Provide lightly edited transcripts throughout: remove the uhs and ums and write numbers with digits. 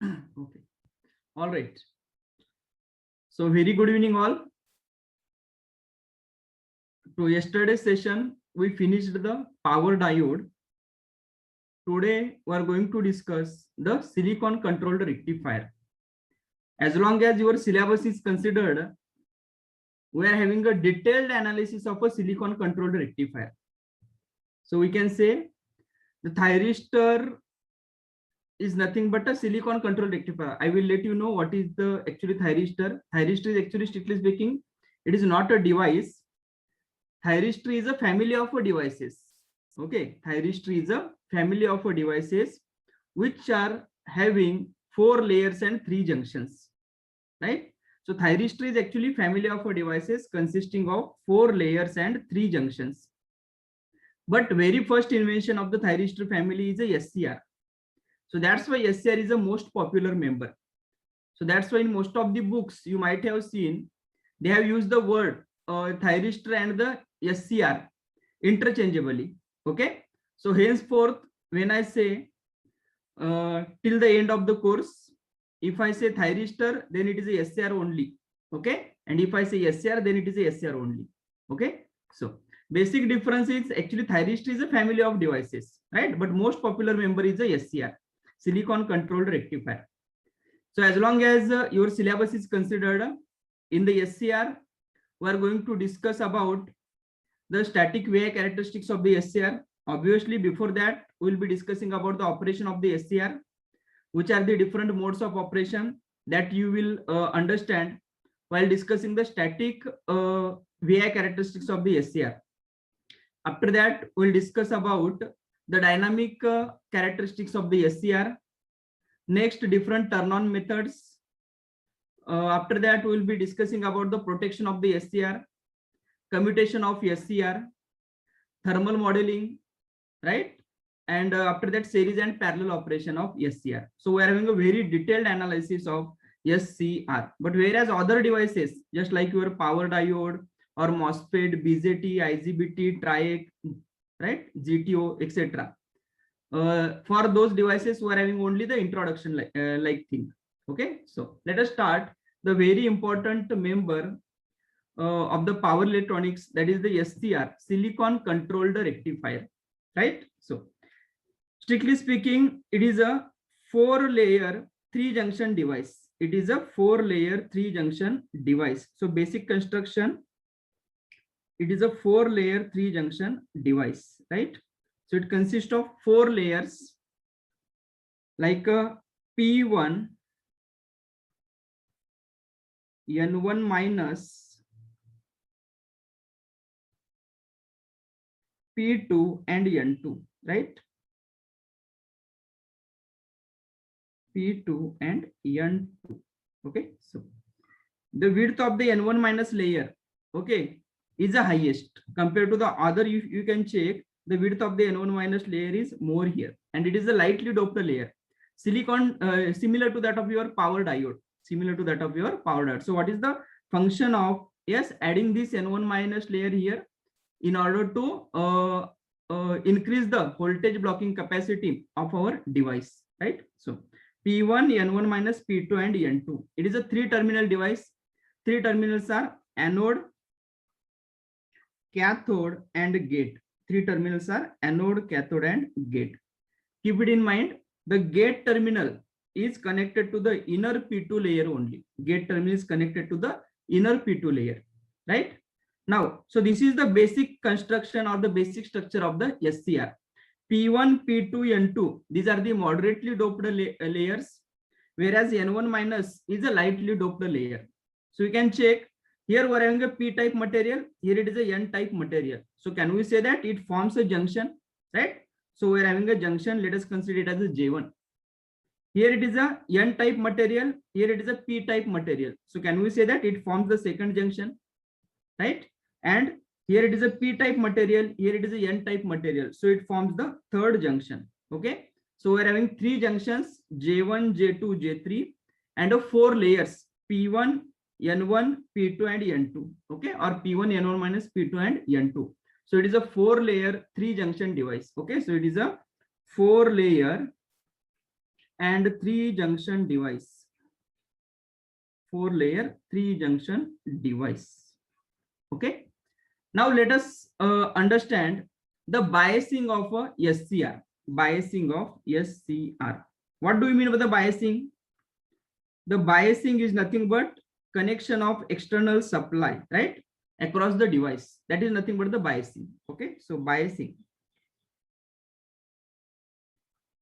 Okay. All right. So very good evening all. To yesterday's session, we finished the power diode. Today, we are going to discuss the silicon controlled rectifier. As long as your syllabus is considered, we are having a detailed analysis of a silicon controlled rectifier. So we can say the thyristor is nothing but a silicon controlled rectifier. I will let you know what is the actually thyristor. Thyristor is actually, strictly speaking, it is not a device. Thyristor is a family of devices. Okay, thyristor is a family of devices which are having 4 layers and 3 junctions, right? So thyristor is actually family of devices consisting of 4 layers and 3 junctions. But very first invention of the thyristor family is a SCR. So that's why SCR is the most popular member. So that's why in most of the books you might have seen, they have used the word thyristor and the SCR interchangeably. Okay. So henceforth, when I say till the end of the course, if I say thyristor, then it is a SCR only. Okay. And if I say SCR, then it is a SCR only. Okay. So basic difference is actually thyristor is a family of devices, right? But most popular member is a SCR, silicon controlled rectifier. So as long as your syllabus is considered, in the SCR, we are going to discuss about the static VI characteristics of the SCR. Obviously, before that, we will be discussing about the operation of the SCR, which are the different modes of operation that you will understand while discussing the static VI characteristics of the SCR. After that, we'll discuss about the dynamic characteristics of the SCR. Next, different turn-on methods. After that, we will be discussing about the protection of the SCR, commutation of SCR, thermal modeling, right? And after that, series and parallel operation of SCR. So we are having a very detailed analysis of SCR. But whereas other devices, just like your power diode or MOSFET, BJT, IGBT, TRIAC, right, GTO, etc. For those devices, we are having only the introduction like thing. Okay, so let us start the very important member of the power electronics, that is the SCR, silicon controlled rectifier, right? So strictly speaking, it is a 4-layer 3-junction device. It is a 4-layer 3-junction device. So basic construction, it is a 4-layer 3-junction device, right? So it consists of 4 layers like a P1, N1 minus, P2 and N2, right? P2 and N2. Okay, so the width of the N1 minus layer, okay, is the highest compared to the other. You can check the width of the N1 minus layer is more here, and it is a lightly doped layer, silicon, similar to that of your power diode, similar to that of your power diode. So what is the function of adding this N1 minus layer here in order to increase the voltage blocking capacity of our device, right? So P1, N1 minus, P2 and N2. It is a 3-terminal device. 3 terminals are anode, cathode and gate. 3 terminals are anode, cathode and gate. Keep it in mind, the gate terminal is connected to the inner P2 layer only. Gate terminal is connected to the inner P2 layer, right? Now, so this is the basic construction or the basic structure of the SCR. P1, P2, N2, these are the moderately doped layers, whereas N1 minus is a lightly doped layer. So you can check, here we are having a P-type material, here it is a N-type material. So can we say that it forms a junction, right? So we are having a junction, let us consider it as a J1. Here it is a N-type material, here it is a P-type material. So can we say that it forms the second junction, right? And here it is a P-type material, here it is a N-type material. So it forms the third junction, okay? So we're having 3 junctions, J1, J2, J3, and 4 layers, P1, N1, P2 and N2, okay? Or P1, N1 minus, P2 and N2. So it is a 4-layer 3-junction device, okay? So it is a 4-layer and 3 junction device. 4 layer 3 junction device. Okay. Now let us understand the biasing of a SCR. Biasing of SCR. What do you mean by the biasing? The biasing is nothing but connection of external supply, right, across the device. That is nothing but the biasing. Okay, so biasing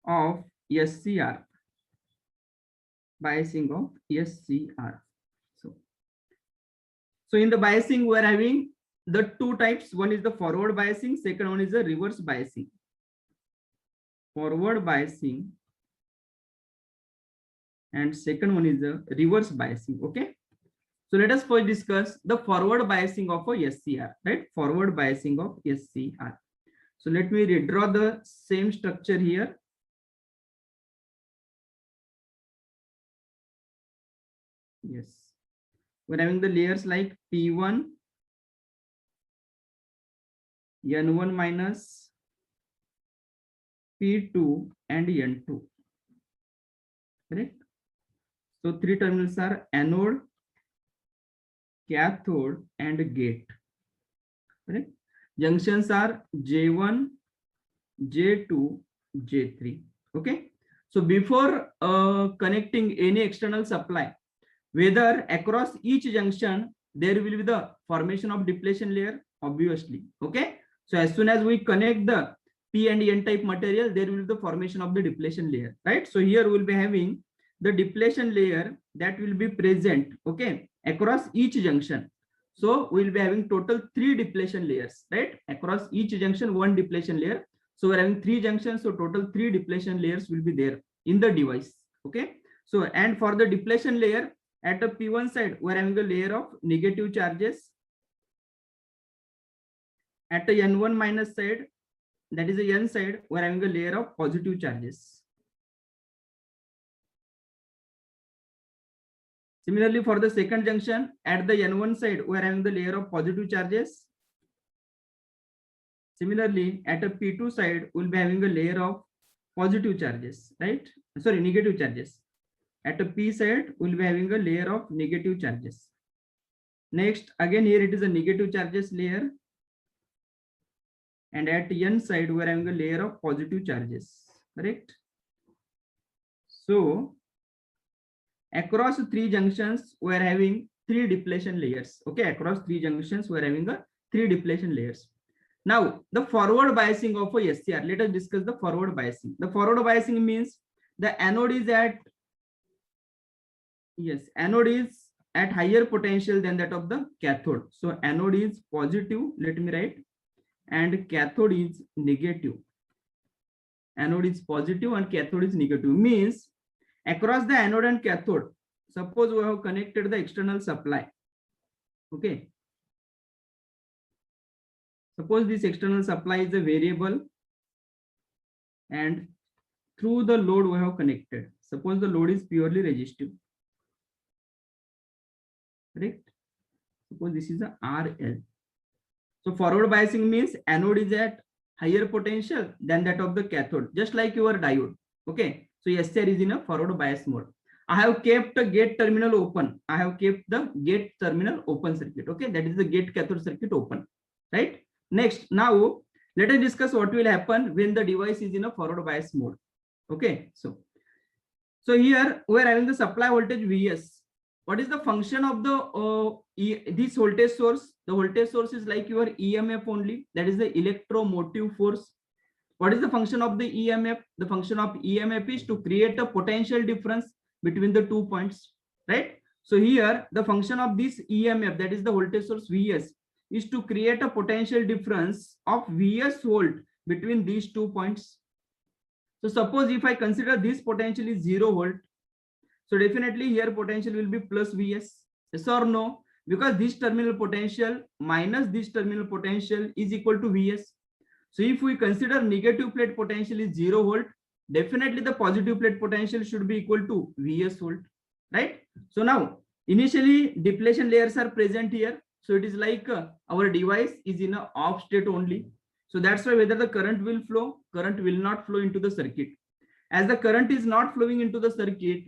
of SCR. Biasing of SCR. So in the biasing, we are having the two types. One is the forward biasing, second one is the reverse biasing. Forward biasing and second one is the reverse biasing. Okay, so let us first discuss the forward biasing of a SCR, right? Forward biasing of SCR. So let me redraw the same structure here. Yes, we're having the layers like P1, N1 minus, P2 and N2. Correct? So 3 terminals are anode, cathode and gate. Correct? Junctions are J1, J2, J3. Okay. So before connecting any external supply, whether across each junction there will be the formation of depletion layer, obviously. Okay. So as soon as we connect the P and N type material, there will be the formation of the depletion layer, right? So here we'll be having the depletion layer that will be present, okay, across each junction. So we'll be having total 3 depletion layers, right? Across each junction, 1 depletion layer. So we're having 3 junctions, so total 3 depletion layers will be there in the device. Okay. So and for the depletion layer, at the P1 side, we're having a layer of negative charges. At the N1 minus side, that is the N side, we're having a layer of positive charges. Similarly, for the second junction, at the N1 side, we are having the layer of positive charges. Similarly, at a P2 side, we'll be having a layer of positive charges, right? Sorry, negative charges. At a P side, we'll be having a layer of negative charges. Next, again here it is a negative charges layer. And at N side, we are having a layer of positive charges, correct? So across 3 junctions, we are having 3 depletion layers. Okay, across 3 junctions, we are having a 3 depletion layers. Now, the forward biasing of a SCR. Let us discuss the forward biasing. The forward biasing means the anode is at, yes, anode is at higher potential than that of the cathode. So anode is positive, let me write, and cathode is negative. Anode is positive and cathode is negative. Means across the anode and cathode, suppose we have connected the external supply. Okay. Suppose this external supply is a variable and through the load we have connected. Suppose the load is purely resistive. Correct? Suppose this is a RL. So forward biasing means anode is at higher potential than that of the cathode, just like your diode. Okay. So SCR is in a forward bias mode. I have kept the gate terminal open. I have kept the gate terminal open circuit. Okay. That is the gate cathode circuit open. Right. Next, now let us discuss what will happen when the device is in a forward bias mode. Okay. So here we are having the supply voltage Vs. What is the function of the this voltage source? The voltage source is like your EMF only. That is the electromotive force. What is the function of the EMF? The function of EMF is to create a potential difference between the 2 points, right? So here the function of this EMF, that is the voltage source Vs, is to create a potential difference of Vs volt between these 2 points. So suppose if I consider this potential is 0 volt, so definitely here potential will be plus Vs. Yes or no? Because this terminal potential minus this terminal potential is equal to Vs. So if we consider negative plate potential is 0 volt, definitely the positive plate potential should be equal to Vs volt, right? So now initially depletion layers are present here. So it is like our device is in a off state only. So that's why whether the current will flow, current will not flow into the circuit. As the current is not flowing into the circuit,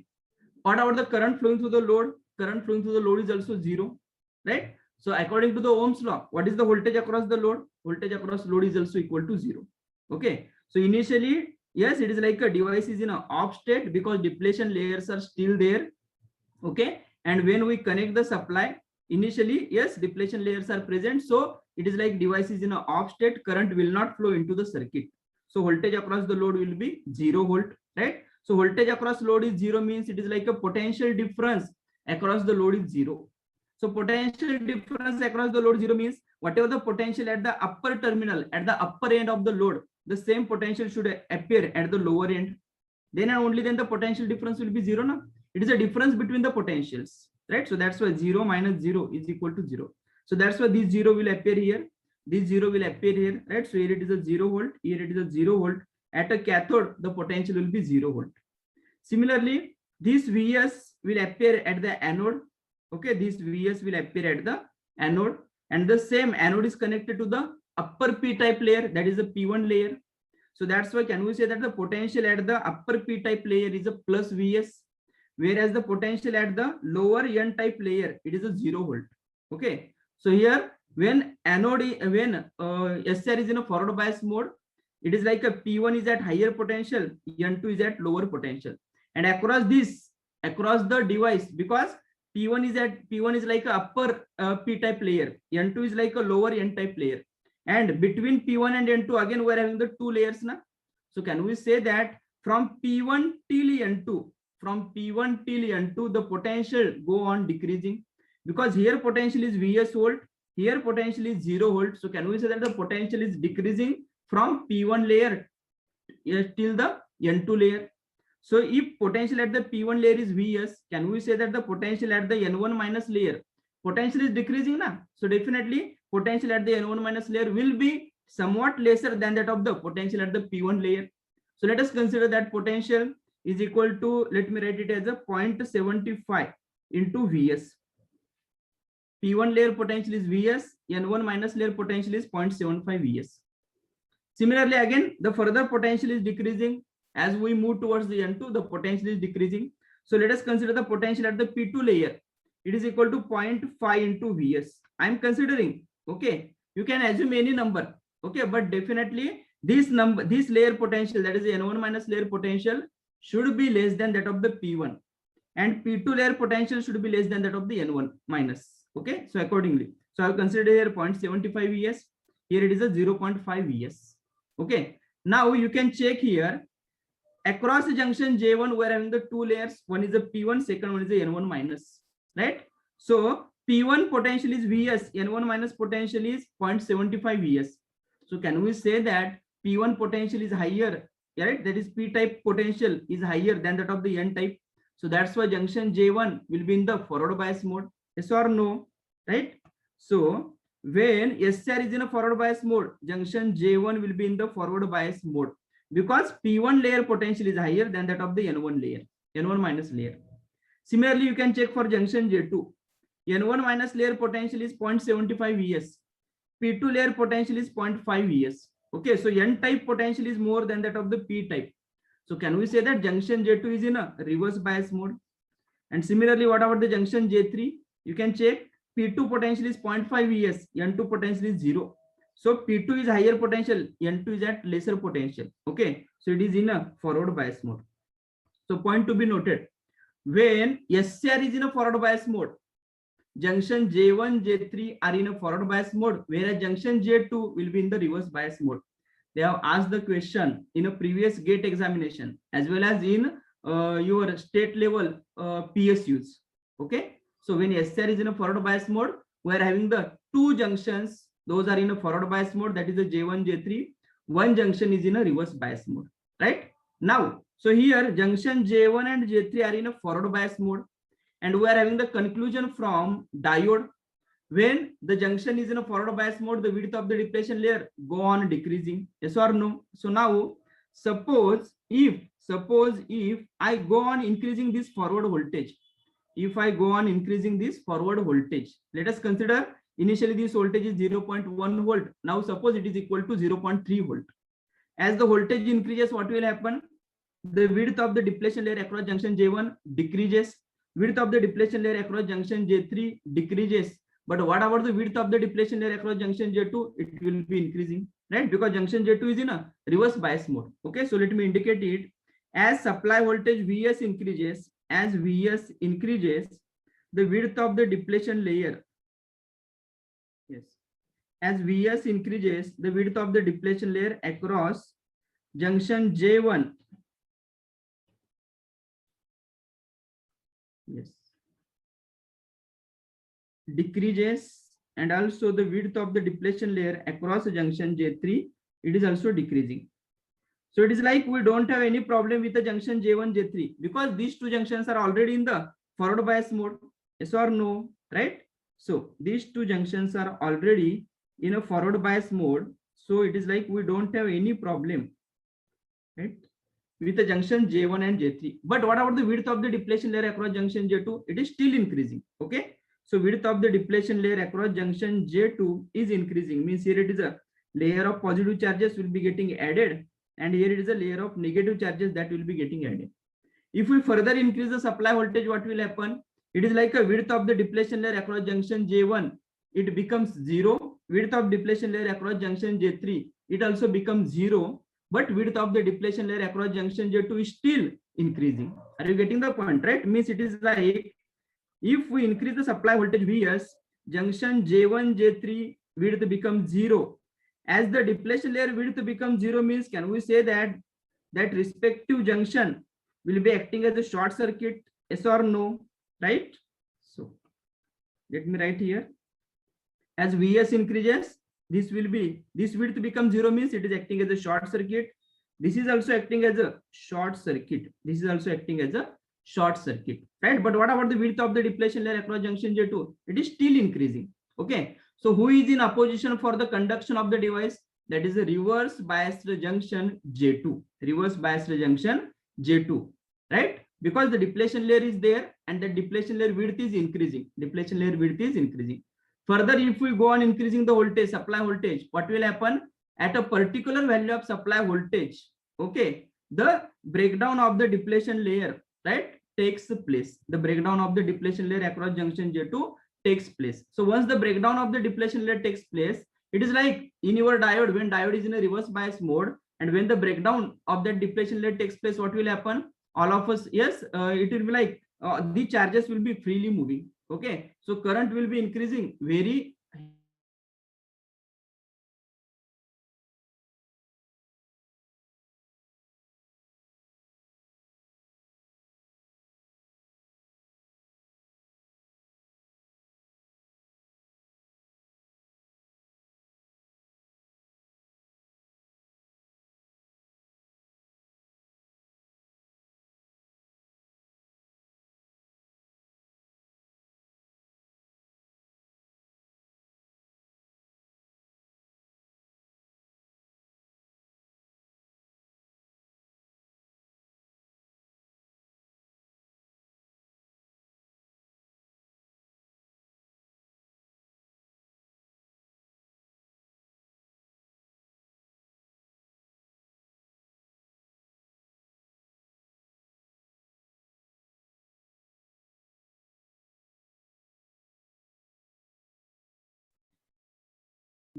what about the current flowing through the load? Current flowing through the load is also zero, right? So according to the Ohm's law, what is the voltage across the load? Voltage across load is also equal to zero. Okay. So initially, yes, it is like a device is in an off state because depletion layers are still there. Okay. And when we connect the supply, initially, yes, depletion layers are present. So it is like device is in an off state, current will not flow into the circuit. So voltage across the load will be 0 volt, right? So voltage across load is 0 means it is like a potential difference across the load is 0. So potential difference across the load 0 means whatever the potential at the upper terminal, at the upper end of the load, the same potential should appear at the lower end. Then and only then the potential difference will be 0. No? It is a difference between the potentials, right? So that's why 0 minus 0 is equal to 0. So that's why this 0 will appear here. This 0 will appear here, right? So here it is a 0 volt, here it is a 0 volt. At a cathode, the potential will be 0 volt. Similarly, this Vs will appear at the anode. Okay, this Vs will appear at the anode, and the same anode is connected to the upper p-type layer, that is the p1 layer. So that's why can we say that the potential at the upper p-type layer is a plus Vs, whereas the potential at the lower n-type layer, it is a 0 volt. Okay, so here when anode, when SCR is in a forward bias mode, it is like a P1 is at higher potential, N2 is at lower potential, and across this, across the device, because P1 is like a upper p-type layer, N2 is like a lower n-type layer, and between P1 and N2 again we are having the two layers now. So can we say that from P1 till N2, from P1 till N2 the potential go on decreasing, because here potential is Vs volt, here potential is 0 volt. So can we say that the potential is decreasing from P1 layer till the N2 layer? So if potential at the P1 layer is Vs, can we say that the potential at the N1 minus layer, potential is decreasing now? So definitely potential at the N1 minus layer will be somewhat lesser than that of the potential at the P1 layer. So let us consider that potential is equal to, let me write it as a 0.75 into Vs. P1 layer potential is Vs, N1 minus layer potential is 0.75 Vs. Similarly, again, the further potential is decreasing. As we move towards the N2, the potential is decreasing. So let us consider the potential at the P2 layer. It is equal to 0.5 into Vs. I am considering, okay, you can assume any number, okay, but definitely this number, this layer potential, that is the N1 minus layer potential, should be less than that of the P1. And P2 layer potential should be less than that of the N1 minus. Okay, so accordingly, so I've considered here 0.75 Vs, here it is a 0.5 Vs. Okay, now you can check here across the junction J1 we are having the two layers, one is the P1, second one is the N1 minus, right? So P1 potential is Vs, N1 minus potential is 0.75 Vs. So can we say that P1 potential is higher, right? That is p-type potential is higher than that of the n-type. So that's why junction J1 will be in the forward bias mode. Yes or no, right? So when SCR is in a forward bias mode, junction J1 will be in the forward bias mode because P1 layer potential is higher than that of the N1 layer, N1 minus layer. Similarly, you can check for junction J2. N1 minus layer potential is 0.75 Vs. P2 layer potential is 0.5 Vs. Okay, so N-type potential is more than that of the P-type. So can we say that junction J2 is in a reverse bias mode? And similarly, what about the junction J3? You can check P2 potential is 0.5 Vs, N2 potential is 0. So P2 is higher potential, N2 is at lesser potential. Okay, so it is in a forward bias mode. So point to be noted, when SCR is in a forward bias mode, junction J1, J3 are in a forward bias mode, whereas junction J2 will be in the reverse bias mode. They have asked the question in a previous GATE examination as well as in your state level PSUs. Okay, so when SCR is in a forward bias mode, we are having the two junctions, those are in a forward bias mode, that is the J1, J3. One junction is in a reverse bias mode, right? Now, so here junction J1 and J3 are in a forward bias mode, and we are having the conclusion from diode. When the junction is in a forward bias mode, the width of the depletion layer go on decreasing. Yes or no? So now suppose if I go on increasing this forward voltage, if I go on increasing this forward voltage, let us consider initially this voltage is 0.1 volt. Now suppose it is equal to 0.3 volt. As the voltage increases, what will happen? the width of the depletion layer across junction J1 decreases. Width of the depletion layer across junction J3 decreases. But what about the width of the depletion layer across junction J2? It will be increasing, right? Because junction J2 is in a reverse bias mode. Okay, so let me indicate it. As supply voltage Vs increases, the width of the depletion layer, yes, as Vs increases, the width of the depletion layer across junction J1, yes, decreases, and also the width of the depletion layer across junction J3, it is also decreasing. So it is like we don't have any problem with the junction J1, J3 because these two junctions are already in the forward bias mode. Yes or no, right? So these two junctions are already in a forward bias mode. So it is like we don't have any problem, right, with the junction J1 and J3. But what about the width of the depletion layer across junction J2? It is still increasing. Okay. So width of the depletion layer across junction J2 is increasing. Means here it is a layer of positive charges will be getting added, and here it is a layer of negative charges that will be getting added. If we further increase the supply voltage, what will happen? It is like a width of the depletion layer across junction J1, it becomes 0. Width of depletion layer across junction J3, it also becomes 0. But width of the depletion layer across junction J2 is still increasing. Are you getting the point, right? Means it is like if we increase the supply voltage Vs, junction J1, J3 width becomes 0. As the depletion layer width becomes 0 means, can we say that that respective junction will be acting as a short circuit? Yes or no, right? So let me write here. As Vs increases, this width becomes 0 means it is acting as a short circuit. This is also acting as a short circuit. This is also acting as a short circuit, right? But what about the width of the depletion layer across junction J2? It is still increasing. Okay. So who is in opposition for the conduction of the device? That is a reverse biased junction J2. Reverse biased junction J2, right? Because the depletion layer is there and the depletion layer width is increasing. Depletion layer width is increasing. Further, if we go on increasing the voltage, supply voltage, what will happen? At a particular value of supply voltage, okay, the breakdown of the depletion layer, right, takes place. The breakdown of the depletion layer across junction J2 takes place. So once the breakdown of the depletion layer takes place, it is like in your diode, when diode is in a reverse bias mode, and when the breakdown of that depletion layer takes place, what will happen? All of us, yes, it will be like the charges will be freely moving. Okay, so current will be increasing very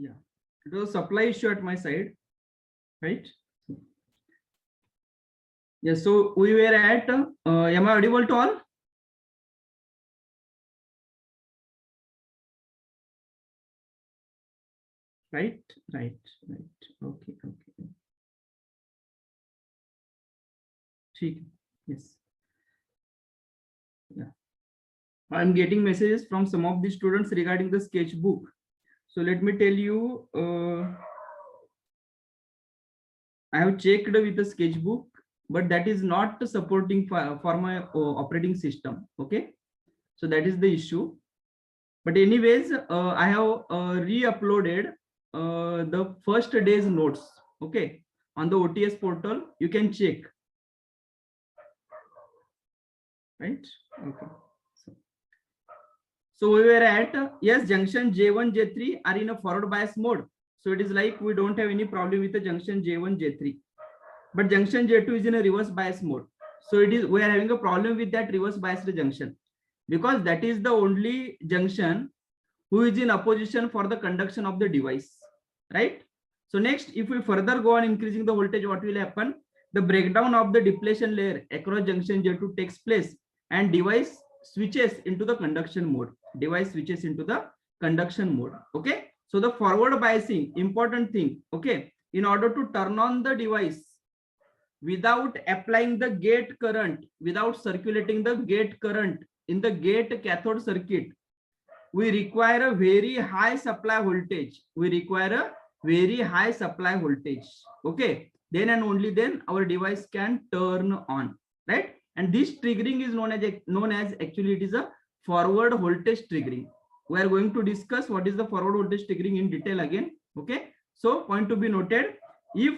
yeah, it was a supply issue at my side, right? Yes, so we were at am I audible to all? Right. Okay. Yes. Yeah. I'm getting messages from some of the students regarding the sketchbook. So let me tell you, I have checked with the sketchbook, but that is not supporting for my operating system. Okay. So that is the issue. But anyways, I have re-uploaded the first day's notes. Okay. On the OTS portal, you can check. Right. Okay. So we were at, yes, junction J1, J3 are in a forward bias mode. So it is like we don't have any problem with the junction J1, J3. but junction J2 is in a reverse bias mode. So we are having a problem with that reverse biased junction, because that is the only junction who is in opposition for the conduction of the device, right? So next, if we further go on increasing the voltage, what will happen? The breakdown of the depletion layer across junction J2 takes place and device switches into the conduction mode. Device switches into the conduction mode. Okay. So the forward biasing, important thing. Okay. In order to turn on the device without applying the gate current, without circulating the gate current in the gate cathode circuit, we require a very high supply voltage. We require a very high supply voltage. Okay. Then and only then our device can turn on, right? And this triggering is known as actually it is a forward voltage triggering. We are going to discuss what is the forward voltage triggering in detail again. Okay. So point to be noted, if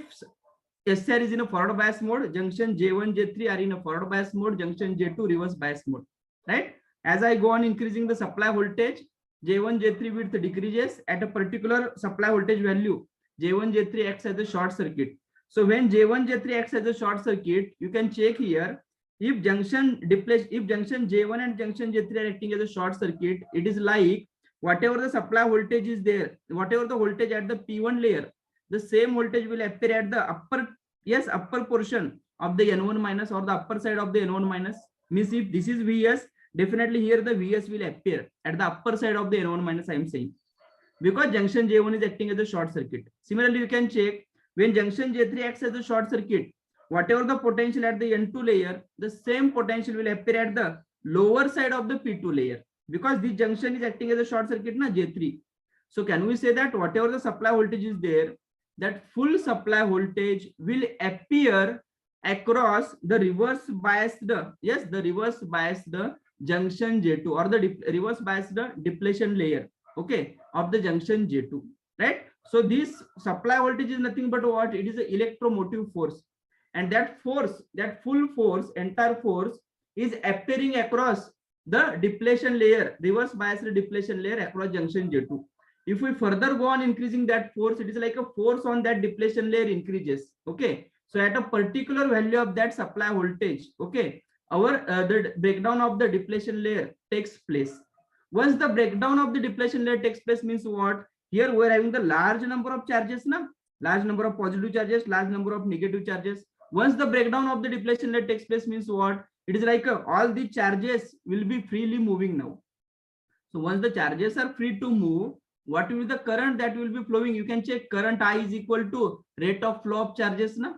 SR is in a forward bias mode, junction J1, J3 are in a forward bias mode, junction J2 reverse bias mode, right? As I go on increasing the supply voltage, J1, J3 width decreases at a particular supply voltage value. J1, J3 acts as a short circuit. So when J1, J3 acts as a short circuit, you can check here, if junction J1 and junction J3 are acting as a short circuit, it is like whatever the supply voltage is there, whatever the voltage at the P1 layer, the same voltage will appear at the upper portion of the N1 minus or the upper side of the N1 minus. Means if this is Vs, definitely here the Vs will appear at the upper side of the N1 minus, I am saying, because junction J1 is acting as a short circuit. Similarly, you can check when junction J3 acts as a short circuit, whatever the potential at the N2 layer, the same potential will appear at the lower side of the P2 layer, because this junction is acting as a short circuit na J3. So can we say that whatever the supply voltage is there, that full supply voltage will appear across the reverse biased, yes, the reverse biased junction J2 or the reverse biased depletion layer, okay, of the junction J2, right? So this supply voltage is nothing but what? It is an electromotive force, and that force, that full force, entire force is appearing across the depletion layer, reverse biased depletion layer across junction J2. If we further go on increasing that force, it is like a force on that depletion layer increases. Okay. So at a particular value of that supply voltage, okay, our the breakdown of the depletion layer takes place. Once the breakdown of the depletion layer takes place, means what? Here we are having the large number of charges, na? Large number of positive charges, large number of negative charges. Once the breakdown of the depletion layer takes place, means what? It is like all the charges will be freely moving now. So once the charges are free to move, what will be the current that will be flowing? You can check current I is equal to rate of flow of charges, na?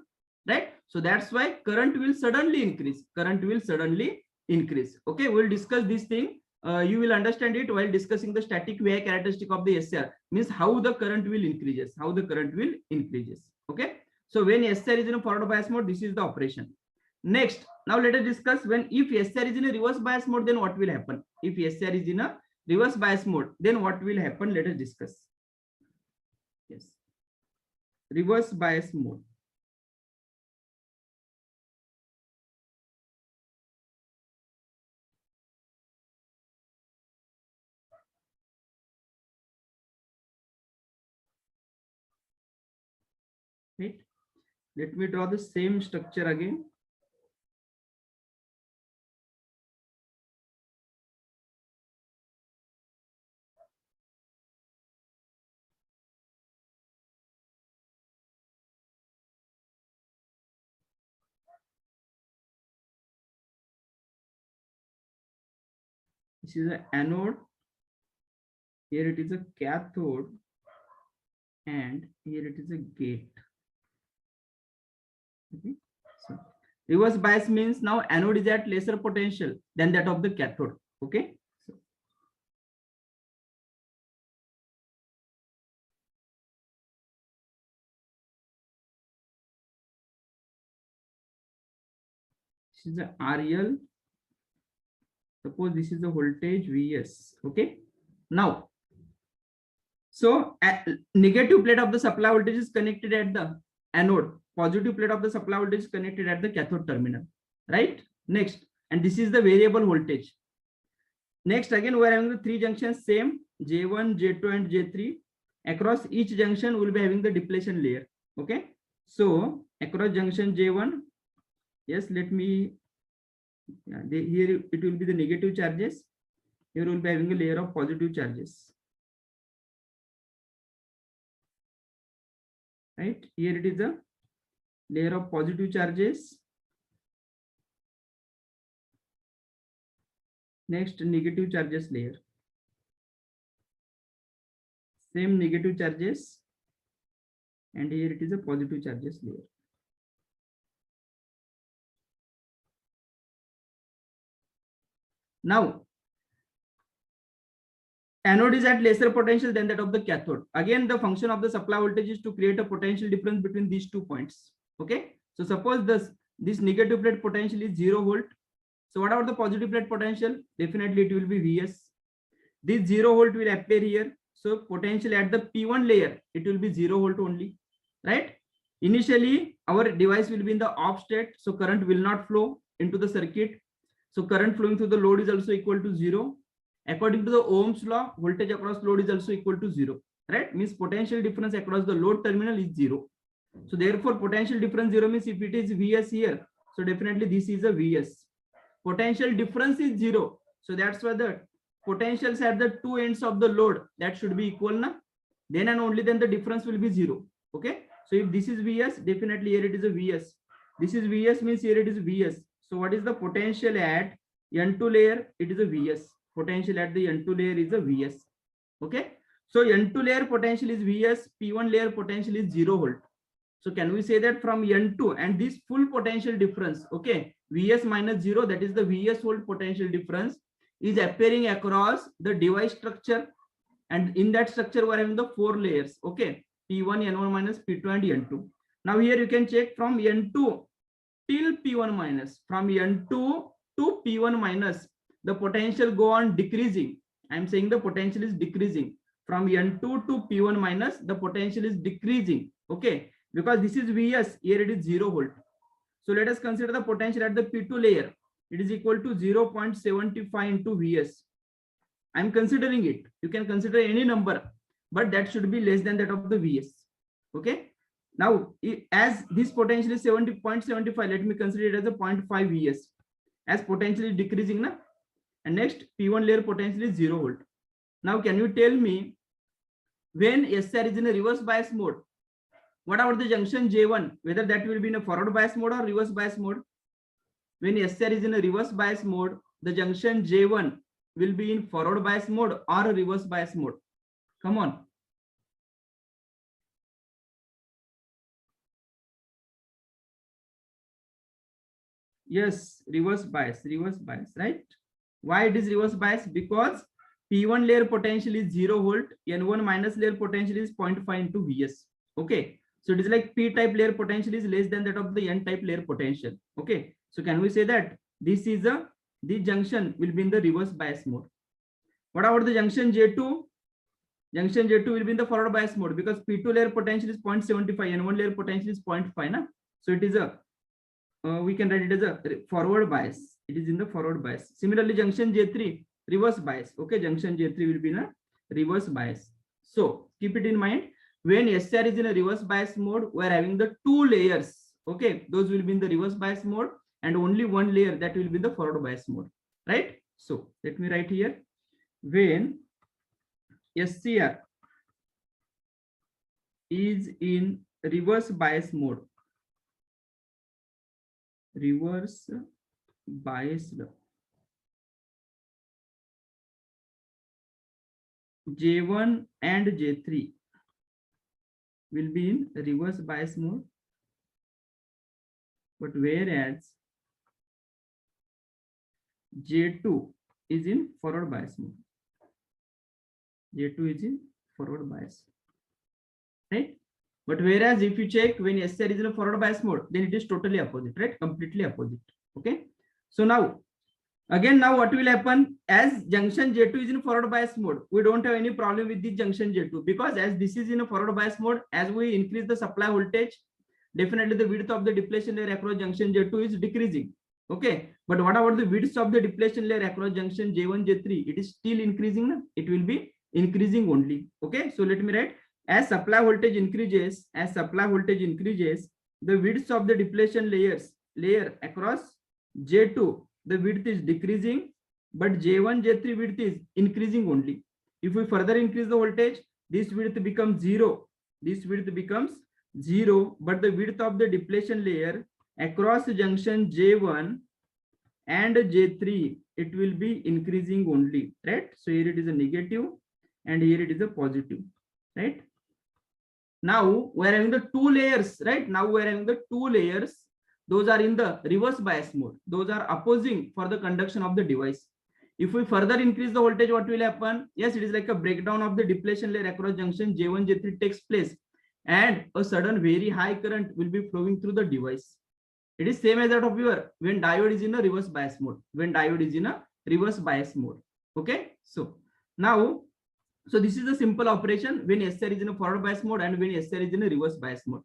Right? So that's why current will suddenly increase. Current will suddenly increase. Okay, we'll discuss this thing. You will understand it while discussing the static VI characteristic of the SR. Means how the current will increases. How the current will increases. Okay. So when SR is in a forward bias mode, this is the operation. Next, now let us discuss when if SR is in a reverse bias mode, then what will happen? If SR is in a reverse bias mode, then what will happen? Let us discuss. Yes. Reverse bias mode. Right. Let me draw the same structure again. This is an anode. Here it is a cathode. And here it is a gate. Okay. So reverse bias means now anode is at lesser potential than that of the cathode. Okay. So this is the RL. Suppose this is the voltage Vs. Okay. Now, so negative plate of the supply voltage is connected at the anode. Positive plate of the supply voltage is connected at the cathode terminal. Right. Next, and this is the variable voltage. Next, again, we are having the three junctions, same J1, J2, and J3. Across each junction, we will be having the depletion layer. Okay. So across junction J1. Yes, let me, here it will be the negative charges. Here will be having a layer of positive charges. Right, here it is a layer of positive charges. Next, negative charges layer. Same negative charges. And here it is a positive charges layer. Now, anode is at lesser potential than that of the cathode. Again, the function of the supply voltage is to create a potential difference between these 2 points. Okay. So suppose this negative plate potential is 0 volt. So what about the positive plate potential? Definitely it will be Vs. This 0 volt will appear here. So potential at the P1 layer, it will be 0 volt only, right? Initially, our device will be in the off state. So current will not flow into the circuit. So current flowing through the load is also equal to 0. According to the Ohm's law, voltage across load is also equal to 0, right? Means potential difference across the load terminal is 0. So therefore, potential difference 0 means if it is Vs here, so definitely this is a Vs. Potential difference is 0. So that's why the potentials at the two ends of the load, that should be equal, na? Then and only then the difference will be 0. Okay. So if this is Vs, definitely here it is a Vs. This is Vs means here it is Vs. So what is the potential at N2 layer? It is a Vs. Potential at the N2 layer is a Vs. Okay. So N2 layer potential is Vs, P1 layer potential is 0 volt. So can we say that from N2 and this full potential difference, okay, Vs minus 0, that is the Vs volt potential difference, is appearing across the device structure, and in that structure we are having the 4 layers, okay, P1, N1 minus, P2 and N2. Now here you can check from N2 till P1 minus, from N2 to P1 minus, the potential go on decreasing. I am saying the potential is decreasing. From N2 to P1 minus, the potential is decreasing, okay, because this is Vs, here it is 0 volt. So let us consider the potential at the P2 layer. It is equal to 0.75 into Vs. I am considering it. You can consider any number, but that should be less than that of the Vs. Okay. Now, as this potential is 70.75, let me consider it as a 0.5 Vs. As potential is decreasing, na? And next, P1 layer potential is 0 volt. Now, can you tell me when SR is in a reverse bias mode, what about the junction J1, whether that will be in a forward bias mode or reverse bias mode? When SR is in a reverse bias mode, the junction J1 will be in forward bias mode or a reverse bias mode. Come on. Yes, reverse bias, right? Why it is reverse bias? Because P1 layer potential is 0 volt, N1 minus layer potential is 0.5 into Vs. Okay. So it is like P type layer potential is less than that of the N type layer potential. Okay. So can we say that this is the junction will be in the reverse bias mode? What about the junction J2? Junction J2 will be in the forward bias mode because P2 layer potential is 0.75, N1 layer potential is 0.5. Na? So it is a, we can write it as a forward bias. It is in the forward bias. Similarly, junction J3, reverse bias. Okay, junction J3 will be in a reverse bias. So keep it in mind. When SR is in a reverse bias mode, we are having the 2 layers. Okay, those will be in the reverse bias mode, and only 1 layer that will be in the forward bias mode. Right? So let me write here. When SCR is in reverse bias mode, reverse biased, J1 and J3 will be in reverse bias mode, but whereas J2 is in forward bias mode. J2 is in forward bias, right? But whereas if you check when SR is in a forward bias mode, then it is totally opposite, right? Completely opposite. Okay. So now, again, now what will happen? As junction J2 is in forward bias mode, we don't have any problem with the junction J2 because as this is in a forward bias mode, as we increase the supply voltage, definitely the width of the depletion layer across junction J2 is decreasing. Okay. But what about the width of the depletion layer across junction J1, J3? It is still increasing. No? It will be increasing only. Okay. So let me write, as supply voltage increases, the width of the depletion layer across J2, the width is decreasing, but J1, J3 width is increasing only. If we further increase the voltage, this width becomes 0. This width becomes 0, but the width of the depletion layer across junction J1 and J3, it will be increasing only, right? So here it is a negative and here it is a positive, right? Now we are having the two layers, right? Now we are having the two layers. Those are in the reverse bias mode. Those are opposing for the conduction of the device. If we further increase the voltage, what will happen? Yes, it is like a breakdown of the depletion layer across junction J1, J3 takes place, and a sudden very high current will be flowing through the device. It is same as that of your when diode is in a reverse bias mode. When diode is in a reverse bias mode. Okay. So now, so this is a simple operation when SR is in a forward bias mode and when SR is in a reverse bias mode.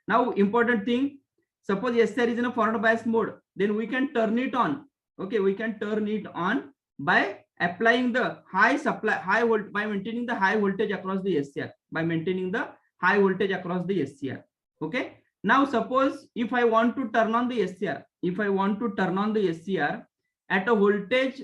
Now, important thing, suppose SR is in a forward bias mode, then we can turn it on. Okay, we can turn it on by applying the by maintaining the high voltage across the SCR, by maintaining the high voltage across the SCR. Okay. Now, suppose if I want to turn on the SCR, if I want to turn on the SCR at a voltage,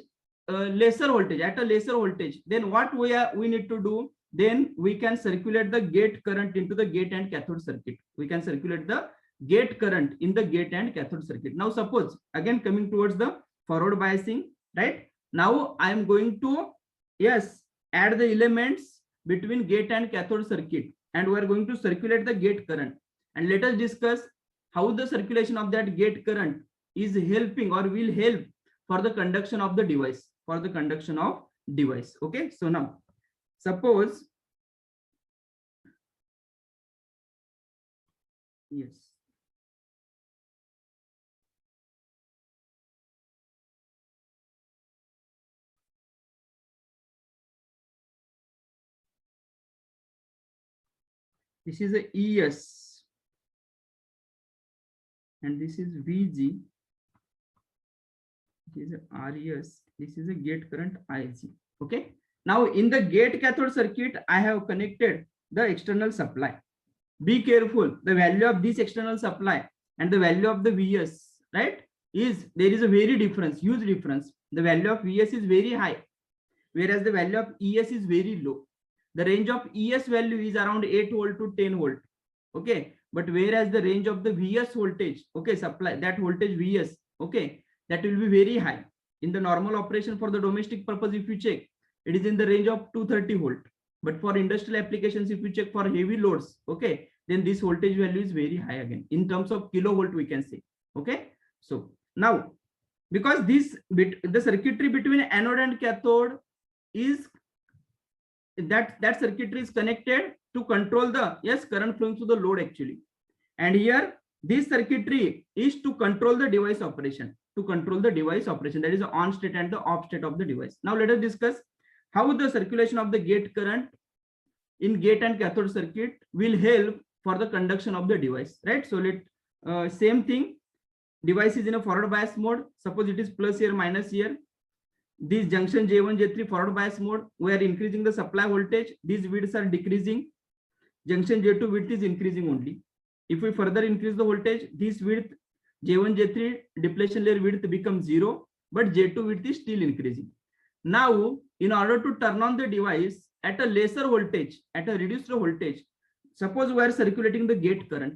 lesser voltage, then what we need to do? Then we can circulate the gate current into the gate and cathode circuit. We can circulate the gate current in the gate and cathode circuit. Now, suppose again coming towards the forward biasing, right? Now I am going to, yes, add the elements between gate and cathode circuit, and we are going to circulate the gate current. And let us discuss how the circulation of that gate current is helping or will help for the conduction of the device, Okay. So now suppose, yes, this is a ES and this is VG, this is a RES, this is a gate current IG. Okay. Now in the gate cathode circuit, I have connected the external supply. Be careful, the value of this external supply and the value of the VS, right, there is a very difference, huge difference. The value of VS is very high, whereas the value of ES is very low. The range of ES value is around 8 volt to 10 volt. Okay. But whereas the range of the VS voltage, okay, supply, that voltage VS, okay, that will be very high. In the normal operation for the domestic purpose, if you check, it is in the range of 230 volt. But for industrial applications, if you check for heavy loads, okay, then this voltage value is very high again. In terms of kilovolt, we can say. Okay. So now, because the circuitry between anode and cathode is that circuitry is connected to control the, yes, current flowing through the load actually. And here this circuitry is to control the device operation, that is the on state and the off state of the device. Now let us discuss how the circulation of the gate current in gate and cathode circuit will help for the conduction of the device, right? So same thing, device is in a forward bias mode. Suppose it is plus here, minus here. This junction J1, J3 forward bias mode, we are increasing the supply voltage. These widths are decreasing. Junction J2 width is increasing only. If we further increase the voltage, this width J1, J3 depletion layer width becomes 0, but J2 width is still increasing. Now, in order to turn on the device at a lesser voltage, at a reduced voltage, suppose we are circulating the gate current,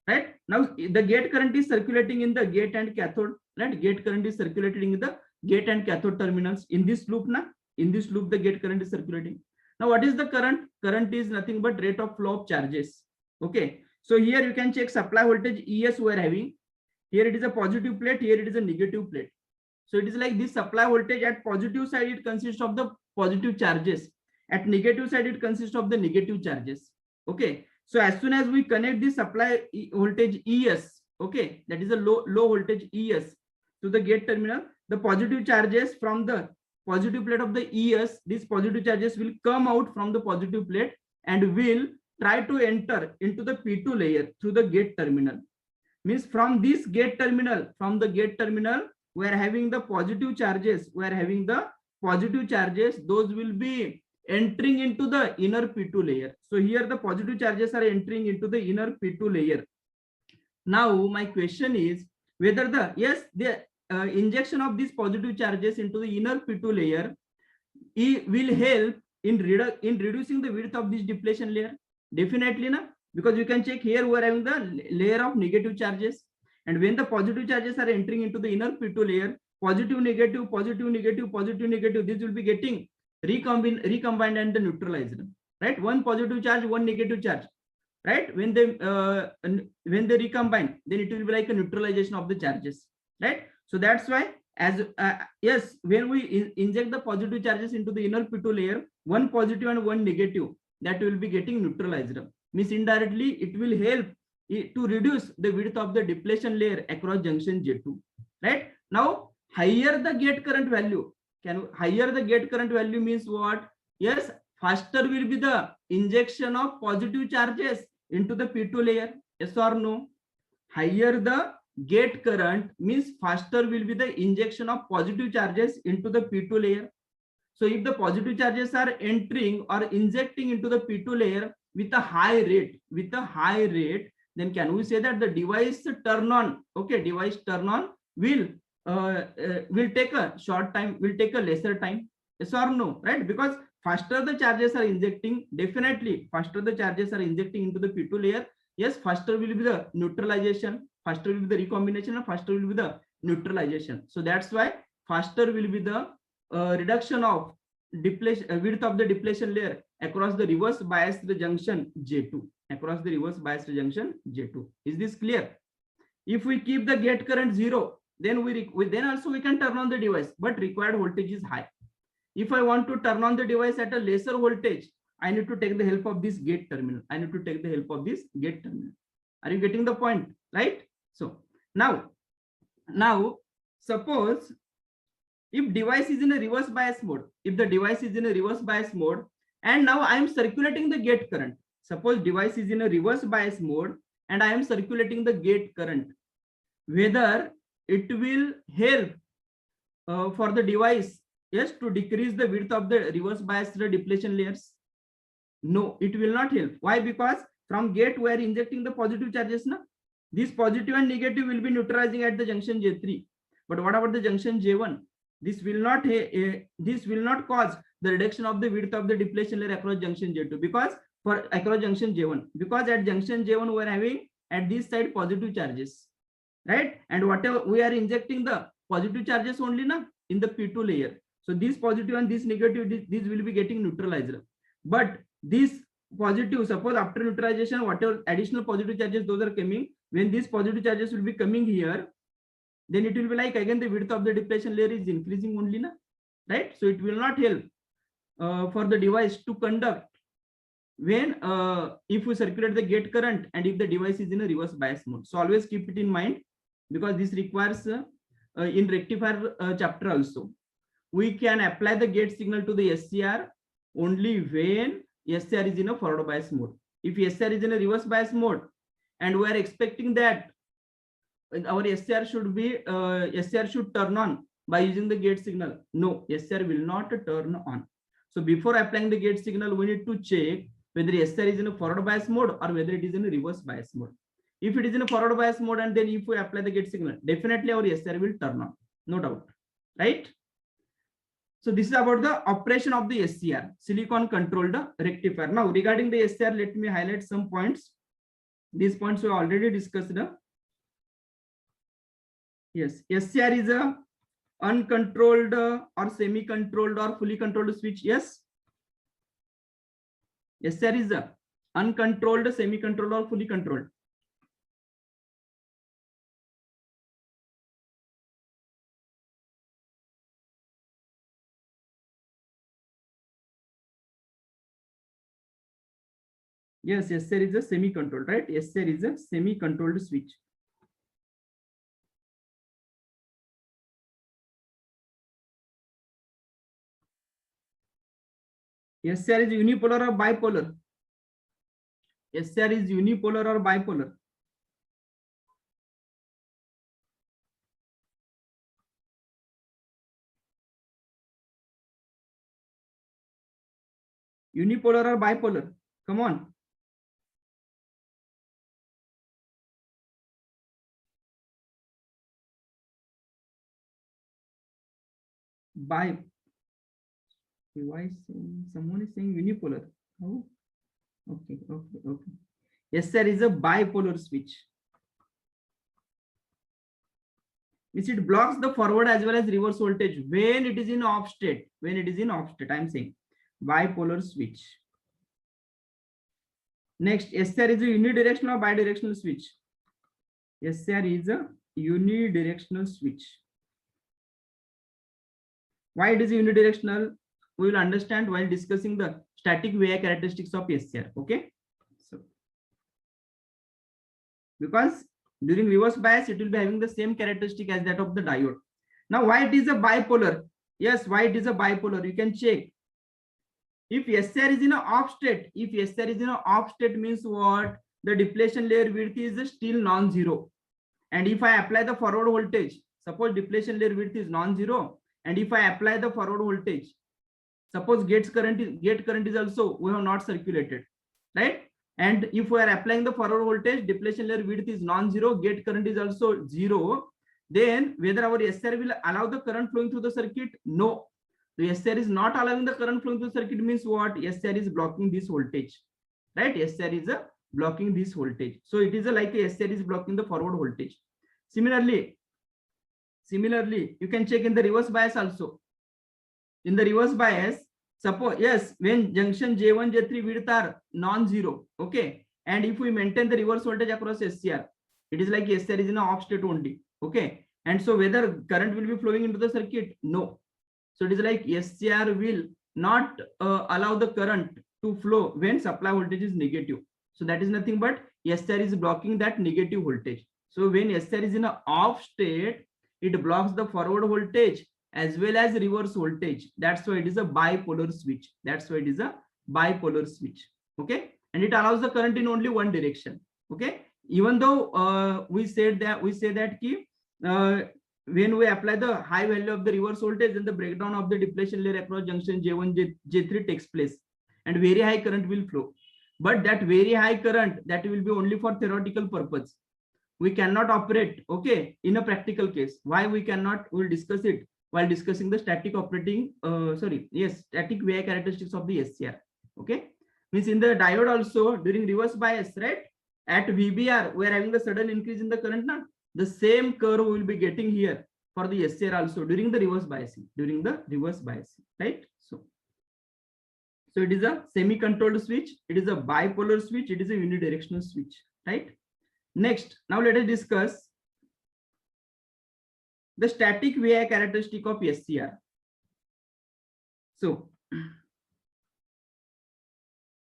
right? Now, the gate current is circulating in the gate and cathode, right? Gate current is circulating in the gate and cathode terminals. In this loop, the gate current is circulating. Now, what is the current? Current is nothing but rate of flow of charges. Okay. So here you can check supply voltage ES we are having. Here it is a positive plate, here it is a negative plate. So it is like this supply voltage at positive side, it consists of the positive charges. At negative side, it consists of the negative charges. Okay. So as soon as we connect this supply voltage ES, okay, that is a low voltage ES to the gate terminal, the positive charges from the positive plate of the ES, these positive charges will come out from the positive plate and will try to enter into the P2 layer through the gate terminal. Means from this gate terminal, we are having the positive charges, those will be entering into the inner P2 layer. So here the positive charges are entering into the inner P2 layer. Now my question is whether the injection of these positive charges into the inner P2 layer will help in reducing the width of this depletion layer. Definitely na, because you can check here we are having the layer of negative charges, and when the positive charges are entering into the inner P2 layer, positive negative positive negative positive negative, this will be getting recombined and neutralized, right? One positive charge, one negative charge, right? When they recombine, then it will be like a neutralization of the charges, right? So that's why as yes, when we inject the positive charges into the inner P2 layer, one positive and one negative, that will be getting neutralized, means indirectly it will help to reduce the width of the depletion layer across junction J2, right? Now higher the gate current value, higher the gate current value means what? Yes, faster will be the injection of positive charges into the P2 layer. Yes or no? Higher the gate current means faster will be the injection of positive charges into the P2 layer. So if the positive charges are entering or injecting into the P2 layer with a high rate, then can we say that the device turn on, okay, device turn on will take a short time, will take a lesser time. Yes or no? Right? Because faster the charges are injecting, definitely faster the charges are injecting into the P2 layer, yes, faster will be the neutralization, faster will be the recombination, and faster will be the neutralization. So that's why faster will be the reduction of depletion width of the depletion layer across the reverse biased junction J2, across the reverse biased junction J2. Is this clear? If we keep the gate current 0, then then also we can turn on the device, but required voltage is high. If I want to turn on the device at a lesser voltage, I need to take the help of this gate terminal. I need to take the help of this gate terminal. Are you getting the point? Right? So now suppose if device is in a reverse bias mode, if the device is in a reverse bias mode, and now I am circulating the gate current. Suppose device is in a reverse bias mode and I am circulating the gate current, whether it will help for the device, yes, to decrease the width of the reverse bias depletion layers? No, it will not help. Why? Because from gate we are injecting the positive charges. Na? This positive and negative will be neutralizing at the junction J3. But what about the junction J1? This will not cause the reduction of the width of the depletion layer across junction J2, because for across junction J1, because at junction J1 we are having at this side positive charges, right? And whatever we are injecting the positive charges only na in the P2 layer. So this positive and this negative, this will be getting neutralized. But this positive, suppose after neutralization, whatever additional positive charges those are coming, when these positive charges will be coming here, then it will be like again the width of the depletion layer is increasing only, na, right? So it will not help for the device to conduct when if we circulate the gate current and if the device is in a reverse bias mode. So always keep it in mind, because this requires in rectifier chapter also. We can apply the gate signal to the SCR only when SCR is in a forward bias mode. If SCR is in a reverse bias mode and we are expecting that our SCR should turn on by using the gate signal, no, SCR will not turn on. So before applying the gate signal, we need to check whether SCR is in a forward bias mode or whether it is in a reverse bias mode. If it is in a forward bias mode and then if we apply the gate signal, definitely our SCR will turn on, no doubt, right? So this is about the operation of the SCR, silicon controlled rectifier. Now regarding the SCR, let me highlight some points. These points we already discussed. Yes, SCR is a uncontrolled or semi-controlled or fully controlled switch. Yes, SCR is a uncontrolled, semi-controlled or fully controlled. Yes, SCR is a semi-controlled, right? SCR is a semi-controlled switch. SCR is unipolar or bipolar? SCR is unipolar or bipolar? Unipolar or bipolar? Come on. bi. Why someone is saying unipolar? Oh, okay, okay, okay. Yes, there is a bipolar switch. Which it blocks the forward as well as reverse voltage when it is in off state. When it is in off state, I'm saying bipolar switch. Next, SR is a unidirectional or bidirectional switch. SR is a unidirectional switch. Why it is unidirectional? We will understand while discussing the static VI characteristics of SR. Okay. So, because during reverse bias, it will be having the same characteristic as that of the diode. Now, why it is a bipolar? Yes, why it is a bipolar? You can check. If SR is in an off state, if SR is in an off state means what? The depletion layer width is still non-zero. And if I apply the forward voltage, suppose depletion layer width is non-zero, and if I apply the forward voltage, suppose gate current is also we have not circulated, right? And if we are applying the forward voltage, depletion layer width is non-zero, gate current is also zero, then whether our SR will allow the current flowing through the circuit? No. The SR is not allowing the current flowing through the circuit means what? SR is blocking this voltage, right? SR is blocking this voltage. So it is like a SR is blocking the forward voltage. Similarly, you can check in the reverse bias also. In the reverse bias, suppose, yes, when junction J1, J3 width are non-zero, okay, and if we maintain the reverse voltage across SCR, it is like SCR is in an off state only, okay, and so whether current will be flowing into the circuit? No. So it is like SCR will not allow the current to flow when supply voltage is negative. So that is nothing but SCR is blocking that negative voltage. So when SCR is in an off state, it blocks the forward voltage as well as reverse voltage. That's why it is a bipolar switch. That's why it is a bipolar switch. Okay, and it allows the current in only one direction. Okay, even though we say that key when we apply the high value of the reverse voltage, then the breakdown of the depletion layer across junction J1, J3 takes place, and very high current will flow. But that very high current, that will be only for theoretical purpose. We cannot operate, okay, in a practical case. Why we cannot? We'll discuss it while discussing the static operating, static VI characteristics of the SCR. Okay, means in the diode also during reverse bias, right? At VBR, we are having the sudden increase in the current now. The same curve we will be getting here for the SCR also during the reverse biasing, right? So it is a semi-controlled switch, it is a bipolar switch, it is a unidirectional switch, right? Next, now let us discuss the static VI characteristic of SCR. So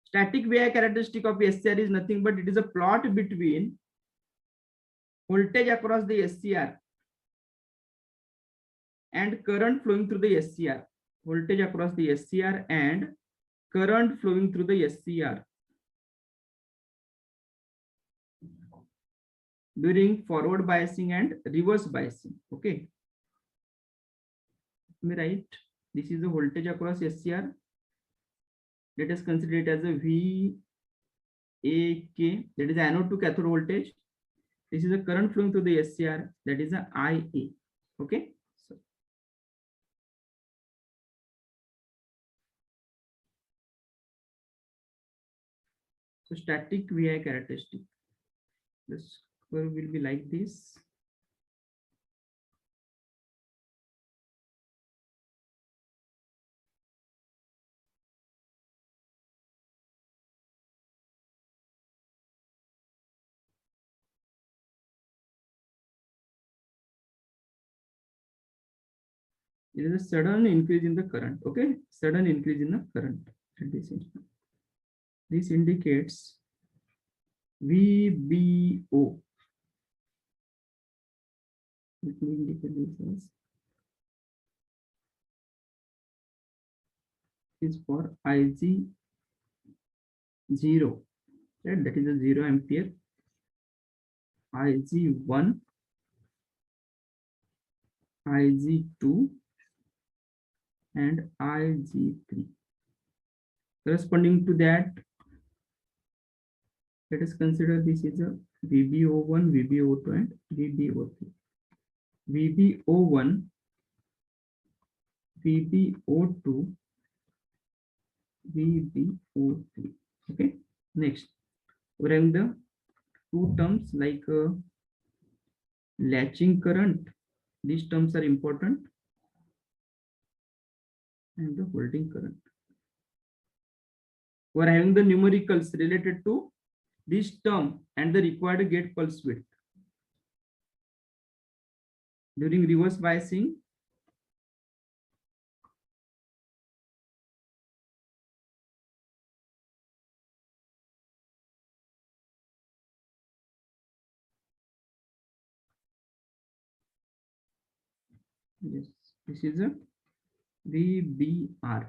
static VI characteristic of SCR is nothing but it is a plot between voltage across the SCR and current flowing through the SCR. Voltage across the SCR and current flowing through the SCR during forward biasing and reverse biasing. Okay, let me write. This is the voltage across SCR. Let us consider it as a VAK, that is anode to cathode voltage. This is a current flowing through the SCR, that is a IA. Okay, so static VI characteristic. This curve will be like this. There is a sudden increase in the current. Okay, sudden increase in the current at this instant. This indicates VBO. Let me indicate this is for IG 0, right? That is a 0 ampere. IG1, IG2, and IG3. Corresponding to that, let us consider this is a VBO1, VBO2, and VBO3. VBO1 VBO2, VBO3. Okay. Next, we're having the two terms like latching current. These terms are important, and the holding current. We're having the numericals related to this term and the required gate pulse width. During reverse biasing, yes, this is a VBR.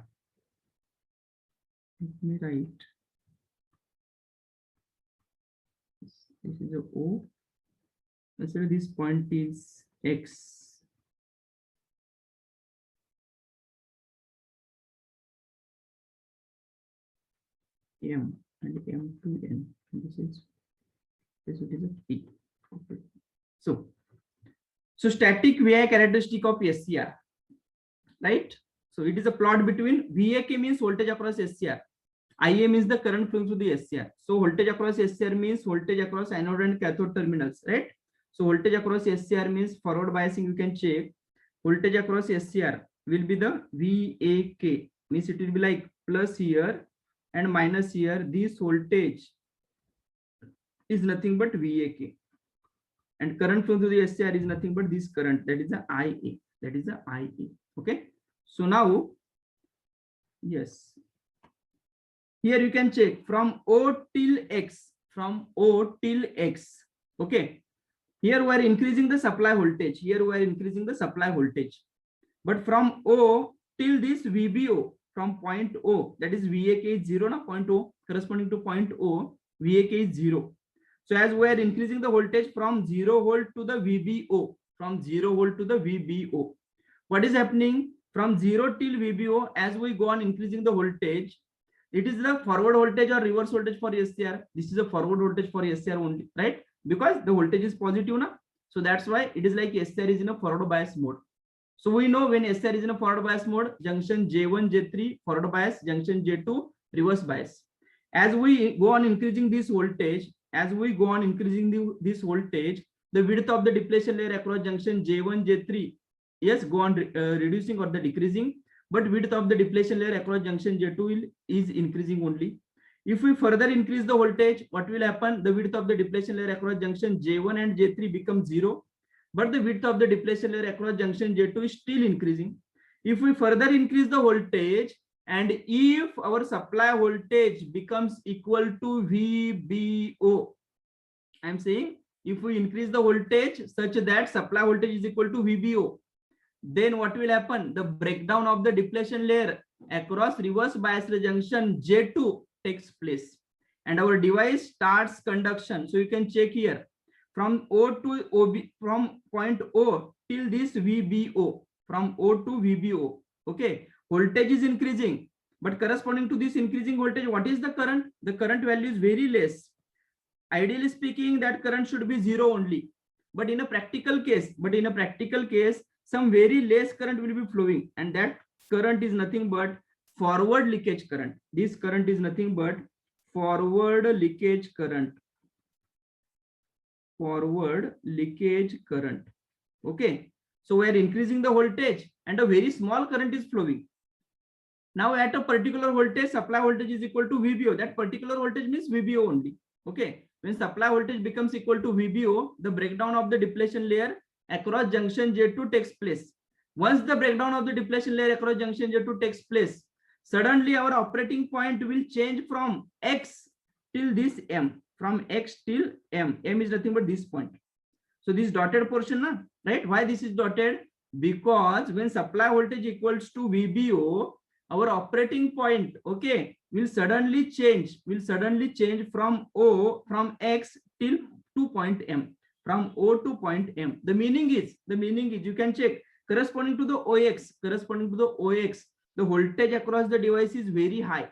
Let me write. This is a O. Let's say this point is X. M and M to N. This is a P. Okay. So static VI characteristic of SCR, right? So it is a plot between VAK means voltage across SCR. IA means the current flowing through the SCR. So voltage across SCR means voltage across anode and cathode terminals, right? So voltage across SCR means forward biasing. You can check voltage across SCR will be the VAK, means it will be like plus here and minus here. This voltage is nothing but VAK, and current flow through the SCR is nothing but this current, that is the IA. That is the IA. Okay. So now, yes. Here you can check from O till X, from O till X. Okay. Here we are increasing the supply voltage. Here we are increasing the supply voltage. But from O till this VBO, from point O, that is VAK is 0, now point O, corresponding to point O, VAK is 0. So as we are increasing the voltage from 0 volt to the VBO, from 0 volt to the VBO, what is happening? From 0 till VBO, as we go on increasing the voltage, it is the forward voltage or reverse voltage for SCR. This is a forward voltage for SCR only, right? Because the voltage is positive now. So that's why it is like SCR is in a forward bias mode. So we know when SCR is in a forward bias mode, junction J1, J3 forward bias, junction J2 reverse bias. As we go on increasing this voltage, this voltage, the width of the depletion layer across junction J1, J3, yes, go on reducing or the decreasing, but width of the depletion layer across junction J2 is increasing only. If we further increase the voltage, what will happen? The width of the depletion layer across junction J1 and J3 becomes 0, but the width of the depletion layer across junction J2 is still increasing. If we further increase the voltage, and if our supply voltage becomes equal to VBO, I'm saying if we increase the voltage such that supply voltage is equal to VBO, then what will happen? The breakdown of the depletion layer across reverse bias junction J2 takes place, and our device starts conduction. So you can check here from O to OB, from point O till this VBO, from O to VBO. Okay, voltage is increasing, but corresponding to this increasing voltage, what is the current? The current value is very less. Ideally speaking, that current should be 0 only, but in a practical case, some very less current will be flowing, and that current is nothing but forward leakage current. This current is nothing but forward leakage current. Forward leakage current. Okay. So we are increasing the voltage and a very small current is flowing. Now at a particular voltage, supply voltage is equal to VBO. That particular voltage means VBO only. Okay. When supply voltage becomes equal to VBO, the breakdown of the depletion layer across junction J2 takes place. Once the breakdown of the depletion layer across junction J2 takes place, suddenly our operating point will change from X till this M. From X till M. M is nothing but this point. So this dotted portion, right? Why this is dotted? Because when supply voltage equals to VBO, our operating point, okay, will suddenly change from X till to point M. From O to point M. The meaning is you can check corresponding to the OX, the voltage across the device is very high.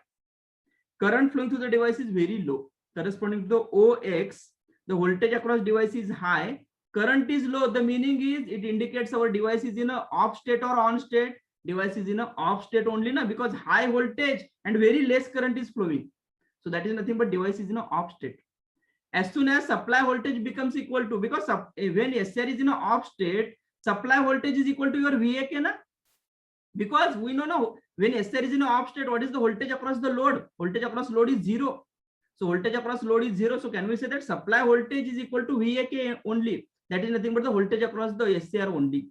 Current flowing through the device is very low. Corresponding to the OX, the voltage across device is high, current is low. The meaning is it indicates our device is in a off state or on state. device is in a off state only now, because high voltage and very less current is flowing. So that is nothing but device is in a off state. As soon as supply voltage becomes equal to, because when SCR is in a off state, supply voltage is equal to your VAK na? Because we know now when SCR is in a off state, what is the voltage across the load? Voltage across load is 0. So voltage across load is 0. So can we say that supply voltage is equal to VAK only? That is nothing but the voltage across the SCR only.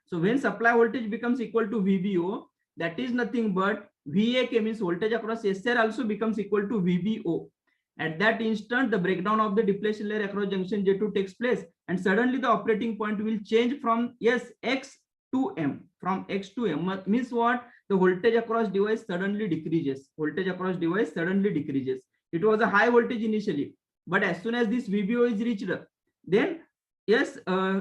So when supply voltage becomes equal to VBO, that is nothing but VAK, means voltage across SCR also becomes equal to VBO. At that instant, the breakdown of the depletion layer across junction J2 takes place, and suddenly the operating point will change from X to M. From X to M means what? The voltage across device suddenly decreases. Voltage across device suddenly decreases. It was a high voltage initially, but as soon as this VBO is reached, then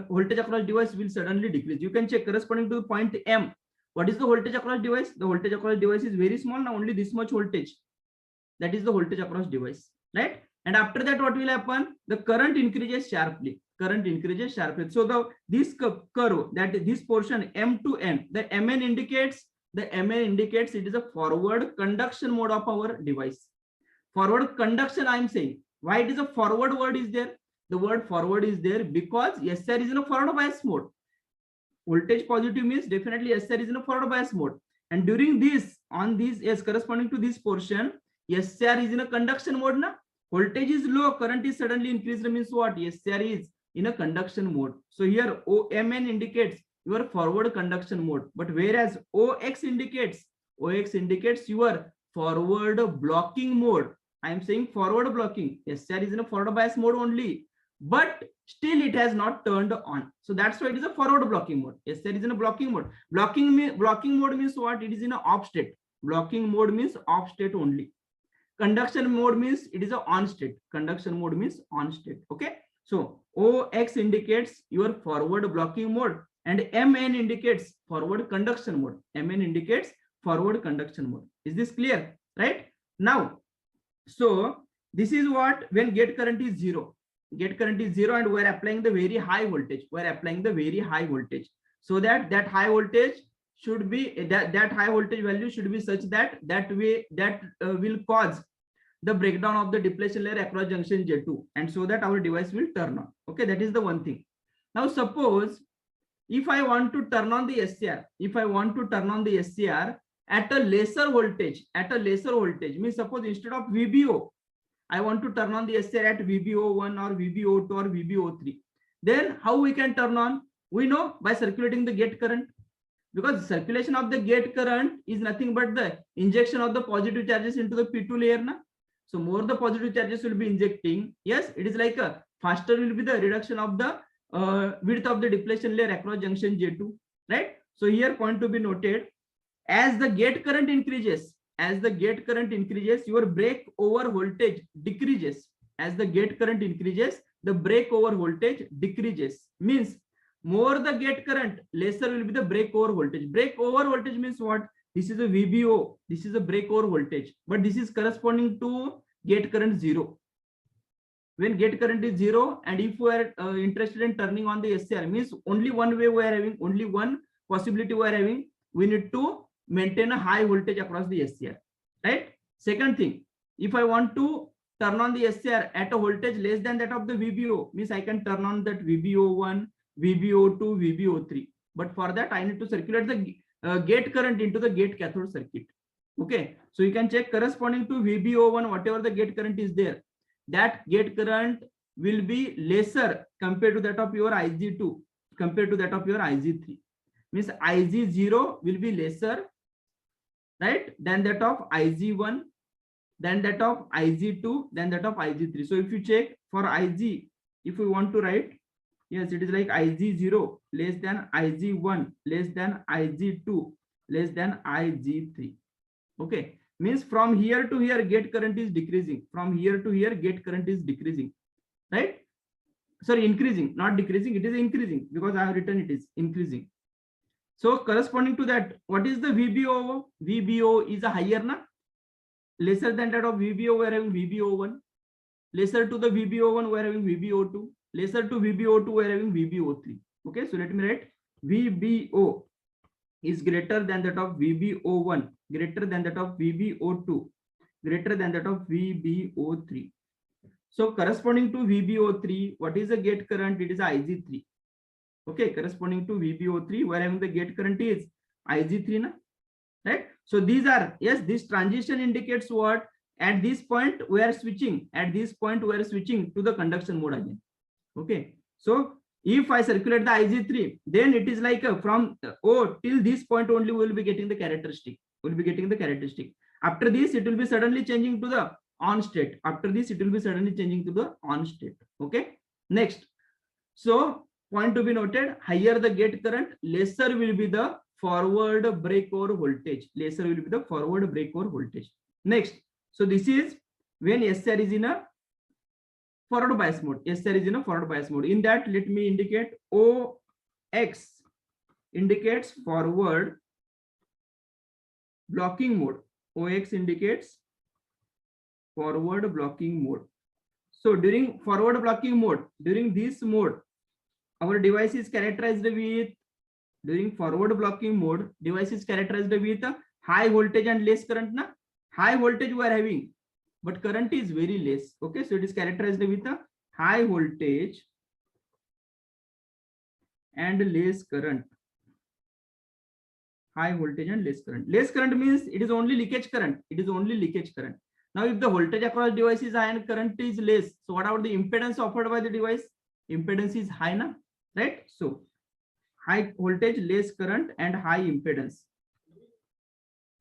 voltage across device will suddenly decrease. You can check corresponding to point M. What is the voltage across device? The voltage across device is very small now, only this much voltage. That is the voltage across device, right? And after that, what will happen? The current increases sharply. Current increases sharply. So this curve, that this portion M to N, the MN indicates it is a forward conduction mode of our device. Forward conduction, I am saying. Why it is a forward word is there? The word forward is there because SCR is in a forward bias mode. Voltage positive means definitely SCR is in a forward bias mode. And during this, on this, corresponding to this portion, SCR is in a conduction mode. Na? Voltage is low, current is suddenly increased, means what? SCR is in a conduction mode. So here OMN indicates your forward conduction mode. But whereas OX indicates your forward blocking mode. I am saying forward blocking. SCR is in a forward bias mode only, but still it has not turned on. So that's why it is a forward blocking mode. SCR is in a blocking mode. Blocking mode means what? It is in a off state. Blocking mode means off state only. Conduction mode means it is a on state. Conduction mode means on state. Okay. So OX indicates your forward blocking mode, and MN indicates forward conduction mode. MN indicates forward conduction mode. Is this clear? Right? Now, so this is what when gate current is 0. Gate current is 0 and we are applying the very high voltage. We are applying the very high voltage. So that high voltage should be that high voltage value should be such that will cause the breakdown of the depletion layer across junction J2, and so that our device will turn on. Okay, that is the one thing. Now suppose if I want to turn on the SCR, at a lesser voltage, means suppose instead of VBO, I want to turn on the SCR at VBO1 or VBO2 or VBO3. Then how we can turn on? We know by circulating the gate current, because circulation of the gate current is nothing but the injection of the positive charges into the P2 layer. Na? So more the positive charges will be injecting. Yes, it is like a faster will be the reduction of the width of the depletion layer across junction J2, right? So here point to be noted, as the gate current increases, your breakover voltage decreases. As the gate current increases, the breakover voltage decreases. Means more the gate current, lesser will be the breakover voltage. Breakover voltage means what? This is a VBO. This is a breakover voltage, but this is corresponding to gate current 0. When gate current is 0, and if we are interested in turning on the SCR, means only one way we are having, only one possibility we are having. We need to maintain a high voltage across the SCR, right? Second thing, if I want to turn on the SCR at a voltage less than that of the VBO, means I can turn on that VBO1, VBO2, VBO3. But for that, I need to circulate the gate current into the gate cathode circuit. Okay, so you can check corresponding to VBO1, whatever the gate current is there, that gate current will be lesser compared to that of your IG2, compared to that of your IG3. Means IG0 will be lesser, right, than that of IG1, than that of IG2, than that of IG3. So if you check for IG, if we want to write, yes, it is like IG0 less than IG1 less than IG2 less than IG3. Okay, means from here to here gate current is decreasing. From here to here gate current is decreasing, right? Sorry, increasing, not decreasing. It is increasing because I have written it is increasing. So corresponding to that, what is the VBO? VBO is a higher, na? Lesser than that of VBO, we are having VBO1. Lesser to the VBO1, we are having VBO2. Lesser to VBO2, we are having VBO3. Okay, so let me write VBO is greater than that of VbO1, greater than that of VbO2, greater than that of VbO3. So corresponding to VbO3, what is the gate current? It is Ig3. Okay, corresponding to VbO3, where having the gate current is Ig3, na? Right? So these are, yes, this transition indicates what? At this point we are switching. At this point we are switching to the conduction mode again. Okay. So if I circulate the Ig3, then it is like from O till this point only we will be getting the characteristic. We will be getting the characteristic. After this, it will be suddenly changing to the on state. After this, it will be suddenly changing to the on state. Okay. Next. So point to be noted, higher the gate current, lesser will be the forward breakover voltage. Lesser will be the forward breakover voltage. Next. So this is when SCR is in a forward bias mode. SCR is in a forward bias mode. In that, let me indicate OX indicates forward blocking mode. OX indicates forward blocking mode. So during forward blocking mode, during this mode, our device is characterized with, during forward blocking mode, device is characterized with high voltage and less current. Na? High voltage we are having, but current is very less. Okay, so it is characterized with a high voltage and less current. High voltage and less current. Less current means it is only leakage current. It is only leakage current. Now, if the voltage across device is high and current is less, so what about the impedance offered by the device? Impedance is high, na? Right? So high voltage, less current, and high impedance.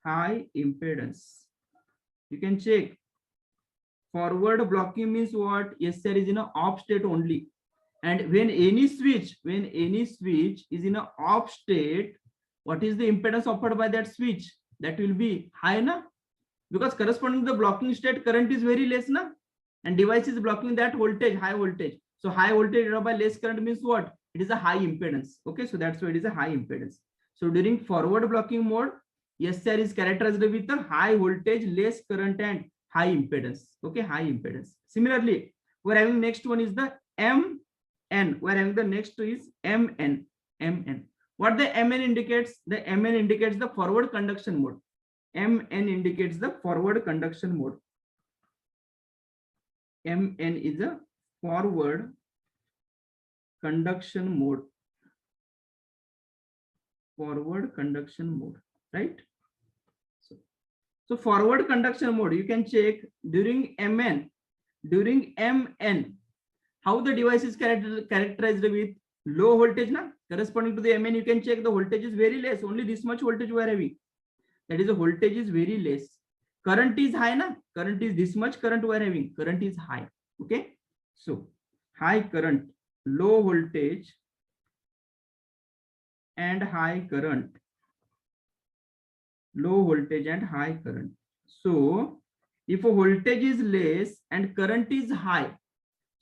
High impedance. You can check. Forward blocking means what? SCR is in an off state only. And when any switch is in an off state, what is the impedance offered by that switch? That will be high, na? Because corresponding to the blocking state, current is very less, na? And device is blocking that voltage, high voltage. So high voltage by less current means what? It is a high impedance. Okay, so that's why it is a high impedance. So during forward blocking mode, SCR is characterized with a high voltage, less current, and high impedance. Okay, high impedance. Similarly, we're having next one is the MN. We're having the next is MN. MN. What the MN indicates? The MN indicates the forward conduction mode. MN indicates the forward conduction mode. MN is a forward conduction mode. Forward conduction mode, right? So forward conduction mode, you can check during MN, how the device is characterized with low voltage, na? Corresponding to the MN, you can check the voltage is very less, only this much voltage we are having. That is, the voltage is very less. Current is high, na? Current is this much current we are having. Current is high. Okay. So high current, low voltage, and high current. Low voltage and high current. So if a voltage is less and current is high,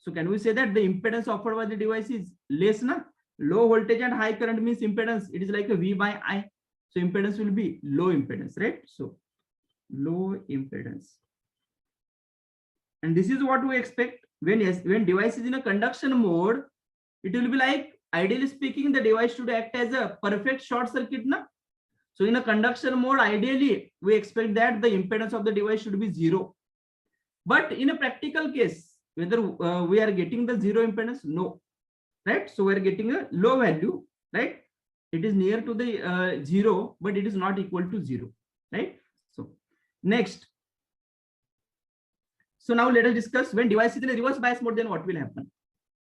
so can we say that the impedance offered by the device is less, na? Low voltage and high current means impedance. It is like a V by I. So impedance will be low impedance, right? So low impedance. And this is what we expect when device is in a conduction mode. It will be like, ideally speaking, the device should act as a perfect short circuit, na? So in a conduction mode, ideally, we expect that the impedance of the device should be 0. But in a practical case, whether we are getting the 0 impedance, no, right? So we are getting a low value, right? It is near to the 0, but it is not equal to 0, right? So next. So now let us discuss when device is in a reverse bias mode, then what will happen?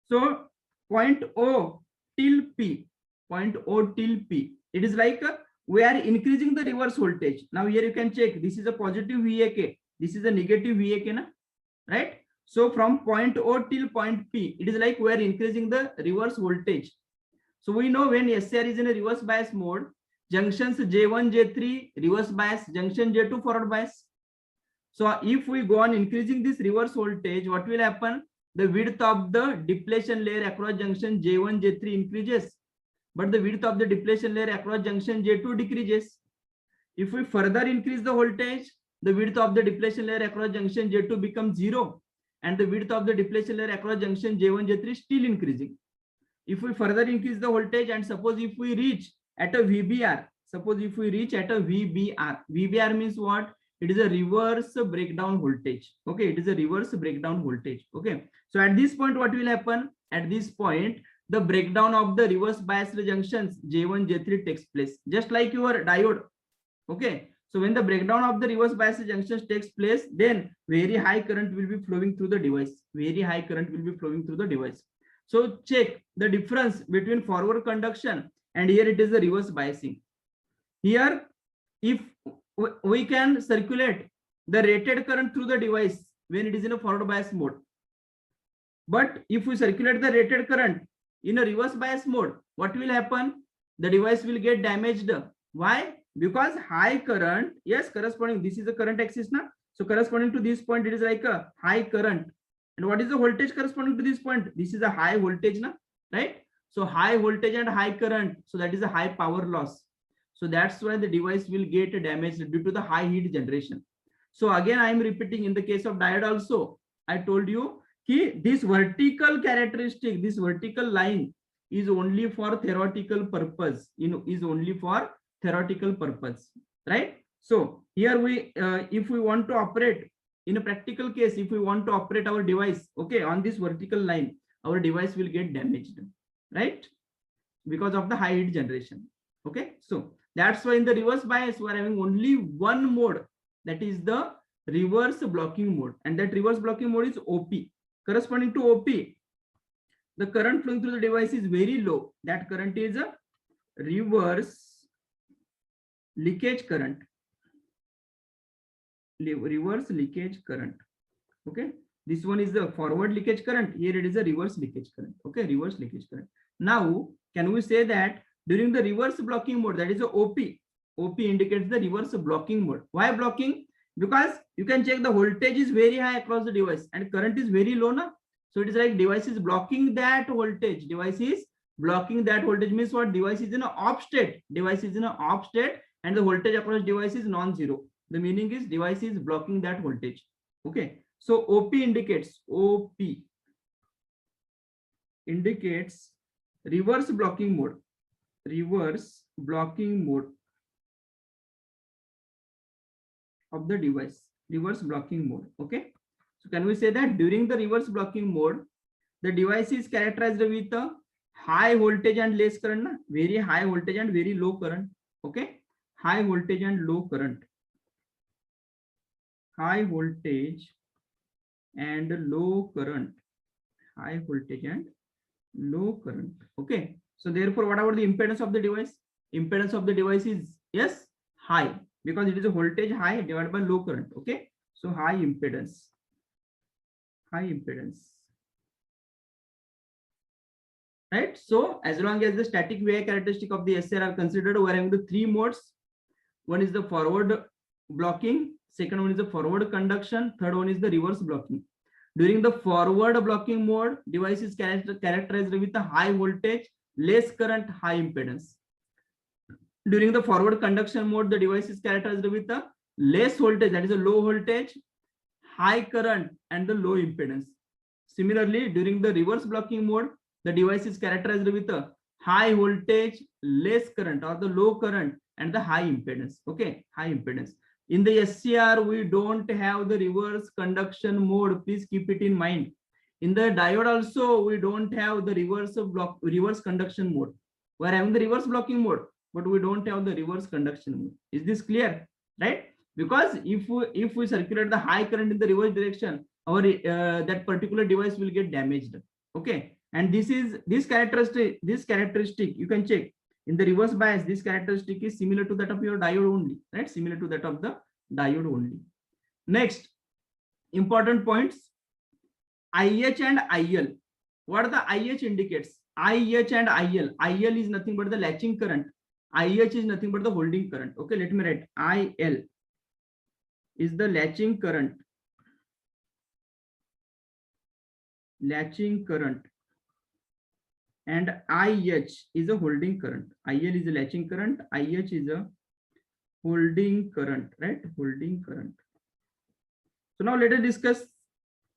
So point O till P, it is like we are increasing the reverse voltage. Now here you can check, this is a positive VAK, this is a negative VAK, na? Right? So from point O till point P, it is like we are increasing the reverse voltage. So we know when SCR is in a reverse bias mode, junctions J1, J3 reverse bias, junction J2 forward bias. So if we go on increasing this reverse voltage, what will happen? The width of the depletion layer across junction J1, J3 increases, but the width of the depletion layer across junction J2 decreases. If we further increase the voltage, the width of the depletion layer across junction J2 becomes 0, and the width of the depletion layer across junction J1, J3 is still increasing. If we further increase the voltage, and suppose if we reach at a VBR, suppose if we reach at a VBR means what? It is a reverse breakdown voltage. Okay, it is a reverse breakdown voltage. Okay, so at this point, what will happen? At this point, the breakdown of the reverse biased junctions J1, J3 takes place, just like your diode. Okay, so when the breakdown of the reverse biased junctions takes place, then very high current will be flowing through the device. Very high current will be flowing through the device. So check the difference between forward conduction and here it is the reverse biasing. Here, if we can circulate the rated current through the device when it is in a forward bias mode. But if we circulate the rated current in a reverse bias mode, what will happen? The device will get damaged. Why? Because high current, yes, corresponding, this is the current axis now. So corresponding to this point, it is like a high current. And what is the voltage corresponding to this point? This is a high voltage now, right? So high voltage and high current. So that is a high power loss. So that's why the device will get damaged due to the high heat generation. So again, I am repeating in the case of diode also, I told you this vertical characteristic, this vertical line is only for theoretical purpose, is only for theoretical purpose, right? So here we, if we want to operate in a practical case, if we want to operate our device, okay, on this vertical line, our device will get damaged, right? Because of the high heat generation. Okay, so that's why in the reverse bias, we are having only one mode, that is the reverse blocking mode, and that reverse blocking mode is OP. Corresponding to OP, the current flowing through the device is very low. That current is a reverse leakage current. Reverse leakage current. Okay, this one is the forward leakage current. Here it is a reverse leakage current. Okay, reverse leakage current. Now, can we say that during the reverse blocking mode, that is a OP. OP indicates the reverse blocking mode. Why blocking? Because you can check the voltage is very high across the device and current is very low now. So it is like device is blocking that voltage. Device is blocking that voltage means what? Device is in an off state. Device is in an off state and the voltage across device is non-zero. The meaning is device is blocking that voltage. Okay. So OP indicates reverse blocking mode. Reverse blocking mode of the device, reverse blocking mode. Okay, so can we say that during the reverse blocking mode, the device is characterized with a high voltage and less current, na? Very high voltage and very low current. Okay, high voltage and low current, high voltage and low current, high voltage and low current. Okay, so therefore, what about the impedance of the device? Impedance of the device is, yes, high, because it is a voltage high divided by low current. Okay, so high impedance, right? So as long as the static VI characteristic of the SR are considered, we are having the three modes. One is the forward blocking, second one is the forward conduction, third one is the reverse blocking. During the forward blocking mode, device is characterized with a high voltage, less current, high impedance. During the forward conduction mode, the device is characterized with a less voltage, that is a low voltage, high current, and the low impedance. Similarly, during the reverse blocking mode, the device is characterized with a high voltage, less current, or the low current, and the high impedance. Okay, high impedance. In the SCR, we don't have the reverse conduction mode. Please keep it in mind. In the diode also, we don't have the reverse conduction mode. We are having the reverse blocking mode, but we don't have the reverse conduction mode. Is this clear? Right? Because if we circulate the high current in the reverse direction, our that particular device will get damaged. Okay, and this characteristic you can check in the reverse bias. This characteristic is similar to that of your diode only, right? Similar to that of the diode only. Next, important points: IH and IL. What are the IH indicates? IH and IL. IL is nothing but the latching current. IH is nothing but the holding current. Okay, let me write. IL is the latching current. Latching current. And IH is a holding current. IL is a latching current. IH is a holding current, right? Holding current. So now let us discuss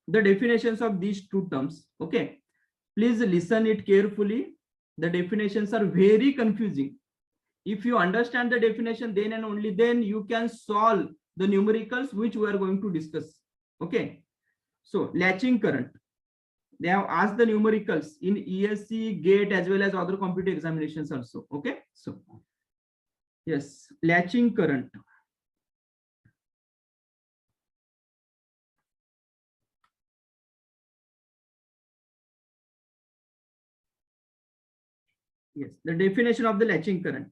the definitions of these two terms. Okay, please listen it carefully. The definitions are very confusing. If you understand the definition, then and only then you can solve the numericals which we are going to discuss. Okay. So latching current. They have asked the numericals in ESC, GATE, as well as other computer examinations also. Okay. So yes, latching current. Yes, the definition of the latching current.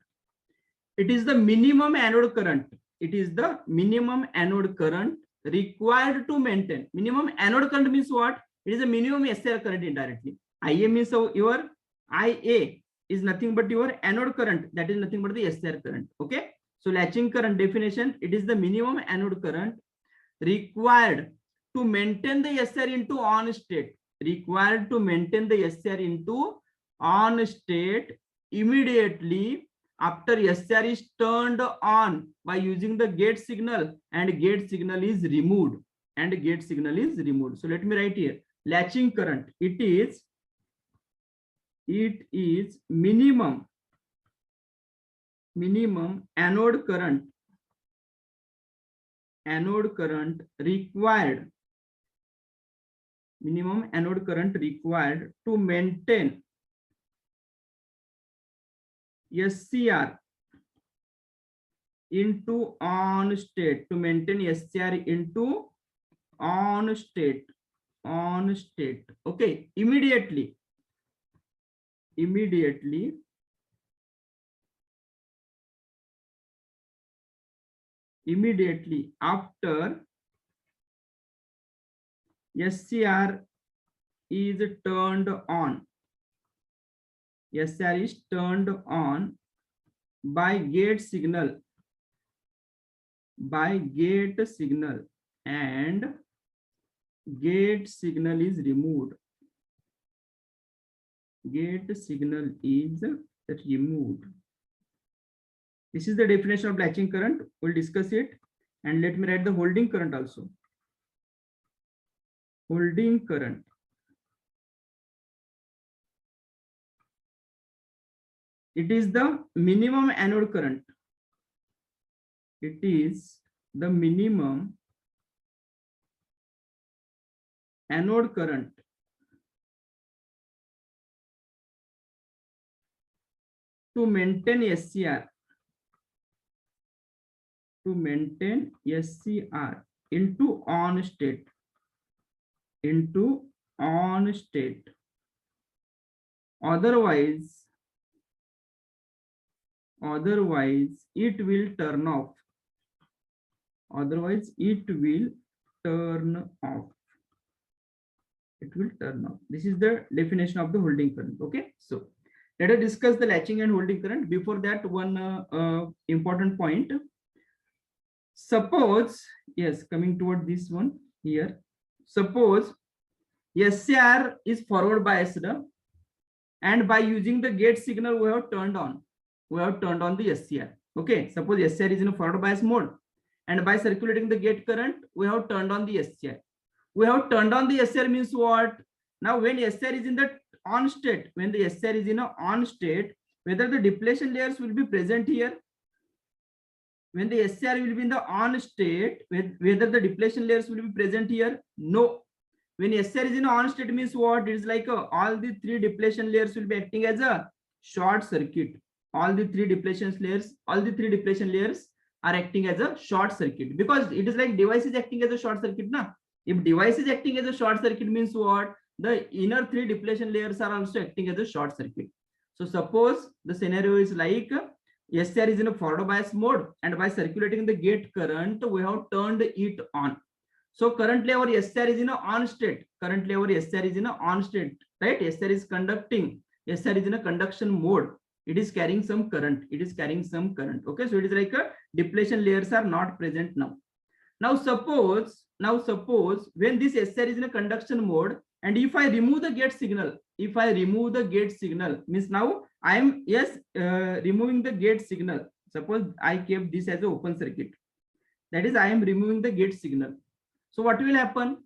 It is the minimum anode current. It is the minimum anode current required to maintain. Minimum anode current means what? It is a minimum SR current indirectly. IA means your IA is nothing but your anode current. That is nothing but the SR current. Okay. So latching current definition, it is the minimum anode current required to maintain the SR into on state. Required to maintain the SR into on state immediately after SR is turned on by using the gate signal and gate signal is removed. And gate signal is removed. So let me write here. Latching current. It is minimum anode current required. Minimum anode current required to maintain SCR into on state, to maintain SCR into on state. Okay. Immediately after SCR is turned on. SCR is turned on by gate signal and gate signal is removed. Gate signal is removed. This is the definition of latching current. We'll discuss it. And let me write the holding current also. Holding current. It is the minimum anode current. It is the minimum anode current to maintain SCR. Into on state. Otherwise it will turn off. This is the definition of the holding current. Okay. So let us discuss the latching and holding current. Before that, one important point. Suppose, yes, coming toward this one here. Suppose SCR is forward biased, and by using the gate signal we have turned on the SCR. Okay, suppose SCR is in a forward bias mode, and by circulating the gate current we have turned on the SCR. We have turned on the SCR means what? Now when SCR is in the on state, when the SCR is in a on state, whether the depletion layers will be present here. When the SCR will be in the on state, whether the depletion layers will be present here? No. When SCR is in on state means what? It is like all the three depletion layers will be acting as a short circuit. All the three depletion layers are acting as a short circuit, because it is like device is acting as a short circuit. Now, if device is acting as a short circuit means what? The inner three depletion layers are also acting as a short circuit. So suppose the scenario is like SCR is in a forward bias mode, and by circulating the gate current we have turned it on. So currently our SCR is in a on state. Right? SCR is conducting. SCR is in a conduction mode. It is carrying some current. Okay, so it is like a depletion layers are not present now. Now suppose when this SCR is in a conduction mode, and if I remove the gate signal, means now I am removing the gate signal. Suppose I kept this as an open circuit. That is, I am removing the gate signal. So what will happen?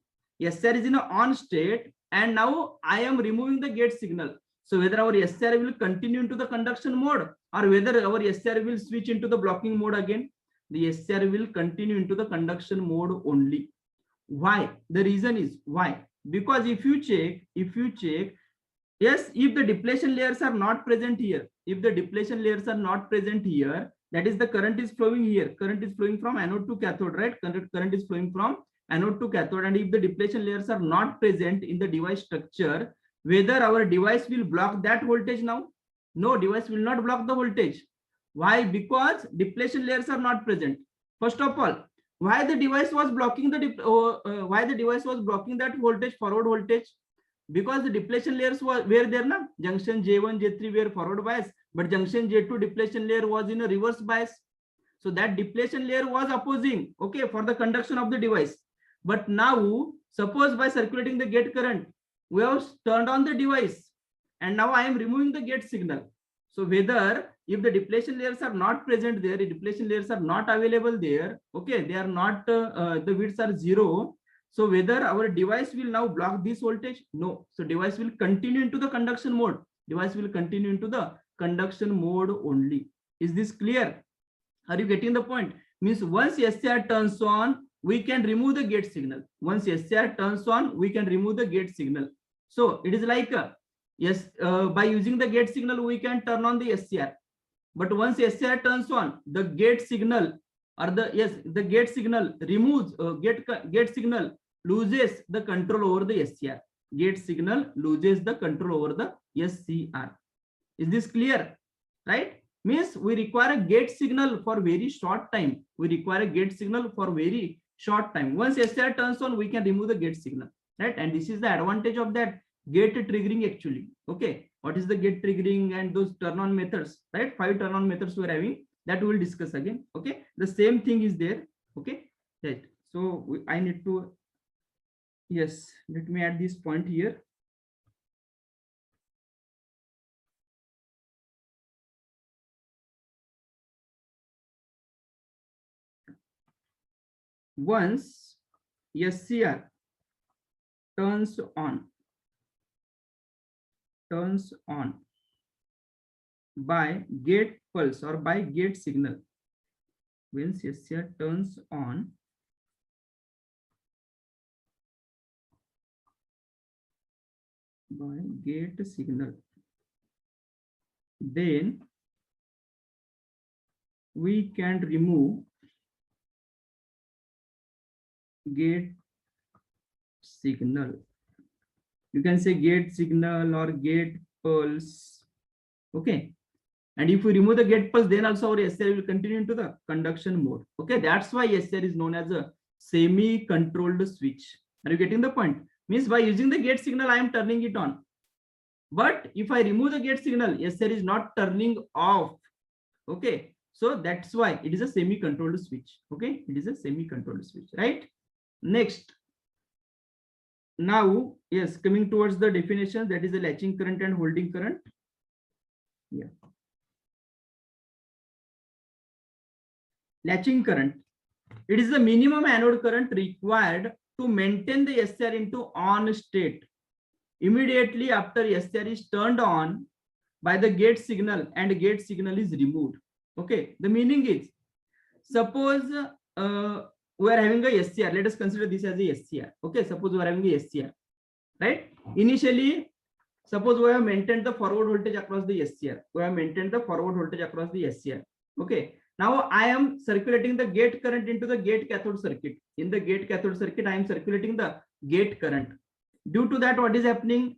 SCR is in a on state, and now I am removing the gate signal. So whether our SCR will continue into the conduction mode or whether our SCR will switch into the blocking mode again, the SCR will continue into the conduction mode only. Why? The reason is why? Because if you check, yes, if the depletion layers are not present here, if the depletion layers are not present here, that is the current is flowing here. Current is flowing from anode to cathode, right? Current is flowing from anode to cathode. And if the depletion layers are not present in the device structure, whether our device will block that voltage now? No, device will not block the voltage. Why? Because depletion layers are not present. First of all, why the device was blocking that voltage, forward voltage? Because the depletion layers were there na, junction J1 J3 were forward bias, but junction J2 depletion layer was in a reverse bias. So that depletion layer was opposing, okay, for the conduction of the device. But now suppose by circulating the gate current, we have turned on the device and now I am removing the gate signal. So whether if the depletion layers are not present there, the depletion layers are not available there, okay, they are not, the widths are 0. So whether our device will now block this voltage? No. So device will continue into the conduction mode. Device will continue into the conduction mode only. Is this clear? Are you getting the point? Means once SCR turns on, we can remove the gate signal. Once SCR turns on, we can remove the gate signal. So it is like, by using the gate signal, we can turn on the SCR. But once SCR turns on, the gate signal or the gate signal removes, gate signal loses the control over the SCR. Gate signal loses the control over the SCR. Is this clear? Right? Means we require a gate signal for very short time. We require a gate signal for very short time. Once SCR turns on, we can remove the gate signal. Right? And this is the advantage of that gate triggering actually. Okay. What is the gate triggering and those turn on methods? Right? 5 turn on methods we're having. That we will discuss again. Okay. The same thing is there. Okay. Right. So I need to, yes, let me add this point here. Once SCR turns on by gate pulse or by gate signal, once SCR turns on by gate signal, then we can remove gate signal. You can say gate signal or gate pulse. Okay. And if we remove the gate pulse, then also our SCR will continue into the conduction mode. Okay. That's why SCR is known as a semi-controlled switch. Are you getting the point? Means by using the gate signal, I am turning it on. But if I remove the gate signal, SCR is not turning off. Okay. So that's why it is a semi-controlled switch. Okay. It is a semi-controlled switch, right? Next. Now, yes, coming towards the definition, that is the latching current and holding current. Yeah. Latching current. It is the minimum anode current required to maintain the SCR into on state immediately after SCR is turned on by the gate signal and gate signal is removed. Okay. The meaning is, suppose we are having a SCR. Let us consider this as a SCR. Okay. Suppose we are having a SCR, right? Initially, suppose we have maintained the forward voltage across the SCR. We have maintained the forward voltage across the SCR. Okay. Now I am circulating the gate current into the gate cathode circuit. In the gate cathode circuit, I am circulating the gate current. Due to that, what is happening?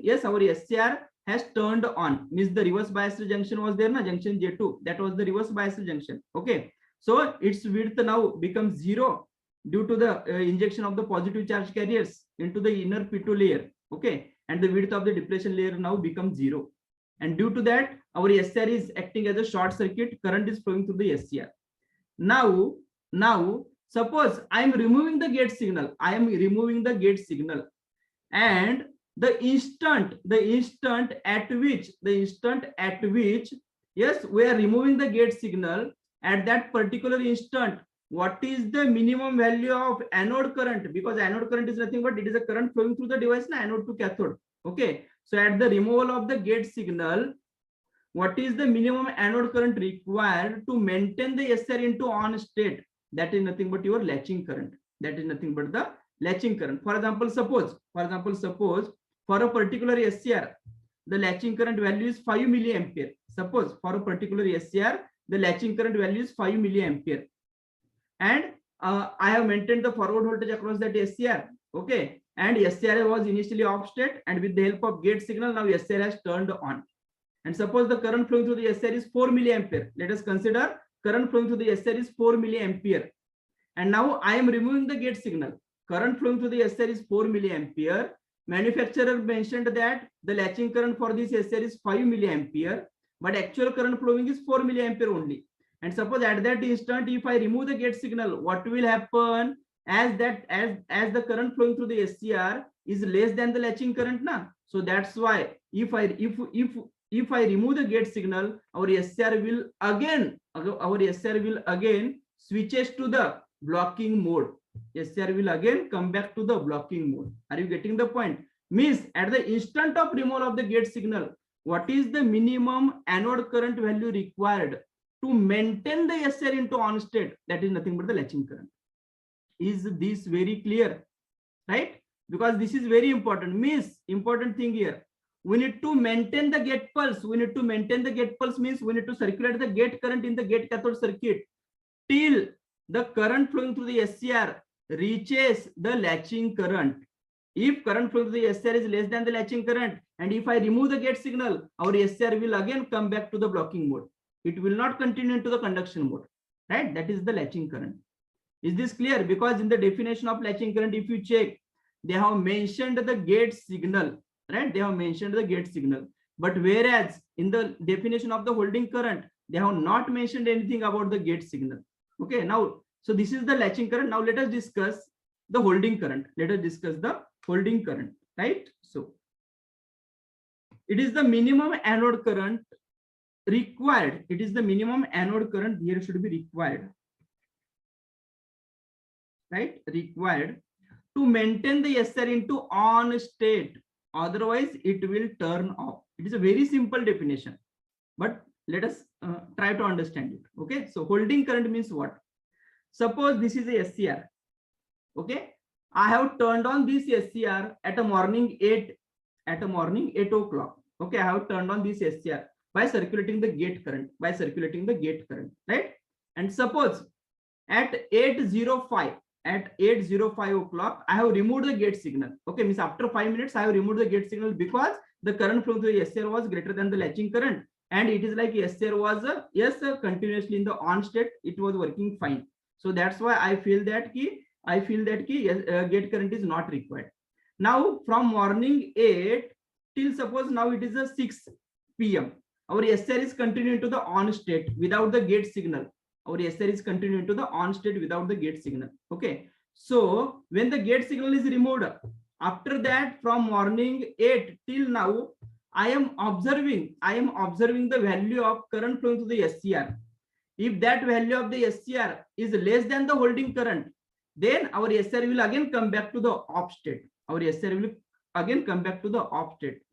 Yes, our SCR has turned on. Means the reverse bias junction was there, na, junction J2. That was the reverse bias junction. Okay. So its width now becomes 0 due to the injection of the positive charge carriers into the inner P2 layer. Okay. And the width of the depletion layer now becomes 0. And due to that, our SCR is acting as a short circuit. Current is flowing through the SCR. Now, suppose I am removing the gate signal. And the instant at which, yes, we are removing the gate signal, at that particular instant, what is the minimum value of anode current? Because anode current is nothing but it is a current flowing through the device, na, anode to cathode. Okay. So at the removal of the gate signal, what is the minimum anode current required to maintain the SCR into on state? That is nothing but your latching current. That is nothing but the latching current. For example, suppose for a particular SCR, the latching current value is 5 milliampere. Suppose for a particular SCR, the latching current value is 5 milliampere, and I have maintained the forward voltage across that SCR. Okay, and SCR was initially off state, and with the help of gate signal, now SCR has turned on. And suppose the current flowing through the SCR is 4 milliampere. Let us consider current flowing through the SCR is 4 milliampere. And now I am removing the gate signal. Current flowing through the SCR is 4 milliampere. Manufacturer mentioned that the latching current for this SCR is 5 milliampere, but actual current flowing is 4 milliampere only. And suppose at that instant, if I remove the gate signal, what will happen? As the current flowing through the SCR is less than the latching current now. So that's why if I remove the gate signal, our SCR will again switches to the blocking mode. SCR will again come back to the blocking mode. Are you getting the point? Means at the instant of removal of the gate signal, what is the minimum anode current value required to maintain the SCR into on state? That is nothing but the latching current. Is this very clear? Right? Because this is very important. Means important thing here. We need to maintain the gate pulse. Means we need to circulate the gate current in the gate cathode circuit till the current flowing through the SCR reaches the latching current. If current flowing through the SCR is less than the latching current, and if I remove the gate signal, our SCR will again come back to the blocking mode. It will not continue into the conduction mode. Right? That is the latching current. Is this clear? Because in the definition of latching current, if you check, they have mentioned the gate signal. Right? They have mentioned the gate signal. But whereas in the definition of the holding current, they have not mentioned anything about the gate signal. Okay, now, so this is the latching current. Now let us discuss the holding current. Right? So it is the minimum anode current required. It is the minimum anode current here should be required. Right? Required to maintain the SCR into on state. Otherwise, it will turn off. It is a very simple definition, but let us try to understand it. Okay, so holding current means what? Suppose this is a SCR. Okay, I have turned on this SCR at a morning 8 o'clock. Okay, I have turned on this SCR by circulating the gate current. Right? And suppose at 8:05 o'clock, I have removed the gate signal. Okay, means after 5 minutes, I have removed the gate signal because the current flow through the SCR was greater than the latching current. And it is like SCR was continuously in the on state, it was working fine. So that's why I feel that gate current is not required. Now from morning 8 till suppose now it is a 6 p.m. Our SCR is continuing to the on state without the gate signal. Okay. So when the gate signal is removed, after that from morning 8 till now, I am observing the value of current flowing through the SCR. If that value of the SCR is less than the holding current, then our SCR will again come back to the off state.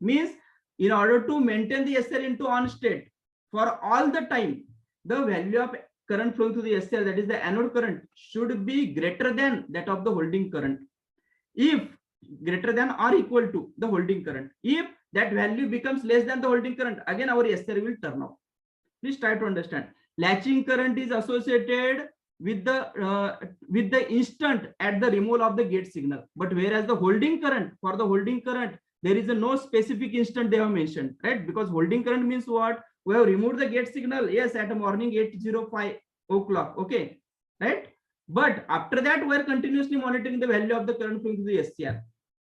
Means in order to maintain the SCR into on state for all the time, the value of current flowing through the SCR, that is the anode current, should be greater than that of the holding current. If greater than or equal to the holding current, if that value becomes less than the holding current, again our SCR will turn off. Please try to understand. Latching current is associated with the instant at the removal of the gate signal. But whereas the holding current, for the holding current, there is no specific instant they have mentioned, right? Because holding current means what? We have removed the gate signal, yes, at a morning 8:05 o'clock, okay, right? But after that, we are continuously monitoring the value of the current flowing through the SCR.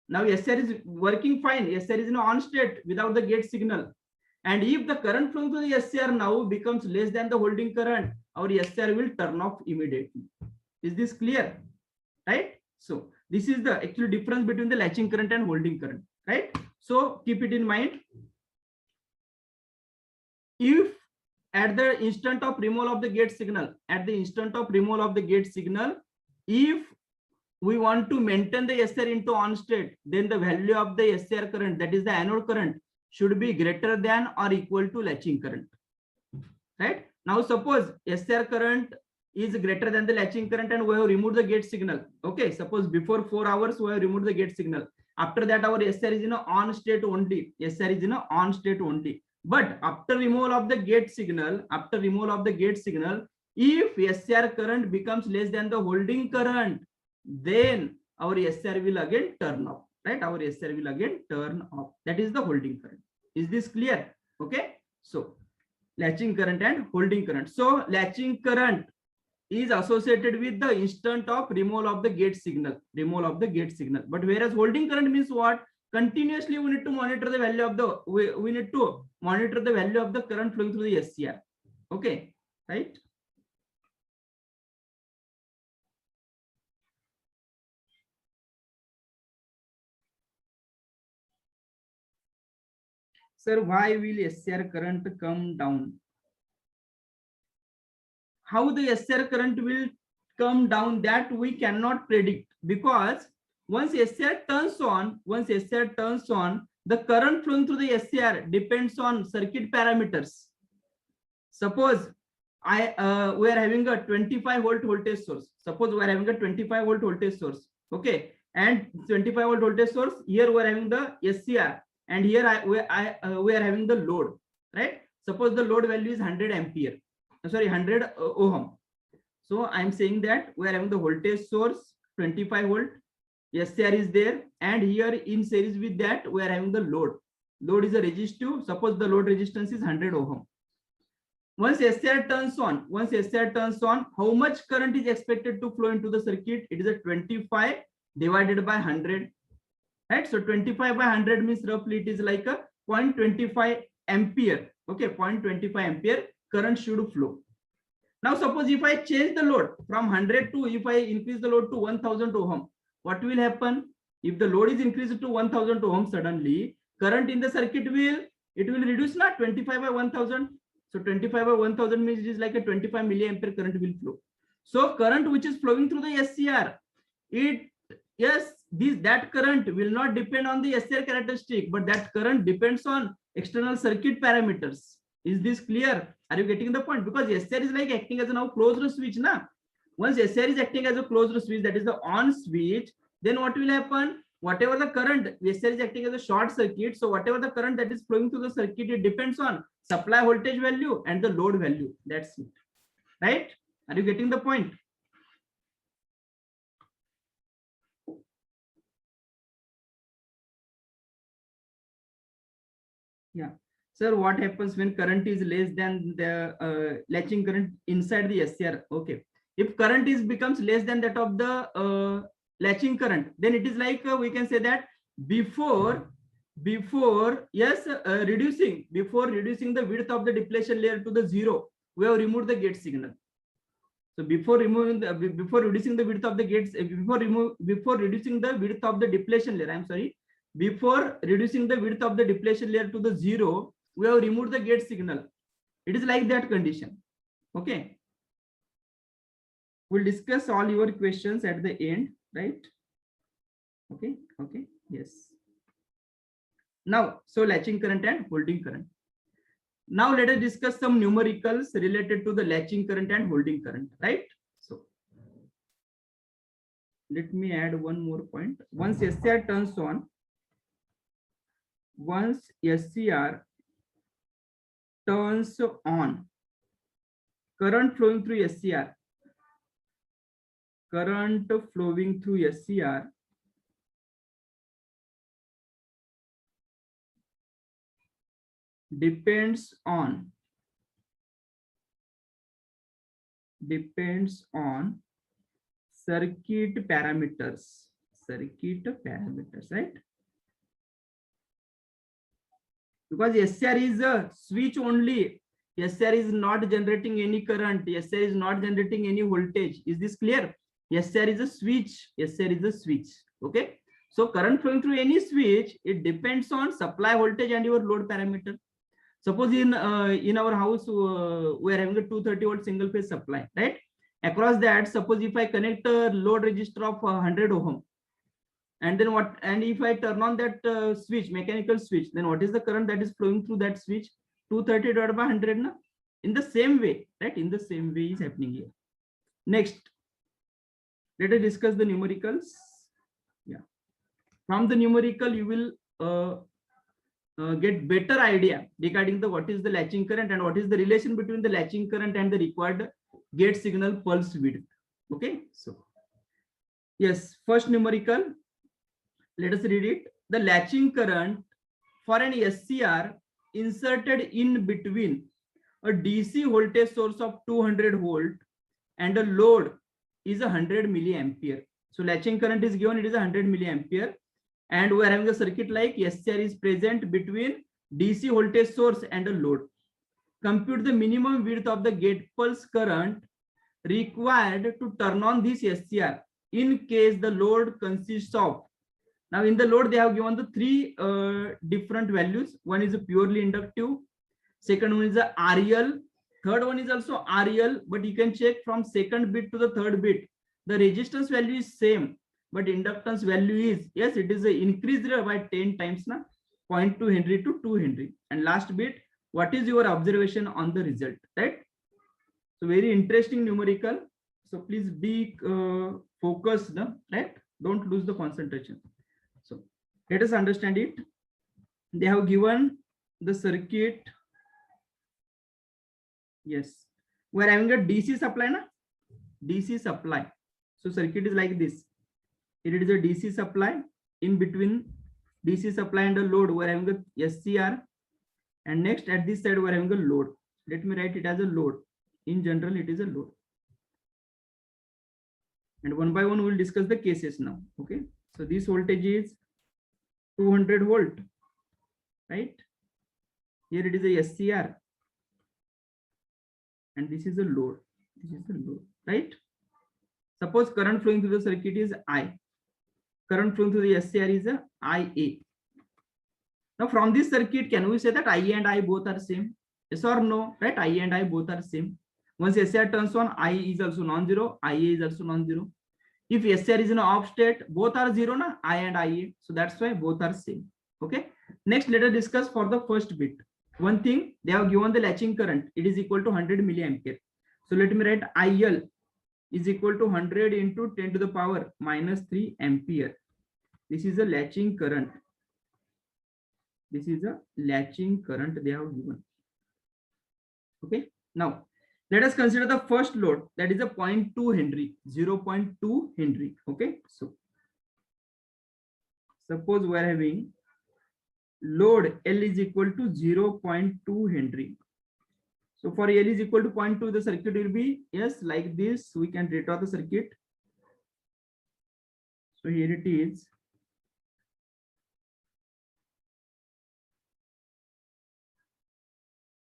Now SCR is working fine. SCR is in on state without the gate signal. And if the current flowing through the SCR now becomes less than the holding current, our SCR will turn off immediately. Is this clear? Right? So this is the actual difference between the latching current and holding current, right? So keep it in mind. If at the instant of removal of the gate signal, if we want to maintain the SCR into on state, then the value of the SCR current, that is the anode current, should be greater than or equal to latching current. Right? Now suppose SCR current is greater than the latching current and we have removed the gate signal. Okay, suppose before 4 hours we have removed the gate signal. After that our SCR is in a on state only. SCR is in a on state only. But after removal of the gate signal, if SCR current becomes less than the holding current, then our SCR will again turn off. Right? Our SCR will again turn off. That is the holding current. Is this clear? Okay. So latching current and holding current. So latching current is associated with the instant of removal of the gate signal. But whereas holding current means what? Continuously we need to monitor the value of the we need to monitor the value of the current flowing through the SCR. Okay, right? Sir, why will SCR current come down? How the SCR current will come down, that we cannot predict, because once SCR turns on, the current flowing through the SCR depends on circuit parameters. Suppose we are having a 25 volt voltage source. Okay, and 25 volt voltage source. Here we are having the SCR, and here we are having the load. Right? Suppose the load value is 100 ampere. Sorry, 100 ohm. So I'm saying that we are having the voltage source 25 volt, SCR is there, and here in series with that we are having the load. Load is a resistive. Suppose the load resistance is 100 ohm. Once SCR turns on, how much current is expected to flow into the circuit? It is a 25 divided by 100. Right? So 25 by 100 means roughly it is like a 0.25 ampere. Okay, 0.25 ampere current should flow. Now suppose if I change the load from 100 to, if I increase the load to 1000 ohm, what will happen? If the load is increased to 1000 ohm, suddenly current in the circuit will reduce, not 25 by 1000. So 25 by 1000 means it is like a 25 milliampere current will flow. So current which is flowing through the SCR, that current will not depend on the SCR characteristic, but that current depends on external circuit parameters. Is this clear? Are you getting the point? Because SCR is like acting as a now closed switch. Once SCR is acting as a closed switch, that is the on switch, then what will happen? Whatever the current, SCR is acting as a short circuit. So whatever the current that is flowing through the circuit, it depends on supply voltage value and the load value. That's it. Right? Are you getting the point? Yeah. Sir, what happens when current is less than the latching current inside the SCR? Okay. If current becomes less than that of the latching current, then it is like we can say that before reducing the width of the depletion layer to the 0, we have removed the gate signal. So before reducing the width of the gates, before reducing the width of the depletion layer, before reducing the width of the depletion layer to the 0, we have removed the gate signal. It is like that condition. Okay. We'll discuss all your questions at the end, right? Okay. Okay. Yes. Now, so latching current and holding current. Now let us discuss some numericals related to the latching current and holding current, right? So let me add one more point. Once SCR turns on, current flowing through SCR, depends on circuit parameters, right? Because SCR is a switch only. SCR is not generating any current. SCR is not generating any voltage. Is this clear? SCR is a switch. Okay. So current flowing through any switch, it depends on supply voltage and your load parameter. Suppose in our house we are having a 230 volt single phase supply, right? Across that, suppose if I connect a load resistor of 100 ohm, and then what, and if I turn on that switch, mechanical switch, then what is the current that is flowing through that switch? 230 divided by 100 na? In the same way, right? In the same way is happening here. Next, let us discuss the numericals. Yeah, from the numerical you will get better idea regarding the what is the latching current and what is the relation between the latching current and the required gate signal pulse width. Okay, so yes, first numerical, let us read it. The latching current for an SCR inserted in between a DC voltage source of 200 volt and a load is 100 milliampere. So latching current is given, it is 100 milliampere, and we are having a circuit like SCR is present between DC voltage source and a load. Compute the minimum width of the gate pulse current required to turn on this SCR in case the load consists of. Now in the load they have given the three different values. One is a purely inductive, second one is a REL, third one is also REL, but you can check from second bit to the third bit. The resistance value is same, but inductance value is, yes, it is increased by 10 times now, 0.2 Henry to 2 Henry. And last bit, what is your observation on the result, right? So very interesting numerical. So please be focused, right? Don't lose the concentration. So let us understand it. They have given the circuit. Yes, we are having a DC supply, na? DC supply. So circuit is like this. It is a DC supply. In between DC supply and a load, we are having a SCR. And next at this side, we are having a load. Let me write it as a load. In general, it is a load. And one by one, we will discuss the cases now. Okay. So this voltage is 200 volt, right? Here it is a SCR. And this is a load. This is the load, right? Suppose current flowing through the circuit is I. Current flowing through the SCR is a IA. Now from this circuit, can we say that IA and I both are same? Yes or no? Right? IA and I both are same. Once SCR turns on, I is also non-zero, IA is also non-zero. If SCR is in off state, both are zero, na? I and IA. So that's why both are same. Okay. Next, let us discuss for the first bit. One thing, they have given the latching current. It is equal to 100 milliampere. So let me write IL is equal to 100 into 10 to the power minus 3 ampere. This is a latching current. This is a latching current they have given. Okay. Now, let us consider the first load, that is a 0.2 Henry, 0.2 Henry. Okay. So, suppose we are having load L is equal to 0.2 Henry. So for L is equal to 0.2, the circuit will be, yes, like this. We can redraw the circuit. So here it is.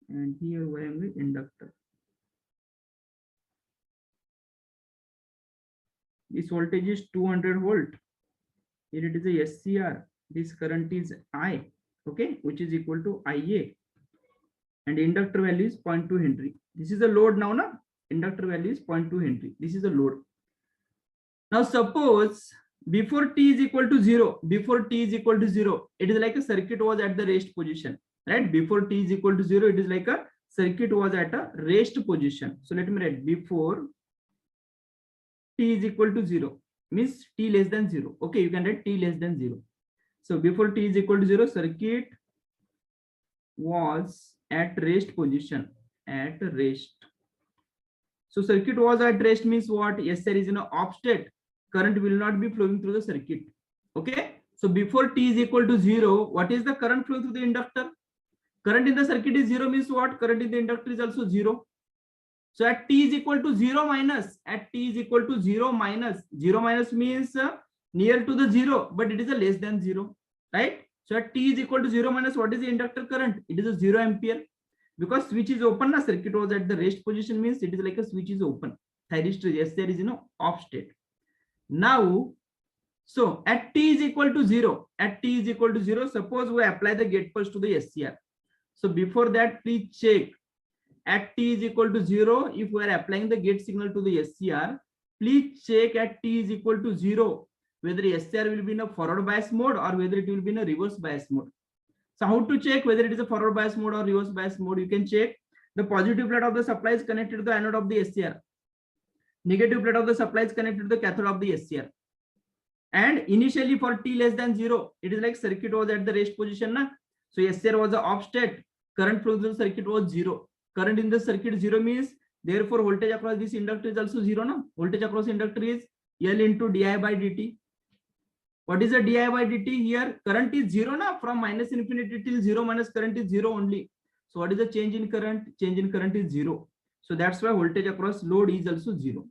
And here we have the inductor. This voltage is 200 volt. Here it is a SCR. This current is I, okay, which is equal to IA. And inductor value is 0.2 Henry. This is a load now, na? Inductor value is 0.2 Henry. This is a load. Now suppose before t is equal to 0, it is like a circuit was at the rest position, right? Before t is equal to 0, it is like a circuit was at a rest position. So let me write before t is equal to 0, means t less than 0. Okay, you can write t less than 0. So before t is equal to 0, circuit was at rest position, at rest. So circuit was at rest means what? Yes, there is an off state. Current will not be flowing through the circuit. Okay. So before t is equal to 0, what is the current flowing through the inductor? Current in the circuit is 0 means what? Current in the inductor is also 0. So at t is equal to 0 minus, at t is equal to 0 minus, 0 minus means near to the 0, but it is a less than 0, right? So at t is equal to 0 minus, what is the inductor current? It is a 0 ampere. Because switch is open, na, circuit was at the rest position means it is like a switch is open. Thyristor, yes, there is, off state. Now, so at t is equal to 0, suppose we apply the gate pulse to the SCR. So before that, please check at t is equal to 0, if we are applying the gate signal to the SCR, please check at t is equal to 0 whether SCR will be in a forward bias mode or whether it will be in a reverse bias mode. So how to check whether it is a forward bias mode or reverse bias mode? You can check the positive plate of the supply is connected to the anode of the SCR. Negative plate of the supply is connected to the cathode of the SCR. And initially for t less than 0, it is like circuit was at the rest position. Na? So SCR was the off state. Current flow through the circuit was 0. Current in the circuit 0 means therefore voltage across this inductor is also 0. Na? Voltage across inductor is L into di by dt. What is the di by dt here? Current is 0 na? From minus infinity till 0 minus current is 0 only. So what is the change in current? Change in current is 0. So that's why voltage across load is also 0.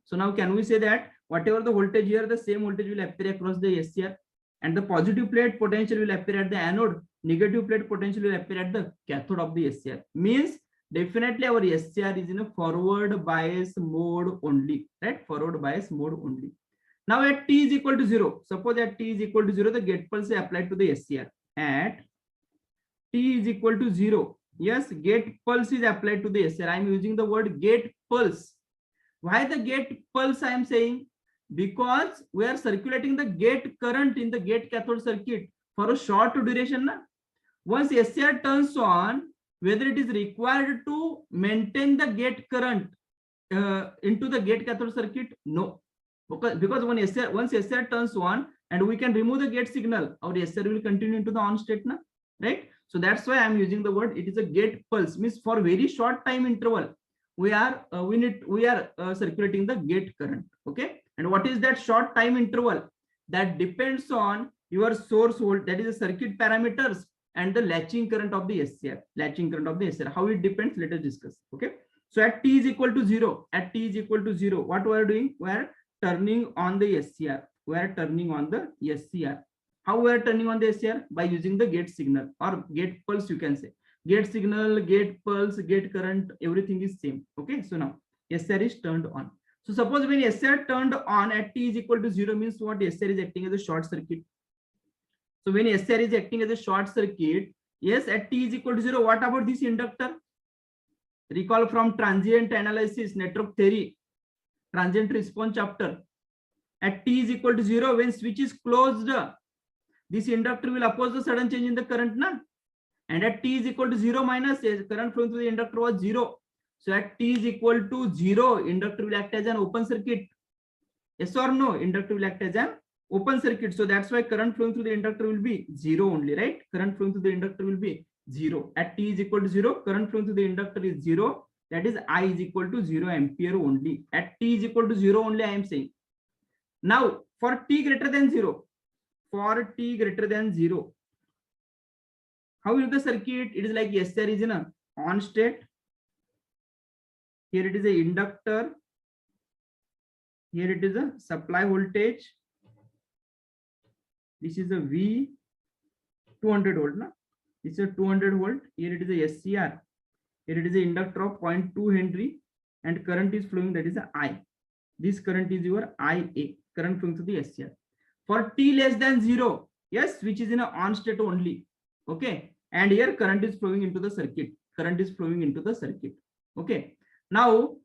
So now can we say that whatever the voltage here, the same voltage will appear across the SCR, and the positive plate potential will appear at the anode, negative plate potential will appear at the cathode of the SCR. Means definitely our SCR is in a forward bias mode only, right? Forward bias mode only. Now at t is equal to 0, suppose at t is equal to 0, the gate pulse is applied to the SCR. At t is equal to 0, yes, gate pulse is applied to the SCR. I am using the word gate pulse. Why the gate pulse I am saying? Because we are circulating the gate current in the gate cathode circuit for a short duration. Na? Once SCR turns on, whether it is required to maintain the gate current into the gate cathode circuit? No. Because once SCR turns on and we can remove the gate signal, our SCR will continue into the on state. Na? Right? So that's why I am using the word it is a gate pulse. Means for very short time interval, we are circulating the gate current. Okay, and what is that short time interval? That depends on your source volt, that is the circuit parameters, and the latching current of the SCR. Latching current of the SCR. How it depends? Let us discuss. Okay, so at t is equal to 0, at t is equal to 0, what we are doing? We are turning on the SCR. We are turning on the SCR. How we are turning on the SCR? By using the gate signal or gate pulse, you can say. Gate signal, gate pulse, gate current, everything is same. Okay, so now SCR is turned on. So suppose when SCR turned on at t is equal to 0 means what? SCR is acting as a short circuit. So when SCR is acting as a short circuit, yes, at t is equal to 0, what about this inductor? Recall from transient analysis, network theory, transient response chapter. At t is equal to 0, when switch is closed, this inductor will oppose the sudden change in the current. Na? And at t is equal to 0 minus, current flowing through the inductor was 0. So at t is equal to 0, inductor will act as an open circuit. Yes or no? Inductor will act as an open circuit. So that's why current flowing through the inductor will be 0 only, right? Current flowing through the inductor will be 0. At t is equal to 0, current flowing through the inductor is 0. That is I is equal to 0 ampere only. At t is equal to 0 only, I am saying. Now for t greater than 0, for t greater than 0, how is the circuit? It is like SCR is in a on state. Here it is a inductor. Here it is a supply voltage. This is a V 200 volt. Na? This is a 200 volt. Here it is a SCR. Here it is a inductor of 0.2 Henry and current is flowing, that is a I. This current is your IA, current flowing through the SCR. For t less than 0, yes, which is in a on state only. Okay. And here current is flowing into the circuit. Current is flowing into the circuit. Okay. Now,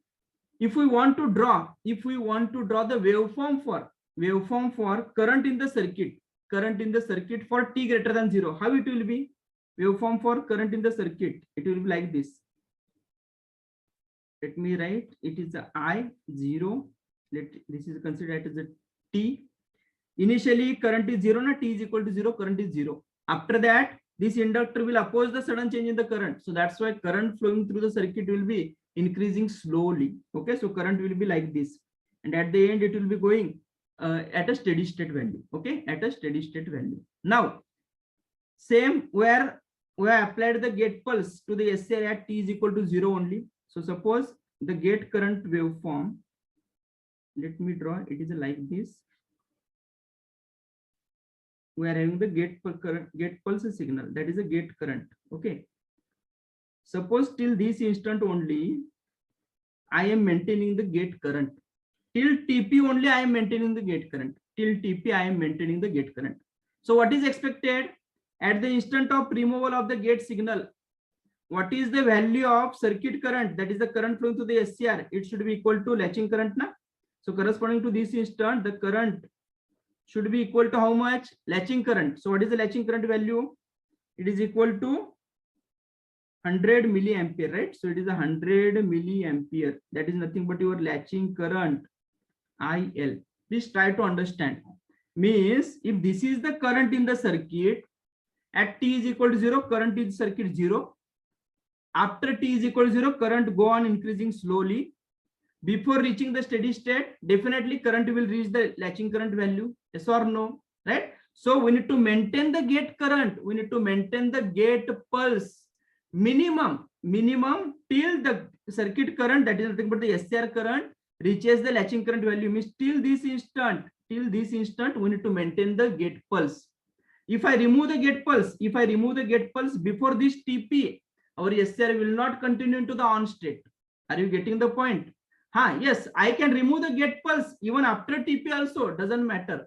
if we want to draw the waveform for current in the circuit for t greater than 0, how it will be? Waveform for current in the circuit, it will be like this. Let me write. It is the I0. This is considered as a t. Initially current is 0, na? T is equal to 0, current is 0. After that, this inductor will oppose the sudden change in the current. So that's why current flowing through the circuit will be increasing slowly. Okay, so current will be like this. And at the end, it will be going at a steady state value. Okay, at a steady state value. Now, same where we have applied the gate pulse to the SCR at t is equal to 0 only. So suppose the gate current waveform, let me draw, it is like this. We are having the gate pulse signal, that is a gate current. Okay, suppose till this instant only I am maintaining the gate current. Till TP only I am maintaining the gate current. Till TP I am maintaining the gate current. So what is expected? At the instant of removal of the gate signal, what is the value of circuit current, that is the current flowing through the SCR, it should be equal to latching current na. So corresponding to this instant, the current should be equal to how much? Latching current. So what is the latching current value? It is equal to 100 milliampere, right? So it is 100 milliampere. That is nothing but your latching current, IL. Please try to understand. Means if this is the current in the circuit, at t is equal to 0, current in circuit 0. After t is equal to 0, current go on increasing slowly. Before reaching the steady state, definitely current will reach the latching current value. Yes or no? Right? So we need to maintain the gate current. We need to maintain the gate pulse minimum till the circuit current, that is nothing but the SCR current, reaches the latching current value. Means till this instant we need to maintain the gate pulse. If I remove the gate pulse before this TP, our SCR will not continue into the on state. Are you getting the point? Yes, I can remove the gate pulse even after TP also, doesn't matter.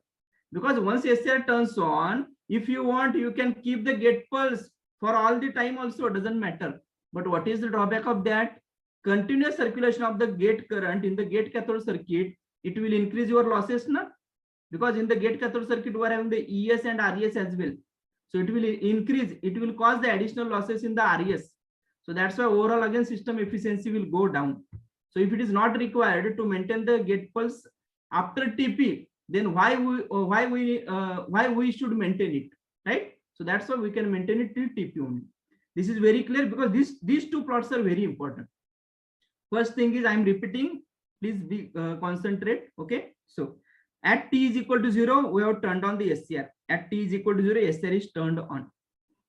Because once SCR turns on, if you want, you can keep the gate pulse for all the time also, doesn't matter. But what is the drawback of that? Continuous circulation of the gate current in the gate cathode circuit, it will increase your losses, na? Because in the gate cathode circuit, we are having the ES and RES as well. So it will increase, it will cause the additional losses in the RES. So that's why overall again system efficiency will go down. So if it is not required to maintain the gate pulse after TP, then why we should maintain it, right? So that's why we can maintain it till TP only. This is very clear because these two plots are very important. First thing is I'm repeating, please be concentrate. Okay, so at t is equal to 0, we have turned on the SCR. At t is equal to 0, SCR is turned on.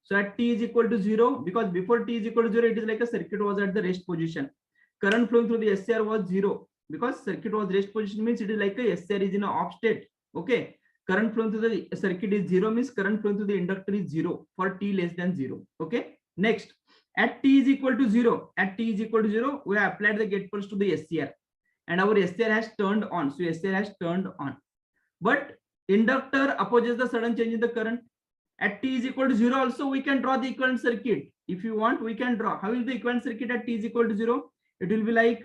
So at t is equal to 0, because before t is equal to 0, it is like a circuit was at the rest position. Current flowing through the SCR was 0, because circuit was rest position, means it is like a SCR is in an off state. Okay, current flowing through the circuit is 0, means current flowing through the inductor is 0 for t less than 0. Okay, next, at t is equal to 0, we have applied the gate pulse to the SCR and our SCR has turned on. So SCR has turned on, but inductor opposes the sudden change in the current. At t is equal to 0 also we can draw the equivalent circuit. If you want, we can draw. How is the equivalent circuit at t is equal to 0? It will be like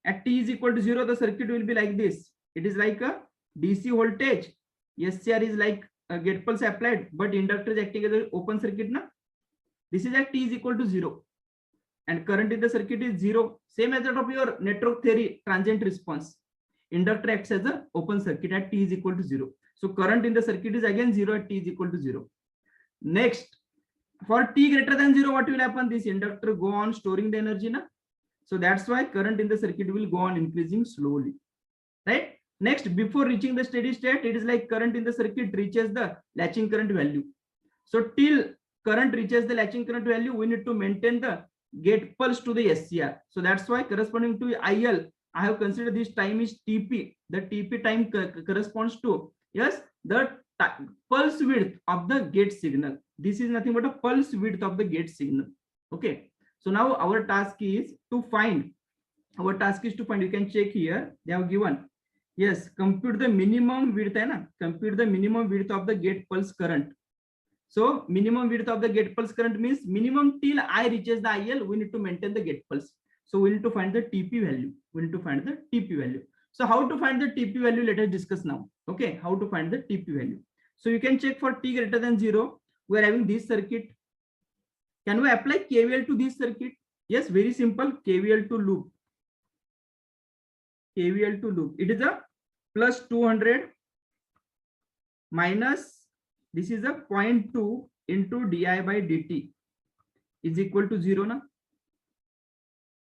at t is equal to 0, the circuit will be like this. It is like a DC voltage. SCR is like a gate pulse applied, but inductor is acting as an open circuit na. This is at t is equal to 0 and current in the circuit is 0. Same as that of your network theory transient response. Inductor acts as an open circuit at t is equal to 0. So current in the circuit is again 0 at t is equal to 0. Next, for t greater than 0, what will happen? This inductor go on storing the energy na. So that's why current in the circuit will go on increasing slowly, right? Next, before reaching the steady state, it is like current in the circuit reaches the latching current value. So till current reaches the latching current value, we need to maintain the gate pulse to the SCR. So that's why corresponding to IL, I have considered this time is TP. The TP time corresponds to, yes, the pulse width of the gate signal. This is nothing but a pulse width of the gate signal. Okay. So now our task is to find, you can check here, they have given, yes, compute the minimum width, compute the minimum width of the gate pulse current. So minimum width of the gate pulse current means minimum till I reaches the IL, we need to maintain the gate pulse. So we need to find the TP value. So how to find the TP value? Let us discuss now. Okay, how to find the TP value. So you can check for t greater than 0, we are having this circuit. Can we apply KVL to this circuit? Yes, very simple. KVL to loop. It is a plus 200 minus, this is a 0.2 into di by dt is equal to 0 na.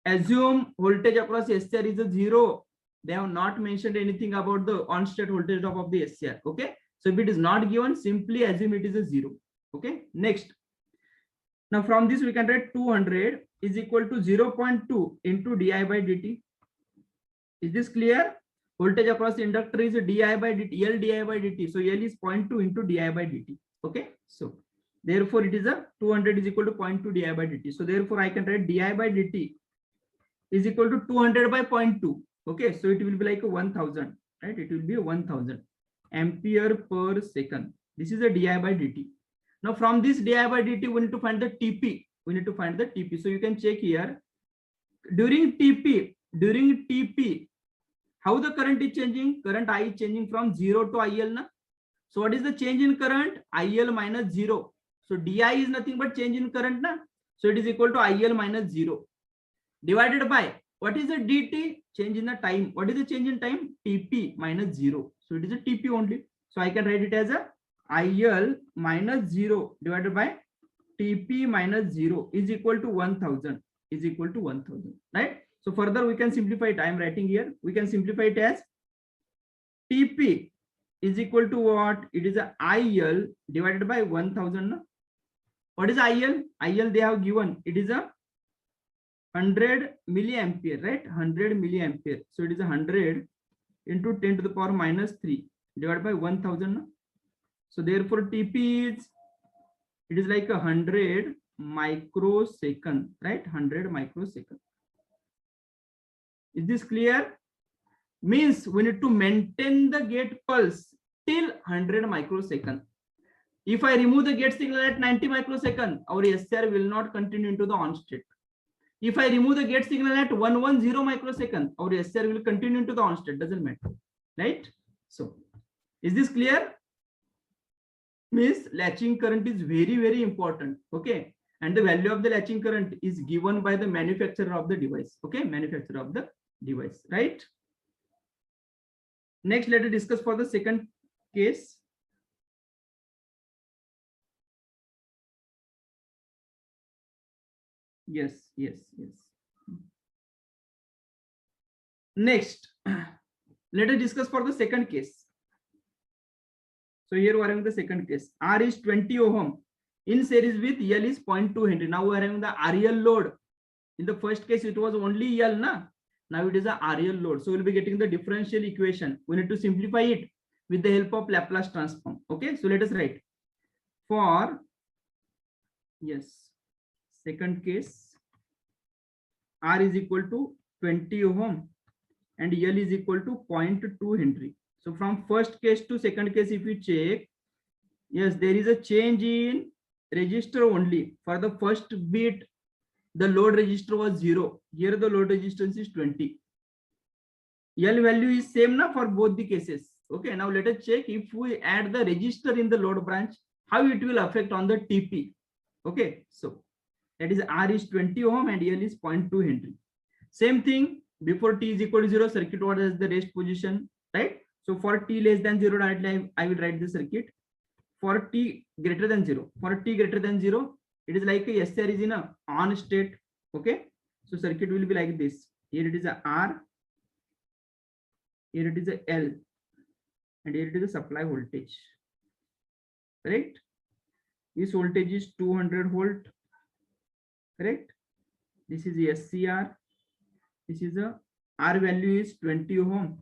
Assume voltage across SCR is a 0. They have not mentioned anything about the on-state voltage drop of the SCR. Okay, so if it is not given, simply assume it is a 0. Okay, next. Now from this we can write 200 is equal to 0.2 into di by dt. Is this clear? Voltage across the inductor is di by dt, L di by dt. So L is 0.2 into di by dt. Okay, so therefore it is a 200 is equal to 0.2 di by dt. So therefore I can write di by dt is equal to 200 by 0.2. Okay, so it will be like a 1000, right? It will be a 1000 ampere per second. This is a di by dt. Now from this di by dt, we need to find the TP. We need to find the TP. So you can check here. During TP, how the current is changing? Current I is changing from 0 to IL. Na? So what is the change in current? IL minus 0. So di is nothing but change in current. Na? So it is equal to IL minus 0 divided by, what is the dt? Change in the time. What is the change in time? TP minus 0. So it is a TP only. So I can write it as a IL minus 0 divided by TP minus 0 is equal to 1000, is equal to 1000, right? So further we can simplify it. I am writing here. We can simplify it as TP is equal to what? It is a IL divided by 1000. What is IL? IL they have given. It is a 100 milliampere, right? 100 milliampere. So it is 100 into 10 to the power minus 3 divided by 1000. So therefore TP is, it is like 100 microsecond, right? 100 microsecond. Is this clear? Means we need to maintain the gate pulse till 100 microsecond. If I remove the gate signal at 90 microsecond, our SCR will not continue into the on state. If I remove the gate signal at 110 microsecond, our SCR will continue into the on state. Doesn't matter, right? So, is this clear? Means latching current is very, very important. Okay, and the value of the latching current is given by the manufacturer of the device. Okay, manufacturer of the device, right? Next, let us discuss for the second case. Yes. Next, let us discuss for the second case. So here we are having the second case. R is 20 ohm in series with L is 0.2 Henry. Now we are having the REL load. In the first case, it was only L, na? Now it is a REL load. So we'll be getting the differential equation. We need to simplify it with the help of Laplace transform. Okay, so let us write. For, yes, second case, R is equal to 20 ohm and L is equal to 0.2 Henry. So from first case to second case, if you check, yes, there is a change in resistor only. For the first bit, the load resistor was 0. Here the load resistance is 20. L value is same na for both the cases. Okay, now let us check if we add the resistor in the load branch, how it will affect on the TP. Okay, so that is R is 20 ohm and L is 0.2 Henry. Same thing, before T is equal to 0, circuit was at the rest position, right? So for T less than 0, directly I will write the circuit. For T greater than 0, for T greater than 0, it is like a SCR is in a on state. Okay, so circuit will be like this. Here it is a R, here it is a L, and here it is a supply voltage. Correct? This voltage is 200 volt. Correct? This is the SCR. This is a R value is 20 ohm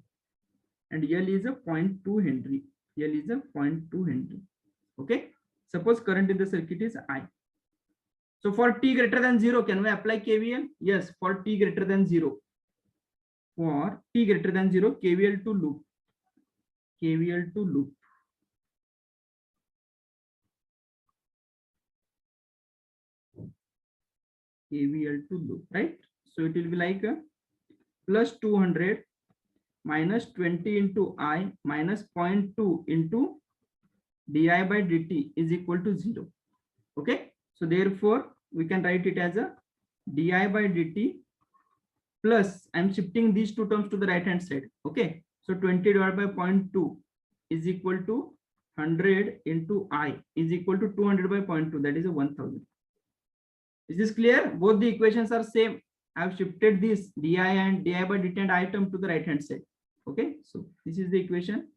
and L is a 0.2 Henry. L is a 0.2 Henry. Okay. Suppose current in the circuit is I. So for T greater than 0, can we apply KVL? Yes, for T greater than 0. For T greater than 0, KVL to loop. KVL to loop. KVL to loop, right? So it will be like a plus 200 minus 20 into I minus 0.2 into di by dt is equal to 0. Okay, so therefore we can write it as a di by dt plus, I'm shifting these two terms to the right hand side. Okay, so 20 divided by 0.2 is equal to 100 into I is equal to 200 by 0.2, that is a 1000. Is this clear? Both the equations are same. I have shifted this di by dt and I term to the right hand side. Okay, so this is the equation.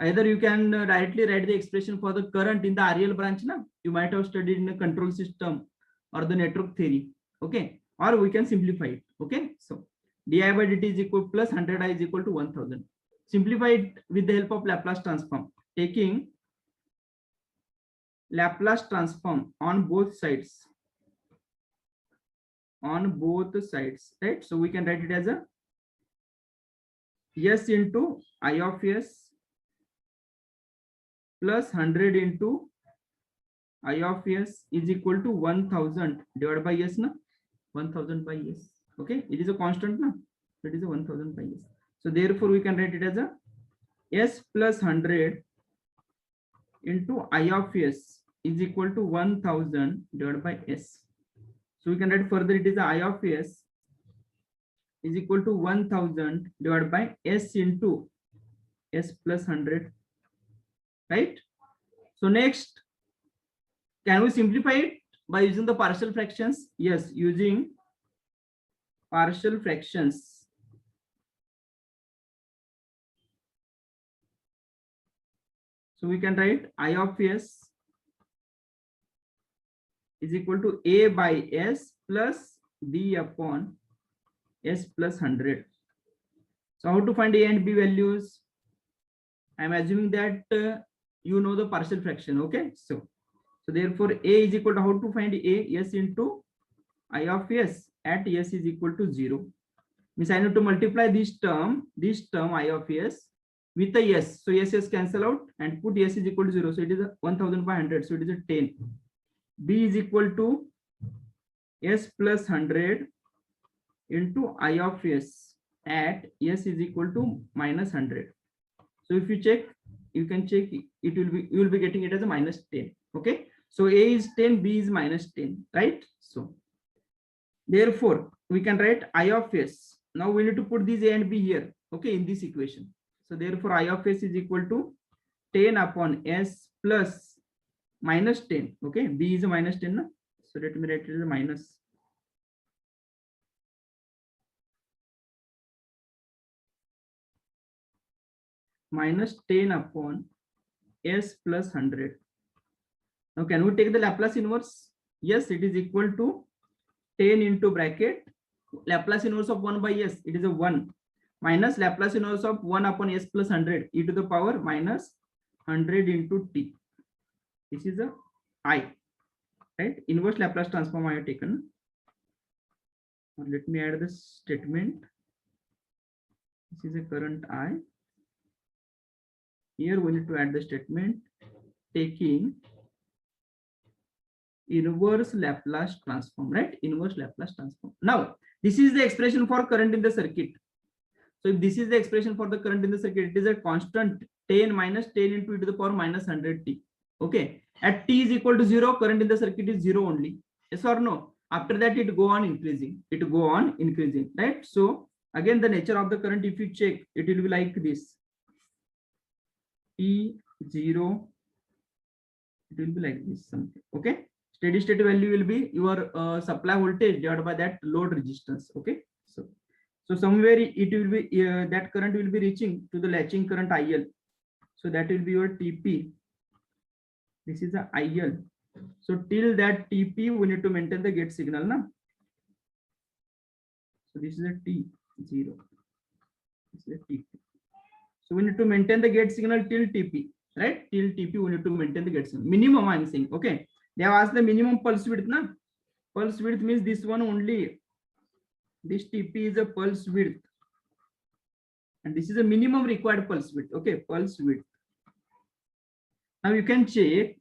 Either you can directly write the expression for the current in the REL branch. Now you might have studied in the control system or the network theory. Okay, or we can simplify it. Okay, so di by dt is equal plus 100I is equal to 1000. Simplify it with the help of Laplace transform. Taking Laplace transform on both sides. On both sides, right? So we can write it as a S into I of S plus 100 into I of s is equal to 1000 divided by s na, 1000 by s. Okay, it is a constant na, so it is a 1000 by s. So therefore we can write it as a s plus 100 into I of s is equal to 1000 divided by s. So we can write further, it is I of s is equal to 1000 divided by s into s plus 100, right? So next, can we simplify it by using the partial fractions? Yes, using partial fractions. So we can write I of s is equal to a by s plus b upon s plus 100. So how to find a and b values? I'm assuming that you know the partial fraction. Okay, so therefore a is equal to, how to find a? S into I of s at s is equal to 0. Means I need to multiply this term I of s with the s. So s cancel out and put s is equal to 0. So it is a 1500. So it is a 10. B is equal to s plus 100 into I of s at s is equal to minus 100. So if you check, you can check, it will be, you will be getting it as a minus 10. Okay, so a is 10, b is minus 10, right? So therefore we can write I of s. Now we need to put these a and b here, okay, in this equation. So therefore I of s is equal to 10 upon s plus minus 10. Okay, b is a minus 10 na? So let me write it as a minus 10 upon s plus 100. Now can we take the Laplace inverse? Yes, it is equal to 10 into bracket Laplace inverse of 1 by s, it is a 1, minus Laplace inverse of 1 upon s plus 100 e to the power minus 100 into t. This is a I, right? Inverse Laplace transform I have taken. Let me add the statement. This is a current I. Here we need to add the statement taking inverse Laplace transform, right? Inverse Laplace transform. Now, this is the expression for current in the circuit. So if this is the expression for the current in the circuit, it is a constant 10 minus 10 into e to the power minus 100t. Okay. At t is equal to 0, current in the circuit is 0 only. Yes or no? After that, it go on increasing. It go on increasing, right? So again, the nature of the current, if you check, it will be like this. T0, it will be like this something. Okay. Steady state value will be your supply voltage divided by that load resistance. Okay. So somewhere it will be that current will be reaching to the latching current IL. So that will be your TP. This is the IL. So till that TP, we need to maintain the gate signal, na? So this is a T0. This is a TP. So we need to maintain the gate signal till TP, right? Till TP, we need to maintain the gate signal. Minimum, I'm saying. Okay. They have asked the minimum pulse width, na? Pulse width means this one only. This TP is a pulse width. And this is a minimum required pulse width. Okay, pulse width. Now you can check.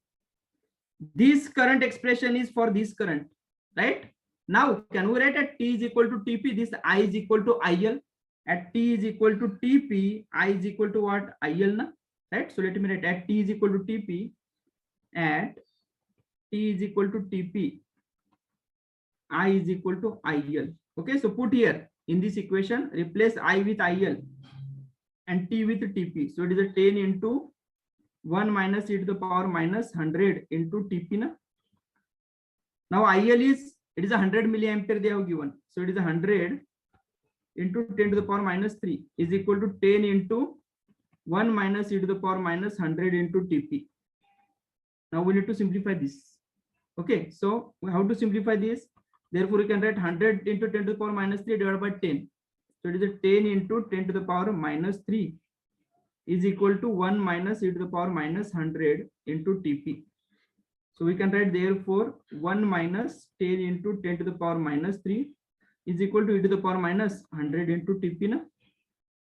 This current expression is for this current, right? Now can we write at t is equal to TP, this I is equal to IL. At t is equal to TP, I is equal to what? IL, na? Right? So let me write at t is equal to TP, at t is equal to TP, I is equal to IL. Okay, so put here in this equation, replace I with IL and t with TP. So it is a 10 into 1 minus e to the power minus 100 into TP. Na? Now IL is, it is 100 milliampere they have given. So it is 100 into 10 to the power minus 3 is equal to 10 into 1 minus e to the power minus 100 into TP. Now we need to simplify this. Okay, so how to simplify this? Therefore, we can write 100 into 10 to the power minus 3 divided by 10. So it is a 10 into 10 to the power minus 3 is equal to 1 minus e to the power minus 100 into TP. So we can write therefore 1 minus 10 into 10 to the power minus 3 is equal to e to the power minus 100 into TP. Na?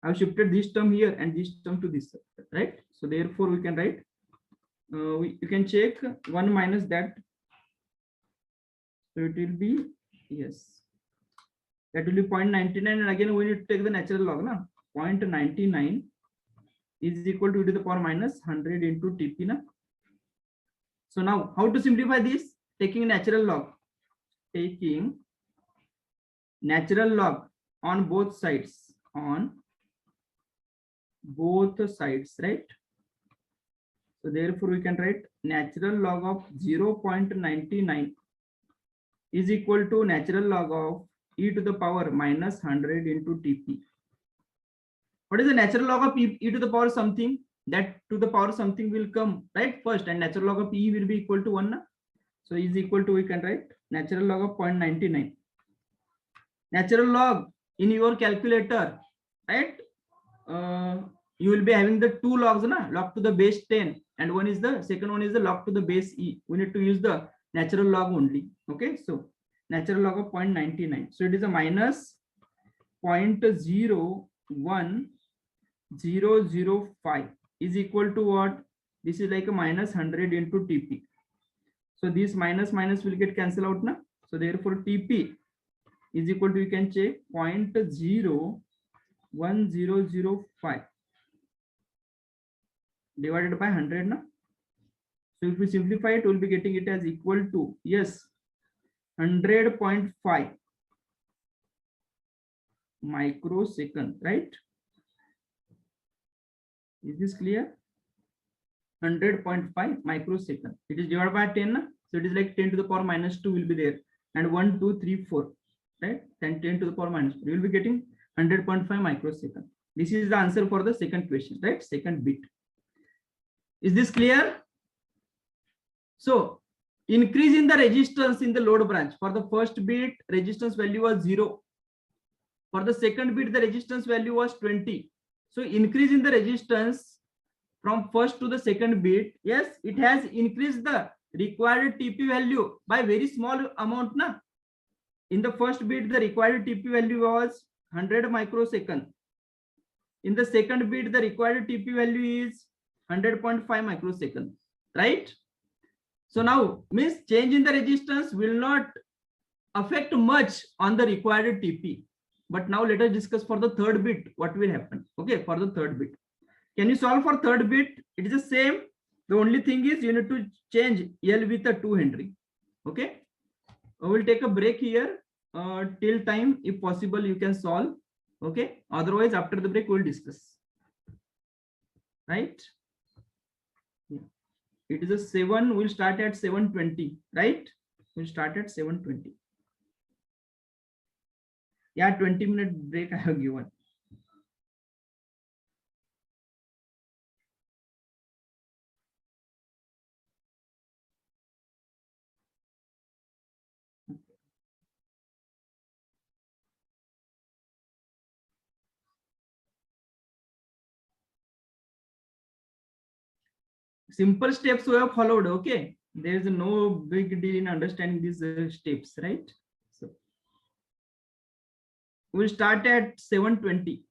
I have shifted this term here and this term to this, right? So therefore we can write you can check 1 minus that. So it will be, yes, that will be 0.99, and again we need to take the natural log. Na? 0.99 is equal to e to the power minus 100 into TP. Na? So now how to simplify this? Taking natural log. Taking natural log on both sides. On both sides, right? So therefore we can write natural log of 0.99 is equal to natural log of e to the power minus 100 into TP. What is the natural log of e to the power something? That to the power something will come, right? First, and natural log of e will be equal to 1. Na? So is equal to, we can write natural log of 0.99. Natural log in your calculator, right? You will be having the two logs, na? Log to the base 10, and one is the second one is the log to the base e. We need to use the natural log only. Okay, so natural log of 0.99. So it is a minus 0.01005 is equal to what? This is like a minus 100 into TP. So this minus minus will get cancelled out now. So therefore TP is equal to, you can check, 0.01005 divided by 100 now. So if we simplify it, we'll be getting it as equal to, yes, 100.5 microsecond, right? Is this clear? 100.5 microsecond. It is divided by 10, so it is like 10 to the power minus 2 will be there, and 1 2 3 4, right? Then 10 to the power minus 2, you will be getting 100.5 microsecond. This is the answer for the second question, right? Second bit. Is this clear? So increase in the resistance in the load branch. For the first bit, resistance value was 0. For the second bit, the resistance value was 20. So increase in the resistance from first to the second bit, yes, it has increased the required TP value by very small amount. Na? In the first bit, the required TP value was 100 microsecond. In the second bit, the required TP value is 100.5 microsecond, right? So now means change in the resistance will not affect much on the required TP. But now let us discuss for the third bit what will happen. Okay, for the third bit. Can you solve for third bit? It is the same. The only thing is you need to change L with a 2 Henry. Okay. I will take a break here till time. If possible, you can solve. Okay. Otherwise, after the break, we'll discuss. Right. Yeah. It is a 7. We'll start at 7:20. Right. We'll start at 7:20. Yeah, 20-minute break I have given. Simple steps we have followed. Okay, there is no big deal in understanding these steps, right? So we'll start at 7:20.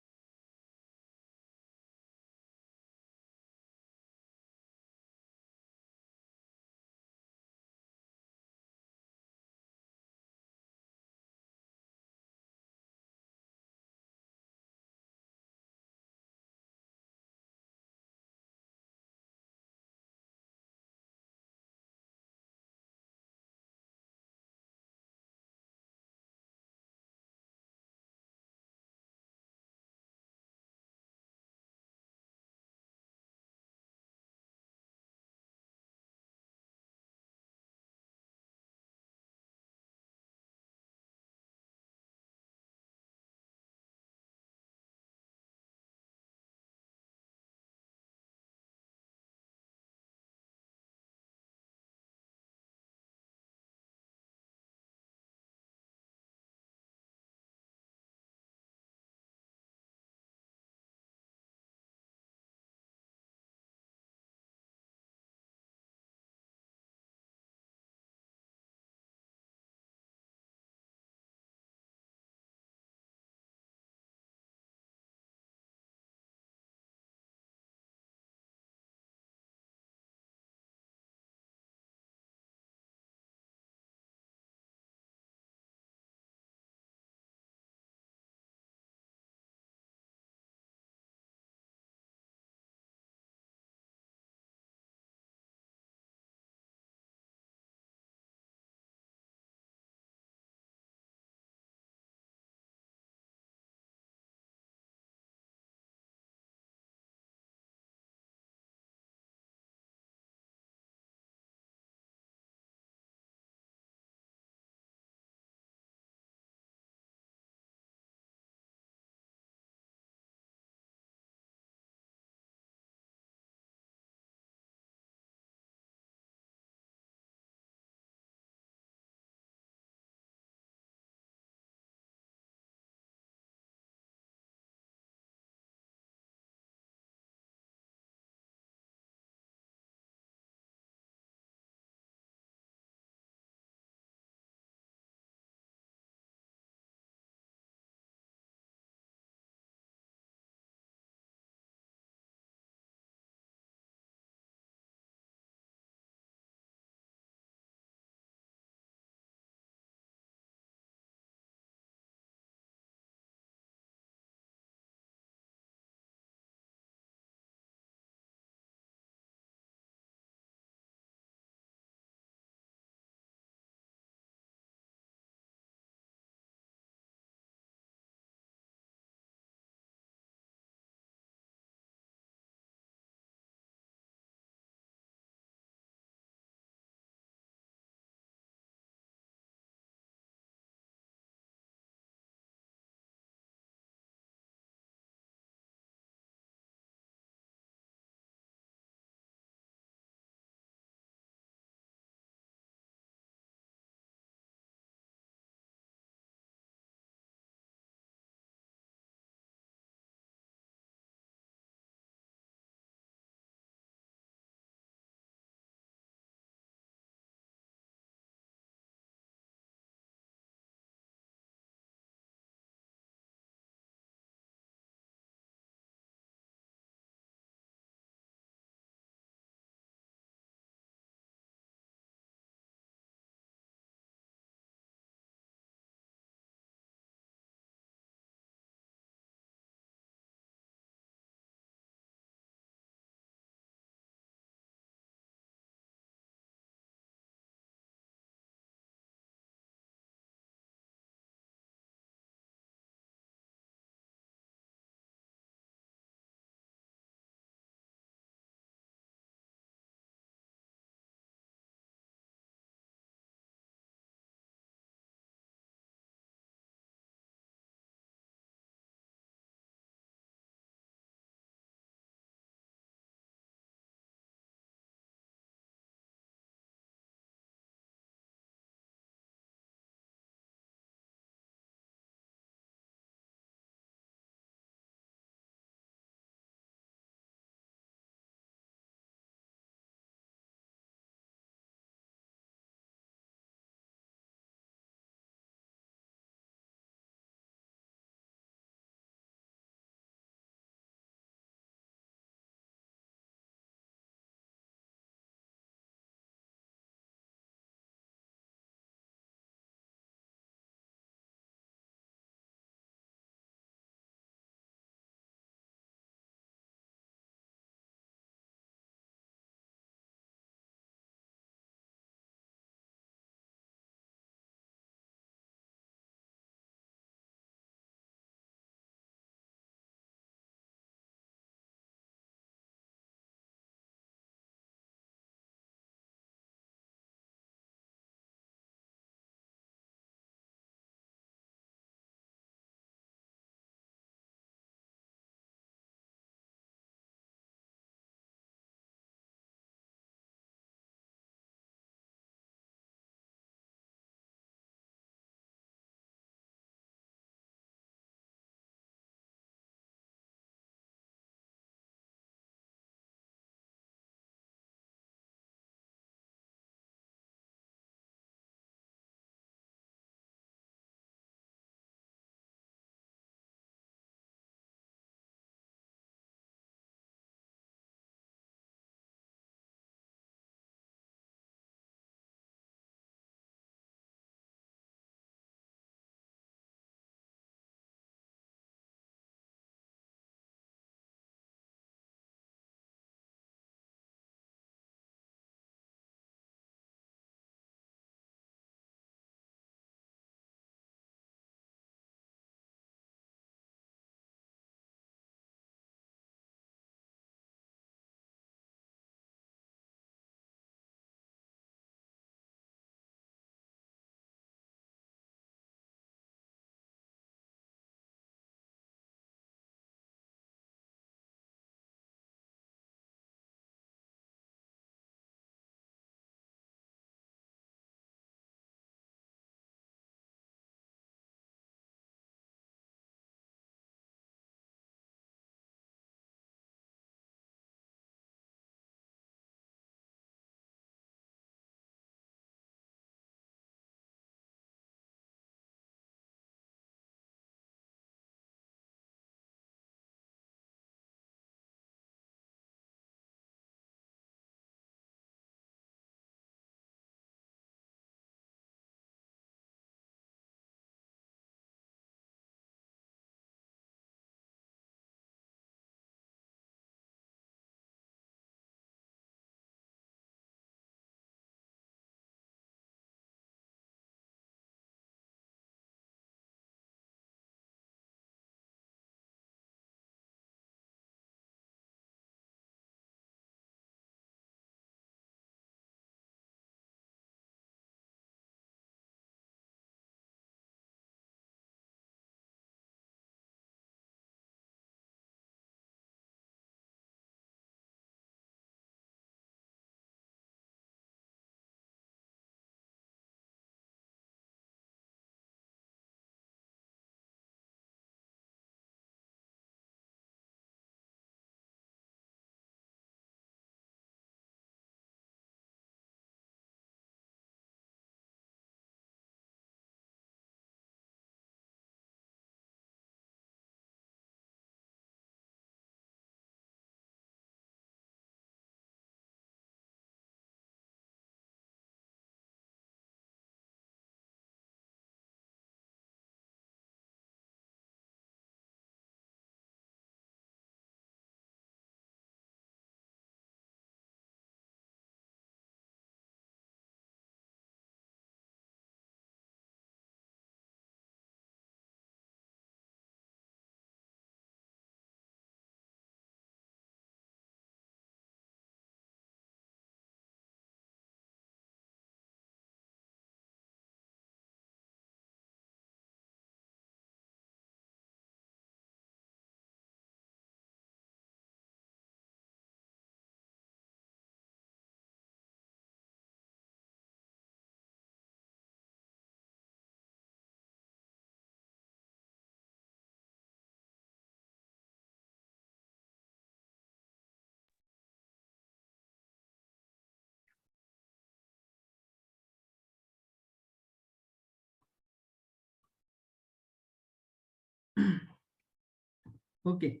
Okay.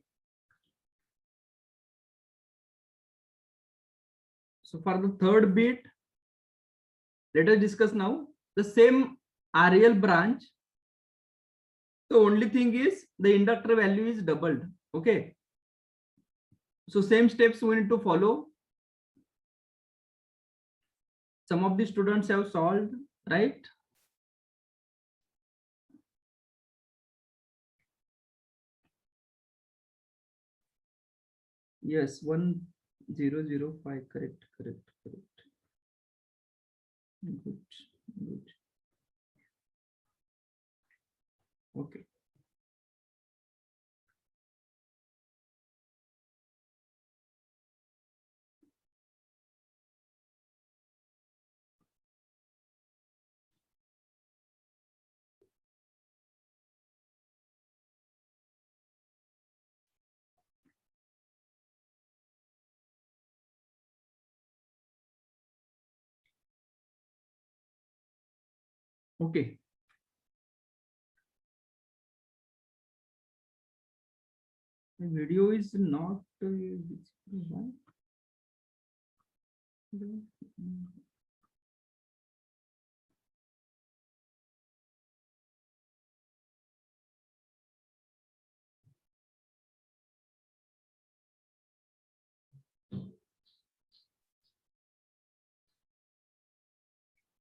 So for the third bit, let us discuss now the same RL branch. The only thing is the inductor value is doubled. Okay. So same steps we need to follow. Some of the students have solved, right? Yes, 1005. Correct. Good. Okay. Okay. The video is not visible.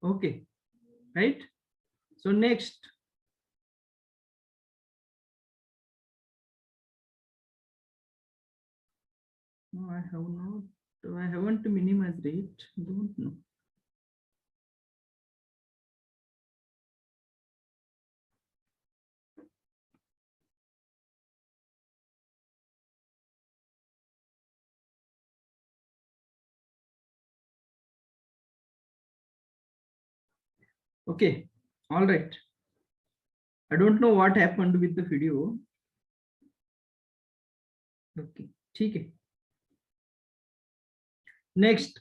Okay, right? So next, no, I haven't minimized it. Don't know. Okay, all right. I don't know what happened with the video. Okay, okay. Next,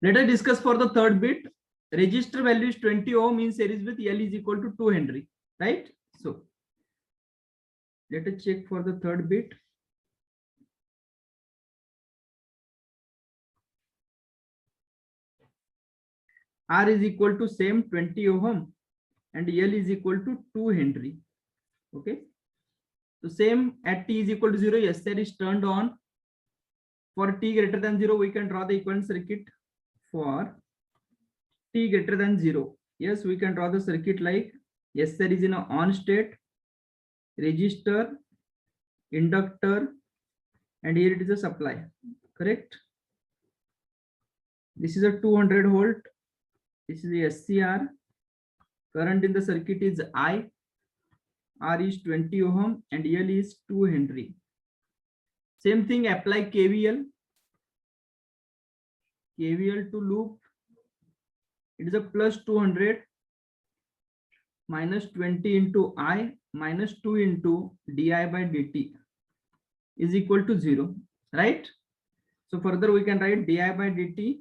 let us discuss for the third bit. Register value is 20 ohm in series with L is equal to 2 Henry, right? So let us check for the third bit. R is equal to same 20 ohm and L is equal to 2 Henry. Okay. So same at t is equal to 0, SR is turned on. For t greater than 0, we can draw the equivalent circuit. For t greater than 0, yes, we can draw the circuit like SR is in a on state, resistor, inductor, and here it is a supply. Correct. This is a 200 volt. This is the SCR. Current in the circuit is I. R is 20 ohm and L is 2 Henry. Same thing apply KVL. KVL to loop. It is a plus 200 minus 20 into I minus 2 into di by dt is equal to 0, right? So further we can write di by dt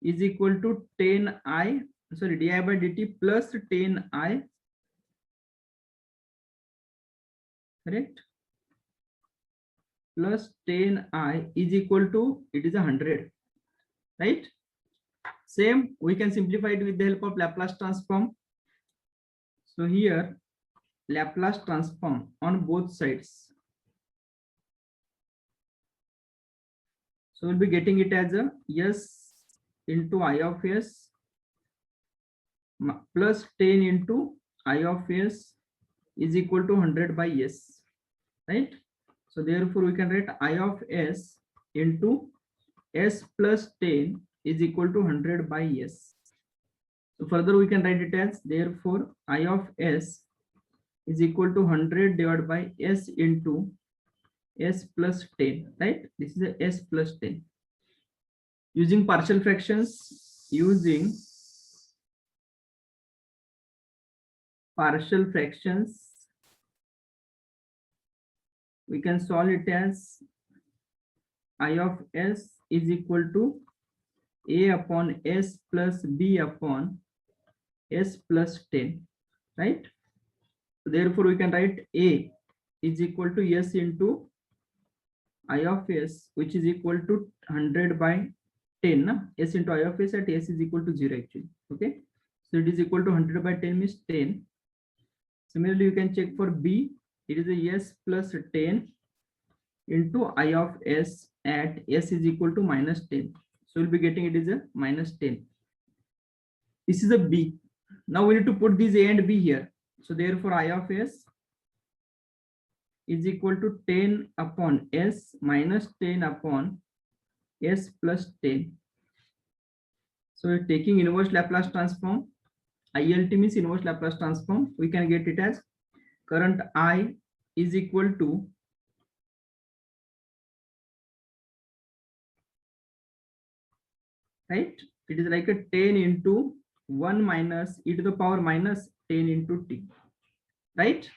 is equal to 10I, sorry, di by dt plus 10I, correct? Plus 10I is equal to, it is 100, right? Same, we can simplify it with the help of Laplace transform. So here, Laplace transform on both sides. So we'll be getting it as a S into I of S plus 10 into I of S is equal to 100 by S, right? So therefore we can write I of S into S plus 10 is equal to 100 by S. So further we can write it as, therefore I of S is equal to 100 divided by S into S plus 10, right? This is a S plus 10. Using partial fractions, we can solve it as I of S is equal to A upon S plus B upon S plus 10, right? So therefore we can write A is equal to S into I of S, which is equal to 100 by 10. Na? S into I of S at S is equal to 0 actually. Okay. So it is equal to 100 by 10 means 10. Similarly, you can check for B. It is a S plus 10 into I of S at S is equal to minus 10. So we'll be getting it is a minus 10. This is a B. Now we need to put this A and B here. So therefore I of S is equal to 10 upon S minus 10 upon S plus 10. So we're taking inverse Laplace transform. ILT means inverse Laplace transform. We can get it as current I is equal to right. It is like a 10 into 1 minus e to the power minus 10 into t. Right.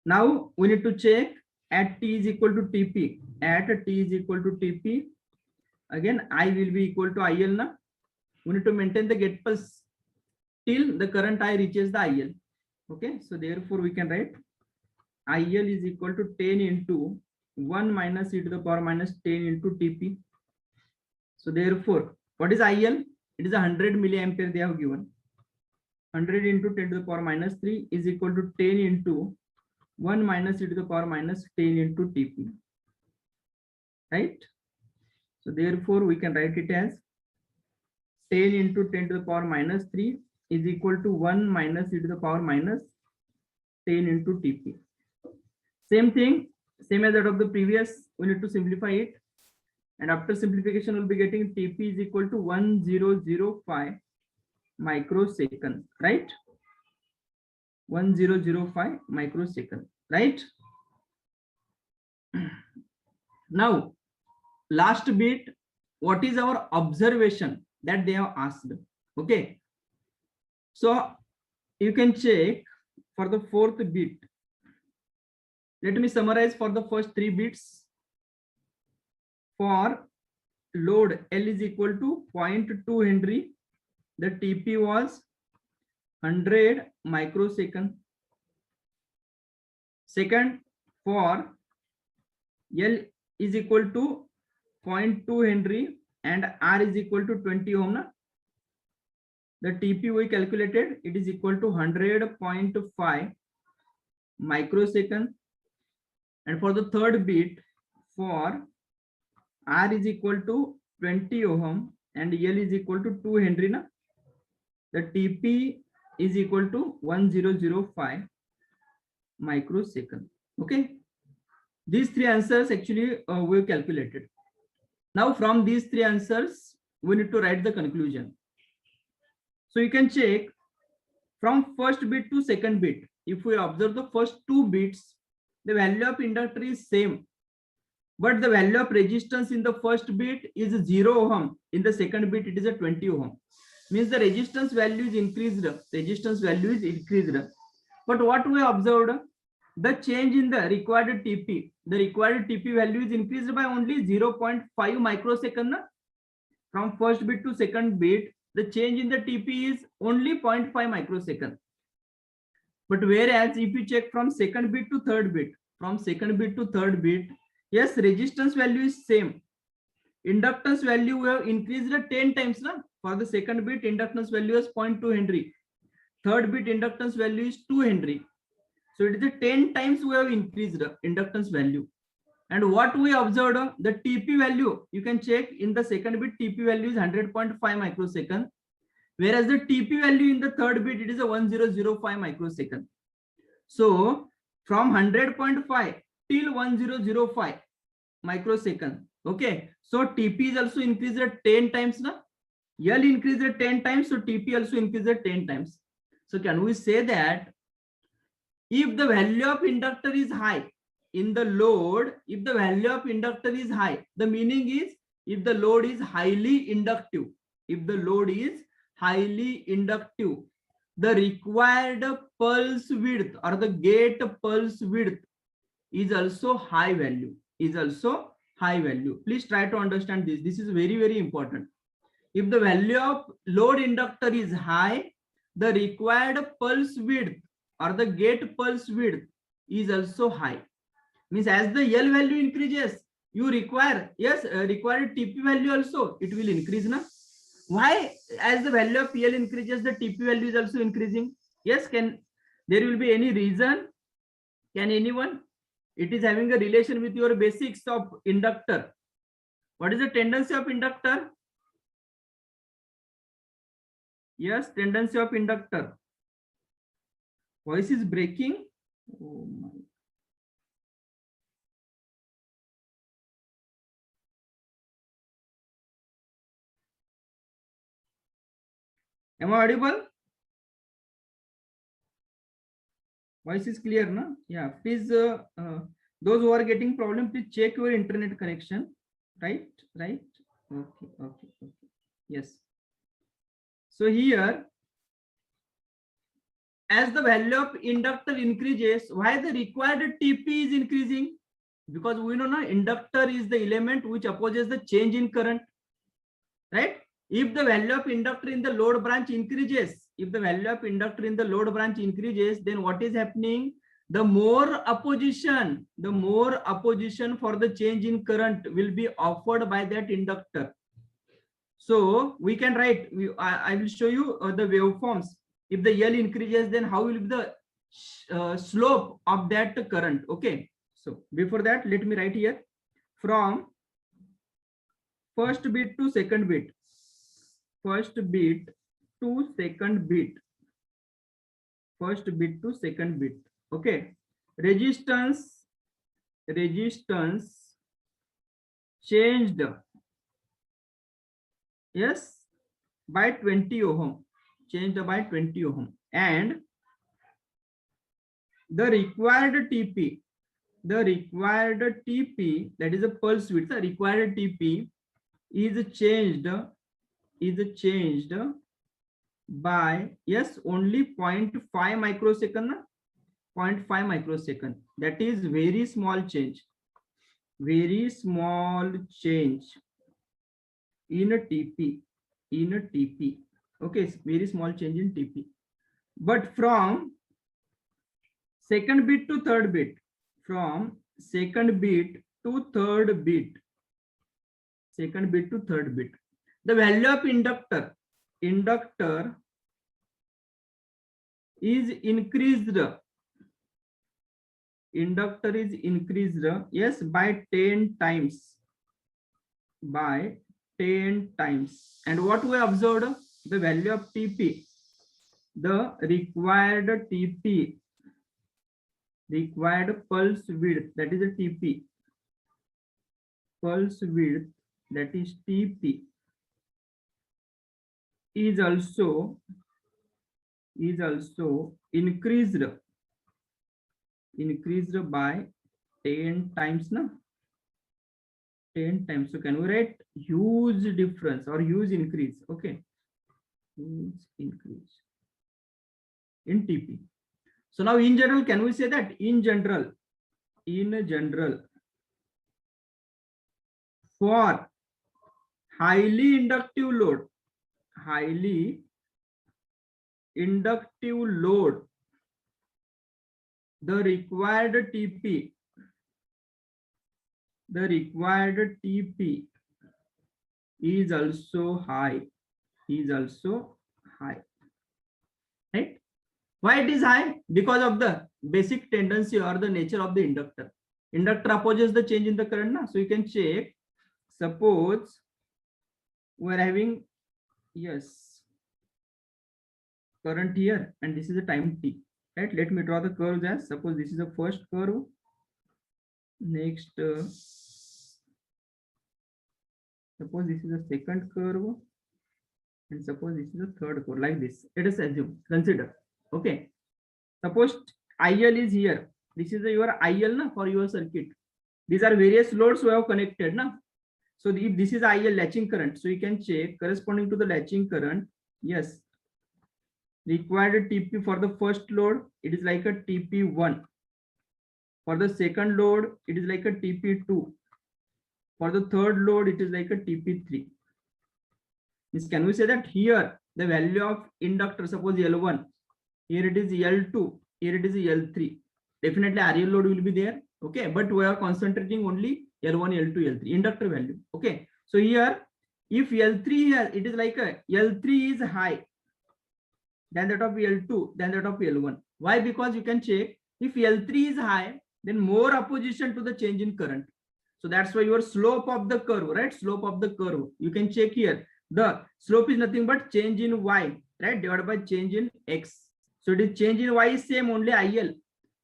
Now we need to check at t is equal to Tp. At t is equal to Tp. Again, I will be equal to IL. Na? We need to maintain the gate pulse till the current I reaches the IL. Okay, so therefore we can write IL is equal to 10 into 1 minus e to the power minus 10 into Tp. So therefore, what is IL? It is 100 milliampere they have given. 100 into 10 to the power minus 3 is equal to 10 into 1 minus e to the power minus 10 into Tp. Right? So therefore, we can write it as 10 into 10 to the power minus 3 is equal to 1 minus e to the power minus 10 into Tp. Same thing, same as that of the previous, we need to simplify it. And after simplification, we'll be getting Tp is equal to 1005 microsecond, right? 1005 microsecond, right? Now, last bit, what is our observation that they have asked? Okay. So you can check for the fourth bit. Let me summarize for the first 3 bits. For load L is equal to 0.2 Henry, the TP was 100 microsecond. Second, for L is equal to 0.2 Henry and R is equal to 20 ohm. The TP we calculated, it is equal to 100.5 microsecond. And for the third bit, for R is equal to 20 ohm and L is equal to 2 Henry. Na? The TP is equal to 1005 microsecond. Okay. These 3 answers actually we have calculated. Now from these 3 answers, we need to write the conclusion. So you can check from first bit to second bit. If we observe the first 2 bits, the value of inductor is same. But the value of resistance in the first bit is 0 ohm. In the second bit, it is a 20 ohm. Means the resistance value is increased. Resistance value is increased. But what we observed, the change in the required TP. The required TP value is increased by only 0.5 microsecond. From first bit to second bit, the change in the TP is only 0.5 microsecond. But whereas if you check from second bit to third bit, yes, resistance value is same. Inductance value we have increased 10 times. Na? For the second bit, inductance value is 0.2 Henry. Third bit inductance value is 2 Henry. So it is a 10 times we have increased inductance value. And what we observed, the TP value, you can check in the second bit, TP value is 100.5 microsecond. Whereas the TP value in the third bit, it is a 1005 microsecond. So from 100.5 till 1005 microsecond. Okay. So TP is also increased 10 times. Na? L increased 10 times. So TP also increased 10 times. So can we say that if the value of inductor is high in the load, if the value of inductor is high, the meaning is if the load is highly inductive, if the load is highly inductive, the required pulse width or the gate pulse width is also high value, Please try to understand this. This is very, very important. If the value of load inductor is high, the required pulse width or the gate pulse width is also high. Means as the L value increases, you require, yes, required TP value also, it will increase. Na? Why? As the value of L increases, the TP value is also increasing. Yes, can there will be any reason? Can anyone? It is having a relation with your basics of inductor. What is the tendency of inductor? Yes, tendency of inductor. Voice is breaking. Oh my. Am I audible? Voice is clear, na? Yeah, please, those who are getting problem, please check your internet connection. Right? Okay. Yes. So here, as the value of inductor increases, why the required TP is increasing? Because we know now inductor is the element which opposes the change in current. Right? If the value of inductor in the load branch increases, then what is happening? The more opposition for the change in current will be offered by that inductor. So we can write, I will show you the waveforms. If the L increases, then how will be the slope of that current? Okay. So before that, let me write here from first bit to second bit. First bit to second bit. Okay. Resistance changed, yes, by 20 ohm. Changed by 20 ohm. And the required TP, that is a pulse width, the required TP is changed by, yes, only 0.5 microsecond. 0.5 microsecond. That is very small change. In a TP. Okay, it's very small change in TP. But from second bit to third bit, the value of inductor is increased. Yes, by 10 times. And what we observed, the value of TP, the required pulse width, that is a TP, pulse width, that is TP, is also increased by 10 times. Na? 10 times. So can we write huge difference or huge increase? Okay, huge increase in TP. So now in general, can we say that in general, for highly inductive load, the required TP is also high. Right? Why it is high? Because of the basic tendency or the nature of the inductor. Inductor opposes the change in the current. Na? So you can check. Suppose we are having, yes, current here, and this is a time t. Right? Let me draw the curves as, suppose this is the first curve. Next, suppose this is the second curve, and suppose this is the third curve, like this. Let us assume, consider. Okay. Suppose IL is here. This is your IL na, for your circuit. These are various loads we have connected. Na? So if this is IL latching current, so you can check corresponding to the latching current. Yes. Required TP for the first load, it is like a TP1. For the second load, it is like a TP2. For the third load, it is like a TP3. Means can we say that here the value of inductor, suppose L1, here it is L2, here it is L3. definitely RL load will be there. Okay, but we are concentrating only L1, L2, L3 inductor value. Okay, so here if L3 has, it is like a L3 is high than that of L2 than that of L1. Why? Because you can check if L3 is high, then more opposition to the change in current. So that's why your slope of the curve, right? Slope of the curve. You can check here. The slope is nothing but change in Y, right? Divided by change in X. So it is change in Y is same only IL,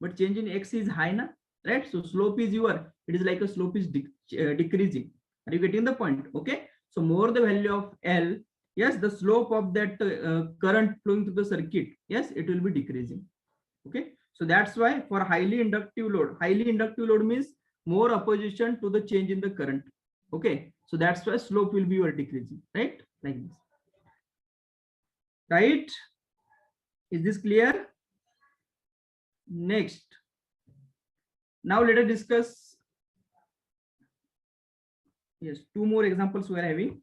but change in X is high, na? Right? So slope is your, it is like a slope is decreasing. Are you getting the point? Okay. So more the value of L, yes, the slope of that current flowing through the circuit, yes, it will be decreasing. Okay. So that's why for highly inductive load means more opposition to the change in the current. Okay, so that's why slope will be your decreasing, right? Like this, right? Is this clear? Next, now let us discuss, yes, two more examples we are having.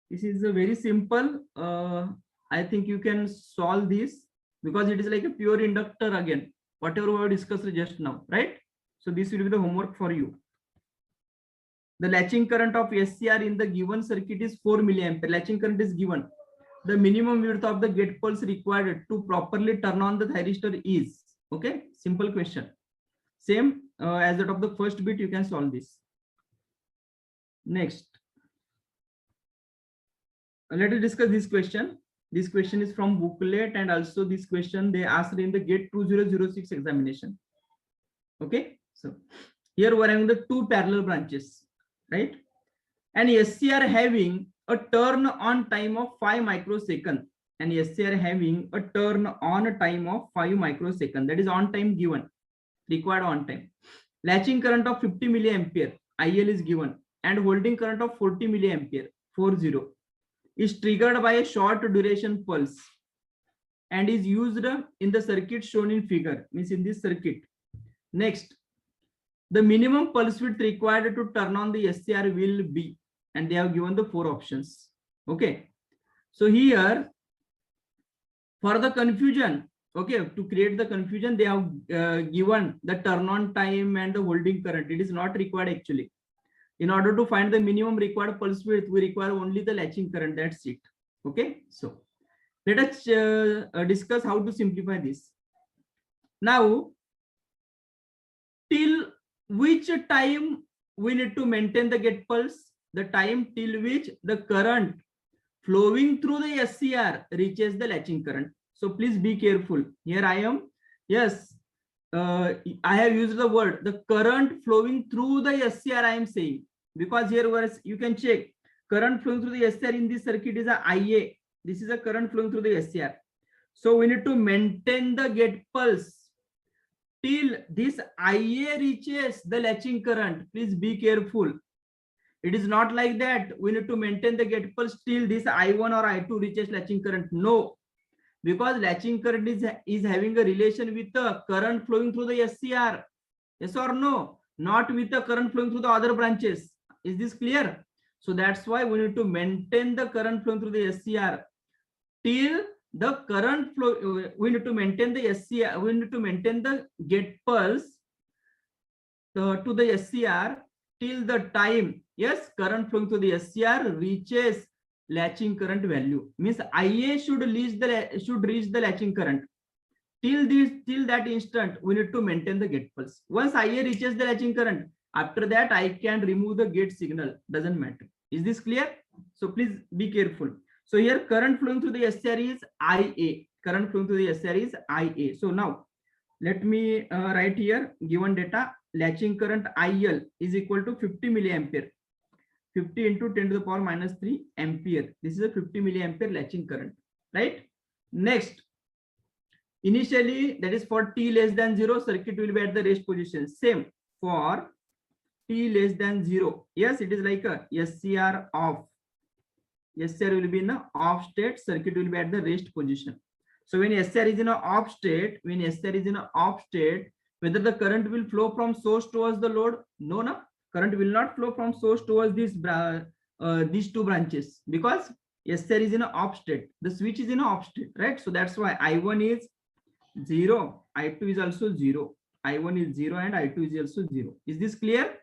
This is a very simple. I think you can solve this because it is like a pure inductor again, whatever we have discussed just now, right? So this will be the homework for you. The latching current of SCR in the given circuit is 4 milliampere. Latching current is given. The minimum width of the gate pulse required to properly turn on the thyristor is, okay, simple question. Same as that of the first bit, you can solve this. Next, let us discuss this question. This question is from booklet, and also this question they asked in the GATE 2006 examination. Okay, so here we are having the two parallel branches, right? And SCR having a turn on time of 5 microsecond, and SCR having a turn on time of 5 microsecond, that is on time given, required on time. Latching current of 50 milliampere, IL is given, and holding current of 40 milliampere, 40, is triggered by a short duration pulse and is used in the circuit shown in figure, means in this circuit. Next, the minimum pulse width required to turn on the SCR will be, and they have given the 4 options. Okay, so here for the confusion, okay, to create the confusion, they have given the turn on time and the holding current. It is not required actually. In order to find the minimum required pulse width, we require only the latching current. That's it. Okay, so let us discuss how to simplify this. Now, till which time we need to maintain the gate pulse? The time till which the current flowing through the SCR reaches the latching current. So please be careful. Here I am. Yes, I have used the word the current flowing through the SCR. I am saying because here you can check current flowing through the SCR in this circuit is a IA. This is a current flowing through the SCR. So we need to maintain the gate pulse till this IA reaches the latching current. Please be careful. It is not like that. We need to maintain the gate pulse till this I1 or I2 reaches latching current. No, because latching current is having a relation with the current flowing through the SCR. Yes or no? Not with the current flowing through the other branches. Is this clear? So that's why we need to maintain the current flowing through the SCR till the current flow. We need to maintain the SCR. We need to maintain the gate pulse to the SCR till the time, yes, current flowing through the SCR reaches latching current value. Means IA should reach the latching current. Till that instant, we need to maintain the gate pulse. Once IA reaches the latching current, after that I can remove the gate signal. Doesn't matter. Is this clear? So please be careful. So here current flowing through the SCR is IA. Current flowing through the SCR is IA. So now let me write here given data. Latching current IL is equal to 50 milliampere. 50 into 10 to the power minus 3 ampere. This is a 50 milliampere latching current, right? Next, initially, that is for t less than 0, circuit will be at the rest position. Same for t less than 0. Yes, it is like a SCR off. SCR will be in the off state, circuit will be at the rest position. So when SCR is in an off state, whether the current will flow from source towards the load? No, no. Current will not flow from source towards these two branches because SCR is in an off state. The switch is in an off state, right? So that's why I1 is 0, I2 is also 0. I1 is 0 and I2 is also 0. Is this clear?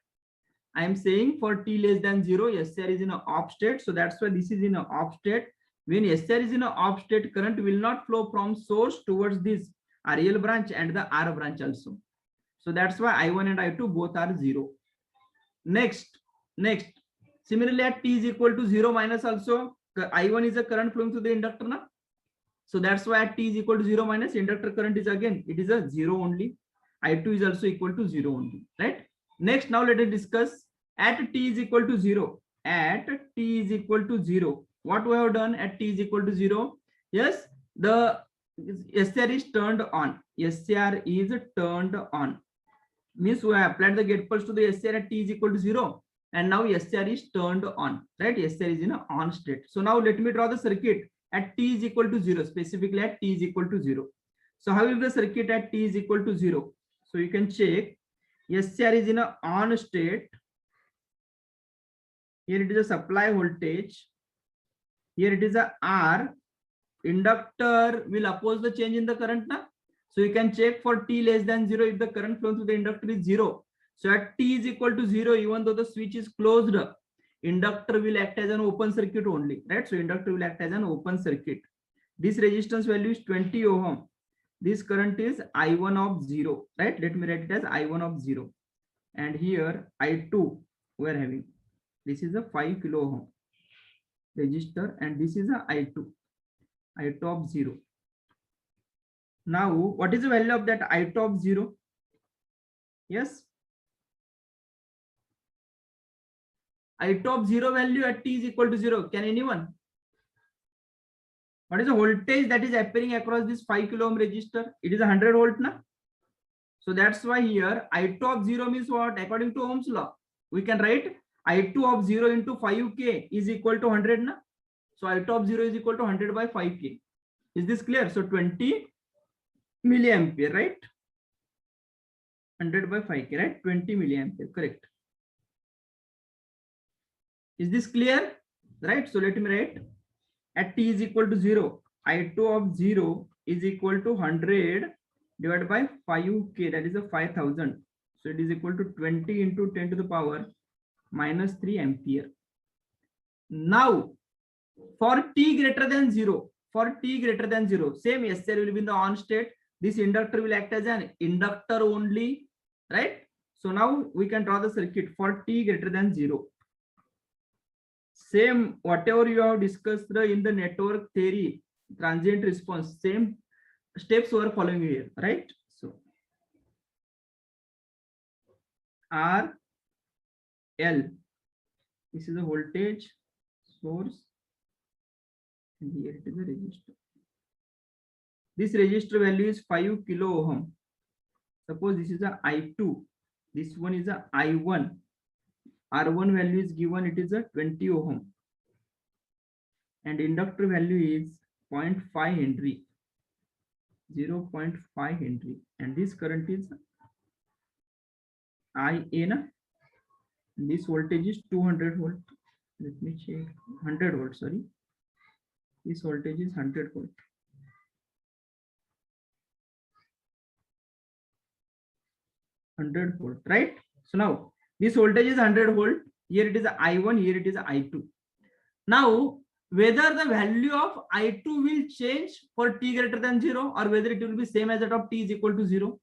I am saying for t less than 0, SCR is in an off state. So that's why this is in an off state. When SCR is in an off state, current will not flow from source towards this REL branch and the R branch also. So that's why I1 and I2 both are 0. Next. Similarly, at t is equal to 0 minus also, I1 is a current flowing through the inductor now. So that's why at t is equal to 0 minus, inductor current is again, it is a 0 only. I2 is also equal to 0 only, right? Next, now let us discuss at t is equal to 0. At t is equal to 0. What we have done at t is equal to 0? Yes, the SCR is turned on. SCR is turned on. Means we have applied the gate pulse to the SCR at t is equal to 0. And now SCR is turned on, right? SCR is in an on state. So now let me draw the circuit at t is equal to 0, specifically at t is equal to 0. So how is the circuit at t is equal to 0? So you can check. SCR is in an on state. Here it is a supply voltage. Here it is a R. Inductor will oppose the change in the current now. So you can check for t less than 0 if the current flow through the inductor is 0. So at t is equal to 0, even though the switch is closed, inductor will act as an open circuit only, right? So inductor will act as an open circuit. This resistance value is 20 ohm. This current is I1 of 0, right? Let me write it as I1 of 0. And here I2 we are having. This is a 5 kilo ohm resistor and this is a I2 of 0. Now, what is the value of that I2 of 0? Yes. I2 of 0 value at t is equal to 0. Can anyone? What is the voltage that is appearing across this 5 kilo ohm resistor? It is 100 volt na? So that's why here I2 of 0 means what? According to Ohm's law, we can write I2 of 0 into 5k is equal to 100 na? So I2 of 0 is equal to 100 by 5k. Is this clear? So 20 milliampere, right? 100 by 5k, right? 20 milliampere, correct. Is this clear? Right? So let me write at t is equal to 0. I2 of 0 is equal to 100 divided by 5k, that is a 5000. So it is equal to 20 into 10 to the power minus 3 ampere. Now, for t greater than 0, same SCR will be in the on state. This inductor will act as an inductor only, right? So now we can draw the circuit for t greater than 0. Same, whatever you have discussed in the network theory, transient response, same steps were following here, right? So R, L, this is a voltage source, and here it is a resistor. This resistor value is 5 kilo ohm. Suppose this is a I2, this one is a I1. R1 value is given, it is a 20 ohm. And inductor value is 0.5 Henry. 0.5 Henry. And this current is IA. This voltage is 200 volt. Let me check. 100 volt, sorry. This voltage is 100 volt. Right? So now this voltage is 100 volt. Here it is I1, here it is I2. Now, whether the value of I2 will change for t greater than 0 or whether it will be same as that of t is equal to 0.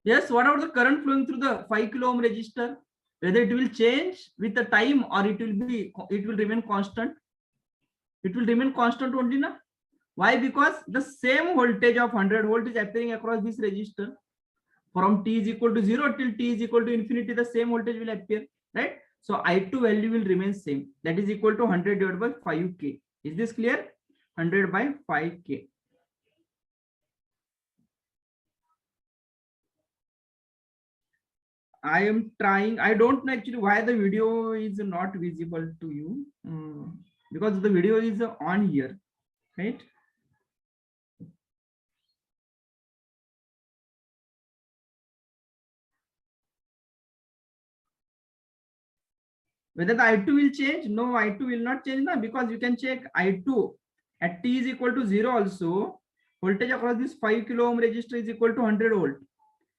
Yes, what about the current flowing through the 5 kilo ohm resistor? Whether it will change with the time or it will remain constant. It will remain constant only, na? Why? Because the same voltage of 100 volt is appearing across this resistor. From t is equal to 0 till t is equal to infinity, the same voltage will appear, right? So I2 value will remain same. That is equal to 100 divided by 5k. Is this clear? 100 by 5k. I am trying. I don't know actually why the video is not visible to you. Because the video is on here, right? Whether the I2 will change? No, I2 will not change now, because you can check I2 at t is equal to 0 also. voltage across this 5 kilo ohm resistor is equal to 100 volt.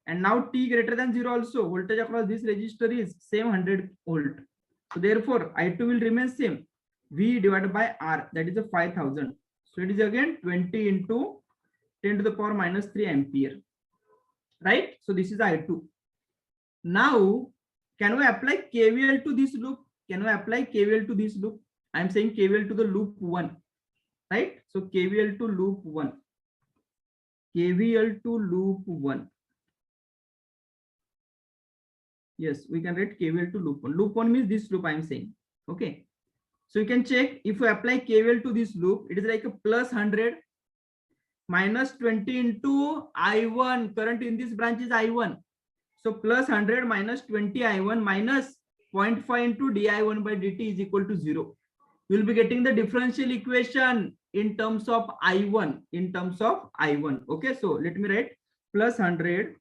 And now t greater than 0 also, voltage across this resistor is same 100 volt. So therefore I2 will remain same, V divided by R, that is a 5000. So it is again 20 into 10 to the power minus 3 ampere, right? So this is I2. Now can we apply KVL to this loop? Can we apply KVL to this loop? I am saying KVL to the loop 1, right? So KVL to loop 1. KVL to loop 1. Yes, we can write KVL to loop 1. Loop 1 means this loop I am saying. Okay. So you can check if we apply KVL to this loop, it is like a plus 100 minus 20 into I1. Current in this branch is I1. So plus 100 minus 20 I1 minus 0.5 into di1 by dt is equal to 0. You will be getting the differential equation in terms of I1. In terms of I1. Okay. So let me write plus 100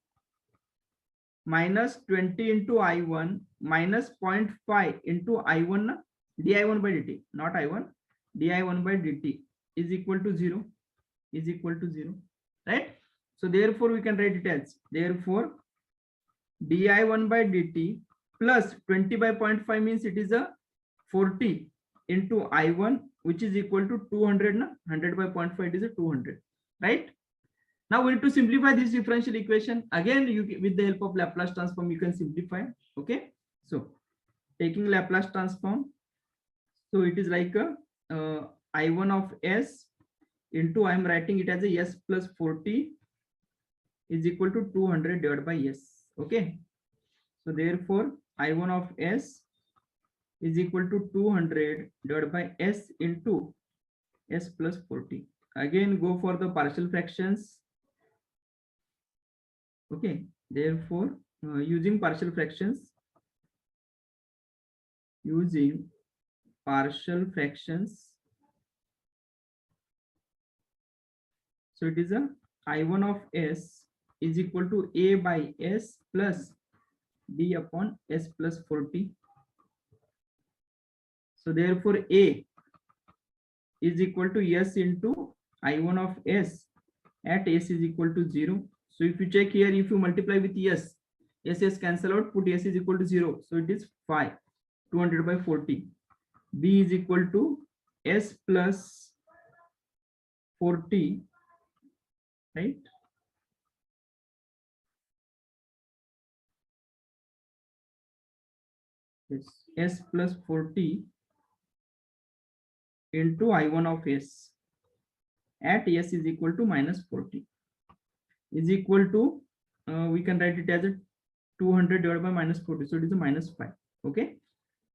minus 20 into I1 minus 0.5 into I1 di1 by dt, not I1, di1 by dt is equal to 0, is equal to 0, right? So therefore we can write it as, therefore di1 by dt plus 20 by 0.5 means it is a 40 into I1, which is equal to 200, 100 by 0.5 it is a 200, right? Now we need to simplify this differential equation. Again, you with the help of Laplace transform, you can simplify. Okay. So taking Laplace transform, so it is like a I1 of S into, I am writing it as a S plus 40 is equal to 200 divided by S. Okay. So therefore I1 of S is equal to 200 divided by S into S plus 40. Again, go for the partial fractions. Okay, therefore using partial fractions, so it is a I1 of S is equal to A by S plus D upon S plus 40. So therefore A is equal to S into I1 of S at S is equal to 0. So if you check here, if you multiply with S, S cancel out, put S is equal to 0. So it is 5, 200 by 40. B is equal to S plus 40, right? Yes, S plus 40 into I1 of S at S is equal to minus 40 is equal to, we can write it as a 200 divided by minus 40. So it is a minus 5. Okay.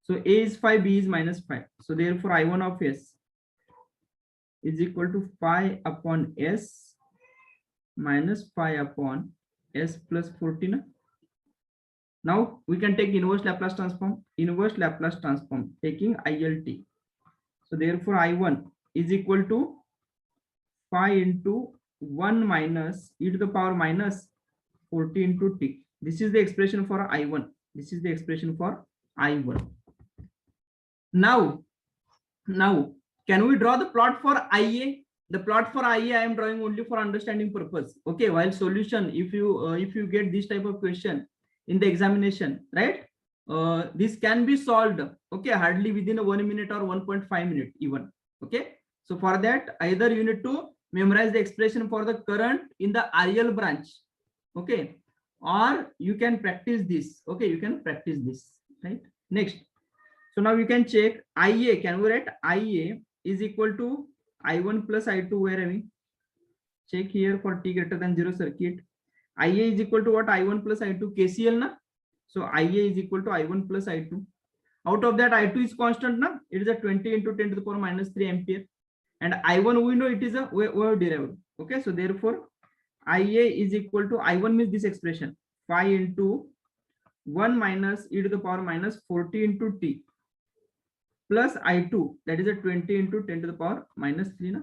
So A is 5, B is minus 5. So therefore I1 of S is equal to 5 upon S minus 5 upon S plus 14. Now we can take inverse Laplace transform. Inverse Laplace transform taking ILT. So therefore I1 is equal to 5 into 1 minus e to the power minus 40 into t. This is the expression for I1. This is the expression for I1. Now can we draw the plot for IA? The plot for IA I am drawing only for understanding purpose. Okay, while solution, if you get this type of question in the examination, right? This can be solved, okay, hardly within a 1 minute or 1.5 minute even. Okay, so for that either you need to memorize the expression for the current in the RL branch, okay, or you can practice this. Okay, you can practice this, right? Next, so now you can check IA. Can we write IA is equal to I1 plus I2? Where are we? Check here for t greater than 0 circuit. IA is equal to what? I1 plus I2, KCL na. So IA is equal to I1 plus I2. Out of that I2 is constant na. It is a 20 into 10 to the power minus 3 ampere. And I1 we know it is a we have derived. Okay, so therefore IA is equal to I1 means this expression 5 into 1 minus e to the power minus 40 into t plus I2, that is a 20 into 10 to the power minus 3 na.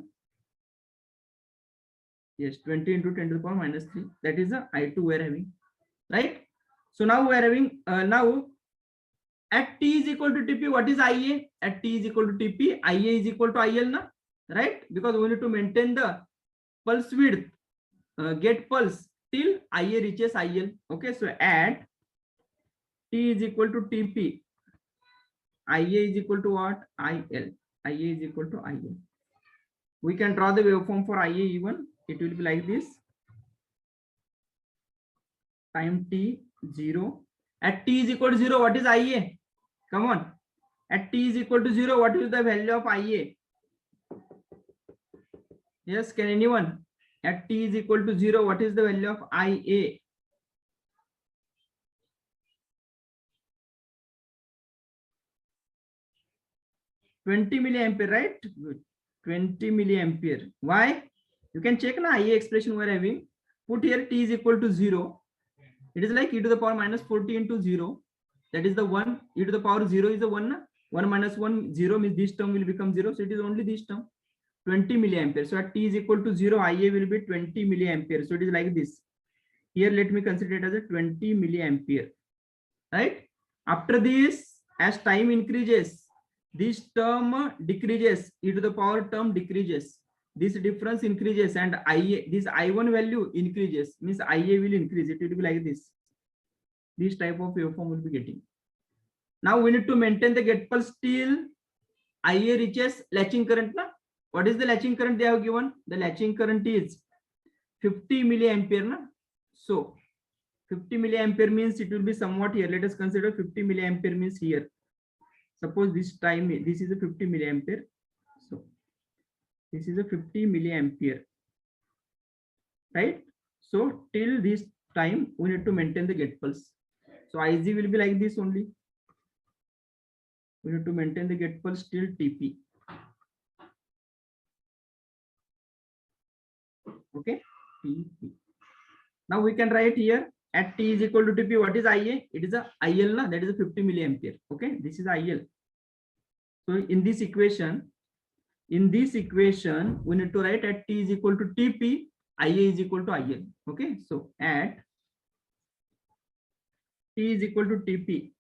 Yes, 20 into 10 to the power minus 3, that is a I2 we are having, right? So now we are having now at t is equal to TP, what is IA? At t is equal to TP, IA is equal to IL na, right? Because we need to maintain the pulse width, get pulse till IA reaches IL. Okay, so at T is equal to TP, IA is equal to what? IL. IA is equal to IL. We can draw the waveform for IA even. It will be like this. Time T 0. At T is equal to 0, what is IA? Come on. At T is equal to 0, what is the value of IA? Yes, can anyone? At T is equal to 0, what is the value of IA? $20 milliampere, right? Good. 20 milliampere. Why? You can check na IA expression we're having. Put here T is equal to 0. It is like e to the power minus 40 into 0. That is the 1. E to the power 0 is the 1. Na? 1 minus 1, 0 means this term will become 0. So it is only this term. 20 milliampere. So at T is equal to 0, IA will be 20 milliampere. So it is like this. Here, let me consider it as a 20 milliampere. Right? After this, as time increases, this term decreases, e to the power term decreases. This difference increases and IA, this I1 value increases, means IA will increase. It will be like this. This type of waveform will be getting. Now we need to maintain the get pulse till IA reaches latching current. Na? What is the latching current they have given? The latching current is 50 milliampere. Na? So 50 milliampere means it will be somewhat here. Let us consider 50 milliampere means here. Suppose this time, this is a 50 milliampere. So this is a 50 milliampere, right? So till this time, we need to maintain the get pulse. So IG will be like this only. We need to maintain the get pulse till TP. Okay, TP. Now we can write here at T is equal to TP. What is IA? It is a IL, na? That is a 50 milliampere. Okay, this is IL. So in this equation, we need to write at T is equal to TP, IA is equal to IL. Okay, so at T is equal to TP,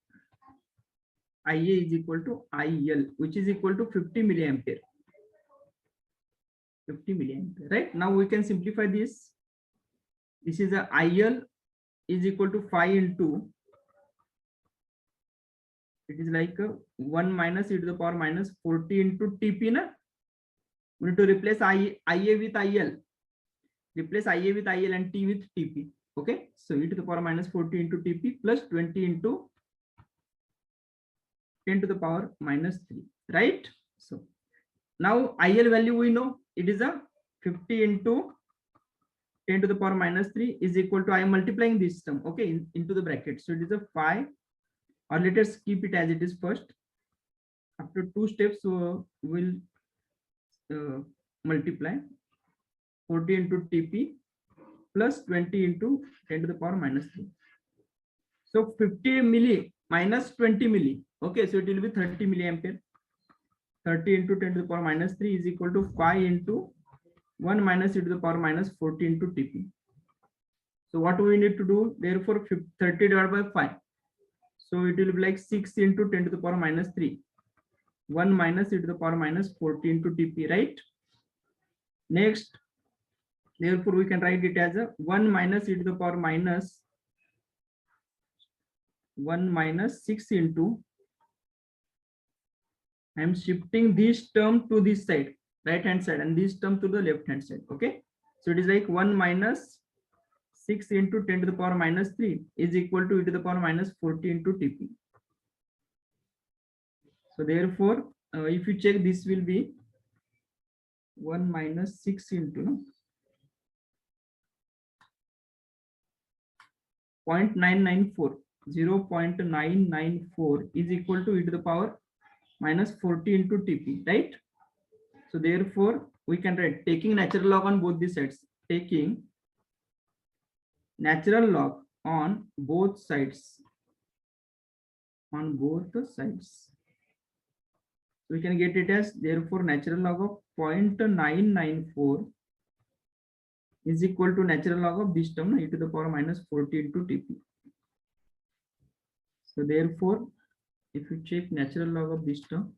IA is equal to IL, which is equal to 50 milliampere. 50 milliampere, right? Now we can simplify this. This is a IL is equal to 5 into, it is like 1 minus e to the power minus 40 into TP. Na? We need to replace IA with IL. Replace IA with IL and T with TP. Okay. So e to the power minus 40 into TP plus 20 into 10 to the power minus 3. Right. So now IL value we know it is a 50 into 10 to the power minus 3 is equal to, I am multiplying this term. Okay. Into the bracket. So it is a 5. Or let us keep it as it is first. After 2 steps, we'll multiply 40 into TP plus 20 into 10 to the power minus 3. So 50 milli minus 20 milli. Okay, so it will be 30 milliampere. 30 into 10 to the power minus 3 is equal to 5 into 1 minus e to the power minus 40 into TP. So what we need to do? Therefore, 30 divided by 5. So it will be like 6 into 10 to the power minus 3. 1 minus e to the power minus 40 into TP, right? Next, therefore, we can write it as a 1 minus e to the power minus 1 minus 6 into, I am shifting this term to this side, right hand side, and this term to the left hand side. Okay. So it is like 1 minus 6 into 10 to the power minus 3 is equal to e to the power minus 40 into TP. So therefore, if you check, this will be 1 minus 6 into 0.994. 0.994 is equal to e to the power minus 40 into TP, right? So therefore, we can write taking natural log on both the sides. Taking natural log on both sides. On both the sides. We can get it as, therefore, natural log of 0.994 is equal to natural log of this term, e to the power minus 40 into TP. So therefore, if you check natural log of this term,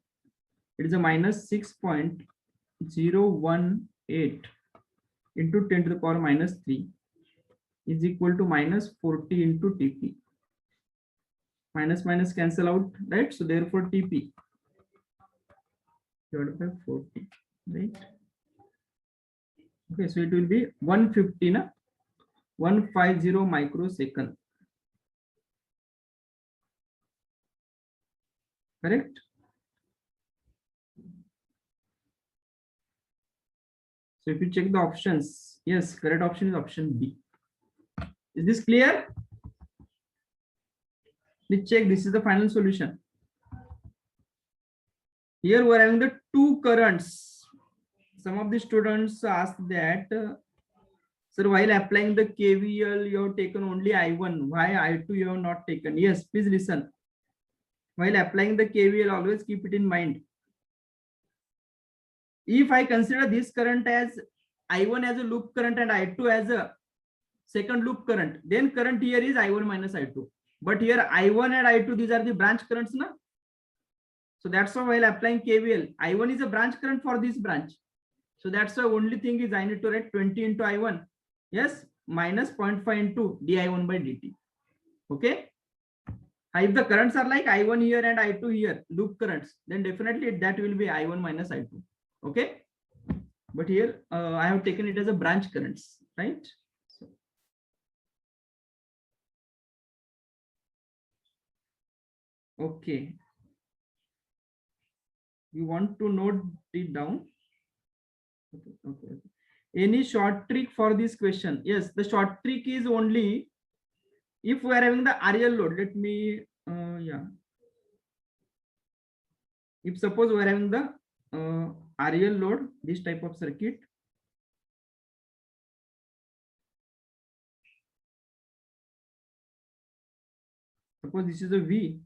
it is a minus 6.018 into 10 to the power minus 3 is equal to minus 40 into Tp. Minus minus cancel out, right? So therefore Tp divided by 40, right? Okay, so it will be 150, 150 microsecond. Correct? So if you check the options, yes, correct option is option B. Is this clear? Let's check. This is the final solution. Here we are having the two currents. Some of the students asked that, sir, while applying the KVL, you have taken only I1. Why I2 you have not taken? Yes, please listen. While applying the KVL, always keep it in mind. If I consider this current as I1 as a loop current and I2 as a second loop current, then current here is I1 minus I2. But here I1 and I2, these are the branch currents, na? So that's why while applying KVL, I1 is a branch current for this branch. So that's the only thing is I need to write 20 into I1. Yes, minus 0.5 into di1 by dt. Okay. If the currents are like I1 here and I2 here, loop currents, then definitely that will be I1 minus I2. Okay. But here I have taken it as a branch currents, right? So, okay. You want to note it down? Okay. Any short trick for this question? Yes, the short trick is only if we are having the RL load. Let me, yeah. If suppose we are having the RL load, this type of circuit. Suppose this is a V,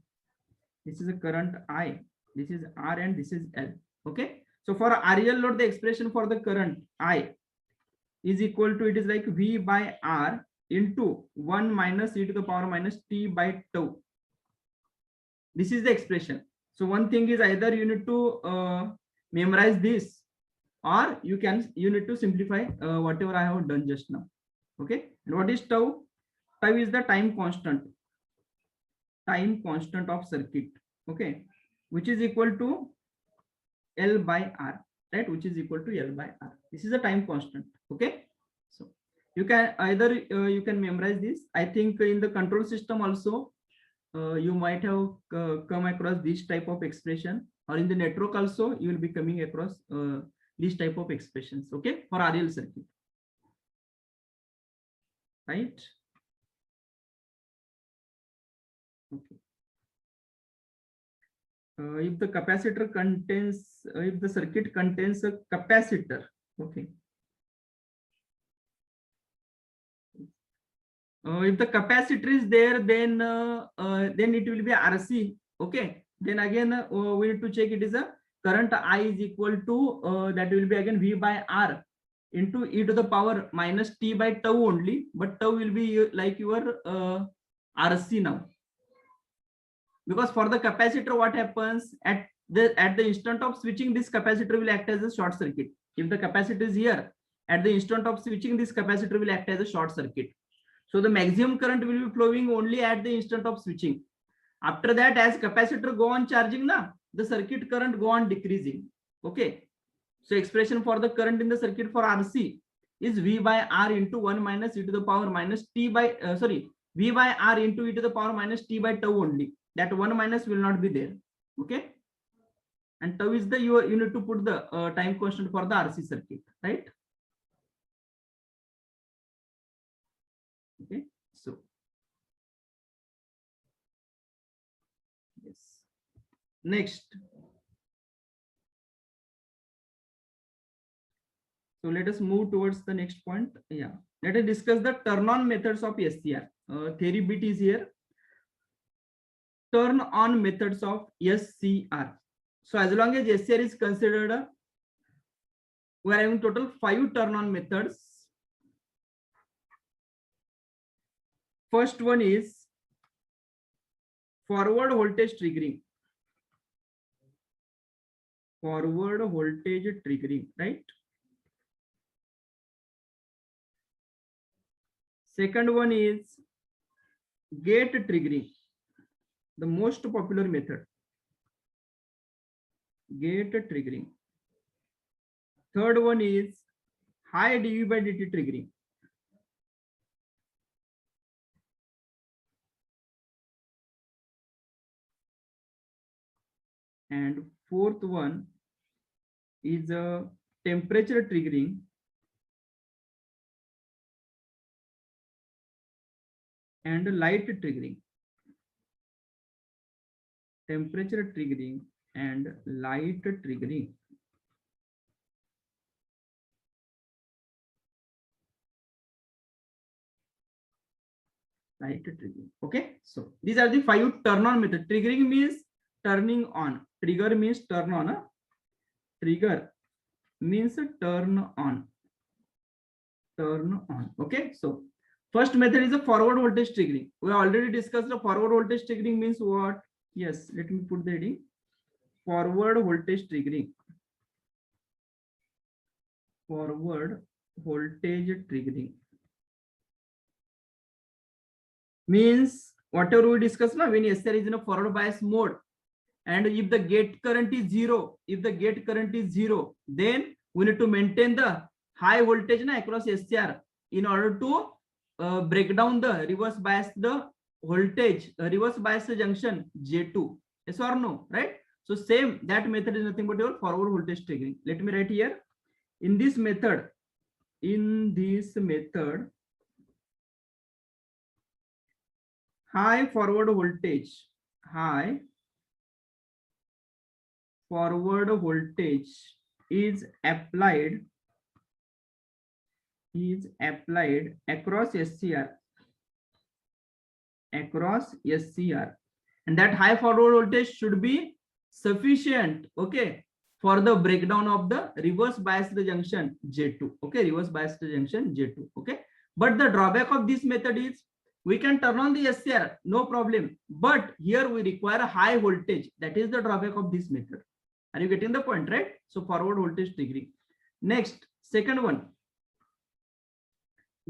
this is a current I, this is R and this is L. Okay. So for RL load, the expression for the current I is equal to, it is like V by R into 1 minus e to the power minus t by tau. This is the expression. So one thing is either you need to memorize this, or you need to simplify whatever I have done just now. Okay. And what is tau? Tau is the time constant of circuit. Okay. Which is equal to L by R, right? Which is equal to L by R. This is a time constant. Okay. So you can either you can memorize this. I think in the control system also you might have come across this type of expression, or in the network also you will be coming across this type of expressions. Okay, for RL circuit, right? Okay. If the capacitor contains, if the circuit contains a capacitor, okay. If the capacitor is there, then it will be RC. Okay. Then again we need to check it is a current I is equal to that will be again V by R into e to the power minus t by tau only, but tau will be like your RC now. Because for the capacitor, what happens at the instant of switching, this capacitor will act as a short circuit. If the capacitor is here, at the instant of switching, this capacitor will act as a short circuit. So the maximum current will be flowing only at the instant of switching. After that, as capacitor go on charging, the circuit current go on decreasing. Okay. So expression for the current in the circuit for RC is V by R into 1 minus e to the power minus t by V by R into e to the power minus t by tau only. That 1 minus will not be there. Okay. And tau is the you need to put the time constant for the RC circuit, right? Okay. So yes. Next. So let us move towards the next point. Yeah. Let us discuss the turn on methods of SCR. Theory bit is here. Turn on methods of SCR. So as long as SCR is considered, we are having total 5 turn on methods. First one is forward voltage triggering. Forward voltage triggering, right? Second one is gate triggering, the most popular method. Gate triggering. Third one is high dv by dt triggering. And fourth one is a temperature triggering. And light triggering. Temperature triggering and light triggering. Light triggering. Okay, so these are the 5 turn on method. Triggering means turning on. Trigger means turn on. Trigger means turn on. Turn on. Okay, so first method is a forward voltage triggering. We already discussed the forward voltage triggering means what? Yes, let me put the heading. Forward voltage triggering. Forward voltage triggering means whatever we discussed now, when SCR is in a forward bias mode, and if the gate current is zero, then we need to maintain the high voltage across SCR in order to break down the reverse bias the voltage, reverse bias junction J2. Yes or no, right? So same, that method is nothing but your forward voltage triggering. Let me write here. In this method, high forward voltage is applied across SCR, and that high forward voltage should be sufficient, okay, for the breakdown of the reverse biased junction J2. Okay, reverse biased junction J2. Okay, but the drawback of this method is we can turn on the SCR, no problem, but here we require a high voltage. That is the drawback of this method. Are you getting the point, right? So forward voltage triggering. Next, second one,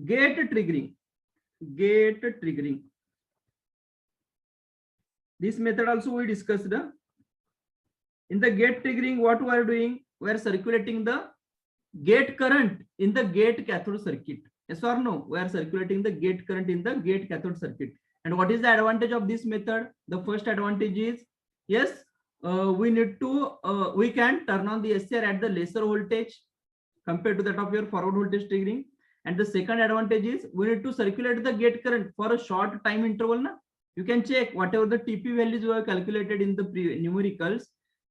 gate triggering. This method also we discussed. In the gate triggering, what we are doing? We are circulating the gate current in the gate cathode circuit. Yes or no? We are circulating the gate current in the gate cathode circuit. And what is the advantage of this method? The first advantage is, yes, we can turn on the SCR at the lesser voltage compared to that of your forward voltage triggering. And the second advantage is we need to circulate the gate current for a short time interval. Na? You can check whatever the TP values were calculated in the numericals.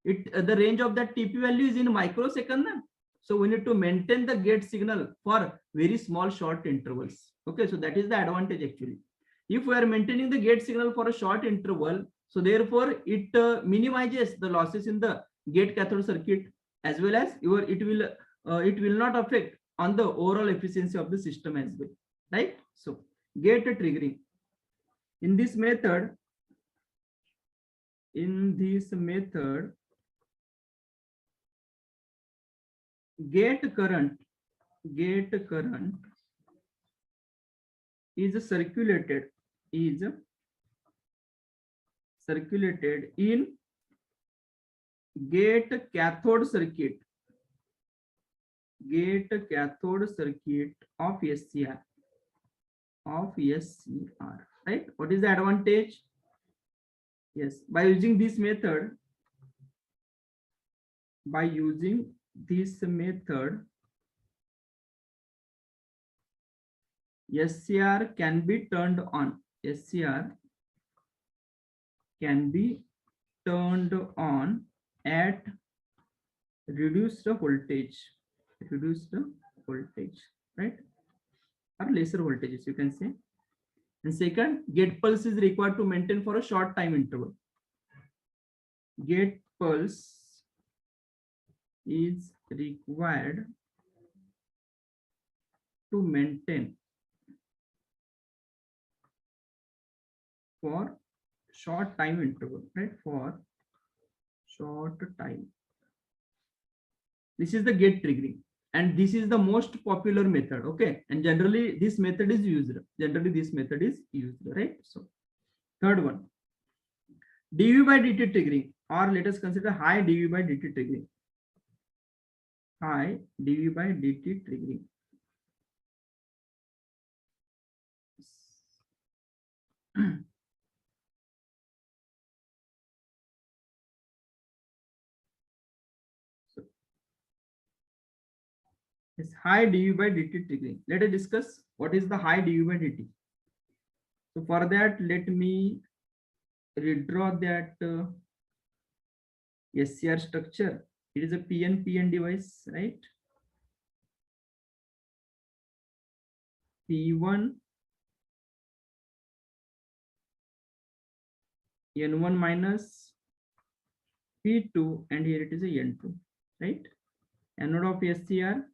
The range of that TP value is in microsecond. Na? So we need to maintain the gate signal for very small short intervals. Okay, so that is the advantage actually. If we are maintaining the gate signal for a short interval, so therefore it minimizes the losses in the gate cathode circuit, as well as it will not affect on the overall efficiency of the system as well, right? So gate triggering. In this method, gate current is circulated in gate cathode circuit of SCR, right? What is the advantage? Yes, by using this method, SCR can be turned on. At reduced voltage, right? Or lesser voltages, you can say. And second, gate pulse is required to maintain for a short time interval. Gate pulse is required to maintain for short time interval, right? For short time. This is the gate triggering. and this is the most popular method. Okay, and generally this method is used. Right? So third one, dv by dt triggering, or let us consider high dv by dt triggering. High dv by dt triggering. So, it's high dv by dt triggering. Let us discuss what is the high dv by dt. So for that, let me redraw that SCR structure. It is a PN device, right? P1 N1 minus P2, and here it is a N2, right? Anode of SCR,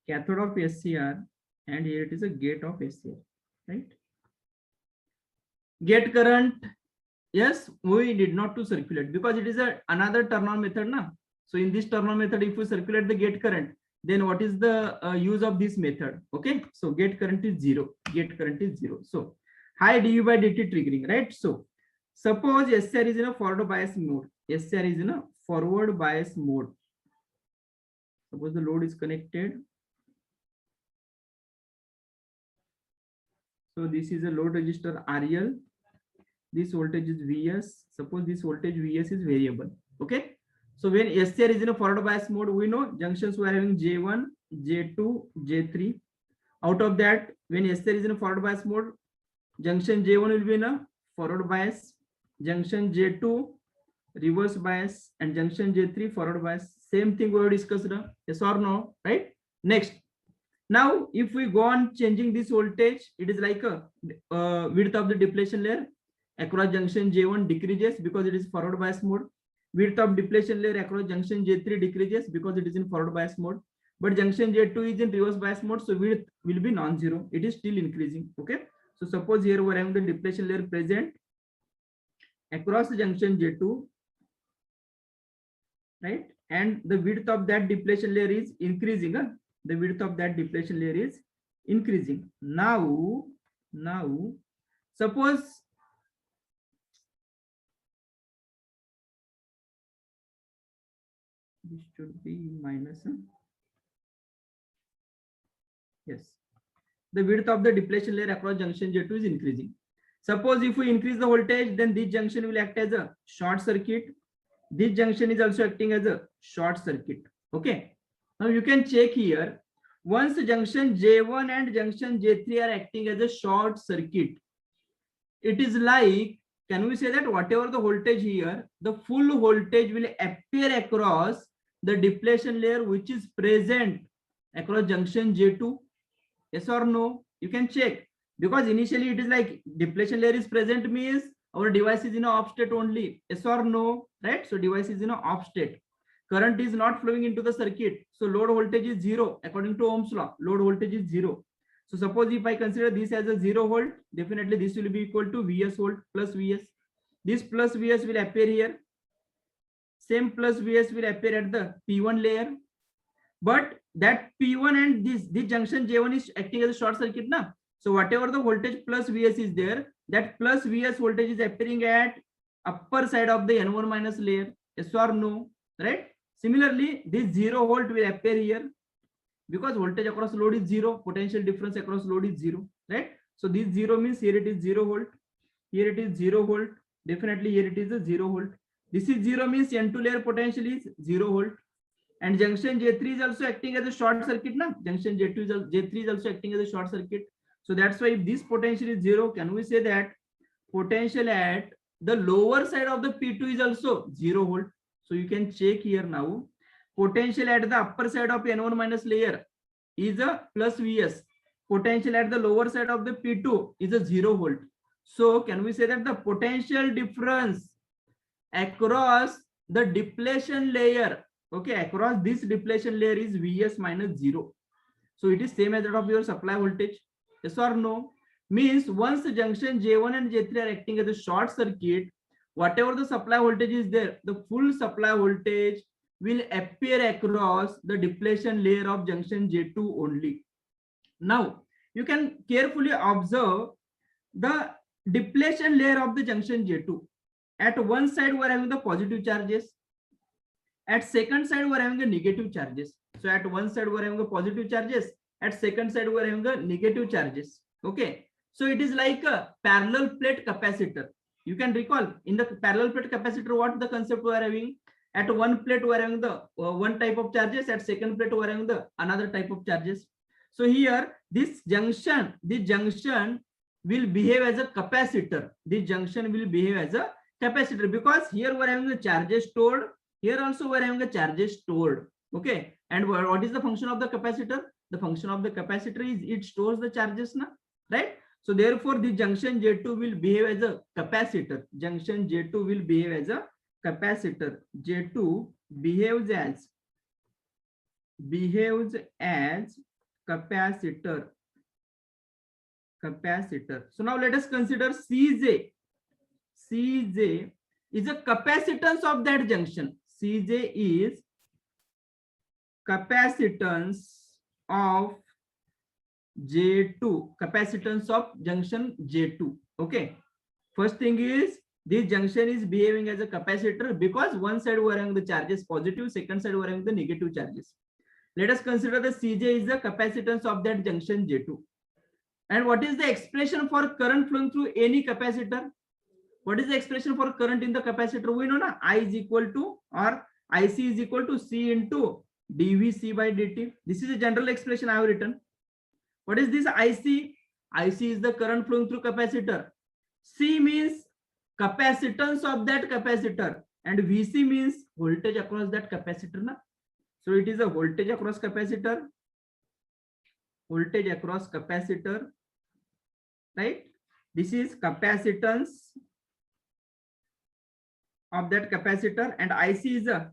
cathode of SCR, and here it is a gate of SCR, right? Gate current, yes, we did not to circulate because it is another turn-on method, na? So in this turn-on method, if we circulate the gate current, then what is the use of this method? Okay, so gate current is zero. So high dv by dt triggering, right? So suppose SCR is in a forward bias mode. Suppose the load is connected. So this is a load resistor RL. This voltage is Vs. Suppose this voltage Vs is variable. Okay. So when SCR is in a forward bias mode, we know junctions we are having J1, J2, J3. Out of that, when SCR is in a forward bias mode, junction J1 will be in a forward bias, junction J2 reverse bias, and junction J3 forward bias. Same thing we have discussed. Yes or no? Right? Next. Now, if we go on changing this voltage, it is like a width of the depletion layer across junction J1 decreases because it is forward bias mode. Width of depletion layer across junction J3 decreases because it is in forward bias mode. But junction J2 is in reverse bias mode, so width will be non-zero. It is still increasing. Okay. So suppose here we are having the depletion layer present across the junction J2, right? And the width of that depletion layer is increasing. The width of that depletion layer is increasing. Now, suppose this should be minus. Yes, the width of the depletion layer across junction J2 is increasing. Suppose if we increase the voltage, then this junction will act as a short circuit. This junction is also acting as a short circuit. Okay. Now you can check here. Once junction J1 and junction J3 are acting as a short circuit, it is like, can we say that whatever the voltage here, the full voltage will appear across the depletion layer which is present across junction J2? Yes or no? You can check, because initially it is like depletion layer is present means our device is in an off state only. Yes or no? Right? So device is in an off state. Current is not flowing into the circuit. So load voltage is zero. According to Ohm's law, load voltage is zero. So suppose if I consider this as a 0 volt, definitely this will be equal to Vs volt plus Vs. This plus Vs will appear here. Same plus Vs will appear at the P1 layer. But that P1 and this junction J1 is acting as a short circuit now. So whatever the voltage plus Vs is there, that plus Vs voltage is appearing at upper side of the N1 minus layer. Yes or no? Right? Similarly, this 0 volt will appear here because voltage across load is 0, potential difference across load is 0, right? So this 0 means here it is 0 volt, here it is 0 volt, definitely here it is a 0 volt. This is 0 means N2 layer potential is 0 volt, and junction J3 is also acting as a short circuit now. Junction J3 is also acting as a short circuit. So that's why if this potential is 0, can we say that potential at the lower side of the P2 is also 0 volt? So you can check here now. Potential at the upper side of N1 minus layer is a plus Vs. Potential at the lower side of the P2 is a 0 volt. So can we say that the potential difference across the depletion layer, okay, across this depletion layer is Vs minus 0. So it is same as that of your supply voltage. Yes or no? Means once the junction J1 and J3 are acting as a short circuit, whatever the supply voltage is there, the full supply voltage will appear across the depletion layer of junction J2 only. Now, you can carefully observe the depletion layer of the junction J2. At one side, we are having the positive charges. At second side, we are having the negative charges. So at one side, we are having the positive charges. At second side, we are having the negative charges. Okay. So it is like a parallel plate capacitor. You can recall in the parallel plate capacitor, what the concept we are having? At one plate, we are having the one type of charges. At second plate, we are having the another type of charges. So here, this junction will behave as a capacitor. This junction will behave as a capacitor because here we are having the charges stored. Here also we are having the charges stored. Okay. And what is the function of the capacitor? The function of the capacitor is it stores the charges, na? Right? So therefore, the junction J2 will behave as a capacitor. Junction J2 will behave as a capacitor. J2 behaves as capacitor. So now let us consider Cj. Cj is a capacitance of that junction. Cj is capacitance of J2, capacitance of junction J2. Okay. First thing is this junction is behaving as a capacitor because one side we are having the charges positive, second side we are having the negative charges. Let us consider the Cj is the capacitance of that junction J2. And what is the expression for current flowing through any capacitor? What is the expression for current in the capacitor? We know na, I is equal to or IC is equal to C into dVc by dt. This is a general expression I have written. What is this IC? IC is the current flowing through capacitor. C means capacitance of that capacitor and Vc means voltage across that capacitor. Na? So it is a voltage across capacitor. Voltage across capacitor. Right? This is capacitance of that capacitor and IC is a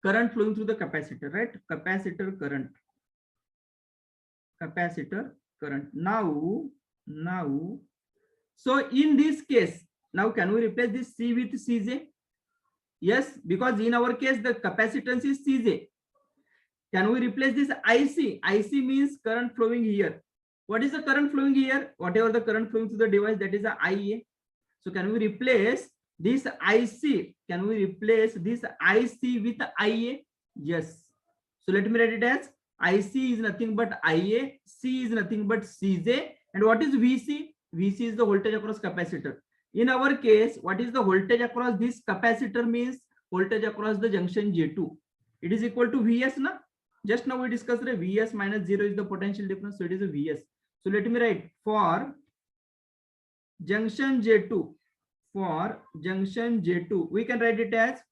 current flowing through the capacitor, right? Capacitor current. Now, so in this case, now can we replace this C with Cj? Yes, because in our case, the capacitance is Cj. Can we replace this IC? IC means current flowing here. What is the current flowing here? Whatever the current flowing through the device, that is the IA. So can we replace this IC? Can we replace this IC with IA? Yes. So let me write it as IC is nothing but IA, C is nothing but Cj. And what is Vc? Vc is the voltage across capacitor. In our case, what is the voltage across this capacitor means voltage across the junction J2. It is equal to Vs, na? Just now we discussed the Vs minus 0 is the potential difference. So it is a Vs. So let me write for junction J2. For junction J2, we can write it as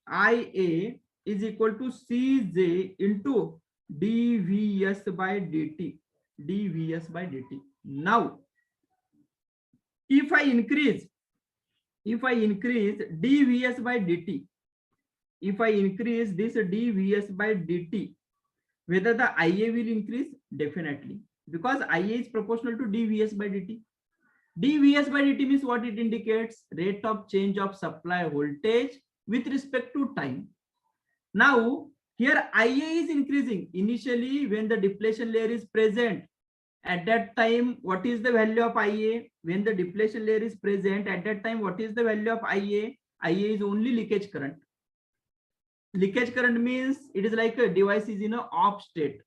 IA is equal to Cj into dVs by dt. dVs by dt. Now, if I increase dVs by dt, if I increase this dVs by dt, whether the IA will increase? Definitely, because IA is proportional to dVs by dt. dVs by dt means what it indicates? Rate of change of supply voltage with respect to time. Now, here IA is increasing. Initially, when the depletion layer is present, at that time, what is the value of IA? When the depletion layer is present, at that time, what is the value of IA? IA is only leakage current. Leakage current means it is like a device is in an off state.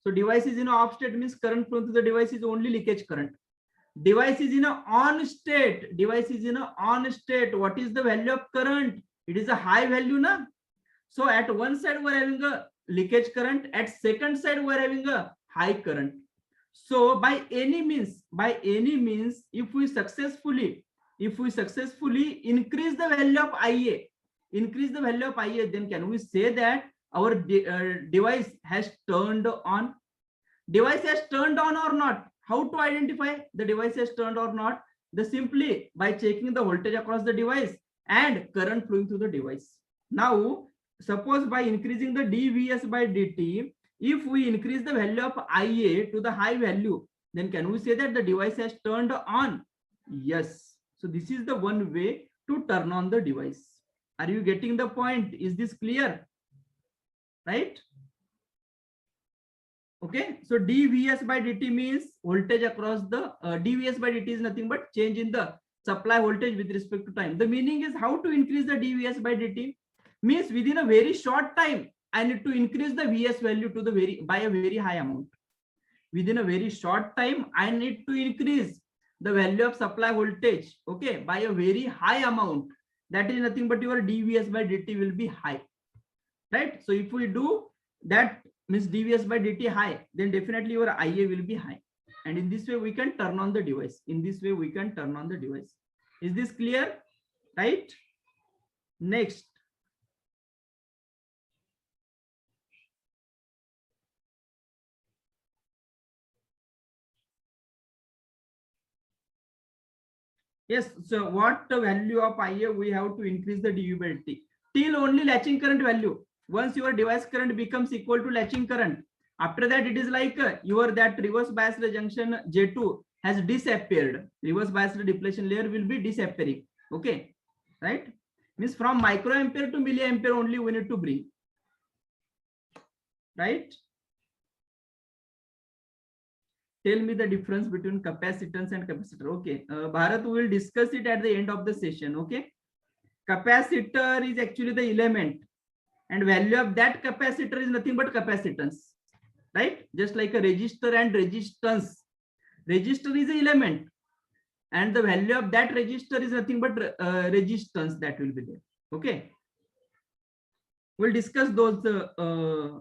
So device is in an off state means current flowing through the device is only leakage current. Device is in an on state. Device is in an on state. What is the value of current? It is a high value, na? So at one side we are having a leakage current. At second side we are having a high current. So by any means, if we successfully increase the value of IA, then can we say that our device has turned on? Device has turned on or not? How to identify the device has turned or not? Simply by checking the voltage across the device and current flowing through the device. Now, suppose by increasing the dVs by dt, if we increase the value of IA to the high value, then can we say that the device has turned on? Yes. So this is the one way to turn on the device. Are you getting the point? Is this clear? Right? Okay, so dVs by dt means voltage across the dVs by dt is nothing but change in the supply voltage with respect to time. The meaning is how to increase the dVs by dt means within a very short time I need to increase the Vs value to the by a very high amount. Within a very short time I need to increase the value of supply voltage, okay, by a very high amount. That is nothing but your dVs by dt will be high, right? So if we do that, means dVs by dt high, then definitely your IA will be high, and in this way we can turn on the device. In this way we can turn on the device. Is this clear? Right? Next, yes, so what the value of IA we have to increase the dV by dt till only latching current value. Once your device current becomes equal to latching current, after that it is like your that reverse biased junction J2 has disappeared. Reverse biased depletion layer will be disappearing. Okay, right? Means from microampere to milliampere only we need to bring, right? Tell me the difference between capacitance and capacitor. Okay, Bharat will discuss it at the end of the session. Okay, capacitor is actually the element, and value of that capacitor is nothing but capacitance, right? Just like a resistor and resistance. Resistor is an element, and the value of that resistor is nothing but resistance that will be there. Okay, we'll discuss those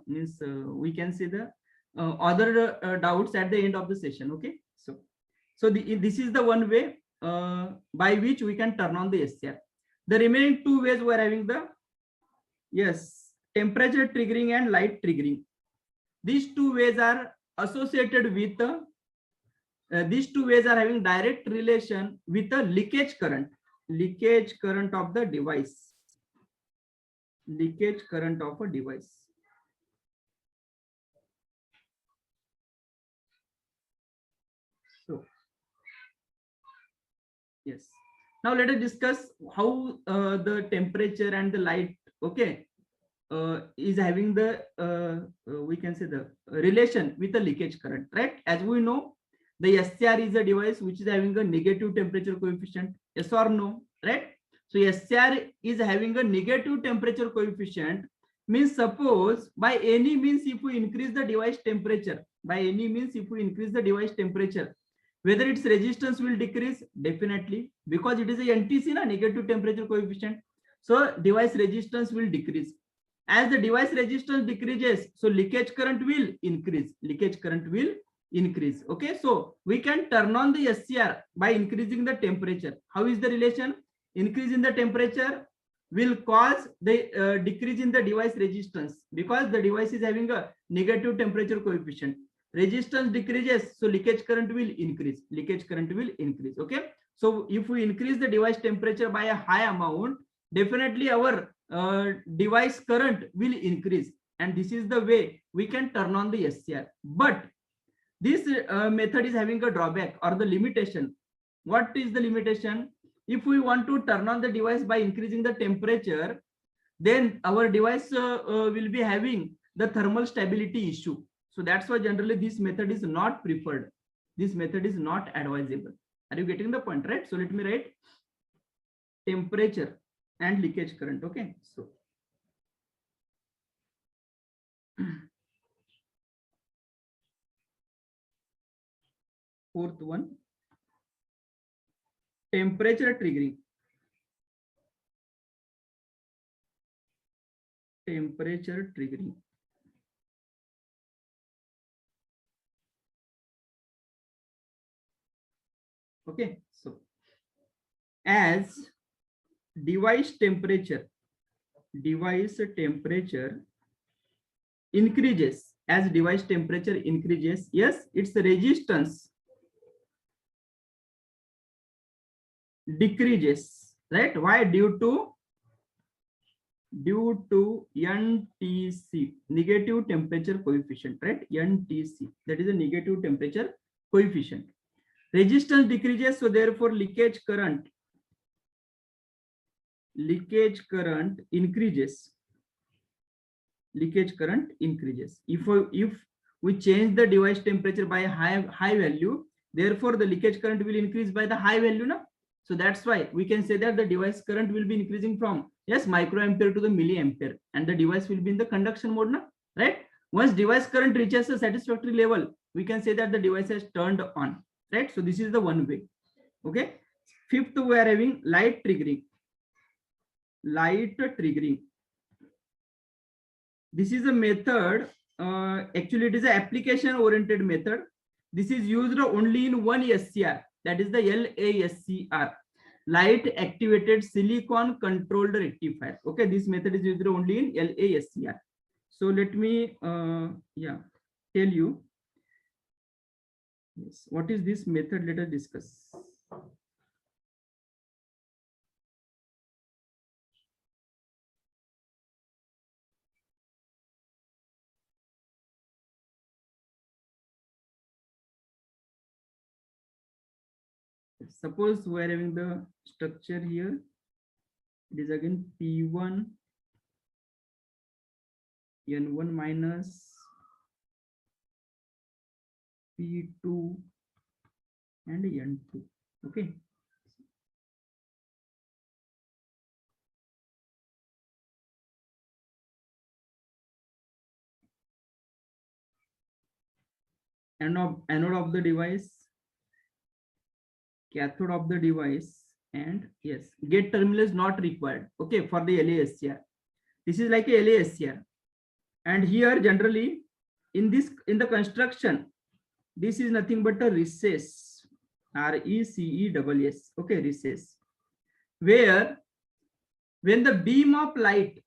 means we can see the other doubts at the end of the session. Okay, so this is the one way by which we can turn on the SCR. The remaining two ways we are having the, yes, temperature triggering and light triggering. These two ways are associated with these two ways are having direct relation with the leakage current of the device, leakage current of a device. So yes, now let us discuss how the temperature and the light, okay, is having the we can say the relation with the leakage current, right? As we know, the SCR is a device which is having a negative temperature coefficient. Yes or no? Right? So SCR is having a negative temperature coefficient. Means suppose by any means if we increase the device temperature, by any means if we increase the device temperature, whether its resistance will decrease, definitely, because it is a NTC, na, negative temperature coefficient. So device resistance will decrease. As the device resistance decreases, so leakage current will increase. Leakage current will increase. Okay, so we can turn on the SCR by increasing the temperature. How is the relation? Increase in the temperature will cause the decrease in the device resistance, because the device is having a negative temperature coefficient. Resistance decreases, so leakage current will increase. Leakage current will increase. Okay, so if we increase the device temperature by a high amount, definitely our device current will increase, and this is the way we can turn on the SCR. But this method is having a drawback or the limitation. What is the limitation? If we want to turn on the device by increasing the temperature, then our device will be having the thermal stability issue. So that's why generally this method is not preferred. This method is not advisable. Are you getting the point, right? So let me write temperature and leakage current. Okay, so fourth one, temperature triggering. Temperature triggering. Okay, so as device temperature increases, as device temperature increases, yes, its resistance decreases, right? Why? Due to NTC, negative temperature coefficient, right? NTC, that is a negative temperature coefficient. Resistance decreases, so therefore leakage current leakage current increases. Leakage current increases. If we change the device temperature by a high value, therefore the leakage current will increase by the high value, no? So that's why we can say that the device current will be increasing from, yes, microampere to the milliampere, and the device will be in the conduction mode, no? Right? Once device current reaches a satisfactory level, we can say that the device has turned on, right? So this is the one way. Okay. Fifth, we are having light triggering. Light triggering. This is a method. Actually, it is an application-oriented method. This is used only in one SCR, that is the LASCR, light activated silicon controlled rectifier. Okay, this method is used only in LASCR. So let me tell you. Yes, what is this method? Let us discuss. Suppose we are having the structure here. It is again P1, N1 minus, P2, and N2. Okay. Anode of the device, cathode of the device, and yes, gate terminal is not required. Okay, for the LASCR. This is like a LASCR. And here generally in the construction, this is nothing but a recess, RECESS. Okay, recess, where when a beam of light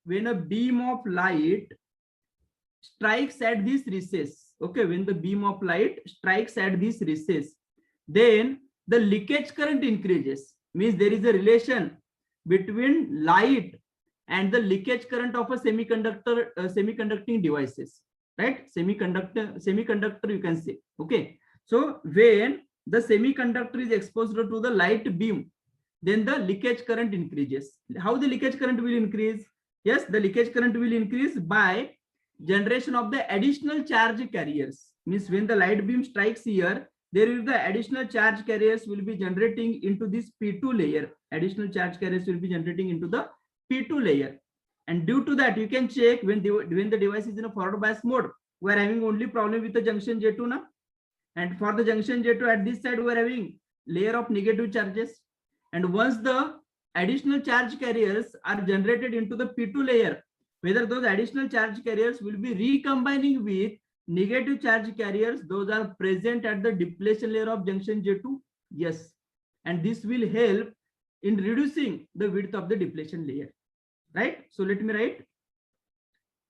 strikes at this recess, okay, when the beam of light strikes at this recess, then the leakage current increases. Means there is a relation between light and the leakage current of a semiconducting devices, right? Semiconductor you can say. Okay, so when the semiconductor is exposed to the light beam, then the leakage current increases. How the leakage current will increase? Yes, the leakage current will increase by generation of the additional charge carriers. Means when the light beam strikes here, there is the additional charge carriers will be generating into this P2 layer. Additional charge carriers will be generating into the P2 layer. And due to that, you can check when the device is in a forward bias mode, we are having only problem with the junction J2 now. And for the junction J2 at this side, we are having layer of negative charges. And once the additional charge carriers are generated into the P2 layer, whether those additional charge carriers will be recombining with negative charge carriers, those are present at the depletion layer of junction J2. Yes. And this will help in reducing the width of the depletion layer. Right? So let me write.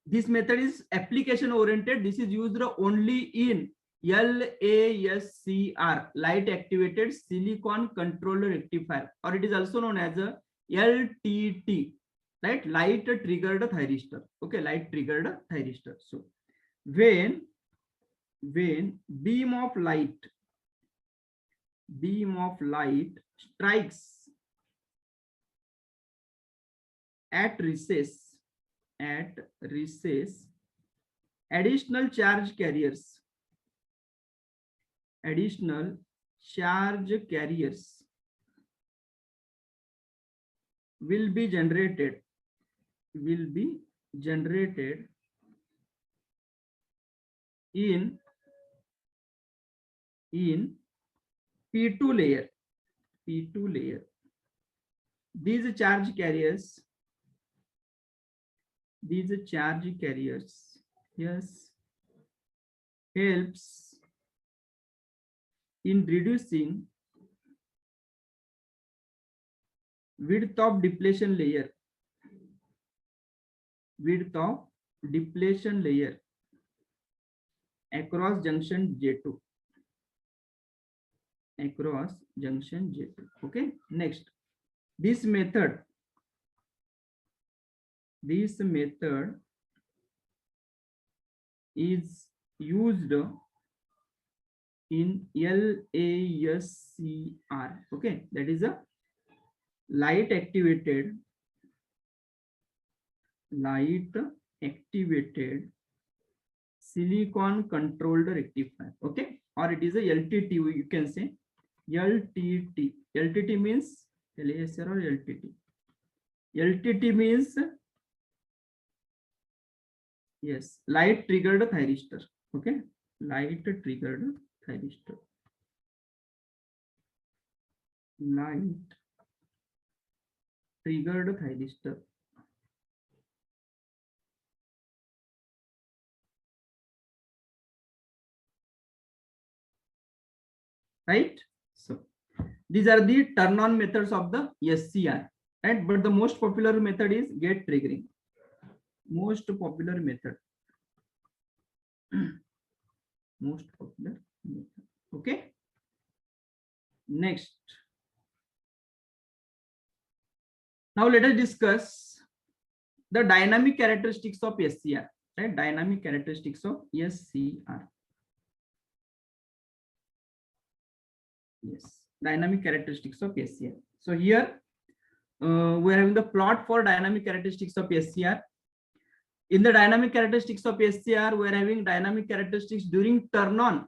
This method is application oriented. This is used only in LASCR, light activated silicon controller rectifier, or it is also known as a LTT, right? Light triggered thyristor. Okay, light triggered thyristor. So when beam of light strikes at recess, additional charge carriers will be generated in P2 layer. These charge carriers, yes, helps in reducing width of depletion layer, across junction J2. Okay, next, this method is used in LASCR. Okay, that is a light activated light activated silicon controlled rectifier. Okay, or it is a LTT, you can say LTT. LTT means LASR or LTT. LTT means yes, light triggered thyristor. Okay, light triggered thyristor. Light triggered thyristor. Right? So these are the turn on methods of the SCR. Right? But the most popular method is gate triggering. Most popular method. Most popular method. Okay. Next. Now let us discuss the dynamic characteristics of SCR. Right? Dynamic characteristics of SCR. Yes, dynamic characteristics of SCR. So here we are having the plot for dynamic characteristics of SCR. In the dynamic characteristics of SCR, we are having dynamic characteristics during turn on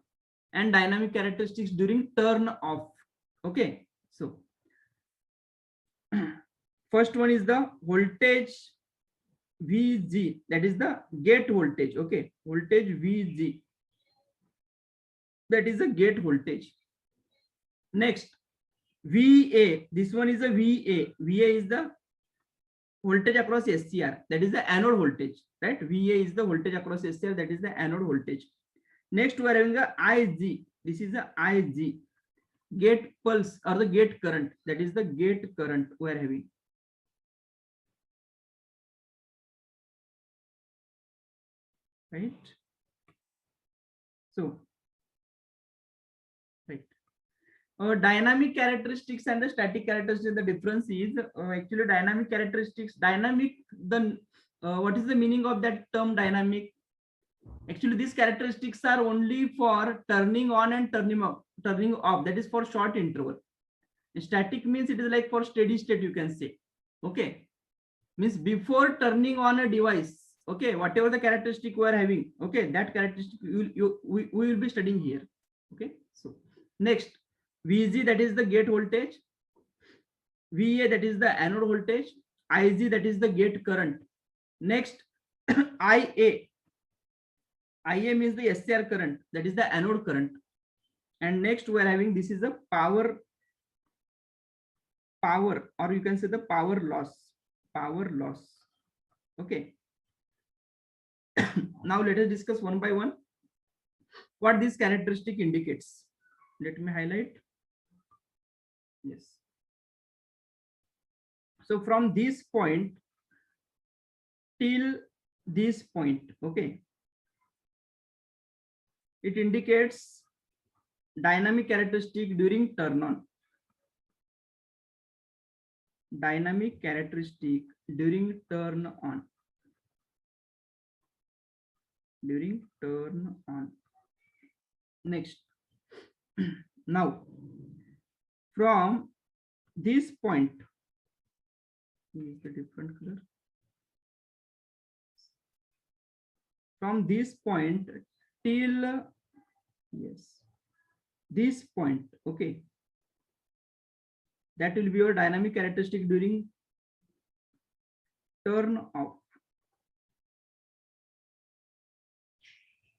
and dynamic characteristics during turn off. Okay, so first one is the voltage VG, that is the gate voltage. Okay, voltage VG, that is the gate voltage. Next, VA, this one is a VA. VA is the voltage across SCR, that is the anode voltage, right? VA is the voltage across SCR, that is the anode voltage. Next, we are having the IG. This is the IG, gate pulse or the gate current, that is the gate current we are having. Right? So, right. Dynamic characteristics and the static characteristics, the difference is actually dynamic characteristics. Dynamic, the what is the meaning of that term dynamic? Actually, these characteristics are only for turning on and turning off. That is for short interval. Static means it is like for steady state, you can say. Okay, means before turning on a device. Okay, whatever the characteristic we are having. Okay, that characteristic we will be studying here. Okay, so next, VG, that is the gate voltage. VA, that is the anode voltage. IG, that is the gate current. Next, IA. IA means the SCR current, that is the anode current. And next we are having, this is the power, or you can say the power loss. Okay. Now let us discuss one by one what this characteristic indicates. Let me highlight. Yes. So from this point till this point, okay, it indicates dynamic characteristic during turn on. Dynamic characteristic during turn on. During turn on. Next. Now, from this point, is the different color. From this point till yes, this point, okay, that will be your dynamic characteristic during turn off.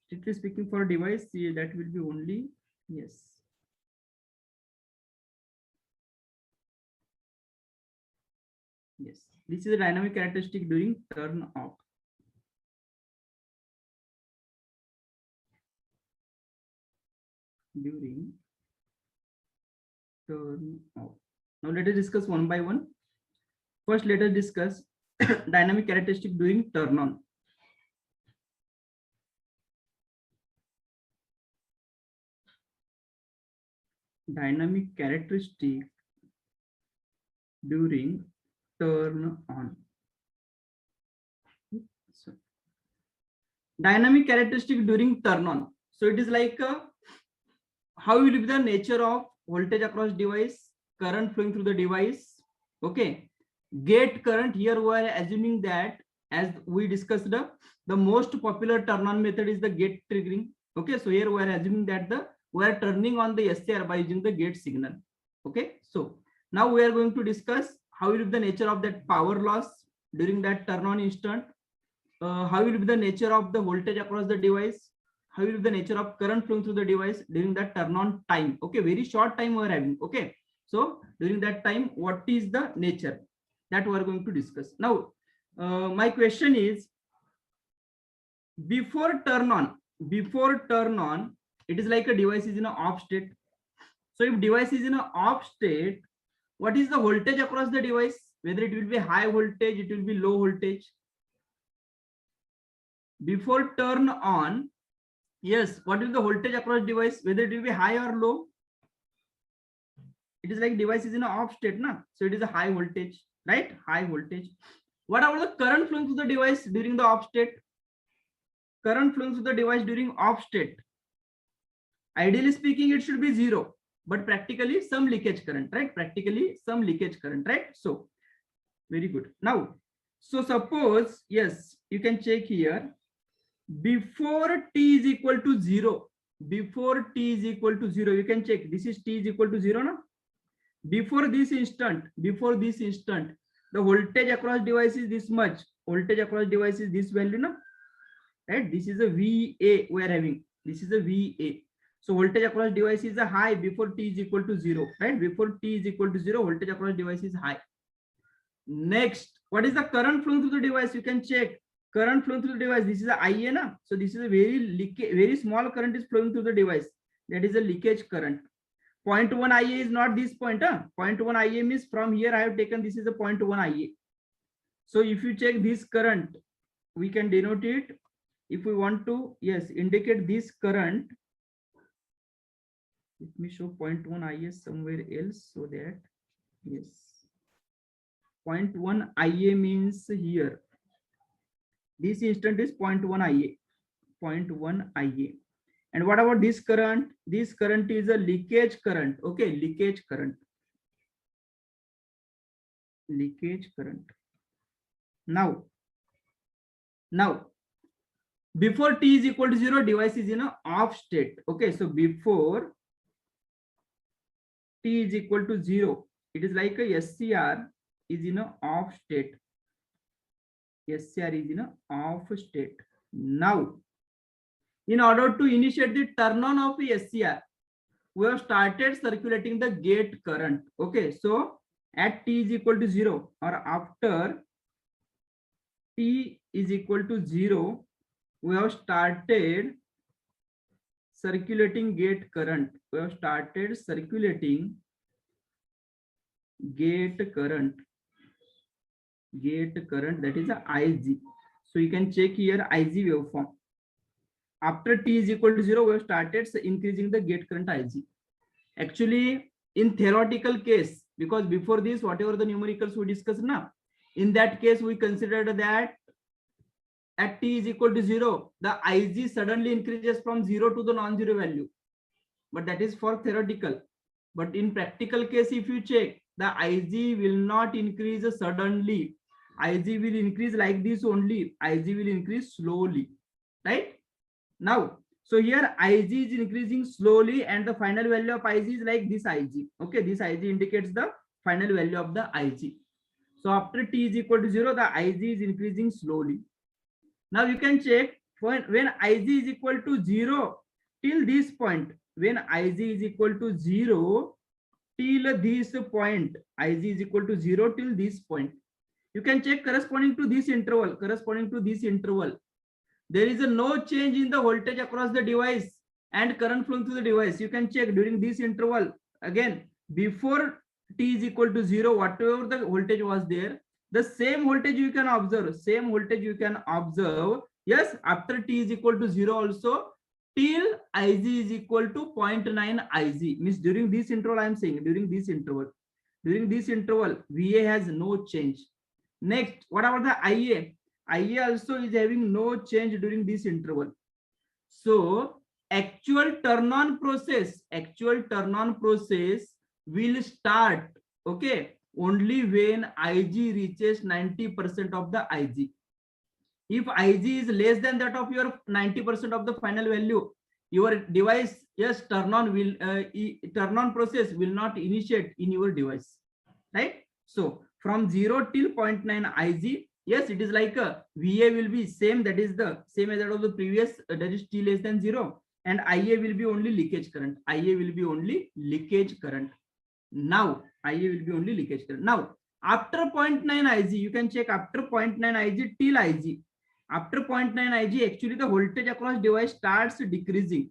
Strictly speaking, for device, that will be only yes. Yes, this is a dynamic characteristic during turn off. During turn off. Now let us discuss one by one. First, let us discuss dynamic characteristic during turn on. Dynamic characteristic during turn on. So, dynamic characteristic during turn on. So it is like how will be the nature of voltage across device, current flowing through the device. Okay, gate current, here we are assuming that as we discussed, the most popular turn on method is the gate triggering. Okay, so here we are assuming that we are turning on the SCR by using the gate signal. Okay, so now we are going to discuss how will be the nature of that power loss during that turn on instant, how will be the nature of the voltage across the device, how will be the nature of current flowing through the device during that turn on time. Okay, very short time we are having. Okay, so during that time, what is the nature, that we are going to discuss. Now, my question is, before turn on, it is like a device is in an off state. So if device is in an off state, what is the voltage across the device? Whether it will be high voltage, it will be low voltage. Before turn on, yes, what is the voltage across device? Whether it will be high or low. It is like device is in an off state, na? So it is a high voltage, right? High voltage. What about the current flowing through the device during the off state? Current flowing through the device during off state, ideally speaking, it should be zero, but practically some leakage current, right? Practically some leakage current, right? So very good. Now, so suppose, yes, you can check here, before t is equal to 0, before t is equal to 0, you can check, this is t is equal to 0 now. Before this instant, the voltage across device is this much, voltage across device is this value now, right? This is a VA we are having, this is a VA. So voltage across device is a high before t is equal to 0, right? Before t is equal to 0, voltage across device is high. Next, what is the current flowing through the device? You can check current flowing through the device. This is a IA, na? So this is a very small current is flowing through the device. That is a leakage current. 0.1 IA is not this point. 0.1 IA means from here I have taken, this is a 0.1 IA. So if you check this current, we can denote it. If we want to, yes, indicate this current, let me show 0.1 IA somewhere else so that, yes, 0.1 IA means here, this instant is 0.1 IA, 0.1 IA. And what about this current? This current is a leakage current. Okay, leakage current. Leakage current. Now, before t is equal to 0, device is in an off state. Okay, so before t is equal to 0, it is like a SCR is in an off state. SCR is in an off state. Now, in order to initiate the turn on of the SCR, we have started circulating the gate current. Okay, so at t is equal to 0 or after t is equal to 0, we have started circulating gate current. We have started circulating gate current. Gate current, that is a IG. So you can check here IG waveform. After t is equal to 0, we have started increasing the gate current IG. Actually, in theoretical case, because before this, whatever the numericals we discussed now, in that case, we considered that at t is equal to 0, the IG suddenly increases from 0 to the non-zero value. But that is for theoretical. But in practical case, if you check, the IG will not increase suddenly. IG will increase like this only. IG will increase slowly, right? Now, so here IG is increasing slowly and the final value of IG is like this IG. Okay, this IG indicates the final value of the IG. So after t is equal to 0, the IG is increasing slowly. Now you can check when IG is equal to 0 till this point. When IG is equal to 0 till this point, IG is equal to 0 till this point. You can check corresponding to this interval. There is no change in the voltage across the device and current flowing through the device. You can check during this interval. Again, before t is equal to 0, whatever the voltage was there, the same voltage you can observe. Yes, after t is equal to 0 also, till IG is equal to 0.9 IG. Means during this interval, I am saying during this interval, VA has no change. Next, what about the IA? IA also is having no change during this interval. So actual turn on process will start, okay, only when IG reaches 90% of the IG. If Ig is less than that of your 90% of the final value, your device, yes, turn on process will not initiate in your device, right? So from 0 till 0.9 Ig, yes, it is like a Va will be same, that is the same as that of the previous, that is T less than 0, and Ia will be only leakage current. Ia will be only leakage current. Now Ia will be only leakage current. Now after 0.9 Ig, you can check after 0.9 Ig till Ig. After 0.9 Ig, actually the voltage across device starts decreasing.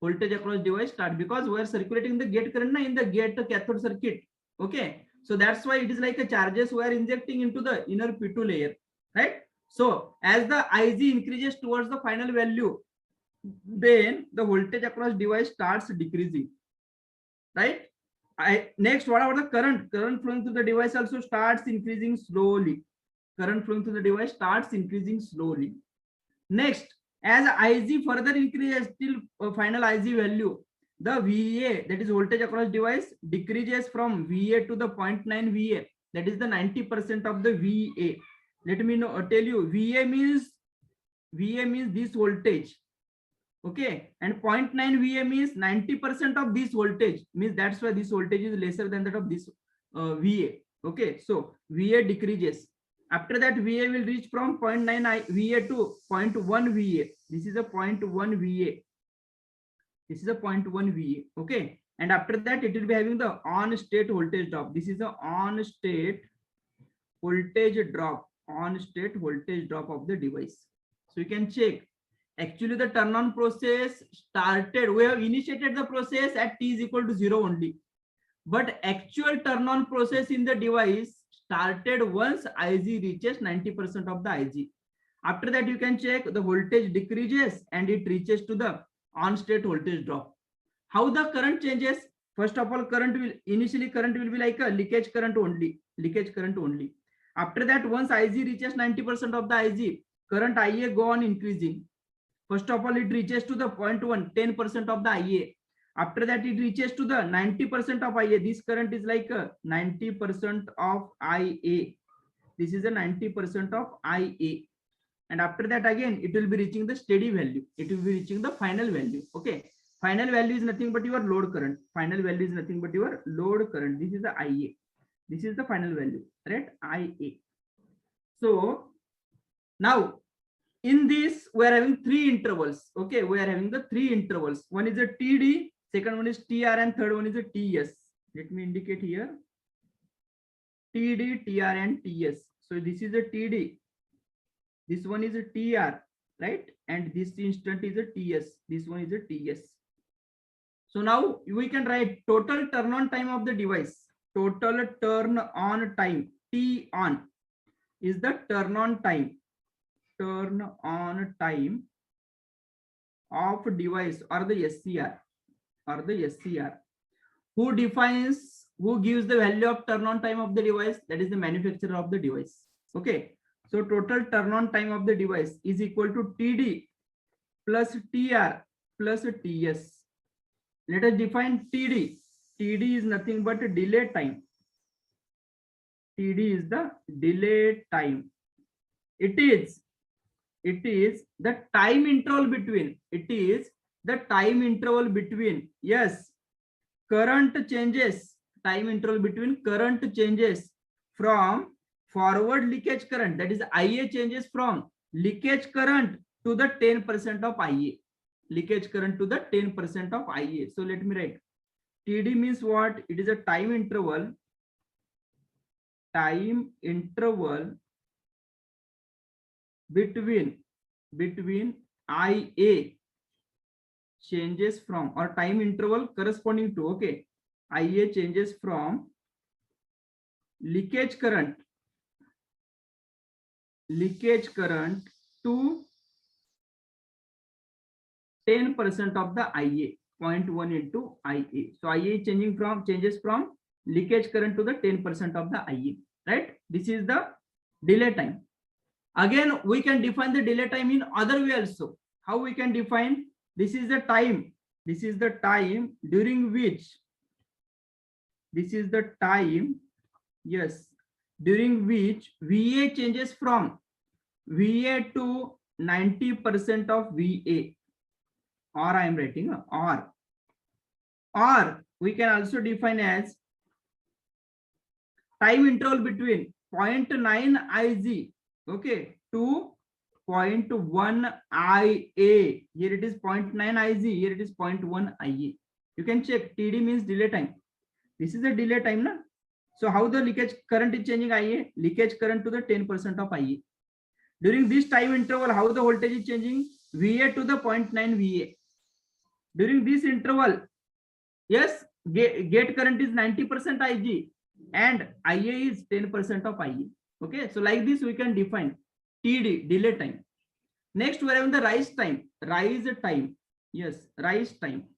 Voltage across device start, because we are circulating the gate current in the gate cathode circuit. Okay, so that's why it is like a charges we are injecting into the inner P2 layer, right? So as the Ig increases towards the final value, then the voltage across device starts decreasing, right? Next, what about the current? Current flowing through the device also starts increasing slowly. Current flowing through the device starts increasing slowly. Next, as Ig further increases till final Ig value, the Va, that is voltage across device, decreases from Va to the 0.9 Va, that is the 90% of the Va. Let me tell you, Va means this voltage. Okay, and 0.9 Va means 90% of this voltage, means that's why this voltage is lesser than that of this Va. Okay, so Va decreases. After that, Va will reach from 0.9 Va to 0.1 Va. This is a 0.1 Va. This is a 0.1 Va. Okay, and after that, it will be having the on state voltage drop. This is the on state voltage drop. On state voltage drop of the device. So you can check. Actually, the turn on process started, we have initiated the process at t is equal to 0 only. But actual turn on process in the device started once Ig reaches 90% of the Ig. After that, you can check the voltage decreases and it reaches to the on state voltage drop. How the current changes? First of all, initially current will be like a leakage current only. Leakage current only. After that, once Ig reaches 90% of the Ig, current Ia go on increasing. First of all, it reaches to the 0.1, 10% of the Ia. After that, it reaches to the 90% of Ia. This current is like 90% of Ia. This is a 90% of Ia. And after that, again, it will be reaching the steady value. It will be reaching the final value. Okay. Final value is nothing but your load current. Final value is nothing but your load current. This is the Ia. This is the final value, right? Ia. So now, in this, we are having three intervals. Okay, we are having the three intervals. One is a TD, second one is TR, and third one is a TS. Let me indicate here. TD, TR, and TS. So this is a TD. This one is a TR, right? And this instant is a TS. This one is a TS. So now we can write total turn on time of the device. Total turn on time, T on, is the turn on time. Turn on time of device, or the SCR, who gives the value of turn on time of the device? That is the manufacturer of the device. Okay, so total turn on time of the device is equal to TD plus TR plus TS. Let us define TD. TD is nothing but delay time. TD is the delay time. It is the time interval between, yes, current changes, time interval between current changes from forward leakage current, that is Ia changes from leakage current to the 10% of Ia. Leakage current to the 10% of Ia. So let me write. TD means what? It is a time interval between Ia changes from, or time interval corresponding to, okay, Ia changes from leakage current to 10% of the Ia, 0.1 into Ia. So Ia changes from leakage current to the 10% of the Ia, right? This is the delay time. Again, we can define the delay time in other way also. How we can define? This is the time during which, yes, during which Va changes from VA to 90% of VA, or I am writing or we can also define as time interval between 0.9 Ig, okay, to 0.1 IA. Here it is 0.9 Ig, here it is 0.1 IA. You can check. TD means delay time. This is the delay time, na? So how the leakage current is changing IA? Leakage current to the 10% of IA. During this time interval, how the voltage is changing? VA to the 0.9 VA. During this interval, yes, gate current is 90% Ig and IA is 10% of IA. Okay, so like this we can define TD, delay time. Next, we are having the rise time. Rise time. Yes, rise time.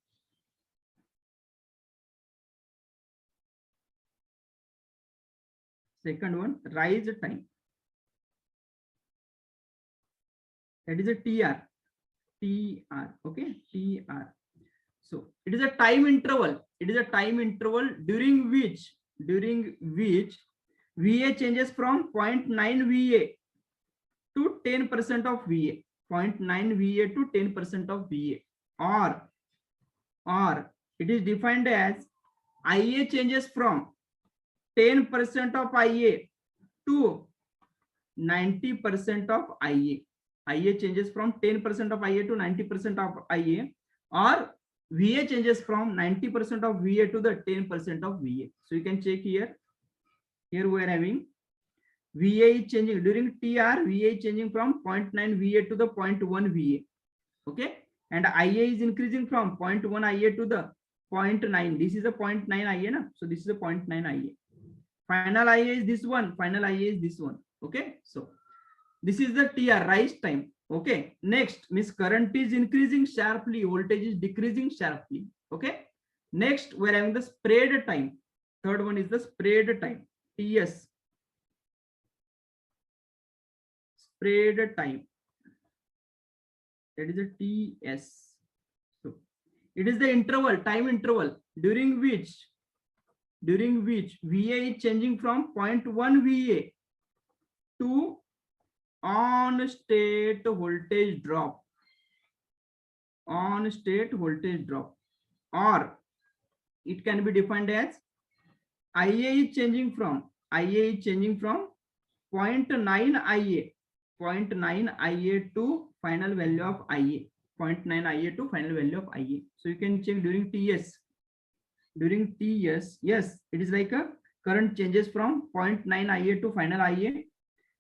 Second one, rise time. That is a TR. TR. Okay, TR. So it is a time interval. It is a time interval during which VA changes from 0.9 VA to 10% of VA. 0.9 VA to 10% of VA. Or it is defined as IA changes from 10% of IA to 90% of IA. IA changes from 10% of IA to 90% of IA, or VA changes from 90% of VA to the 10% of VA. So you can check here. Here we are having VA is changing during TR. VA is changing from 0.9 VA to the 0.1 VA. Okay, and IA is increasing from 0.1 IA to the 0.9. This is a 0.9 IA, na? So this is a 0.9 IA. Final IA is this one. Final IA is this one. Okay, so this is the TR, rise time. Okay, next, means current is increasing sharply, voltage is decreasing sharply. Okay, next we're having the spread time. Third one is the spread time, TS. Spread time, that is a TS. So it is the interval, time interval during which VA is changing from 0.1 VA to on state voltage drop, or it can be defined as IA is changing from 0.9 IA to final value of IA, 0.9 IA to final value of IA. So you can check during TS. Yes, it is like a current changes from 0.9 IA to final IA,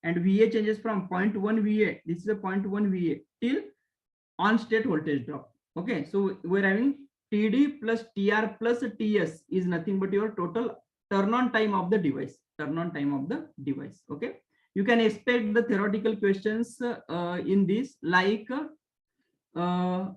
and VA changes from 0.1 VA. This is a 0.1 VA till on state voltage drop. Okay, so we're having TD plus TR plus TS is nothing but your total turn on time of the device. Okay, you can expect the theoretical questions in this, like the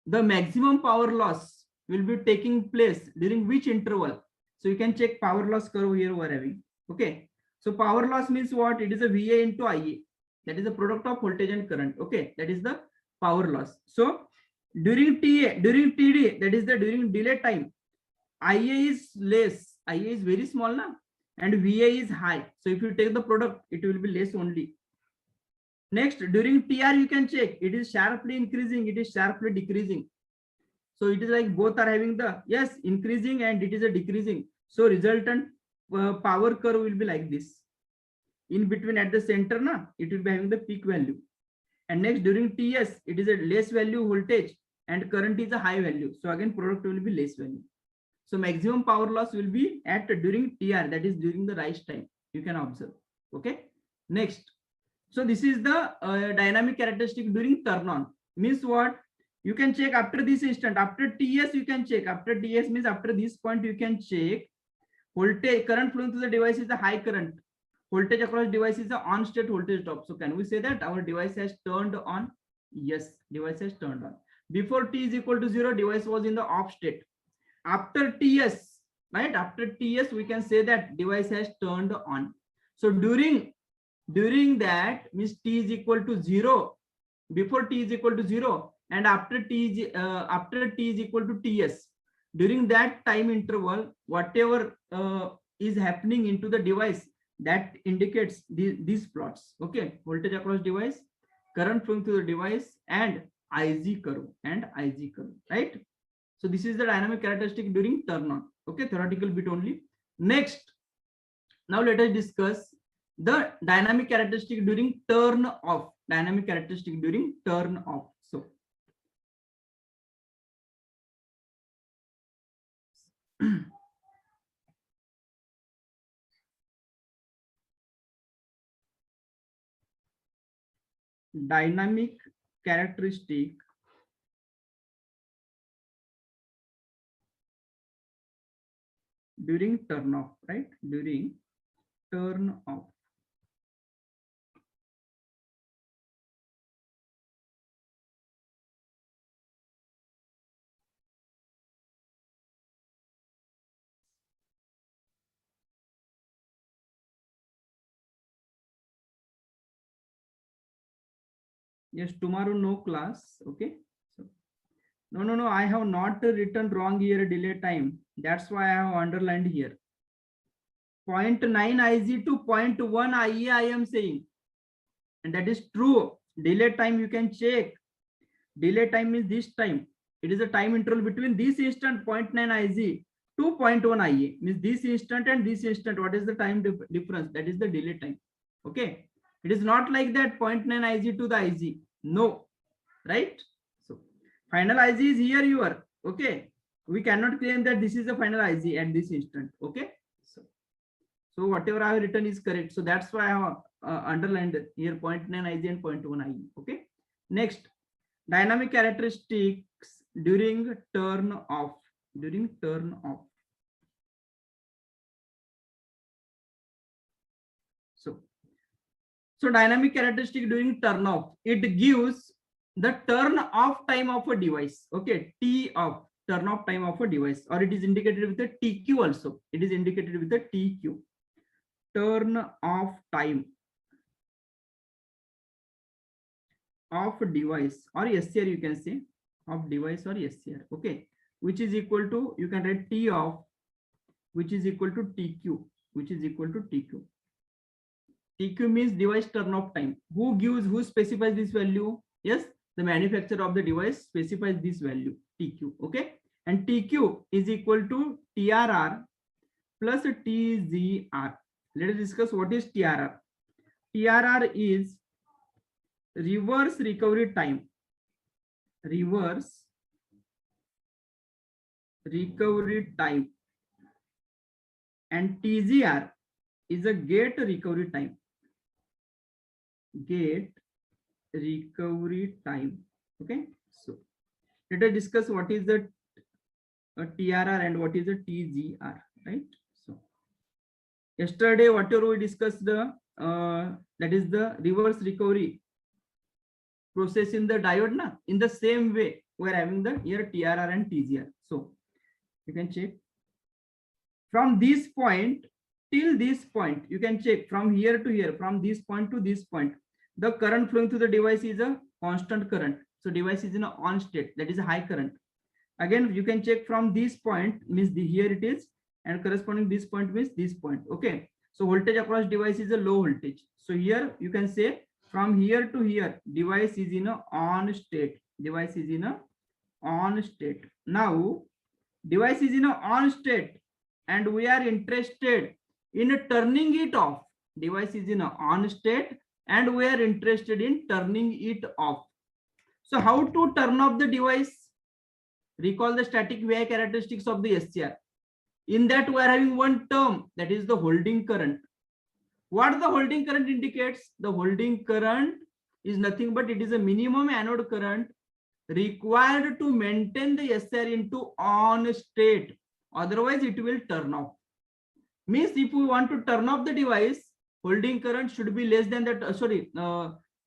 maximum power loss will be taking place during which interval. So you can check power loss curve here we're having. Okay, so power loss means what? It is a VA into IA. That is the product of voltage and current. Okay, that is the power loss. So during TD, that is the during delay time, IA is less. IA is very small now, and VA is high. So if you take the product, it will be less only. Next, during TR, you can check. It is sharply increasing. It is sharply decreasing. So it is like both are having the, yes, increasing and it is a decreasing. So resultant power curve will be like this. In between at the center, na, it will be having the peak value. And next, during TS, it is a less value voltage and current is a high value. So again, product will be less value. So maximum power loss will be at during TR, that is during the rise time. You can observe. Okay. Next. So this is the dynamic characteristic during turn on. Means what? You can check after this instant. After TS, you can check. After TS means after this point, you can check voltage, current flowing through the device is a high current. Voltage across device is the on state voltage drop. So can we say that our device has turned on? Yes, device has turned on. Before T is equal to 0, device was in the off state. After TS, right? After TS, we can say that device has turned on. So during that means T is equal to 0, before T is equal to 0, and after T is equal to TS. During that time interval, whatever is happening into the device, that indicates these plots. Okay, voltage across device, current flowing through the device, and IG curve right? So this is the dynamic characteristic during turn on. Okay, theoretical bit only. Next, now let us discuss the dynamic characteristic during turn off. Dynamic characteristic during turn off. So dynamic characteristic during turn off, right? During turn off. Yes, tomorrow no class. Okay. So, no. I have not written wrong here delay time. That's why I have underlined here. 0.9 IG to 0.1 IE I am saying. And that is true. Delay time you can check. Delay time is this time. It is a time interval between this instant 0.9 IG to 0.1 IA. Means this instant and this instant. What is the time difference? That is the delay time. Okay. It is not like that 0.9 IG to the IG. No. Right? So final IG is here your. Okay. We cannot claim that this is the final IG at this instant. Okay. So whatever I have written is correct. So that's why I have underlined here 0.9 IG and 0.1 IE. Okay. Next, dynamic characteristics during turn off. During turn off. So dynamic characteristic during turn off. It gives the turn off time of a device. Okay, T off, turn off time of a device, or it is indicated with a TQ also. It is indicated with a TQ. Turn off time of device or SCR, you can say of device or SCR. Okay, which is equal to, you can write T off, which is equal to TQ, which is equal to TQ. TQ means device turn off time. Who specifies this value? Yes, the manufacturer of the device specifies this value, TQ. Okay, and TQ is equal to TRR plus TZR. Let us discuss what is TRR. TRR is reverse recovery time. Reverse recovery time. And TZR is a gate recovery time. Gate recovery time. Okay, so let us discuss what is the TRR and what is the TZR, right? So yesterday whatever we discussed, the that is the reverse recovery process in the diode. Na, in the same way we are having the here TRR and TZR. So you can check from this point till this point. You can check from here to here, from this point to this point. The current flowing through the device is a constant current. So device is in a on state, that is a high current. Again, you can check from this point, means here it is, and corresponding this point means this point. Okay. So voltage across device is a low voltage. So here you can say from here to here, device is in a on state. Device is in a on state. Now, device is in a on state and we are interested in turning it off. Device is in a on state and we are interested in turning it off. So how to turn off the device? Recall the static VI characteristics of the SCR. In that we are having one term, that is the holding current. What the holding current indicates? The holding current is nothing but it is a minimum anode current required to maintain the SCR into on state. Otherwise it will turn off. Means if we want to turn off the device, holding current should be less than that,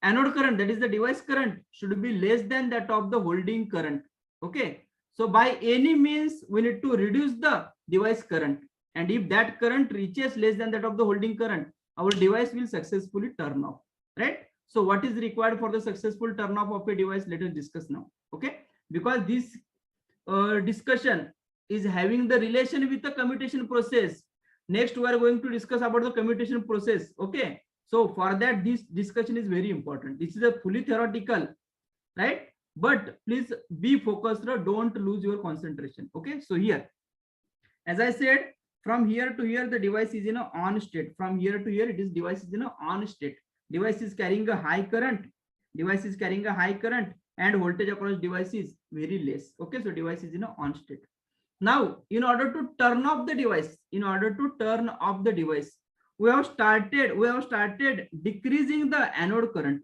anode current, that is the device current, should be less than that of the holding current. Okay, so by any means we need to reduce the device current, and if that current reaches less than that of the holding current, our device will successfully turn off, right? So what is required for the successful turn off of a device? Let us discuss now. Okay, because this discussion is having the relation with the commutation process. Next, we are going to discuss about the commutation process. Okay. So for that, this discussion is very important. This is a fully theoretical, right? But please be focused. Don't lose your concentration. Okay. So here, as I said, from here to here, the device is in a on state. From here to here, it is device is in a on state. Device is carrying a high current. Device is carrying a high current, and voltage across device is very less. Okay. So device is in a on state. Now, in order to turn off the device, we have started decreasing the anode current.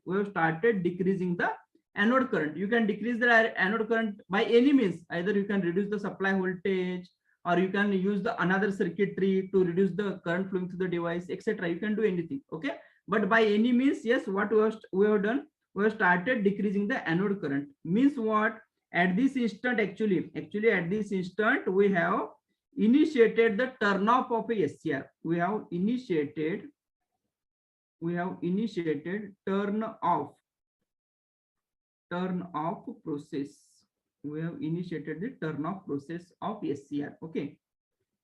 You can decrease the anode current by any means. Either you can reduce the supply voltage, or you can use the another circuitry to reduce the current flowing through the device, etc. You can do anything. Okay. But by any means, yes, what we have done, we have started decreasing the anode current. Means what? At this instant, actually at this instant, we have initiated the turn off of a SCR. We have initiated turn off process. We have initiated the turn off process of SCR. Okay,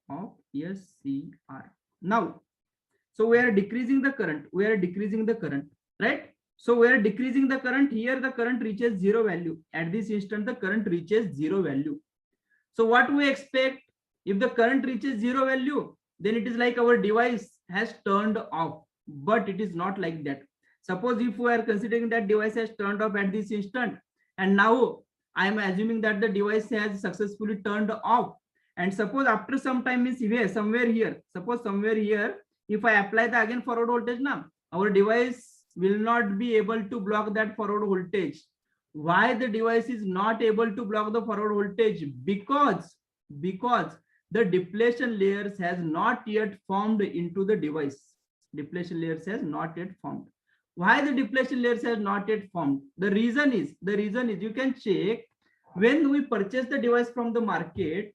of SCR. Now, so we are decreasing the current. Right? So we are decreasing the current. Here the current reaches zero value. At this instant, the current reaches zero value. So what we expect, if the current reaches zero value, then it is like our device has turned off. But it is not like that. Suppose if we are considering that device has turned off at this instant, and now I am assuming that the device has successfully turned off. And suppose after some time, means here, somewhere here, if I apply the again forward voltage now, our device will not be able to block that forward voltage. Why the device is not able to block the forward voltage? Because the depletion layers has not yet formed into the device. Why the depletion layers has not yet formed? The reason is you can check when we purchase the device from the market,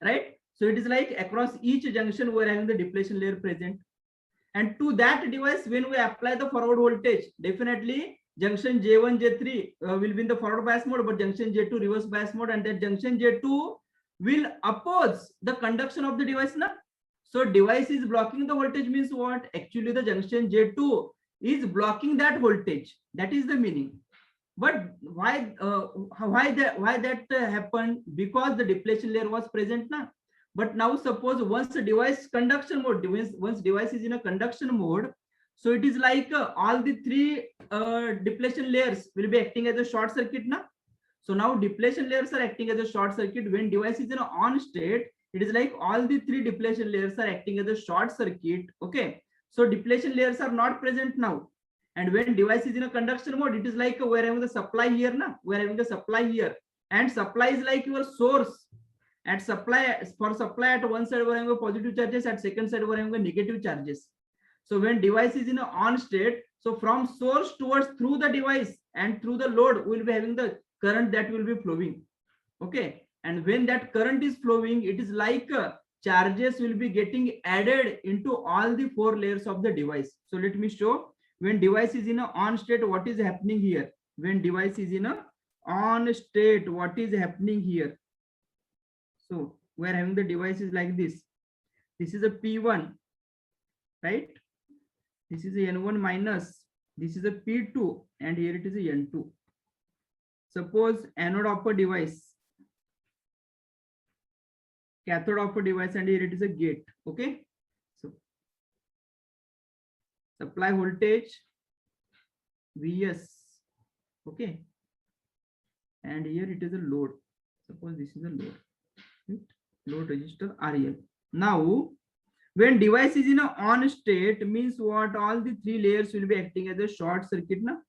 right? So it is like across each junction we are having the depletion layer present. And to that device, when we apply the forward voltage, definitely junction J1, J3 will be in the forward bias mode, but junction J2 reverse bias mode, and that junction J2 will oppose the conduction of the device. Na? So device is blocking the voltage means what? Actually, the junction J2 is blocking that voltage. That is the meaning. But why that happened? Because the depletion layer was present now. But now suppose once the device conduction mode, once device is in a conduction mode, so it is like all the three depletion layers will be acting as a short circuit now. So now depletion layers are acting as a short circuit. When device is in an on state, it is like all the three depletion layers are acting as a short circuit. Okay. So depletion layers are not present now. And when device is in a conduction mode, it is like we're having the supply here now. We're having the supply here. And supply is like your source. At supply at one side we're having positive charges, at second side we're having negative charges. So when device is in an on state, so from source towards through the device and through the load, we'll be having the current that will be flowing. Okay. And when that current is flowing, it is like charges will be getting added into all the four layers of the device. So let me show. When device is in an on state, what is happening here? When device is in an on state, what is happening here? So we are having the devices like this. This is a P1, right? This is a N1 minus. This is a P2, and here it is a N2. Suppose anode of a device, cathode of a device, and here it is a gate. Okay. So supply voltage Vs. Okay. And here it is a load. Suppose this is a load. Load resistor RL. Now, when device is in an on state, means what? All the three layers will be acting as a short circuit. Na?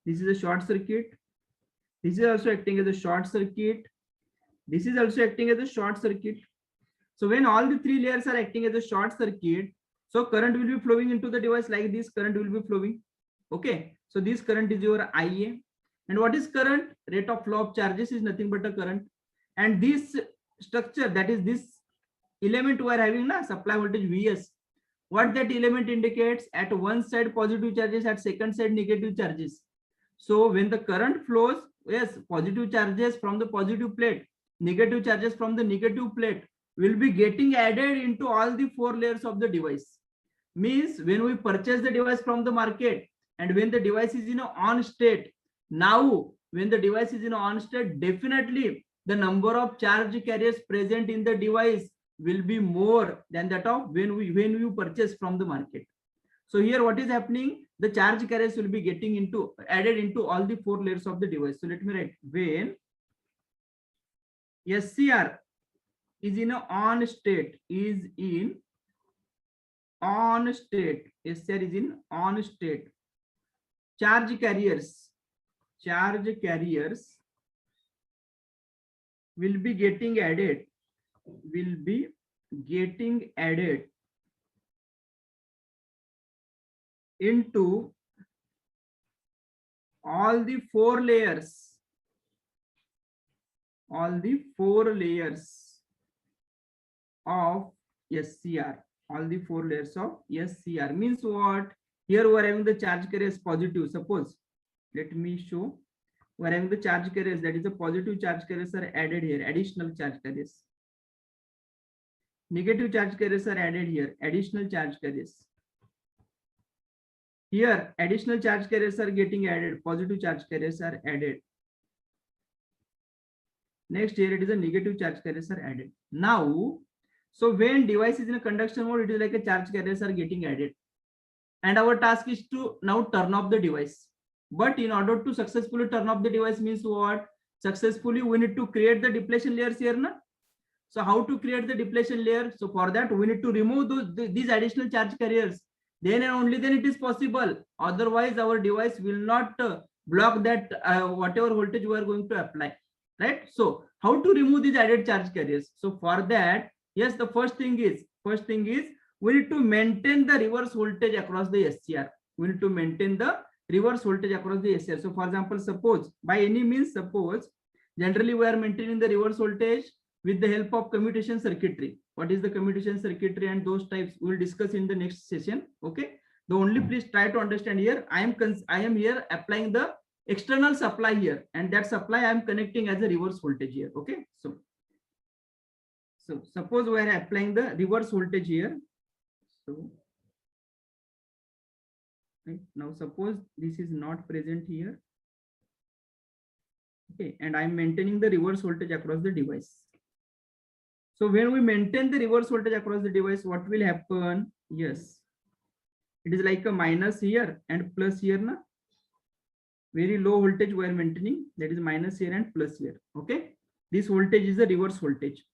This is a short circuit. This is also acting as a short circuit. This is also acting as a short circuit. So when all the three layers are acting as a short circuit, so current will be flowing into the device like this. Current will be flowing. Okay. So this current is your IA. And what is current? Rate of flow of charges is nothing but a current. And this structure, that is this element we are having now, supply voltage Vs. What that element indicates? At one side positive charges, at second side negative charges. So when the current flows, yes, positive charges from the positive plate, negative charges from the negative plate. will be getting added into all the 4 layers of the device. Means when we purchase the device from the market and when the device is in a on state, now when the device is in a on state, definitely the number of charge carriers present in the device will be more than that of when you purchase from the market. So here what is happening, the charge carriers will be getting added into all the 4 layers of the device. So let me write, when SCR is in a on state, SCR is in on state, charge carriers will be getting added into all the 4 layers of SCR. All the 4 layers of SCR means what? Here we are having the charge carriers positive. Suppose, let me show, we are having the charge carriers, that is the positive charge carriers are added here, additional charge carriers. Negative charge carriers are added here, additional charge carriers. Here additional charge carriers are getting added, positive charge carriers are added. Next, here it is a negative charge carriers are added. Now, so when device is in a conduction mode, it is like a charge carriers are getting added. And our task is to now turn off the device. But in order to successfully turn off the device means what? Successfully, we need to create the depletion layers here. Na? So how to create the depletion layer? So for that, we need to remove these additional charge carriers. Then and only then it is possible. Otherwise, our device will not block that whatever voltage we are going to apply. Right? So how to remove these added charge carriers? So for that, yes, the first thing is we need to maintain the reverse voltage across the SCR. We need to maintain the reverse voltage across the SCR. So for example, suppose by any means, generally we are maintaining the reverse voltage with the help of commutation circuitry. What is the commutation circuitry and those types we will discuss in the next session. Okay. The only please try to understand here, I am here applying the external supply here, and that supply I am connecting as a reverse voltage here. Okay. So suppose we are applying the reverse voltage here. So right, now suppose this is not present here. Okay, and I am maintaining the reverse voltage across the device. So when we maintain the reverse voltage across the device, what will happen? Yes, it is like a minus here and plus here. Na? Very low voltage we are maintaining, that is minus here and plus here. Okay, this voltage is the reverse voltage.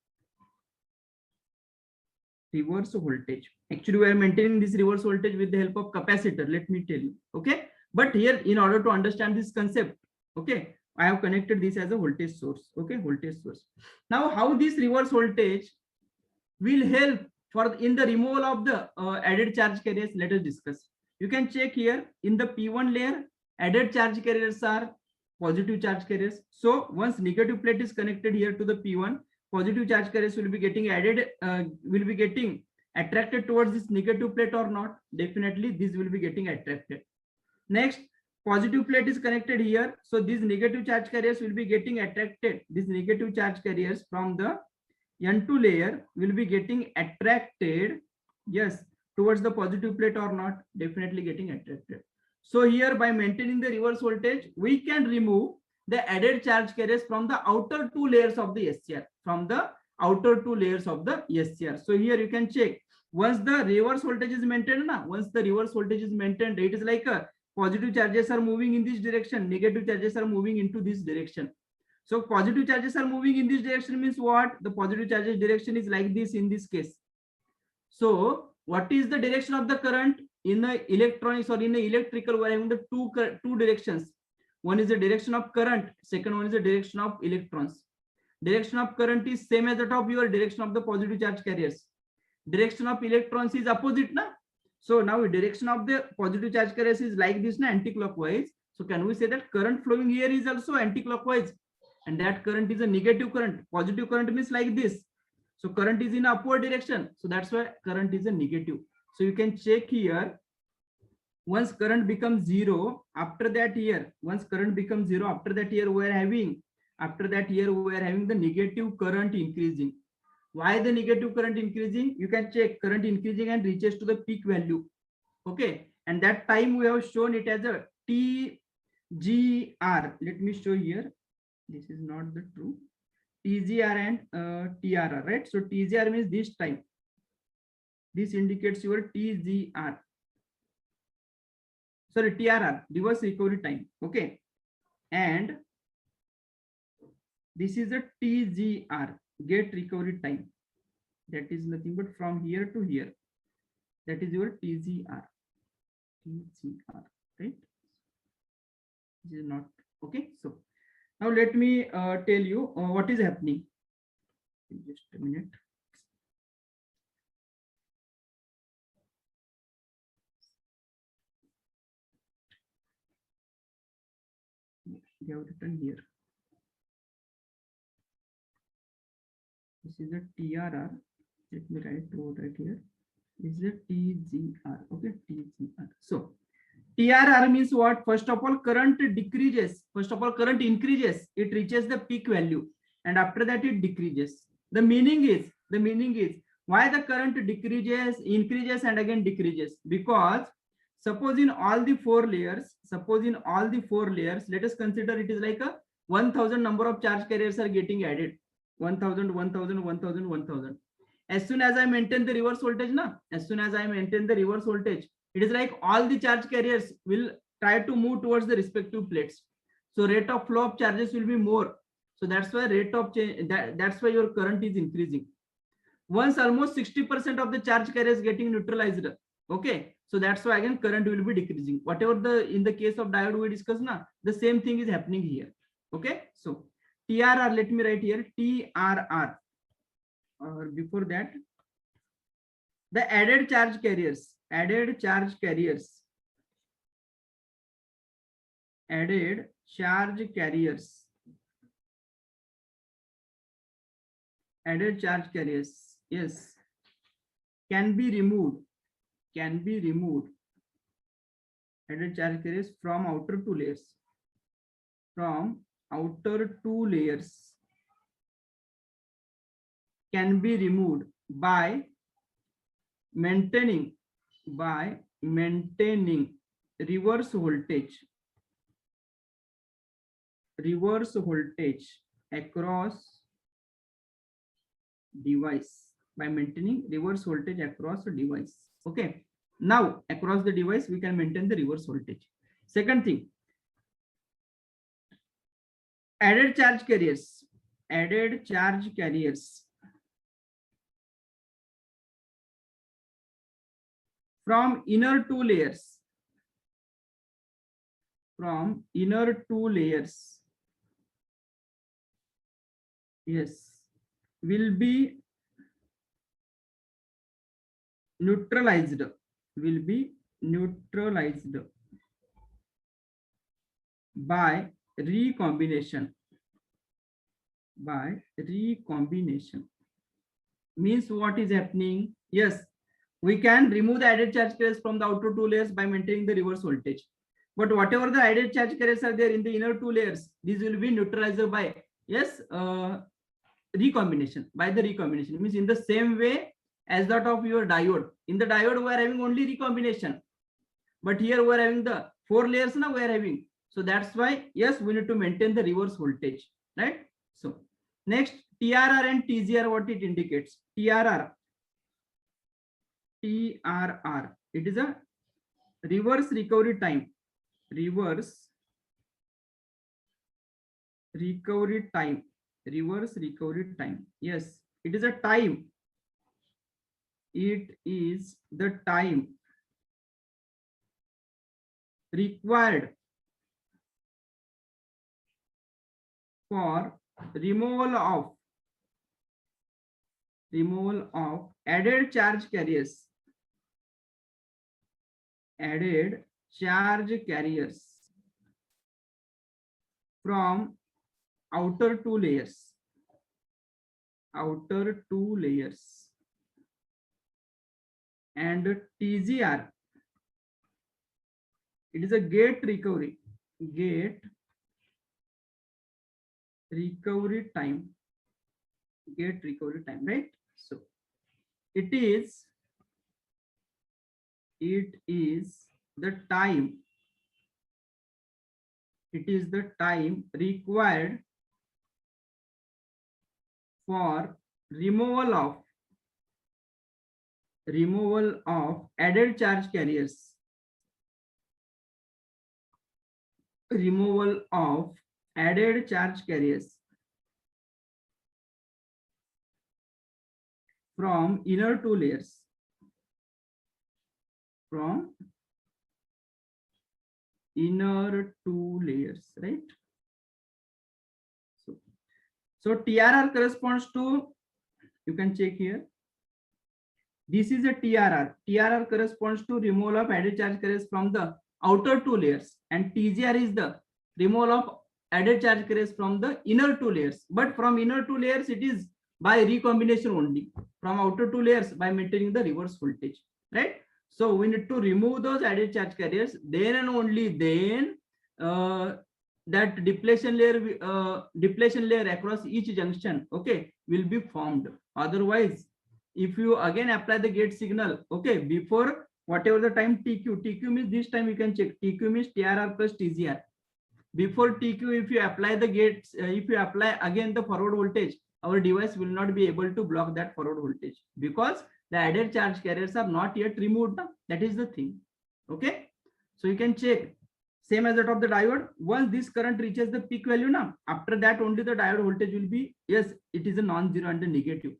Actually, we are maintaining this reverse voltage with the help of capacitor. Let me tell you. Okay, but here in order to understand this concept, okay, I have connected this as a voltage source. Okay, voltage source. Now, how this reverse voltage will help for in the removal of the added charge carriers? Let us discuss. You can check here in the P1 layer, added charge carriers are positive charge carriers. So once negative plate is connected here to the P1, positive charge carriers will be getting added, will be getting attracted towards this negative plate or not? Definitely, this will be getting attracted. Next, positive plate is connected here. So these negative charge carriers will be getting attracted. These negative charge carriers from the N2 layer will be getting attracted, yes, towards the positive plate or not? Definitely getting attracted. So here by maintaining the reverse voltage, we can remove the added charge carriers from the outer 2 layers of the SCR. So here you can check, once the reverse voltage is maintained, it is like a positive charges are moving in this direction, negative charges are moving into this direction. So positive charges are moving in this direction means what? The positive charges direction is like this in this case. So what is the direction of the current? In the electronics or in the electrical, we are having the two directions. One is the direction of current, second one is the direction of electrons. Direction of current is same as that of your direction of the positive charge carriers. Direction of electrons is opposite, na? So now direction of the positive charge carriers is like this, na, anti-clockwise. So can we say that current flowing here is also anti-clockwise, and that current is a negative current? Positive current means like this. So current is in upward direction. So that's why current is a negative. So you can check here. Once current becomes zero, after that here, we are having the negative current increasing. Why the negative current increasing? You can check current increasing and reaches to the peak value. Okay, and that time we have shown it as a TGR. Let me show here. This is not the true TGR and TRR, right? So TGR means this time. This indicates your TGR. Sorry, TRR, reverse recovery time. Okay, and this is a TGR, get recovery time. That is nothing but from here to here. That is your TGR. TGR, right? This is not okay. So now let me tell you what is happening. Just a minute. They have written here. This is a TRR. Let me write right here. This is a TGR. Okay, TGR. So TRR means what? First of all, current decreases. First of all, current increases. It reaches the peak value, and after that it decreases. The meaning is why the current decreases, increases, and again decreases? Because suppose in all the four layers, let us consider it is like a 1000 number of charge carriers are getting added. 1000, 1000, 1000, 1000. As soon as I maintain the reverse voltage, it is like all the charge carriers will try to move towards the respective plates. So rate of flow of charges will be more. So that's why rate of change, that's why your current is increasing. Once almost 60% of the charge carriers getting neutralized. Okay, so that's why again current will be decreasing. Whatever the in the case of diode we discussed now, the same thing is happening here. Okay, so TRR, let me write here TRR. Or before that, the added charge carriers, added charge carriers, yes, can be removed, added charge carriers from outer two layers, can be removed by maintaining reverse voltage across device, by maintaining reverse voltage across the device. Okay, now across the device we can maintain the reverse voltage. Second thing, added charge carriers from inner two layers, yes, will be neutralized, by recombination. Means what is happening? Yes, we can remove the added charge carriers from the outer two layers by maintaining the reverse voltage. But whatever the added charge carriers are there in the inner two layers, these will be neutralized by, yes, recombination. By the recombination means in the same way as that of your diode. In the diode we are having only recombination, but here we are having the four layers. Now we are having, so that's why yes, we need to maintain the reverse voltage, right? So next, TRR and TGR, what it indicates? TRR, it is a reverse recovery time. Yes, it is a time. It is the time required for removal of added charge carriers from outer two layers, and TGR, it is a gate recovery time, right? So it is the time, it is the time required for removal of added charge carriers, removal of added charge carriers from inner two layers, from inner two layers, right? So TRR corresponds to, you can check here, this is a TRR. TRR corresponds to removal of added charge carriers from the outer two layers, and TGR is the removal of added charge carriers from the inner two layers. But from inner two layers, it is by recombination only. From outer two layers, by maintaining the reverse voltage, right? So we need to remove those added charge carriers. Then and only then that depletion layer across each junction, okay, will be formed. Otherwise, if you again apply the gate signal, okay, before whatever the time TQ means, this time you can check, TQ means TRR plus TGR. Before TQ, if you apply the gates, if you apply again the forward voltage, our device will not be able to block that forward voltage because the added charge carriers are not yet removed. That is the thing. Okay, so you can check, same as that of the diode. Once this current reaches the peak value now, after that only the diode voltage will be, yes, it is a non-zero and a negative.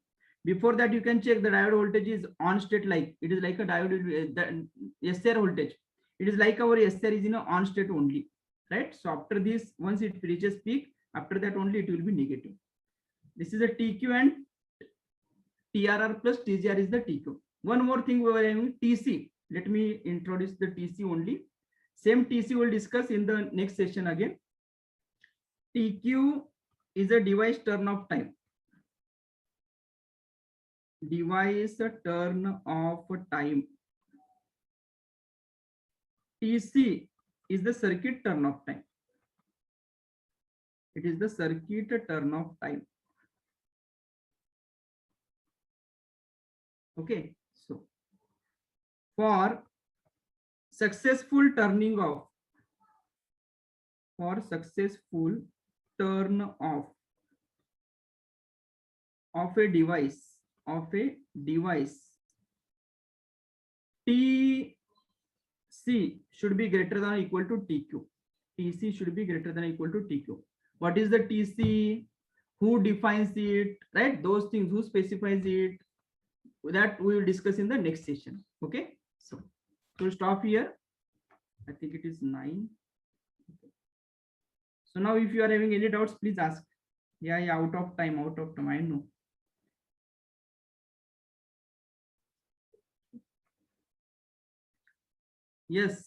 Before that, you can check the diode voltage is on state, like it is like a diode, the SR voltage. It is like our SR is in a on state only, right? So after this, once it reaches peak, after that only it will be negative. This is a TQ, and TRR plus TGR is the TQ. One more thing we are having, TC. Let me introduce the TC only. Same TC we'll discuss in the next session again. TQ is a device turn off time. Device turn off time. TC is the circuit turn off time. It is the circuit turn off time. Okay, so for successful turning off, for successful turn off of a device, TC should be greater than or equal to TQ. TC should be greater than or equal to TQ. What is the TC? Who defines it? Right? Those things, who specifies it? That we will discuss in the next session. Okay. So we'll stop here. I think it is 9. Okay. So now if you are having any doubts, please ask. Yeah, out of time, I know. Yes.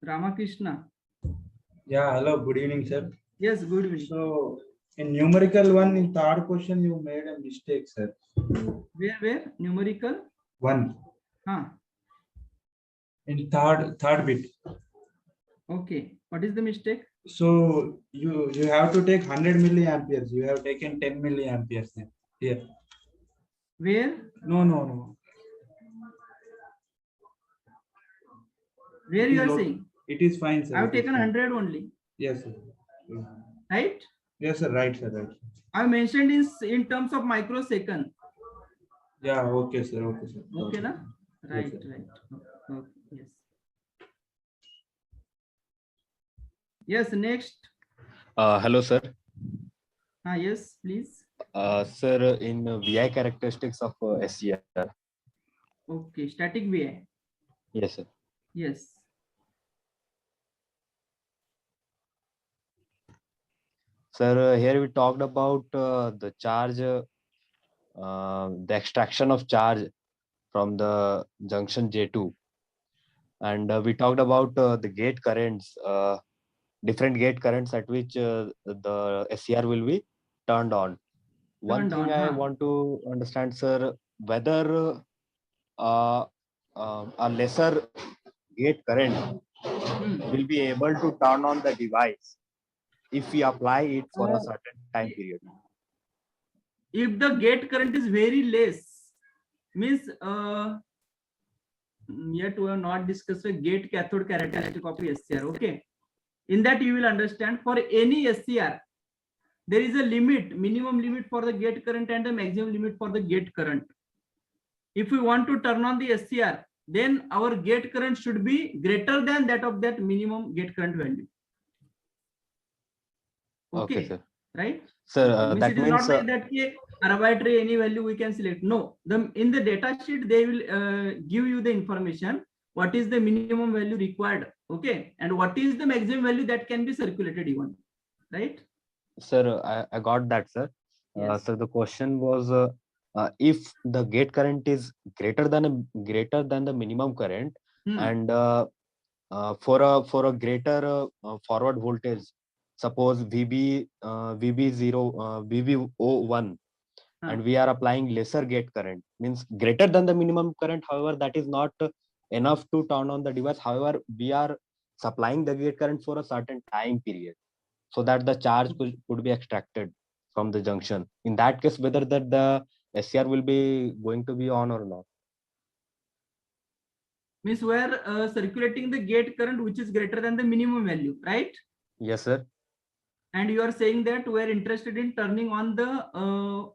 Ramakrishna. Yeah, hello, good evening, sir. Yes, good evening. So, in numerical one, in third question, you made a mistake, sir. Where? Numerical? 1. Huh. In third bit. Okay. What is the mistake? So, you have to take 100 milliamperes. You have taken 10 milliamperes here. Where? No. Where you are saying? It is fine, sir. I have taken 100 only. Yes, sir. Right? Yes, sir. Right, sir. Right. I mentioned in terms of microsecond. Yeah. Okay, sir. Okay, sir. Okay, na? Right, yes, right. Okay, yes. Yes, next. Hello, sir. Yes, please. Sir, in VI characteristics of SCR. Okay, static VI. Yes, sir. Yes. Sir, here we talked about the charge, the extraction of charge from the junction J2. And we talked about the gate currents, different gate currents at which the SCR will be turned on. One thing I want to understand, sir, whether a lesser gate current will be able to turn on the device if we apply it for a certain time period. if the gate current is very less, means yet we have not discussed the gate cathode characteristic of SCR. Okay, in that you will understand for any SCR there is a limit, minimum limit for the gate current and the maximum limit for the gate current. If we want to turn on the SCR, then our gate current should be greater than that of that minimum gate current value. Okay, sir. Right? Sir, Means that it is means not like that arbitrary any value we can select. No, in the data sheet they will give you the information what is the minimum value required, okay, and what is the maximum value that can be circulated even, right? sir, I got that, sir. Yes. So the question was, if the gate current is greater than the minimum current, and for a greater forward voltage, suppose VB01, and we are applying lesser gate current, means greater than the minimum current. However, that is not enough to turn on the device. However, we are supplying the gate current for a certain time period, so that the charge could be extracted from the junction. In that case, whether that the SCR will be going to be on or not. Means we are circulating the gate current which is greater than the minimum value, right? Yes, sir. And you are saying that we are interested in turning on the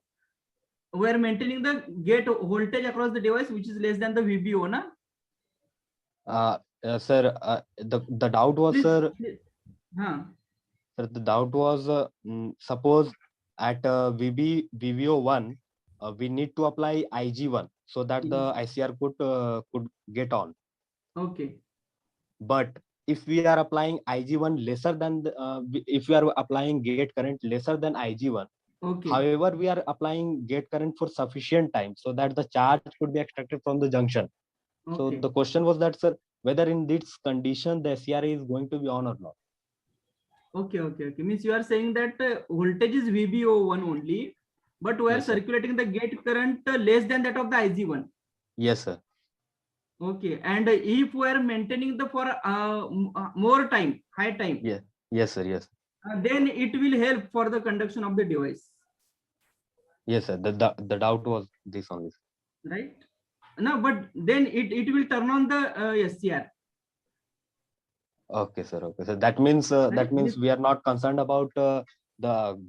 we are maintaining the gate voltage across the device which is less than the VBO, na? Sir, the doubt was, Please, sir. Huh. Sir, the doubt was, suppose at VBO1, we need to apply IG1 so that the ICR could get on. Okay. But if we are applying IG1 lesser than if we are applying gate current lesser than IG1, okay. However, we are applying gate current for sufficient time so that the charge could be extracted from the junction. Okay. So the question was that, sir, whether in this condition the SCR is going to be on or not. Okay. Means you are saying that voltage is VBO1 only, but we are circulating the gate current less than that of the IG1. Yes, sir. Okay. And if we are maintaining the for more time, high time. Yeah. Yes, sir. Yes. Then it will help for the conduction of the device. Yes, sir. The doubt was this only. Right. No, but then it will turn on the SCR. Okay, sir. Okay, so that means we are not concerned about the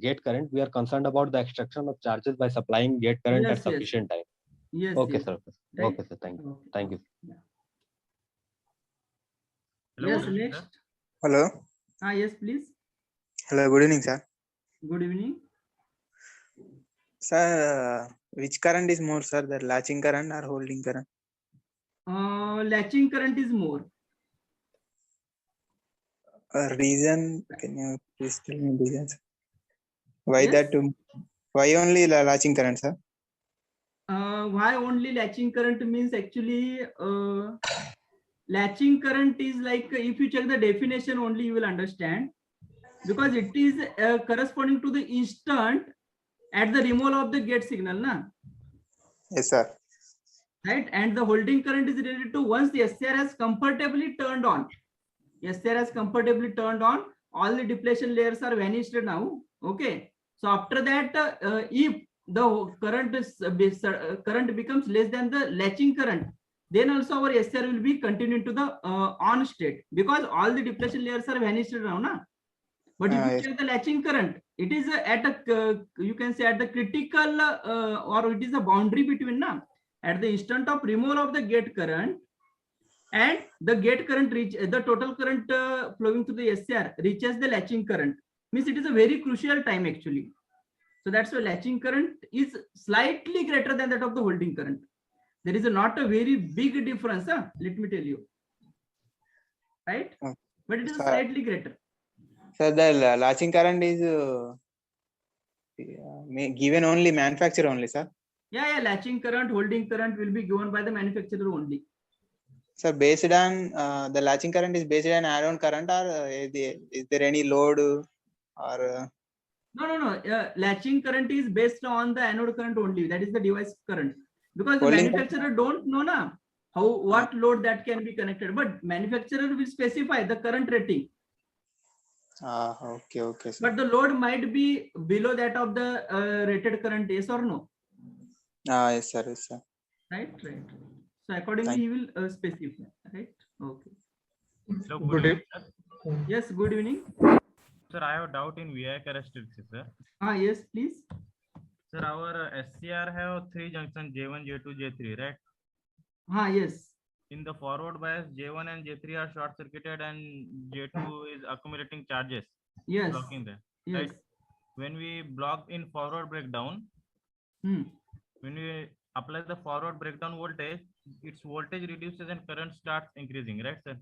gate current. We are concerned about the extraction of charges by supplying gate current at sufficient time. Yes. Okay, yes. sir. Right? Okay, sir. Thank you. Okay. Thank you. Yeah. Hello, Yes. Next. Hello. Yes, please. Hello. Good evening, sir. Good evening. Sir, which current is more, sir? The latching current or holding current? Latching current is more. Reason? Can you please tell me reasons? Why Yes. that? Why only the latching current, sir? Why only latching current means actually latching current is like, if you check the definition only you will understand, because it is corresponding to the instant at the removal of the gate signal, na? Yes, sir. Right. And the holding current is related to once the SCR has comfortably turned on. SCR has comfortably turned on, all the depletion layers are vanished now. Okay. So after that, if the current becomes less than the latching current, then also our SCR will be continuing to the on state, because all the depletion layers are vanished now, na? But if you check the latching current, it is at a you can say at the critical or it is a boundary between na, at the instant of removal of the gate current and the gate current reach the total current flowing through the SCR reaches the latching current, means it is a very crucial time actually. So that's why latching current is slightly greater than that of the holding current. There is not a very big difference, let me tell you, right? But it is slightly greater. So the latching current is given only manufacturer only, sir? Yeah, latching current, holding current will be given by the manufacturer only. So based on the latching current is based on add-on current, or is there any load or? No. Latching current is based on the anode current only. That is the device current, because the manufacturer don't know na what load that can be connected, but manufacturer will specify the current rating. Okay, okay, sir. But the load might be below that of the rated current, yes or no? Yes, sir. Yes, sir. Right. So accordingly Thank- he will specify, right? Okay. Hello, Good good evening, sir. Yes, good evening. Sir, I have a doubt in VI characteristics, sir. Yes, please. Sir, our SCR have 3 junctions J1, J2, J3, right? Yes. In the forward bias, J1 and J3 are short circuited and J2 is accumulating charges, Yes. blocking them. Yes. Right. When we block in forward breakdown, Hmm. when we apply the forward breakdown voltage, its voltage reduces and current starts increasing, right, sir?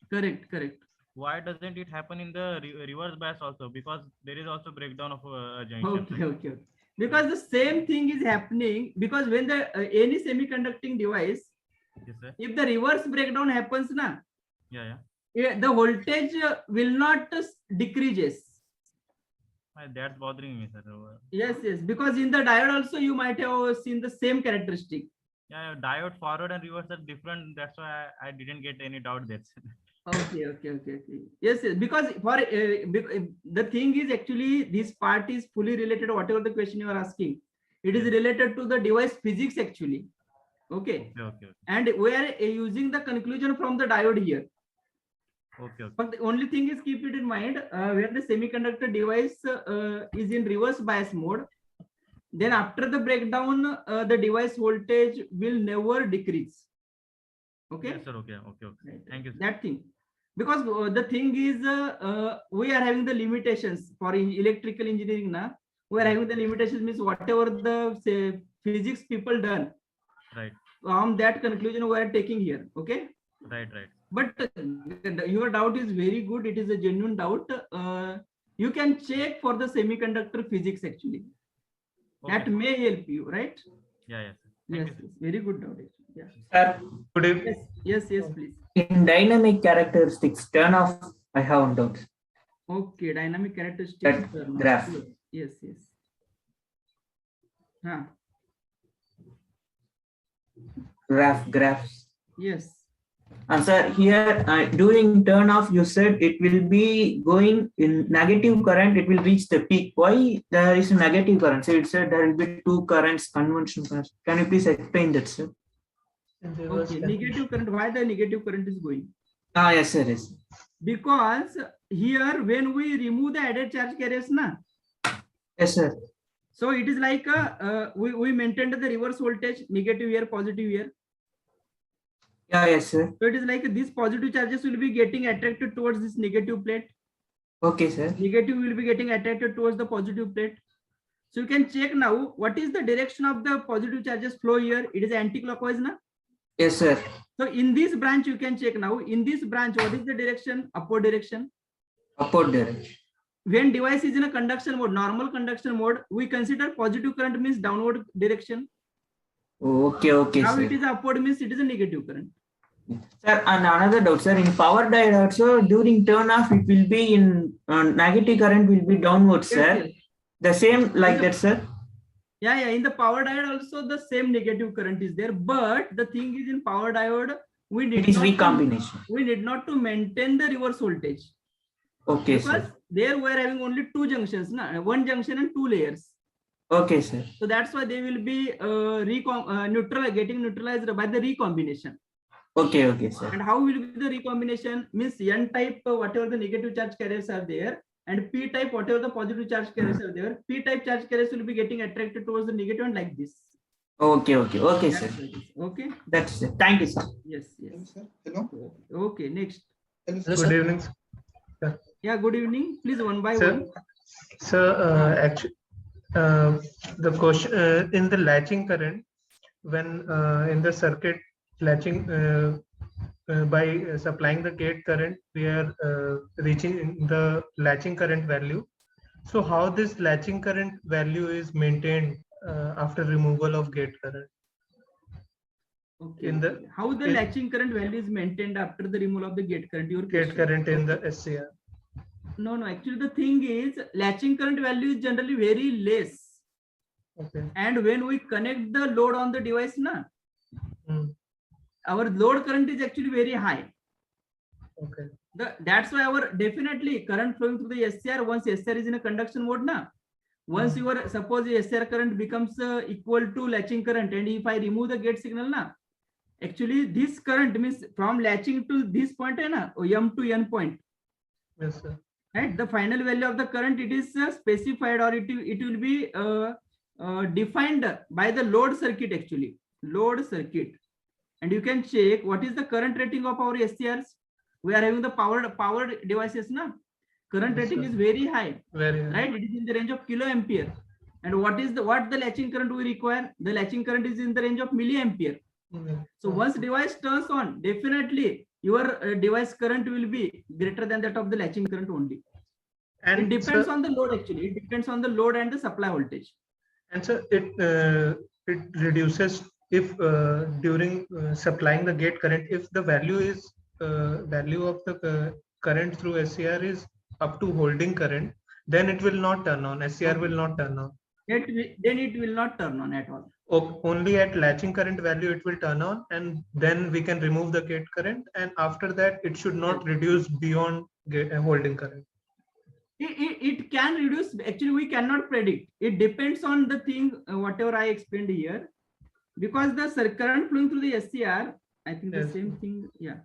Correct. Why doesn't it happen in the reverse bias also? Because there is also breakdown of a junction. Okay. Because the same thing is happening, because when the any semiconducting device, Yes, sir. if the reverse breakdown happens na, Yeah. the voltage will not decreases. That's bothering me, sir. Yes, because in the diode also you might have seen the same characteristic. Yeah, diode forward and reverse are different. That's why I didn't get any doubt there. Okay. Yes, because for the thing is actually this part is fully related to whatever the question you are asking. It is Yes. related to the device physics actually. Okay. Okay. And we are using the conclusion from the diode here. Okay. But the only thing is keep it in mind where the semiconductor device is in reverse bias mode. Then after the breakdown, the device voltage will never decrease. Okay. Yes, sir. Okay. Right. Thank you, sir. That thing, because the thing is we are having the limitations for electrical engineering now. We are having the limitations, means whatever the say, physics people done, Right. from that conclusion we are taking here. Okay. Right. But your doubt is very good. It is a genuine doubt. You can check for the semiconductor physics actually. Okay. That may help you, right? Yeah. Yes. Thank Yes, you, sir. very good doubt. Yeah. Sir, good evening. Yes, please. In dynamic characteristics, turn off, I have one doubt. Okay, dynamic characteristics. That graph. Yes. Graphs. Yes. Sir, here during turn off, you said it will be going in negative current, it will reach the peak. Why there is a negative current? So it said there will be two currents, conventional currents. Can you please explain that, sir? Okay, negative current. Why the negative current is going? Yes, sir. Yes. Because here when we remove the added charge carriers, na, Yes, sir. so it is like we maintained the reverse voltage, negative here, positive here. Yeah, yes, sir. So it is like these positive charges will be getting attracted towards this negative plate. Okay, sir. Negative will be getting attracted towards the positive plate. So you can check now what is the direction of the positive charges flow here. It is anti-clockwise, na? Yes, sir. So in this branch you can check now. In this branch, what is the direction? Upward direction. Upward direction. When device is in a conduction mode, normal conduction mode, we consider positive current means downward direction. Okay, Now sir. it is upward means it is a negative current. Sir, and another doubt, sir. In power diode also, during turn off, it will be in negative current will be downward, sir. Yes. The same like that, sir. Yeah. In the power diode also the same negative current is there. But the thing is in power diode, we need It is not recombination. we need not to maintain the reverse voltage. Okay, Because sir. there we are having only two junctions, one junction and two layers. Okay, sir. So that's why they will be getting neutralized by the recombination. Okay, sir. And how will be the recombination? Means N type, whatever the negative charge carriers are there, and P type, whatever the positive charge carriers are there, P type charge carriers will be getting attracted towards the negative and like this. Okay, That's sir. what it is. Okay. That's it. Thank you, sir. Yes. Sir, hello. Okay. Next. Good evening, sir. Yeah. Good evening. Please one by Sir, one. Sir, actually, the question in the latching current, when in the circuit latching by supplying the gate current, we are reaching the latching current value. So how this latching current value is maintained after removal of gate current? Okay. In the How the latching current value is maintained after the removal of the gate current? Your gate question. current in the SCR. No. Actually, the thing is latching current value is generally very less. Okay. And when we connect the load on the device, Hmm. our load current is actually very high. Okay. That's why our definitely current flowing through the SCR, once SCR is in a conduction mode na, once your suppose the SCR current becomes equal to latching current, and if I remove the gate signal na, actually this current means from latching to this point hai na, M to N point, Yes, sir. right? The final value of the current, it is specified, or it will be defined by the load circuit, actually load circuit. And you can check what is the current rating of our SCRs. We are having the power devices na, current Yes, rating sir. is very high, Very high. right? It is in the range of kiloampere. And what the latching current we require? The latching current is in the range of milliampere. So once device turns on, definitely your device current will be greater than that of the latching current only. And It depends sir, on the load, actually. It depends on the load and the supply voltage. and so it reduces if during supplying the gate current, if the value of the current through SCR is up to holding current, then it will not turn on. SCR will not turn on. Then it will not turn on at all. Only at latching current value it will turn on, and then we can remove the gate current, and after that it should not reduce beyond holding current. It can reduce, actually we cannot predict. It depends on the thing, whatever I explained here, because the current flowing through the SCR, I think the Yes. same thing, yeah.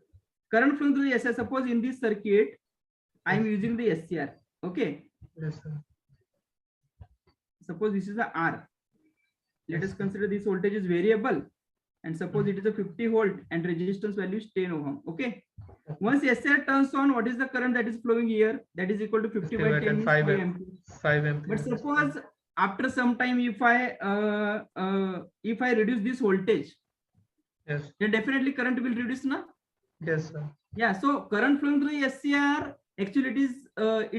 Current flowing through the SCR, suppose in this circuit, I'm using the SCR, okay? Yes, sir. Suppose this is the R. Let us consider this voltage is variable, and suppose it is a 50 volt and resistance value is 10 ohm, okay? Once SCR turns on, what is the current that is flowing here? That is equal to 50 by 10 means 5 ampere. 5 ampere. But suppose after some time, if I reduce this voltage, Yes. then definitely current will reduce, na? Yes, sir. Yeah. So current flowing through the SCR, actually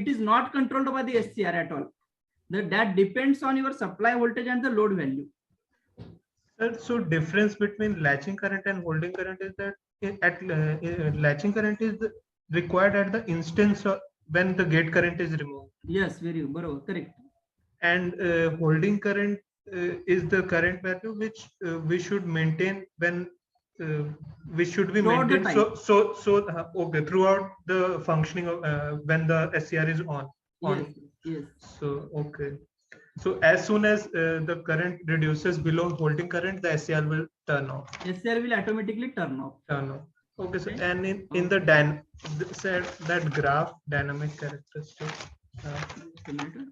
it is not controlled by the SCR at all. That depends on your supply voltage and the load value. Sir, so difference between latching current and holding current is that latching current is required at the instance when the gate current is removed. Yes, very good, correct. And holding current is the current value which we should maintain when which should be Throughout the maintained. time. Okay, throughout the functioning of when the SCR is on. Yes. So okay. So as soon as the current reduces below holding current, the SCR will turn off. SCR will automatically turn off. Okay, so Okay. and in the that graph dynamic characteristic. Just a minute.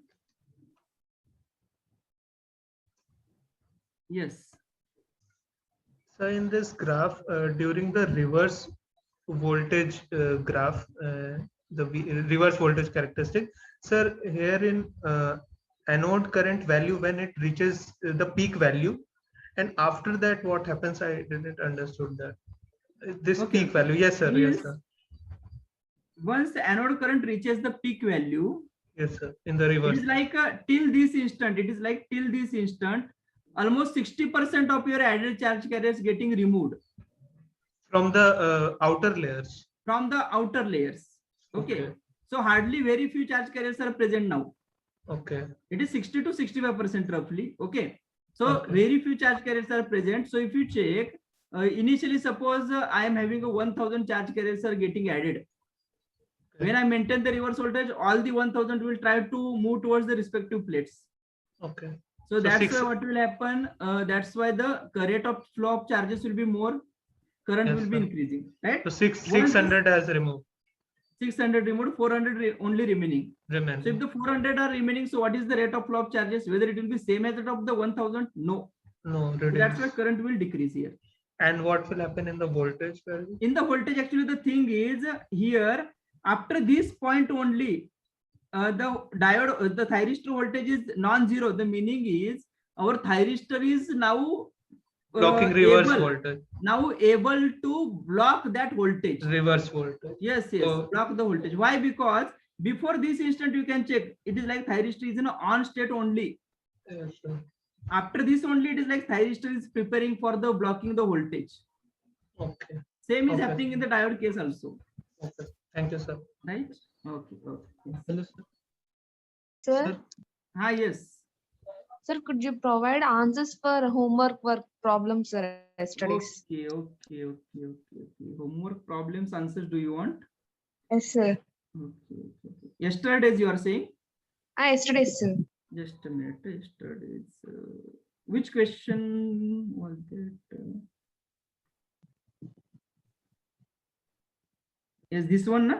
Yes. So in this graph, during the reverse voltage graph, reverse voltage characteristic, sir, here in anode current value when it reaches the peak value, and after that what happens? I didn't understood that. This Okay. peak value, yes sir, yes sir, Once the anode current reaches the peak value, yes sir, in the it reverse. is like till this instant, almost 60% of your added charge carriers getting removed From the outer layers. from the outer layers. Okay. So hardly very few charge carriers are present now. Okay. It is 60 to 65% roughly. Okay. So Okay. very few charge carriers are present. So if you check, initially suppose I am having a 1000 charge carriers are getting added. Okay. When I maintain the reverse voltage, all the 1000 will try to move towards the respective plates. Okay. So that's six- why what will happen. That's why the rate of flow of charges will be more. Current Yes, will be sir. increasing, right? So 600 has removed. 600 removed, 400 only remaining. Remain. So if the 400 are remaining, so what is the rate of flow of charges? Whether it will be same as that of the 1000? No. No, So that's why reduce. current will decrease here. And what will happen in the voltage value? In the voltage, actually, the thing is here, after this point only, the diode, the thyristor voltage is non-zero. The meaning is our thyristor is now Blocking reverse able, voltage. now able to block that voltage. Reverse voltage. Yes, So- block the voltage. Why? Because before this instant, you can check. It is like thyristor is in on state only. Yes, sir. After this only, it is like thyristor is preparing for the blocking the voltage. Okay. Same is Okay. happening in the diode case also, Okay. Thank you, sir. right? Okay. Yes. Hello, sir. Sir, Yes. sir, could you provide answers for homework work problems or studies? Okay. Homework problems answers do you want? Yes, sir. Okay. Yesterday's you are saying? Yesterday, sir. Just a minute. Yesterday's. Which question was that? Is this one? Na?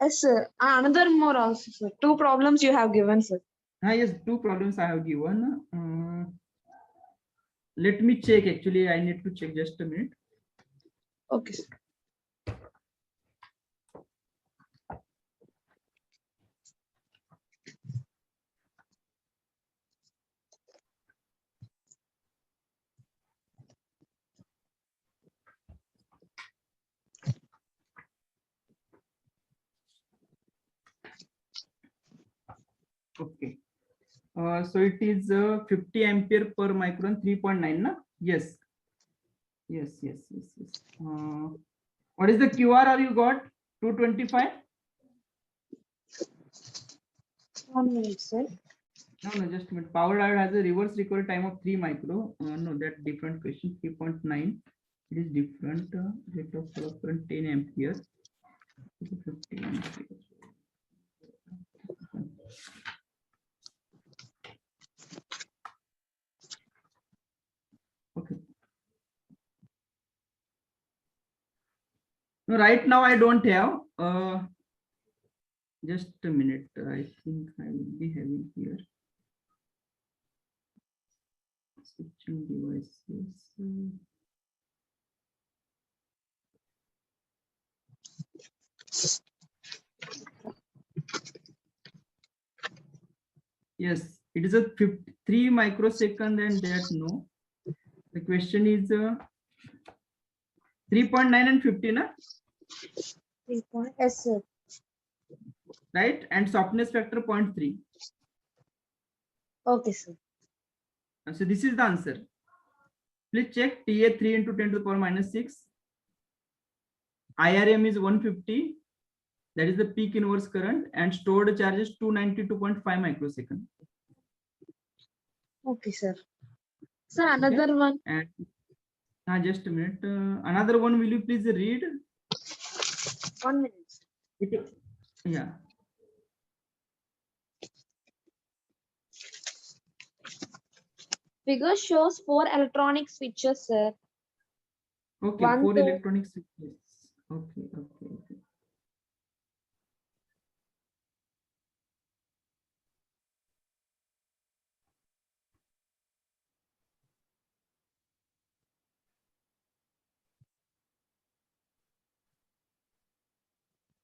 Yes, sir. Another more also, sir. 2 problems you have given, sir. Yes, 2 problems I have given. Let me check. Actually, I need to check. Just a minute. Okay, sir. Okay. So it is 50 ampere per micron, 3.9. Na? Yes. Yes. What is the QRR you got? 225? 1 minute, sir. No, just a minute. Power diode has a reverse recovery time of 3 micro. No, that's different question. 3.9. It is different. Rate of flow current 10 ampere. 50 ampere. Okay. No, right now I don't have. Just a minute. I think I will be having here. Switching devices. Yes, it is a 3 microsecond and that no. The question is 3.9 and 50, na? 3 point. Yes, sir. Right? And softness factor 0.3. Okay, sir. So this is the answer. Please check TA 3 into 10 to the power minus 6. IRM is 150. That is the peak inverse current, and stored charge is 292.5 microsecond. Okay, sir. Sir, another one. And just a minute. Another one, will you please read? 1 minute. Yeah. Figure shows 4 electronic switches, sir. Okay, 4 electronic switches. Okay.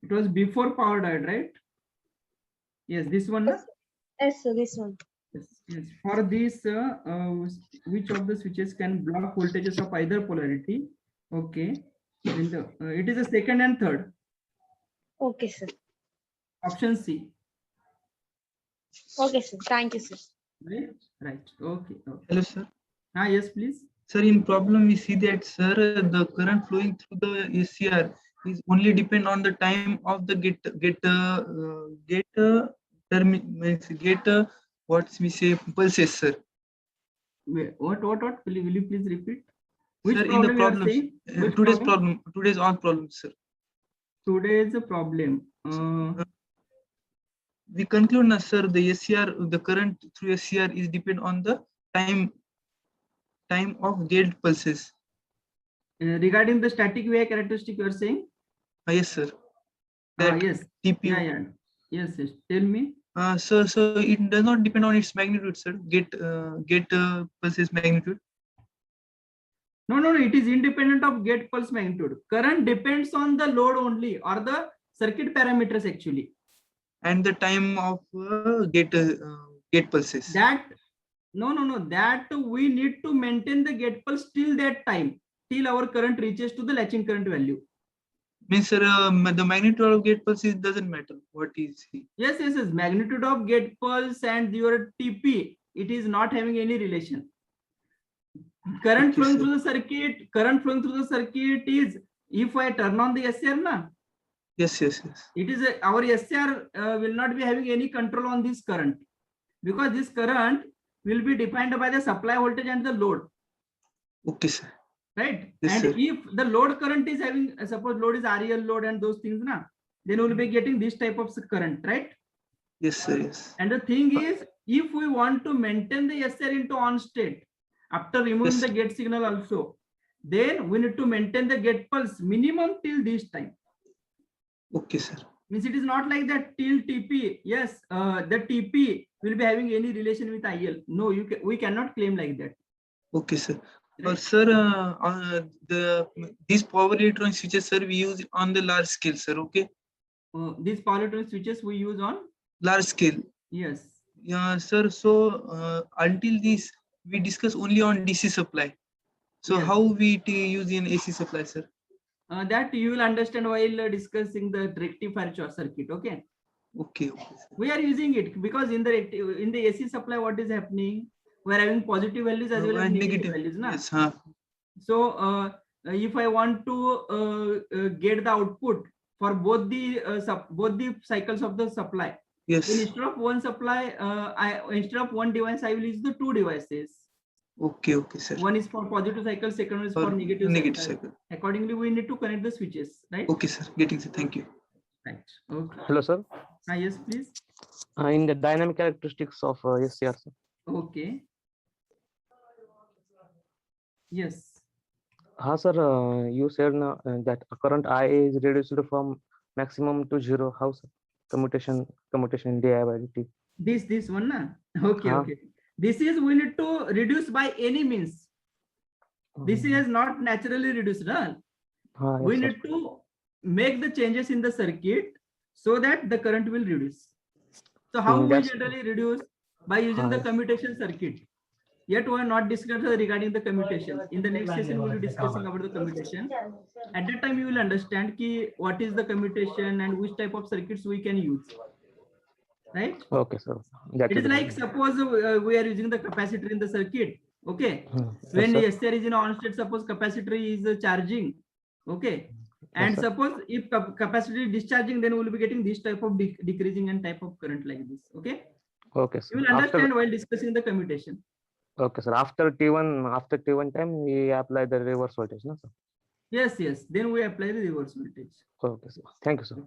It was before power diode, right? Yes, this one. Yes, yes, sir, this one. Yes. For this, which of the switches can block voltages of either polarity? Okay. In the, it is the second and third. Okay, sir. Option C. Okay, sir. Thank you, sir. Right. Okay. Hello, sir. Yes, please. Sir, in problem we see that, sir, the current flowing through the SCR is only depend on the time of the what we say pulses, sir. Wait, what? Will you please repeat? Which Sir, problem in the problems, you are saying? today's all problems, sir. Today's a problem. We conclude now, sir, the SCR, the current through SCR is depend on the time of gate pulses. Regarding the static VI characteristic, you are saying? Yes, sir. Yes. TPU. Yes. Tell me. So it does not depend on its magnitude, sir. Gate pulses magnitude. No. It is independent of gate pulse magnitude. Current depends on the load only, or the circuit parameters actually. And the time of gate pulses. No. That we need to maintain the gate pulse till that time, till our current reaches to the latching current value. Means, sir, the magnitude of gate pulses doesn't matter. What is he? Yes. Magnitude of gate pulse and your TP, it is not having any relation. Current flowing through the circuit is, if I turn on the SCR, na? Yes. It is our SCR will not be having any control on this current, because this current will be defined by the supply voltage and the load. Okay, sir. right? Yes, And sir. if the load current is having, suppose load is REL load and those things, na, then we'll be getting this type of current, right? Yes, sir. Yes. And the thing is, if we want to maintain the SR into on state after removing Yes. the gate signal also, then we need to maintain the gate pulse minimum till this time. Okay, sir. Means it is not like that till TP. Yes, the TP will be having any relation with IL. No, we cannot claim like that. Okay, sir. Or Right? sir, these power electronic switches, sir, we use on the large scale, sir. Okay, These power electronic switches we use on, large scale. yes. Yeah, sir. So until this, we discuss only on DC supply. So Yes. how we use in AC supply, sir? That you will understand while discussing the rectifier short circuit. Okay. Okay. Okay, sir. We are using it because in the AC supply, what is happening? We are having positive values as well as And negative values. Na? Yes, huh? So if I want to get the output for both the cycles of the supply, Yes. then instead of one supply, instead of one device, I will use the two devices. Okay. Okay, sir. One is for positive cycle, second one is For for negative negative cycle. cycle. Accordingly, we need to connect the switches, right? Okay, sir. Getting, sir. Thank you. Right. Okay. Hello, sir. Yes, please. In the dynamic characteristics of SCR, sir. Okay. Yes. Sir, you said that current I is reduced from maximum to 0. How, sir? Commutation di by dt. This one, na? Okay, Huh? okay. This is we need to reduce by any means. This is not naturally reduced, na? Yes, We sir. need to make the changes in the circuit so that the current will reduce. So how we That's- generally reduce? By using the Yes. commutation circuit. Yet we are not discussed regarding the commutation. In the next session, we will be discussing about the commutation. At that time, you will understand ki what is the commutation and which type of circuits we can use. Right? Okay, sir. That It is will be like fine. suppose we are using the capacitor in the circuit. Okay. Yes, When sir. SCR is in on state, suppose capacitor is charging. Okay. And sir. suppose if capacitor is discharging, then we will be getting this type of decreasing and type of current like this. Okay. Okay, You sir. will understand while discussing the commutation. Okay, sir. After T1 time, we apply the reverse voltage, no, sir? Yes, yes. Then we apply the reverse voltage. Okay, sir. Thank you, sir.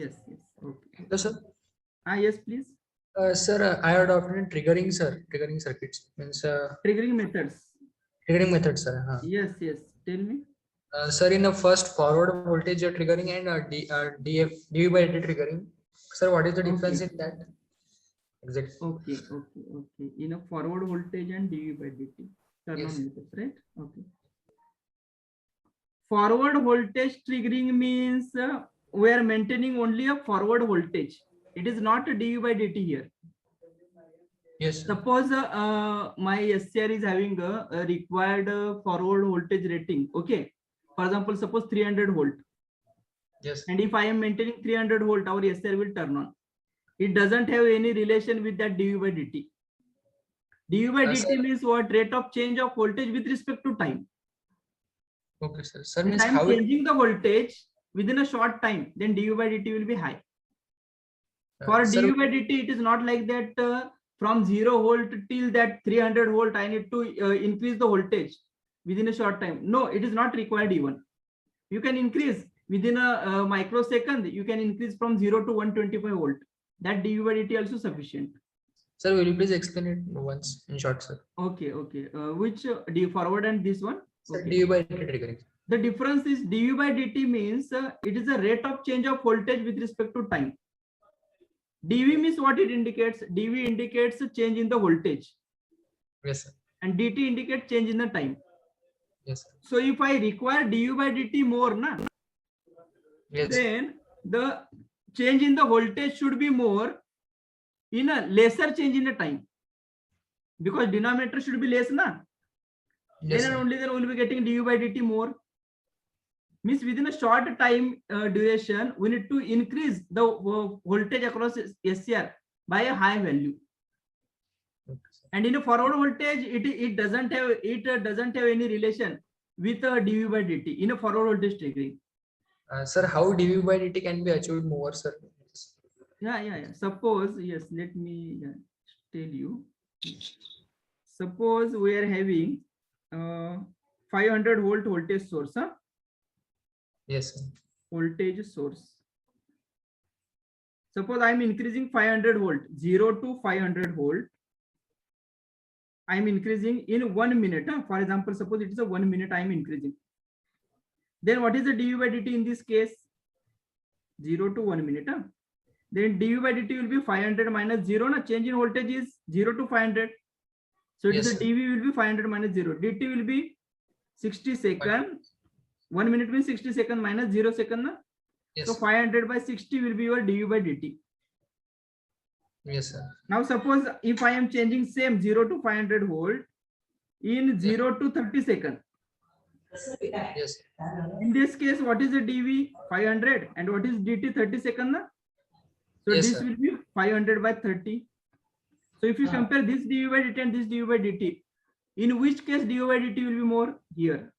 Yes, yes. Okay. Hello, sir. Yes, please. Sir, I adopted triggering, sir. Triggering circuits means Triggering methods. triggering method, sir. Yes, yes. Tell me. Sir, in the first forward voltage triggering and dV by dt triggering, sir, what is the difference in that? Exactly. Okay, okay, okay. In a forward voltage and dV by dt. Turn Yes. on methods, right? Okay. Forward voltage triggering means we are maintaining only a forward voltage. It is not a dV by dt here. Yes, sir. Suppose my SCR is having a required forward voltage rating. Okay. For example, suppose 300 volt. Yes. And if I am maintaining 300 volt, our SCR will turn on. It doesn't have any relation with that dV by dt. dV by dt sir. means what? Rate of change of voltage with respect to time. Okay, sir. Sir, If means I am how it, changing the voltage within a short time, then dV by dt will be high. For sir, dV by dt, it is not like that from 0 volt till that 300 volt, I need to increase the voltage within a short time. No, it is not required even. You can increase within a microsecond, you can increase from 0 to 125 volt. That dV by dt also sufficient. sir, will you please explain it once in short, sir? Okay, okay. Which D forward and this one? Sir, Okay. dV by dt triggering. The difference is dV by dt means it is a rate of change of voltage with respect to time. dV means what it indicates? dV indicates a change in the voltage Yes, sir. and dt indicates change in the time. Yes, sir. So if I require dV by dt more, na, Yes. then the change in the voltage should be more in a lesser change in the time, because denominator should be less, na. Yes, Then and sir. only then we will be getting dV by dt more. Means within a short time duration, we need to increase the voltage across SCR by a high value. Okay, sir. And in a forward voltage, it doesn't have any relation with dV by dt in a forward voltage triggering. Sir, how dV by dt can be achieved more, sir? Yeah. Suppose, yes, let me tell you. Suppose we are having 500 volt voltage source. Huh? Yes, sir. Voltage source. Suppose I am increasing 500 volt, 0 to 500 volt. I am increasing in 1 minute. Huh? For example, suppose it is a 1 minute I am increasing. Then what is the dV by dt in this case? 0 to 1 minute. Huh? Then dV by dt will be 500 minus 0. Na? Change in voltage is 0 to 500. So it Yes, is sir. the dV will be 500 minus 0. dt will be 60 seconds. 1 minute means 60 seconds minus 0 second. Na? Yes, So 500 by 60 will be your dV by dt. yes, sir. Now suppose if I am changing same 0 to 500 volt in 0 to 30 seconds. Yes, In this case, what is the dV? 500 and what is dt 30 seconds? Na? So Yes, this sir. will be 500 by 30. So if you compare this dV by dt and this dV by dt, in which case dV by dt will be more? Here.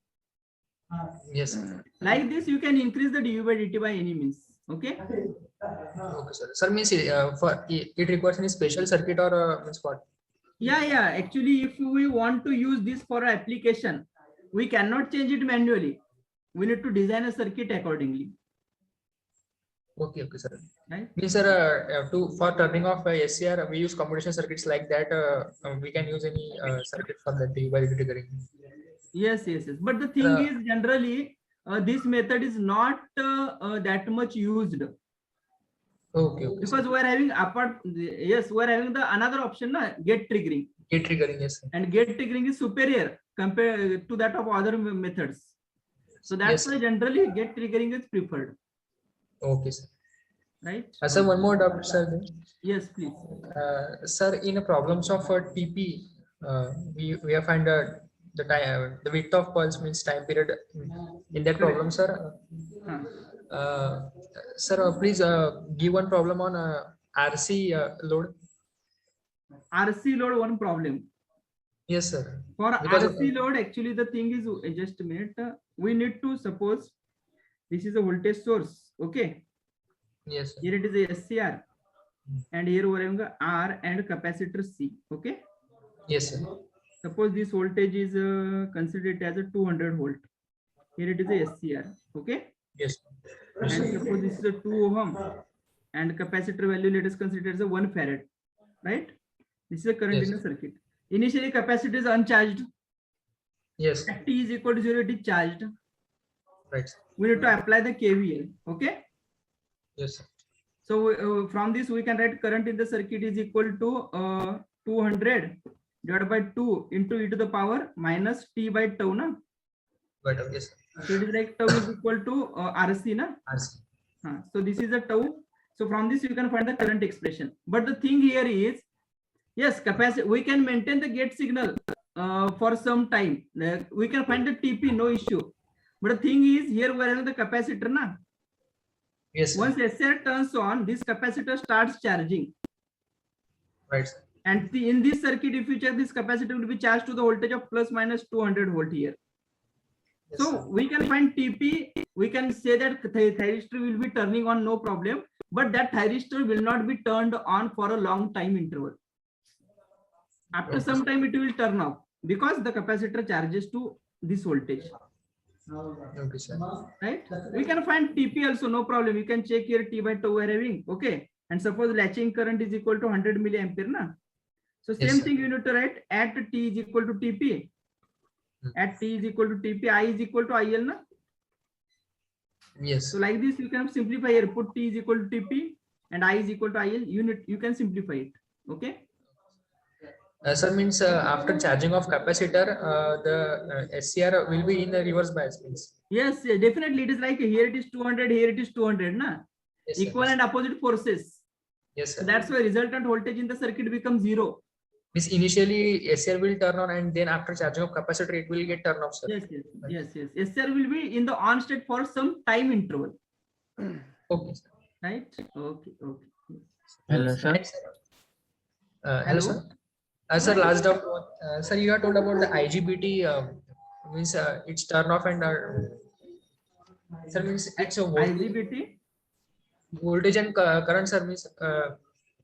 yes, sir. Like this, you can increase the dV by dt by any means. Okay. Okay, sir. Sir, means it requires any special circuit or means what? Yeah. Actually, if we want to use this for an application, we cannot change it manually. We need to design a circuit accordingly. Okay, sir. Right? Means, sir, for turning off SCR, we use combination circuits like that. We can use any circuit for that dV by dt triggering. Yes. But the thing is, generally, this method is not that much used. Okay, Because we are having we are having the another option, na, gate triggering. Gate triggering, yes, sir. And gate triggering is superior compared to that of other methods. So that's Yes, why generally gate triggering is preferred. Okay, sir. Right? Sir, one more doubt, sir. Yes, please. Sir, in the problems of TP, we have find the time, the width of pulse means time period in that problem, sir. Sir, please give one problem on RC load. RC load, one problem. Yes, sir. For Because RC load, actually the thing is, just a minute, we need to suppose this is a voltage source. Okay. Yes, sir. Here it is a SCR. And here we have R and capacitor C. Okay. Yes, sir. Suppose this voltage is considered as a 200 volt. Here it is a SCR. Okay. Yes. And suppose this is a 2 ohm and capacitor value, let us consider as a 1 farad. Right. This is a current Yes. in the circuit. Initially capacitor is uncharged. Yes. At t is equal to 0, it is charged. Right. We need to apply the KVL. Okay. Yes, sir. So from this we can write current in the circuit is equal to 200 divided by 2 into e to the power minus t by tau. Na? Right. Yes, sir. So it is like tau is equal to RC. Na? RC. So this is a tau. So from this you can find the current expression. But the thing here is, yes, capacity, we can maintain the gate signal for some time. We can find the TP, no issue. But the thing is, here we are having the capacitor. Na? Yes, sir. Once SCR turns on, this capacitor starts charging. Right, sir. And in this circuit, if you check, this capacitor will be charged to the voltage of plus minus 200 volt here. Yes, So sir. we can find TP. We can say that thyristor will be turning on, no problem. But that thyristor will not be turned on for a long time interval. After Okay, some sir. time, it will turn off because the capacitor charges to this voltage. Okay, sir. Right? We can find TP also, no problem. You can check here T by tau we are having. Okay. And suppose latching current is equal to 100 milliampere. Na? So Yes, same sir. thing you need to write at T is equal to TP. At T is equal to TP, I is equal to IL. Na? Yes. So like this, you can simplify here. Put T is equal to TP and I is equal to IL. You can simplify it. Okay. Sir, means after charging of capacitor, the SCR will be in the reverse bias means. Yes, definitely. It is like here it is 200, here it is 200. Na? Yes, sir. Equal and opposite forces. Yes, sir. So that's why resultant voltage in the circuit becomes 0. Means initially SCR will turn on and then after charging of capacitor it will get turned off, sir. Yes. SCR will be in the on state for some time interval. Okay, sir. Right? Okay. Hello, sir. Hello, sir. Sir, last doubt. Sir, you have told about the IGBT means it's turn off and sir means it's a IGBT. voltage and current, sir, means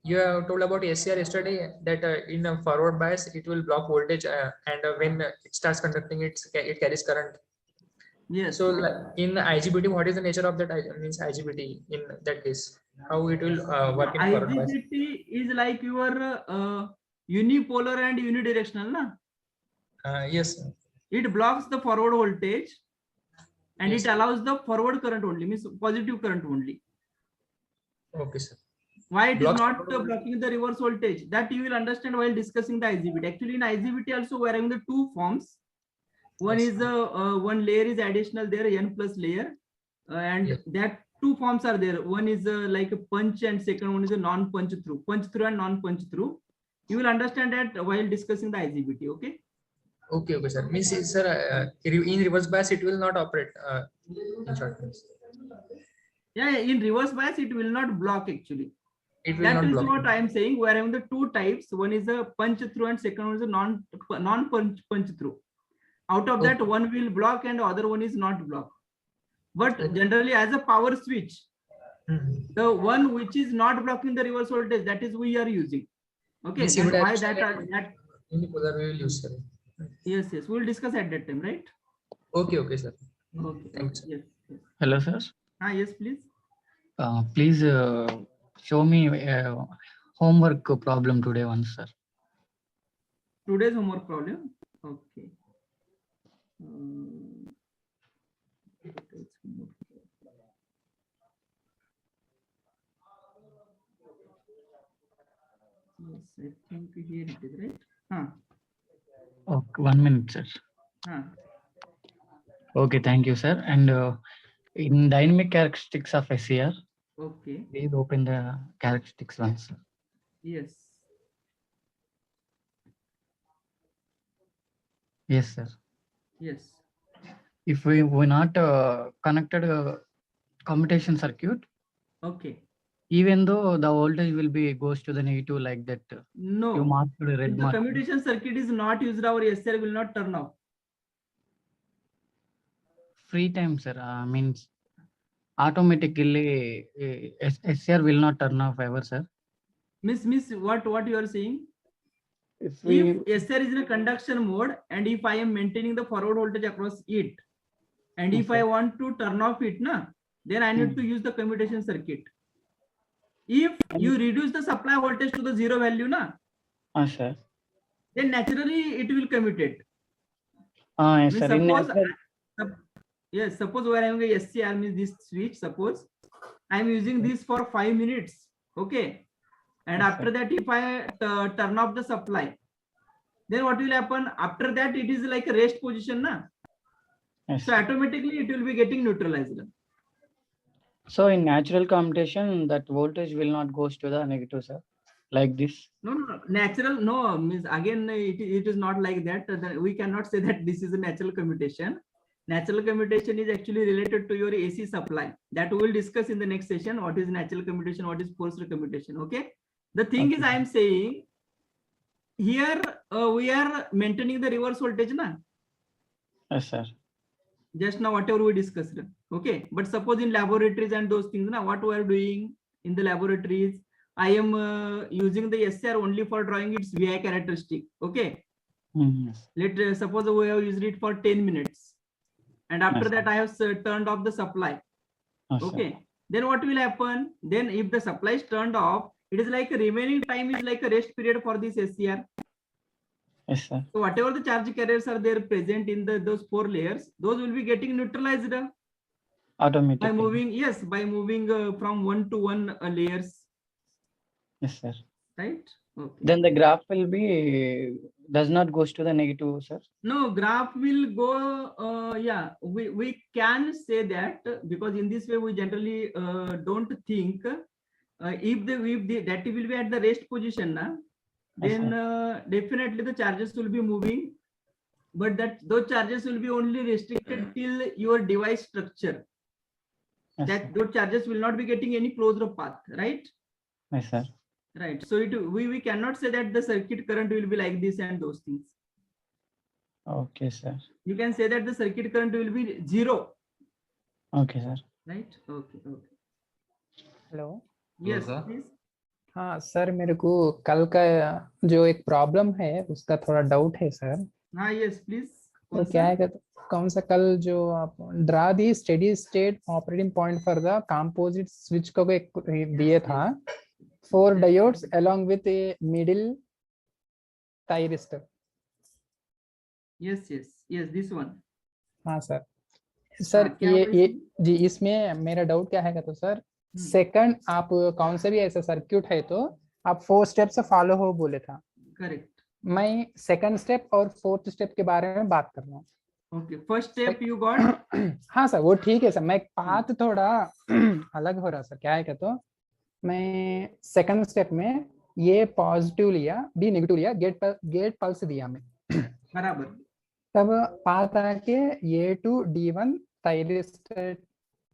you have told about SCR yesterday that in a forward bias it will block voltage and when it starts conducting it carries current. Yes. So like in IGBT, what is the nature of that means IGBT in that case? How it will work in forward bias? IGBT is like your unipolar and unidirectional, na? Yes, sir. It blocks the forward voltage and Yes, it allows the forward current only, means positive current only. okay, sir. Why it is Blocks not forward voltage. blocking the reverse voltage? That you will understand while discussing the IGBT. Actually, in IGBT also we are having the two forms. One Yes. is one layer is additional there, N plus layer, and Yes. that two forms are there. One is like a punch and second one is a non-punch through. Punch through and non-punch through. You will understand that while discussing the IGBT. Okay. Okay, okay, sir. Means, sir, in reverse bias it will not operate. In short terms. Yeah, in reverse bias it will not block actually. It will That not is block. what I am saying. We are having the two types. One is a punch through and second one is a non-punch through. Out of that, Okay. one will block and the other one is not block. But Okay. generally, as a power switch, Mhm. the one which is not blocking the reverse voltage, that is we are using. Okay, Means and why unidirectional and that unipolar we will use, sir. yes, we will discuss at that time, right? Okay, okay, sir. Okay, Thanks. yes. Hello, sir. Yes, please. Please show me homework problem today once, sir. Today's homework problem. Okay. Yes, I think here it is, right? Okay, 1 minute, sir. Okay, thank you, sir. And in dynamic characteristics of SCR, Okay. please open the characteristics once. Yes. Yes, sir. Yes. If we were not connected commutation circuit, Okay. even though the voltage will be goes to the negative like that, No. you marked the If red the mark. commutation circuit is not used, our SCR will not turn off. Free time, sir, means automatically SCR will not turn off ever, sir. Miss, what you are saying? If If SCR is in a conduction mode and if I am maintaining the forward voltage across it, and if I want to turn off it, then I need to use the commutation circuit. If you reduce the supply voltage to the zero value, sir. then naturally it will commutate. Yes, Means sir. Yes, suppose we are having a SCR, means this switch, suppose I am using this for 5 minutes. Okay. And Yes, after that, if I turn off the supply, then what will happen? After that, it is like a rest position. Yes. So automatically it will be getting neutralized. So in natural commutation, that voltage will not goes to the negative, sir, like this. No. Natural, no, means again, it is not like that. We cannot say that this is a natural commutation. Natural commutation is actually related to your AC supply. That we will discuss in the next session. What is natural commutation? What is forced commutation? Okay. The thing is, I am saying here we are maintaining the reverse voltage, Yes, sir. just now whatever we discussed. Okay. But suppose in laboratories and those things, what we are doing in the laboratories, I am using the SCR only for drawing its VI characteristic. Okay. Yes. Let's suppose we have used it for 10 minutes. And after Yes, that, I have turned off the supply. Yes, Okay. sir. Then what will happen? Then if the supply is turned off, it is like a remaining time is like a rest period for this SCR. Yes, sir. So whatever the charge carriers are there present in those 4 layers, those will be getting neutralized Automatically. by moving from 1 to 1 layers. Yes, sir. Right? Okay. Then the graph will be does not goes to the negative, sir. No, graph will go. Yeah, we can say that because in this way we generally don't think if that will be at the rest position, then definitely the charges will be moving, but those charges will be only restricted till your device structure. Yes, That sir. those charges will not be getting any closed path, right? Yes, sir. Right. So we cannot say that the circuit current will be like this and those things. Okay, sir. You can say that the circuit current will be 0. Okay, sir. Right? Okay. Hello. Yes, Sir. please. हाँ sir, मेरे को कल का जो एक problem है उसका थोड़ा डाउट है सर। हाँ यस प्लीज, तो कौन क्या सा? है कि कौन सा कल जो आप draw the steady state operating point for the composite switch को एक दिए था 4 diodes along with a middle thyristor. Yes yes yes, this one. हाँ सर। सर क्या ये होगा ये इसमें? जी, इसमें मेरा डाउट क्या है तो सर, सेकंड आप कौन से भी ऐसा सर्क्यूट है तो आप 4 स्टेप से फॉलो हो बोले था। करेक्ट। मैं सेकंड स्टेप और 4th स्टेप के बारे में बात कर रहा हूँ। Okay, first step you got. हाँ सर, वो ठीक है सर, मैं पाथ थोड़ा अलग हो रहा सर। क्या है तो मैं सेकंड स्टेप में ये पॉजिटिव लिया, बी नेगेटिव लिया, गेट पल्स दिया मैं। बराबर। तब पाथ आके ये to D1 thyristor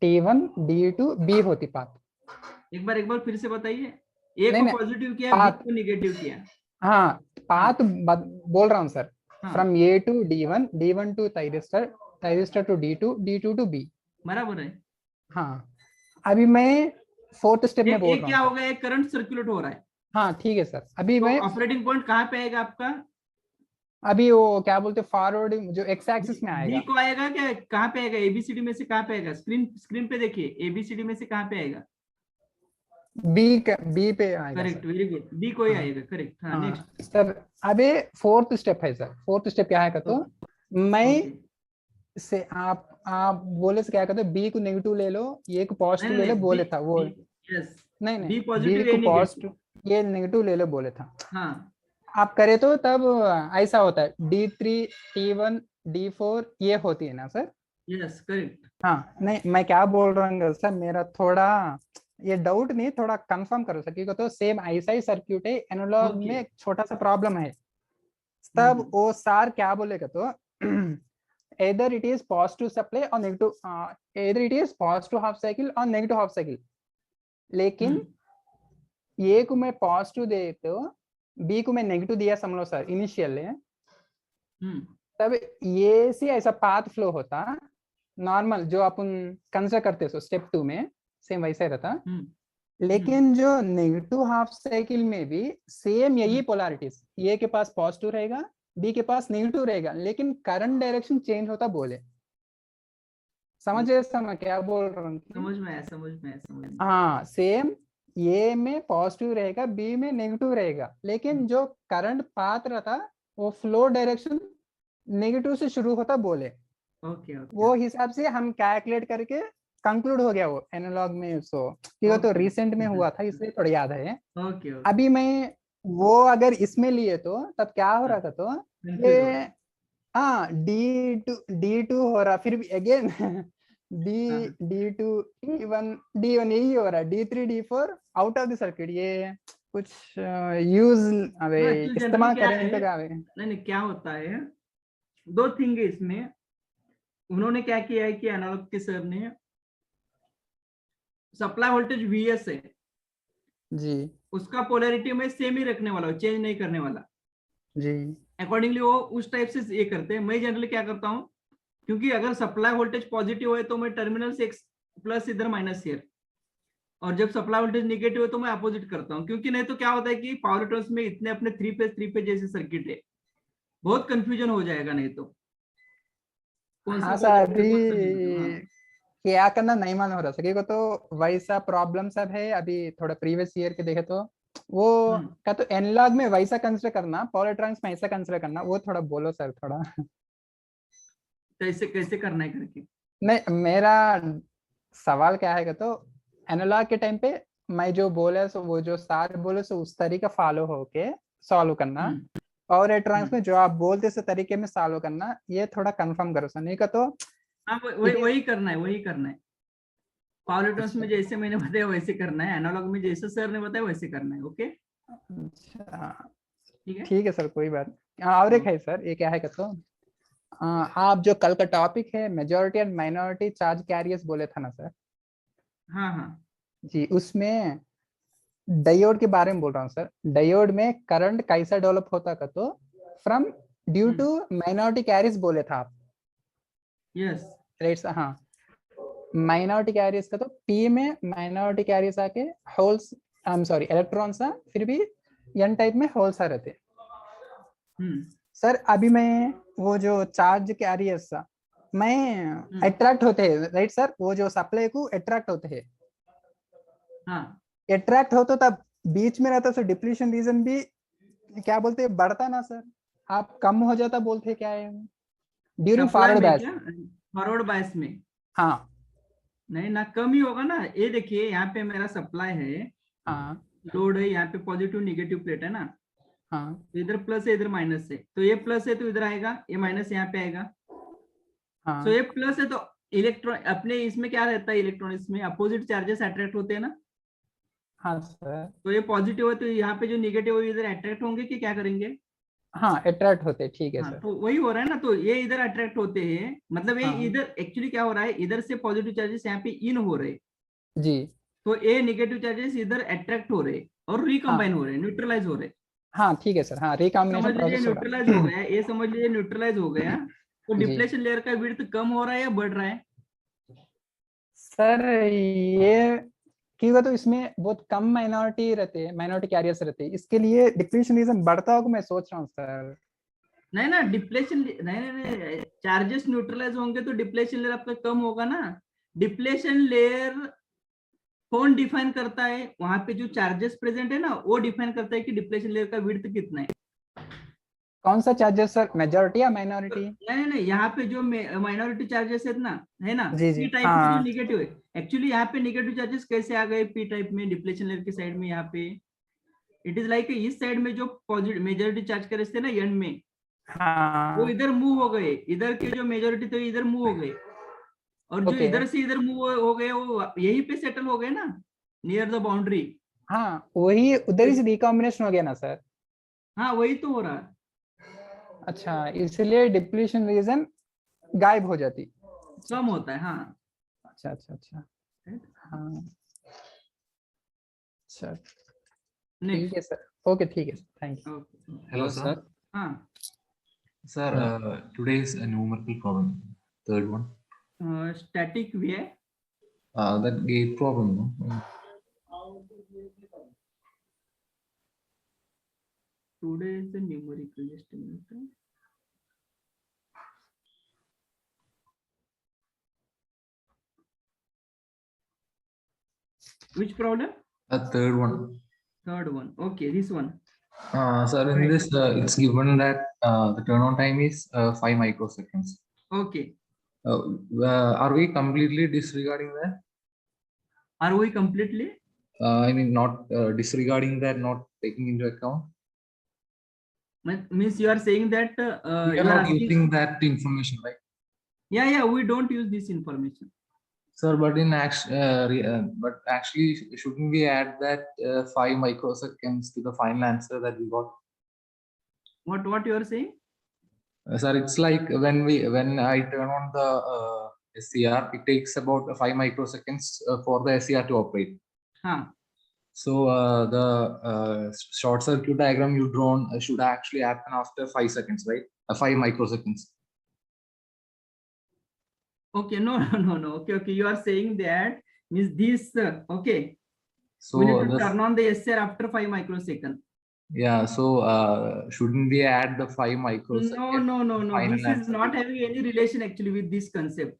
T1 D2 B होती पाथ। एक बार फिर से बताइए। ए नहीं को नहीं, पॉजिटिव किया, बी पाथ को नेगेटिव किया। हाँ पाथ बोल रहा हूँ सर। हाँ। From A to D1, D1 to thyristor, thyristor to D2, D2 to B। बराबर है। हाँ, अभी मैं 4th स्टेप में बोल ये रहा क्या हूँ। होगा, एक करंट सर्कुलेट हो रहा है। हाँ ठीक है सर, अभी तो मैं ऑपरेटिंग पॉइंट कहाँ पे आएगा आपका? अभी वो क्या बोलते फॉरवर्ड जो एक्स एक्सिस में डी आएगा। को आएगा क्या? कहाँ पे आएगा? एबीसीडी में से कहाँ पे आएगा? स्क्रीन पे देखिए, एबीसीडी में से कहाँ पे आएगा? बी पे आएगा correct, sir. Very good, B को ही हाँ। आएगा। करेक्ट। हाँ, हाँ नेक्स्ट। सर, अबे 4th स्टेप है सर। 4th स्टेप क्या है तो मैं से आप बोले से क्या कहते बी को नेगेटिव ले लो, ए को पॉजिटिव ले लो बोले था वो। यस, नहीं बी नहीं, पॉजिटिव, बी ए को नेगेटिव। पॉजिटिव ये नेगेटिव ले लो बोले था। हाँ आप करे तो तब ऐसा होता है D3 T1 D4 ये होती है ना सर। Yes correct. हाँ नहीं, मैं क्या बोल रहा हूँ सर, मेरा थोड़ा ये डाउट नहीं, थोड़ा कंफर्म करो सर, क्योंकि तो सेम ऐसा ही सर्क्यूट है, एनालॉग में एक छोटा सा प्रॉब्लम है। तब वो सार क्या बोलेगा तो either it is positive supply or negative, either it is positive half cycle or negative half cycle। लेकिन ए को मैं पॉजिटिव दे तो बी को मैं नेगेटिव दिया समझ लो सर इनिशियल है। तब ये से ऐसा पाथ फ्लो होता नॉर्मल जो अपन कंसिडर करते सो स्टेप 2 में सेम वैसा ही रहता। लेकिन जो नेगेटिव हाफ साइकिल में भी सेम यही पोलैरिटीज, ए के पास पॉजिटिव रहेगा, बी के पास नेगेटिव रहेगा, लेकिन करंट डायरेक्शन चेंज होता बोले। समझे सर मैं क्या बोल रहा हूँ? समझ में आया। हाँ, सेम ए में पॉजिटिव रहेगा, बी में नेगेटिव रहेगा, लेकिन जो करंट पाथ रहता वो फ्लो डायरेक्शन नेगेटिव से शुरू होता बोले। ओके। वो हिसाब से हम कैलकुलेट करके कंक्लूड हो गया वो एनालॉग में। सो ये तो रिसेंट में हुआ था इसलिए थोड़ा याद है। ओके। अभी मैं वो अगर इसमें लिए तो तब क्या हो रहा था तो ये हाँ D2 हो रहा, फिर भी अगेन D2 D1 यही हो रहा, D3 D4 out of the circuit. ये कुछ यूज अबे इस्तेमाल करने पे नहीं, क्या होता है, दो थिंग है इसमें। उन्होंने क्या किया है कि एनालॉग के सर ने सप्लाई वोल्टेज VS है जी, उसका पोलैरिटी में सेम ही रखने वाला, चेंज नहीं करने वाला जी। अकॉर्डिंगली वो उस टाइप से ये करते हैं। मैं जनरली क्या करता हूँ, क्योंकि अगर सप्लाई वोल्टेज पॉजिटिव है तो मैं टर्मिनल से प्लस इधर माइनस हियर, और जब सप्लाई वोल्टेज नेगेटिव है तो मैं अपोजिट करता हूँ। क्योंकि नहीं तो क्या होता है कि पावर इलेक्ट्रॉनिक्स में इतने अपने 3 फेज जैसे सर्किट है, बहुत कंफ्यूजन हो जाएगा नहीं तो। हाँ सर, अभी क्या करना नहीं मालूम हो रहा सके को, तो वैसा प्रॉब्लम सब है। अभी थोड़ा प्रीवियस ईयर के देखे तो वो क्या तो एनालॉग में वैसा कंसिडर करना, पावर इलेक्ट्रॉनिक्स में ऐसा कंसिडर करना, वो थोड़ा बोलो सर थोड़ा। कैसे करना है करके। नहीं, मेरा सवाल क्या है तो एनालॉग के टाइम पे मैं जो बोले सो वो जो सार बोले सो उस तरीके फॉलो होके सॉल्व करना, और इलेक्ट्रॉनिक्स में जो आप बोलते इस तरीके में सॉल्व करना, ये थोड़ा कंफर्म करो सर, नहीं का तो वही करना है। पावर इलेक्ट्रॉनिक्स में जैसे मैंने बताया वैसे करना है, एनालॉग में जैसे सर ने बताया वैसे करना है। ओके ठीक है सर, कोई बात। और एक है सर, ये क्या है तो आप जो कल का टॉपिक है majority and minority charge carriers बोले था ना सर। हाँ जी, उसमें डायोड के बारे में बोल रहा हूँ सर। डायोड में करंट कैसा डेवलप होता का तो from due to minority carriers बोले था आप। Yes right. हाँ, माइनॉरिटी कैरियर्स का तो P में माइनॉरिटी कैरियर्स आके holes I am sorry electron सा फिर भी n टाइप में होल सा रहते। सर अभी मैं वो जो चार्ज कैरियर सा मैं अट्रैक्ट होते हैं राइट सर, वो जो सप्लाई को अट्रैक्ट होते हैं, हाँ अट्रैक्ट हो तो तब बीच में रहता सर डिप्लीशन रीजन भी क्या बोलते हैं बढ़ता ना सर, आप कम हो जाता बोलते क्या है during forward batch? Forward bias में हाँ नहीं ना, कम ही होगा ना। ये देखिए यहाँ पे मेरा सप्लाई है, हाँ लोड है, यहाँ पे पॉजिटिव निगेटिव प्लेट है ना, हाँ तो इधर प्लस है इधर माइनस है, तो ये प्लस है तो इधर आएगा, ये माइनस यहाँ पे आएगा। हाँ तो ये प्लस है तो इलेक्ट्रॉन अपने इसमें क्या रहता है, इलेक्ट्रॉनिक्स में अपोजिट चार्जेस अट्रैक्ट होते हैं ना। हाँ सर, तो ये पॉजिटिव है तो यहाँ पे जो निगेटिव है इधर अट्रैक्ट होंगे कि क्या करेंगे? हाँ अट्रैक्ट होते, ठीक है हाँ, सर। तो वही हो रहा है ना, तो ये इधर अट्रैक्ट होते हैं, मतलब ये हाँ। इधर एक्चुअली क्या हो रहा है, इधर से पॉजिटिव चार्जेस यहाँ पे इन हो रहे, जी तो ये नेगेटिव चार्जेस इधर अट्रैक्ट हो रहे और रिकम्बाइन हो रहे, न्यूट्रलाइज हो रहे। हाँ ठीक है सर, हाँ रिकॉम्बिनेशन समझ लीजिए प्रोसेस हो रहा न्यूट्रलाइज हो गया, ये समझ लीजिए न्यूट्रलाइज हो गया, तो जी। डिप्लेशन लेयर का विड्थ कम हो रहा है या बढ़ रहा है? सर ये क्योंकि तो इसमें बहुत कम माइनॉरिटी रहते हैं, माइनॉरिटी कैरियर्स रहते हैं, इसके लिए डिप्लीशन रीजन बढ़ता होगा मैं सोच रहा हूँ सर। नहीं ना, डिप्लेशन नहीं, चार्जेस न्यूट्रलाइज होंगे तो डिप्लेशन लेयर आपका कम होगा ना। डिप्लेशन लेयर कौन डिफाइन करता है? वहां पे जो चार्जेस प्रेजेंट है ना, वो डिफाइन करता है कि डिप्लेशन लेयर का विड्थ कितना है। कौन सा चार्जेस सर, मेजॉरिटी या माइनॉरिटी? नहीं नहीं, यहाँ पे जो माइनॉरिटी चार्जेस है ना, जी जी पी टाइप में जो निगेटिव है, एक्चुअली यहाँ पे निगेटिव चार्जेस कैसे आ गए पी टाइप में डिप्लेशन लेयर की साइड में? यहाँ पे इट इज लाइक इस साइड में जो पॉजिटिव मेजॉरिटी चार्ज करे थे ना एंड में, हाँ वो इधर मूव हो गए, इधर के जो मेजॉरिटी थे इधर मूव हो गए, और जो Okay. इधर से इधर मूव हो गए वो यहीं पे सेटल हो गए ना, नियर द बाउंड्री। हाँ वही उधर से रिकॉम्बिनेशन हो गया ना सर। हाँ वही तो हो रहा है। अच्छा इसलिए डिप्लीशन रीजन गायब हो जाती, कम होता है। हाँ अच्छा अच्छा अच्छा हाँ अच्छा ठीक है सर, ओके ठीक है sir, thank you. Hello, sir. हाँ Sir, today's a numerical problem, third one. Static भी है। That gate problem, no? Today is the numerical, just a minute. Which problem? Third one. Third one. Okay, this one. Sir, in this, it's given that the turn-on time is 5 microseconds. Okay. Are we completely disregarding that? Are we completely? I mean, not disregarding that, not taking into account. Means you are saying that We you are are not asking, using that information, right? yeah, we don't use this information. Sir, but in actually, shouldn't we add that 5 microseconds to the final answer that we got? What you are saying? Sir, it's like when I turn on the SCR, it takes about 5 microseconds for the SCR to operate. Huh. So the short circuit diagram you drawn should actually happen after 5 seconds, right? 5 microseconds. Okay, no. Okay, you are saying that means this. Okay. So we need to turn on the SCR after 5 microseconds. Yeah, so shouldn't we add the 5 microseconds? No. This is not having any relation actually with this concept.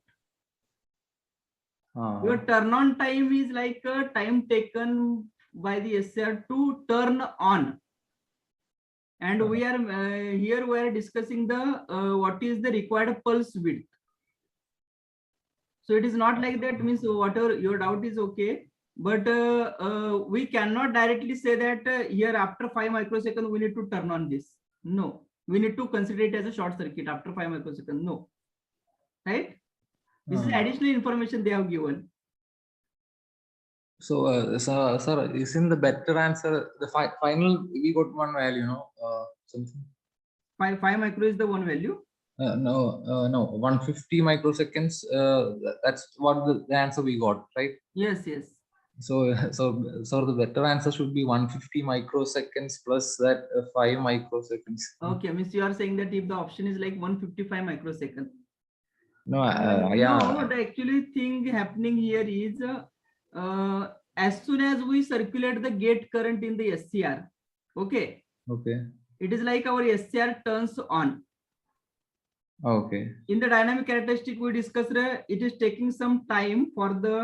Your turn on time is like a time taken by the SCR to turn on. And we are here we are discussing the what is the required pulse width. So it is not like that, means whatever your doubt is okay, but we cannot directly say that here after 5 microseconds we need to turn on this. No, we need to consider it as a short circuit after 5 microseconds. No, right? This is additional information they have given. So, sir, isn't the better answer the final? We got one value, no? Something. 5 micro is the one value. No, 150 microseconds. That's what the answer we got, right? Yes. So the better answer should be 150 microseconds plus that 5 microseconds. Okay, means you are saying that if the option is like 155 microseconds. No, yeah. No, the actually thing happening here is as soon as we circulate the gate current in the SCR, okay, Okay. it is like our SCR turns on. Okay. In the dynamic characteristic we discussed, it is taking some time for the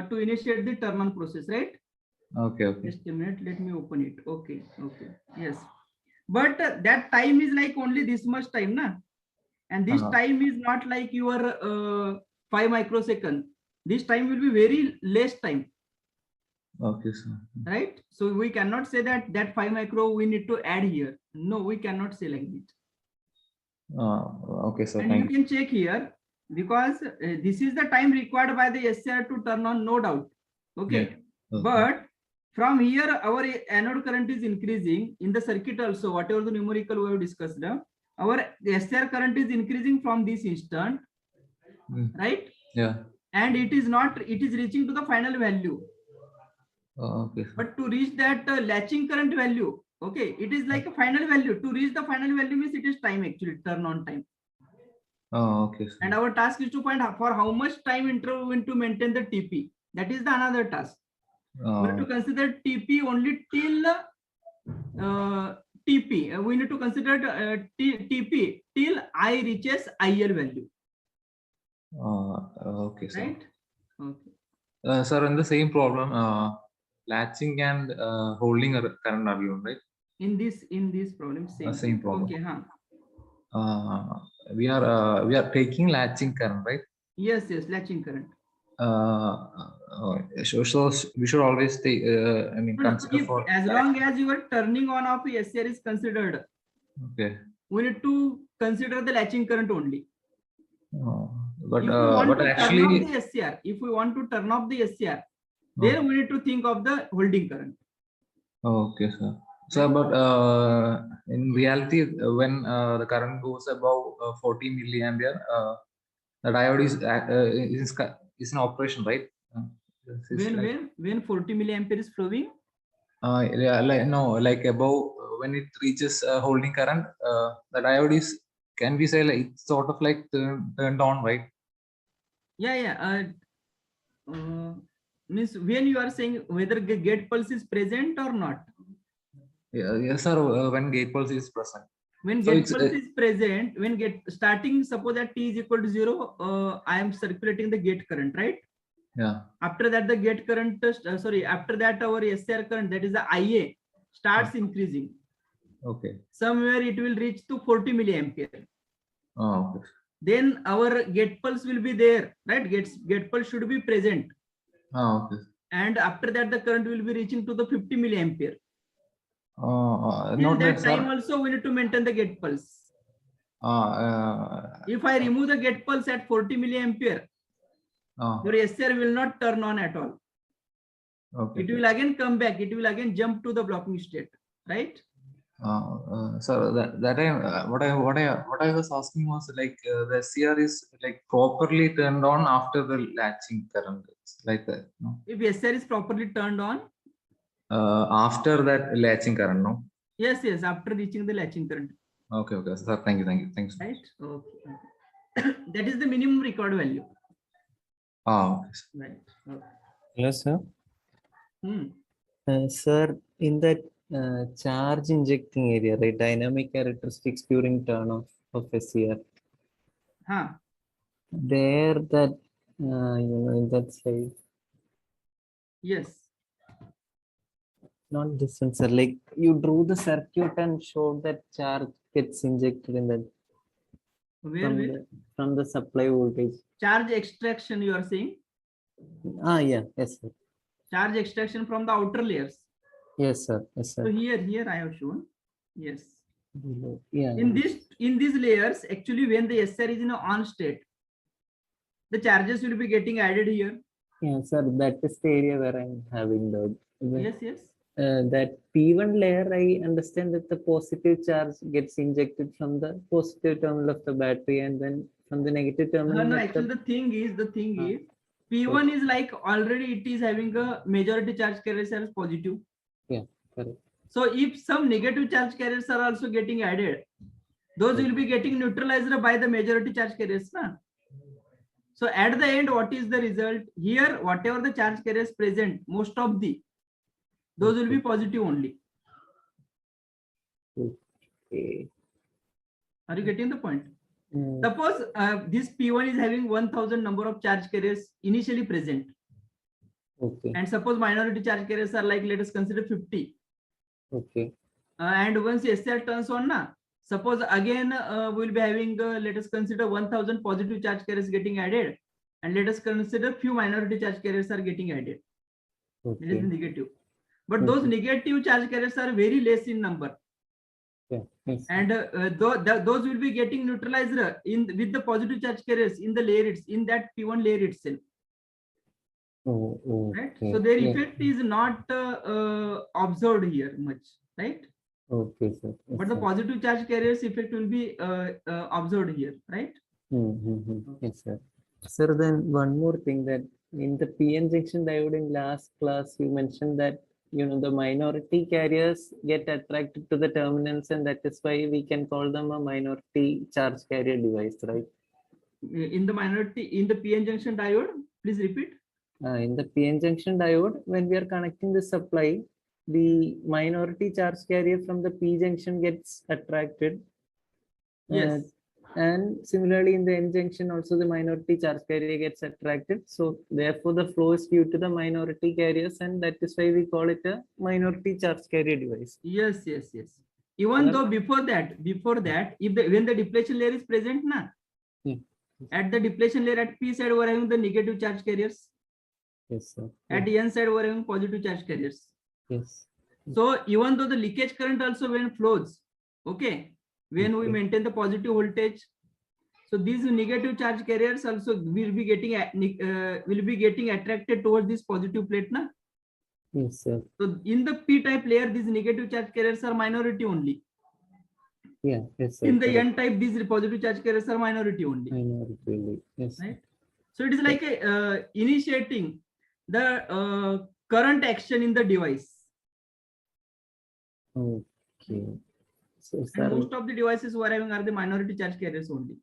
to initiate the turn on process, right? Okay. Okay. Just a minute, let me open it. Okay, okay, yes. But that time is like only this much time, na? And this time is not like your 5 microsecond. This time will be very less time, Okay, sir. right? So we cannot say that 5 micro we need to add here. No, we cannot say like this. Okay, sir. And Thank you can check here because this is the time required by the SCR to turn on, no doubt. Okay, Yeah. Okay. but from here our anode current is increasing in the circuit also, whatever the numerical we have discussed, our SCR current is increasing from this instant, right? Yeah. And it is reaching to the final value. Okay, sir. But to reach that latching current value, okay, it is like a final value. To reach the final value means it is time, actually turn on time. Okay, sir. And our task is to find for how much time interval we need to maintain the TP. That is the another task. We need to consider TP only till TP. We need to consider TP till I reaches IL value. Okay, sir. Right? Okay. Sir, in the same problem, latching and holding a current are given, right? In this problem, Same problem. Okay, We are taking latching current, right? Yes, latching current. So we should always take. I mean, consider for as long as your turning on of the SCR is considered. Okay. We need to consider the latching current only. But actually, actually, if we want to turn off the SCR, then we need to think of the holding current. Okay, sir. Sir, but in reality, when the current goes above 40 milliampere, the diode is in operation, right? When 40 milliampere is flowing? Yeah, like above when it reaches holding current, the diode is, can we say, like it's sort of like turned on, right? Yeah. Means when you are saying whether gate pulse is present or not. Yeah, yes, sir. When gate pulse is present. When gate pulse is present, when starting, suppose that t is equal to 0, I am circulating the gate current, right? Yeah. After that, the gate current, after that our SCR current, that is the IA, starts increasing. Okay. Somewhere it will reach to 40 milliampere. Okay. Then our gate pulse will be there, right? Gate pulse should be present. Okay. And after that, the current will be reaching to the 50 milliampere. Not that that, time sir. also we need to maintain the gate pulse. If I remove the gate pulse at 40 milliampere, your SCR will not turn on at all. Okay. It will again come back. It will again jump to the blocking state, right? Sir, that time what I was asking was like the SCR is like properly turned on after the latching current, it's like that, no? If SCR is properly turned on, after that latching current, no? Yes, after reaching the latching current. Okay, sir. Thank you. Thanks. Right. Okay. That is the minimum required value. Okay. Right. Okay. Hello, sir. Sir, in that charge injecting area, right, dynamic characteristics during turn off of SCR. There, that in that side. Yes. Not this one, sir. Like you drew the circuit and showed that charge gets injected in that. From the supply voltage. Charge extraction, you are saying? Yeah. Yes, sir. Charge extraction from the outer layers. Yes, sir. So here I have shown. Yes. Yeah. In these layers, actually, when the SCR is in an on state, the charges will be getting added here. Yeah, sir. That is the area where I'm having the. Yes. That P1 layer, I understand that the positive charge gets injected from the positive terminal of the battery, and then from the negative terminal. No, actually, the thing is, P1 is like already it is having a majority charge carriers as positive. Yeah, correct. So if some negative charge carriers are also getting added, those will be getting neutralized by the majority charge carriers, na? So at the end, what is the result? Here, whatever the charge carriers present, most of those will be positive only. Okay. Are you getting the point? Mm. Suppose this P1 is having 1000 number of charge carriers initially present. Okay. And suppose minority charge carriers are like, let us consider 50. Okay. And once SCR turns on, suppose again we'll be having, let us consider 1000 positive charge carriers getting added. And let us consider few minority charge carriers are getting added. It is Okay. negative. But those negative charge carriers are very less in number. Yeah. Yes. And those will be getting neutralized with the positive charge carriers in the layer, in that P1 layer itself. Oh, Right? okay. So their Yeah. effect is not observed here much, right? Okay, sir. Yes, But the sir. positive charge carriers effect will be observed here, right? Yes, sir. Sir, then one more thing, that in the PN junction diode in last class, you mentioned that the minority carriers get attracted to the terminals, and that is why we can call them a minority charge carrier device, right? In the PN junction diode, please repeat. In the PN junction diode, when we are connecting the supply, the minority charge carrier from the P junction gets attracted. Yes. And similarly, in the N junction, also the minority charge carrier gets attracted. So therefore, the flow is due to the minority carriers, and that is why we call it a minority charge carrier device. Yes, yes, yes. Even though before that, when the depletion layer is present, at the depletion layer at P side, we're having the negative charge carriers. Yes, sir. At N side, we're having positive charge carriers. Yes. So even though the leakage current also when flows, okay, when we maintain the positive voltage, so these negative charge carriers also will be getting attracted towards this positive plate, na? Yes, sir. So in the P-type layer, these negative charge carriers are minority only. Yeah. Yes, sir. In the Correct. N-type, these positive charge carriers are minority only. Minority only. Yes. Right. So it is like initiating the current action in the device. Okay. So, And sir, most of the devices we are having are the minority charge carriers only.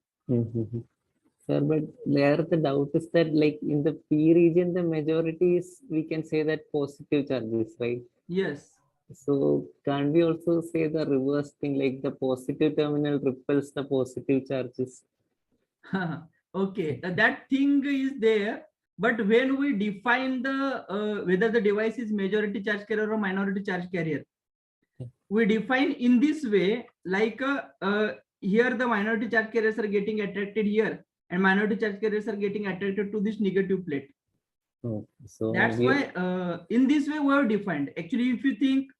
Sir, but there the doubt is that, like, in the P region, the majority is, we can say, that positive charges, right? Yes. So can't we also say the reverse thing, like the positive terminal repels the positive charges? Okay, that thing is there, but when we define the whether the device is majority charge carrier or minority charge carrier, we define in this way, like here the minority charge carriers are getting attracted here, and minority charge carriers are getting attracted to this negative plate. So That's why in this way we have defined. Actually, if you think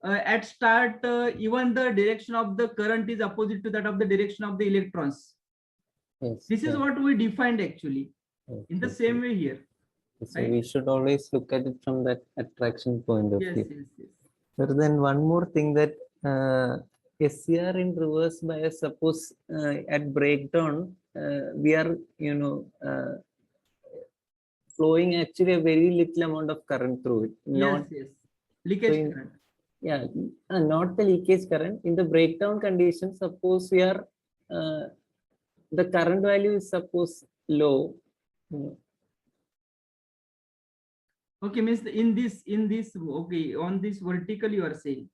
at start, even the direction of the current is opposite to that of the direction of the electrons. Yes, This is sir. what we defined actually. In the Okay, same way here. So Right? we should always look at it from that attraction point of Yes, view. yes, yes. Sir, then one more thing, that SCR in reverse bias, suppose at breakdown, we are, flowing actually a very little amount of current through it. Yes, yes. Leakage current. Yeah, not the leakage current. In the breakdown condition, suppose we are, the current value is suppose low. Okay, means in this, okay, on this vertical you are saying.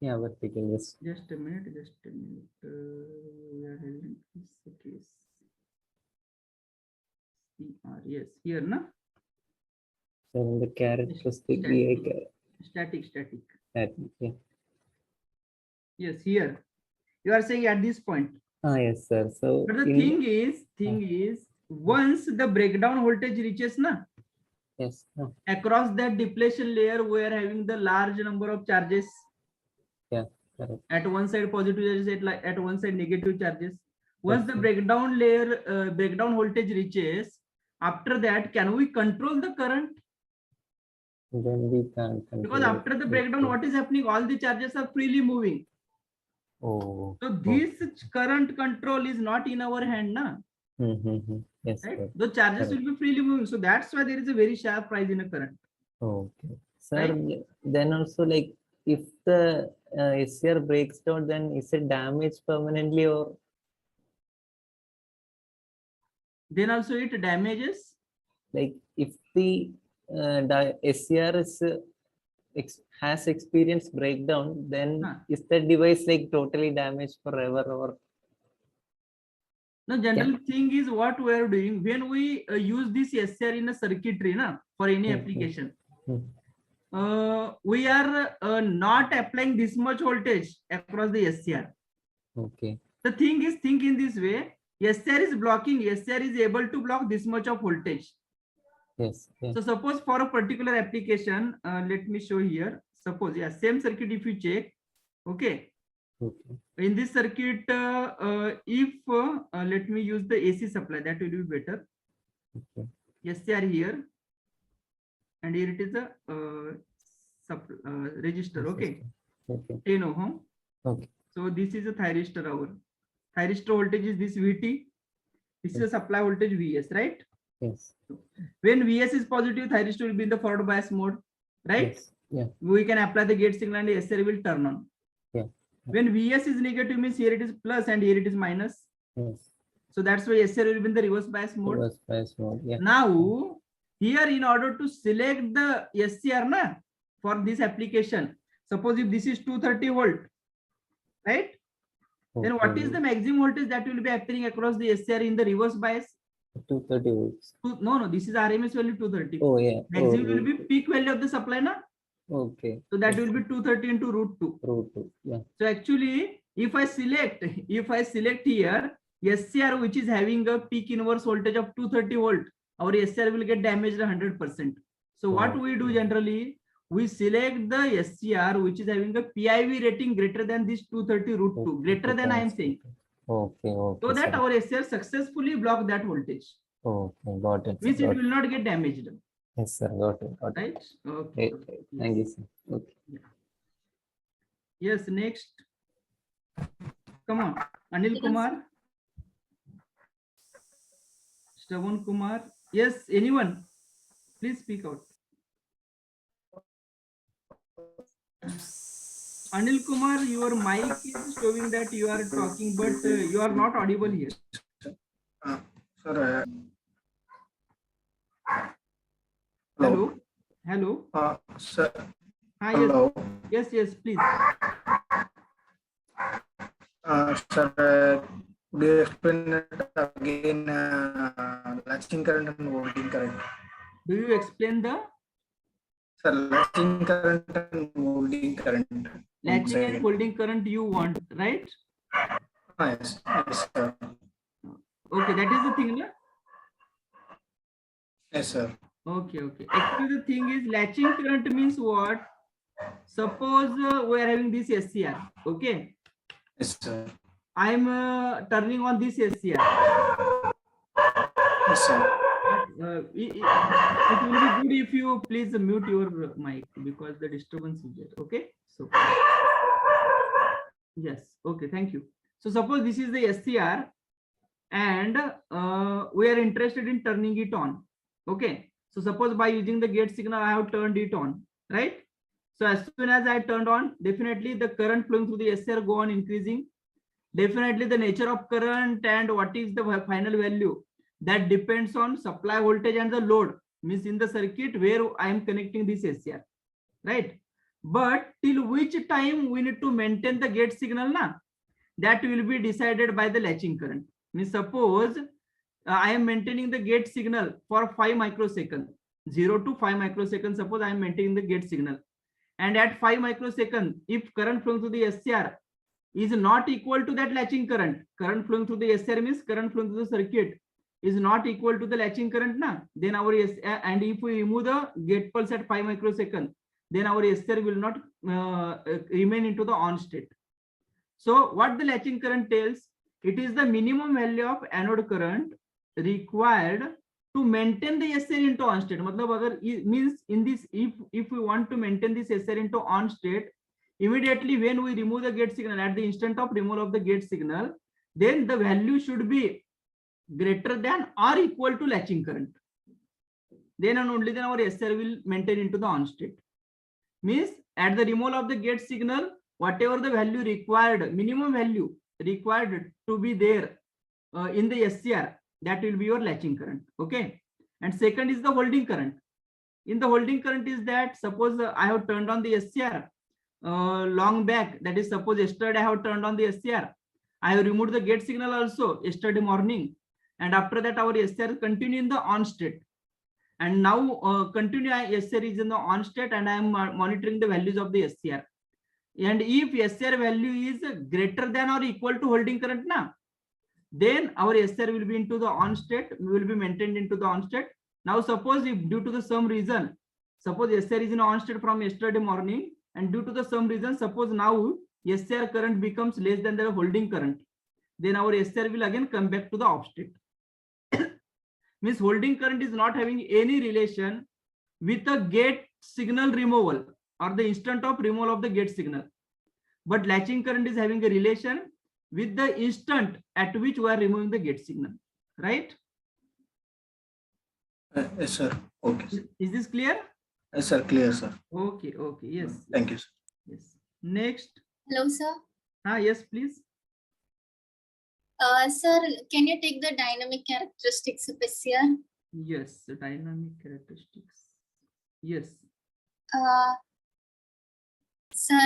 Yeah, vertical, yes. Just a minute, just a minute. We are having this case. CR, yes, here, na? So in the characteristic EI Static. yeah. Yes, here. You are saying at this point. Yes, sir. So But the thing is, once the breakdown voltage reaches, na? Yes. Across that depletion layer, we are having the large number of charges. Yeah, correct. At one side positive charges, at one side negative charges. Once the breakdown layer, breakdown voltage reaches, after that, can we control the current? Then we can't control Because after the breakdown, what is happening? All the charges are freely moving. Oh. So this current control is not in our hand, na? Yes. Right? Sir. The charges Correct. will be freely moving. So that's why there is a very sharp rise in a current. Okay. Sir, Right? then also, like, if the SCR breaks down, then is it damaged permanently, or? then also it damages. Like if the SCR is has experienced breakdown, then is the device like totally damaged forever? Or the general thing is what we are doing when we use this SCR in a circuitry for any application. We are not applying this much voltage across the SCR. Okay. The thing is, think in this way, SCR is blocking, SCR is able to block this much of voltage. Yes. So suppose for a particular application, let me show here. Suppose, same circuit if you check, okay. In this circuit, if let me use the AC supply, that will be better. SCR here, and here it is a resistor, okay. 10 ohm. Okay. So this is a thyristor. Our thyristor voltage is this VT. This is a supply voltage VS, right? Yes. When VS is positive, thyristor will be in the forward bias mode, right? Yes. Yeah. We can apply the gate signal and the SCR will turn on. Yeah. When VS is negative, means here it is plus and here it is minus. Yes. So that's why SCR will be in the reverse bias mode. Reverse bias mode. Yeah. Now, here in order to select the SCR for this application, suppose if this is 230 volt, right? Okay. Then what is the maximum voltage that will be appearing across the SCR in the reverse bias? 230 volts. No, this is RMS value 230. Oh yeah. Maximum will be peak value of the supply, Okay. So that will be 230 into √2. √2. Yeah. So actually, if I select here SCR, which is having a peak inverse voltage of 230 volt, our SCR will get damaged 100%. So what we do generally, we select the SCR which is having a PIV rating greater than this 230 √2, greater than I am saying. Okay. So that our SCR successfully block that voltage. Okay, got it. Means it will not get damaged. Yes, sir. Got it. Right? Okay. Thank you, sir. Okay. Yes, next. Come on, Anil Kumar. Shravan Kumar. Yes, anyone? Please speak out. Anil Kumar, your mic is showing that you are talking, but you are not audible here. Sir. Hello. Hello. Sir. Hi, Hello. Yes, please. Sir, could you explain it again? Latching current and voltage current. Do you explain the? Sir, latching current and holding current. Latching and holding current you want, right? Yes, sir. Okay, that is the thing, no? Yes, sir. Okay. Actually, the thing is, latching current means what? Suppose we are having this SCR, okay? Yes, sir. I am turning on this SCR. Yes, sir. It will be good if you please mute your mic because the disturbance is there. Okay. So yes. Okay. Thank you. So suppose this is the SCR and we are interested in turning it on. Okay. So suppose by using the gate signal, I have turned it on, right? So as soon as I turned on, definitely the current flowing through the SCR go on increasing. Definitely the nature of current and what is the final value, that depends on supply voltage and the load, means in the circuit where I am connecting this SCR, right? But till which time we need to maintain the gate signal, that will be decided by the latching current. Means suppose I am maintaining the gate signal for 5 microseconds, 0 to 5 microseconds. Suppose I am maintaining the gate signal, and at 5 microseconds, if current flowing through the SCR is not equal to that latching current flowing through the SCR means current flowing through the circuit is not equal to the latching current, then our SCR, and if we remove the gate pulse at 5 microseconds, then our SCR will not remain into the on state. So what the latching current tells, it is the minimum value of anode current required to maintain the SCR into on state. Matlab agar means in this, if we want to maintain this SCR into on state, immediately when we remove the gate signal, at the instant of removal of the gate signal, then the value should be greater than or equal to latching current. Then and only then our SCR will maintain into the on state. Means at the removal of the gate signal, whatever the value required, minimum value required to be there in the SCR, that will be your latching current. Okay. And second is the holding current. In the holding current is that suppose I have turned on the SCR long back, that is suppose yesterday I have turned on the SCR. I have removed the gate signal also yesterday morning, and after that our SCR continue in the on state. And now continue SCR is in the on state, and I am monitoring the values of the SCR. And if SCR value is greater than or equal to holding current now, then our SCR will be into the on state, will be maintained into the on state. Now suppose if due to the some reason, suppose SCR is in on state from yesterday morning, and due to the some reason, suppose now SCR current becomes less than the holding current, then our SCR will again come back to the off state. Means holding current is not having any relation with the gate signal removal or the instant of removal of the gate signal, but latching current is having a relation with the instant at which we are removing the gate signal, right? Yes, sir. Okay. Is this clear? Yes, sir. Clear, sir. Okay. Okay. Yes. Thank you, sir. Yes. Next. Hello, sir. Yes, please. Sir, can you take the dynamic characteristics of SCR? Yes, the dynamic characteristics. Yes. Sir,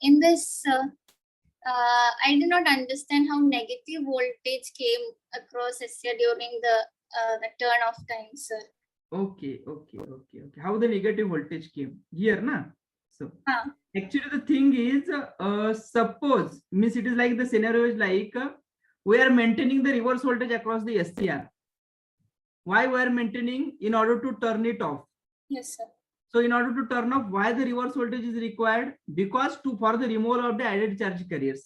in this, I do not understand how negative voltage came across SCR during the turn off time, sir. Okay. How the negative voltage came here, na? So actually the thing is, suppose means it is like the scenario is like we are maintaining the reverse voltage across the SCR. Why we are maintaining? In order to turn it off. Yes, sir. So in order to turn off, why the reverse voltage is required? Because for the removal of the added charge carriers.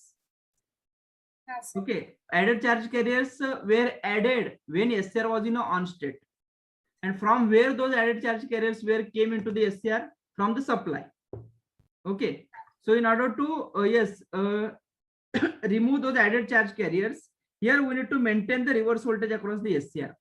Yes, okay, added charge carriers were added when SCR was in on state, and from where those added charge carriers came into the SCR? From the supply. Okay, so in order to remove those added charge carriers, here we need to maintain the reverse voltage across the SCR,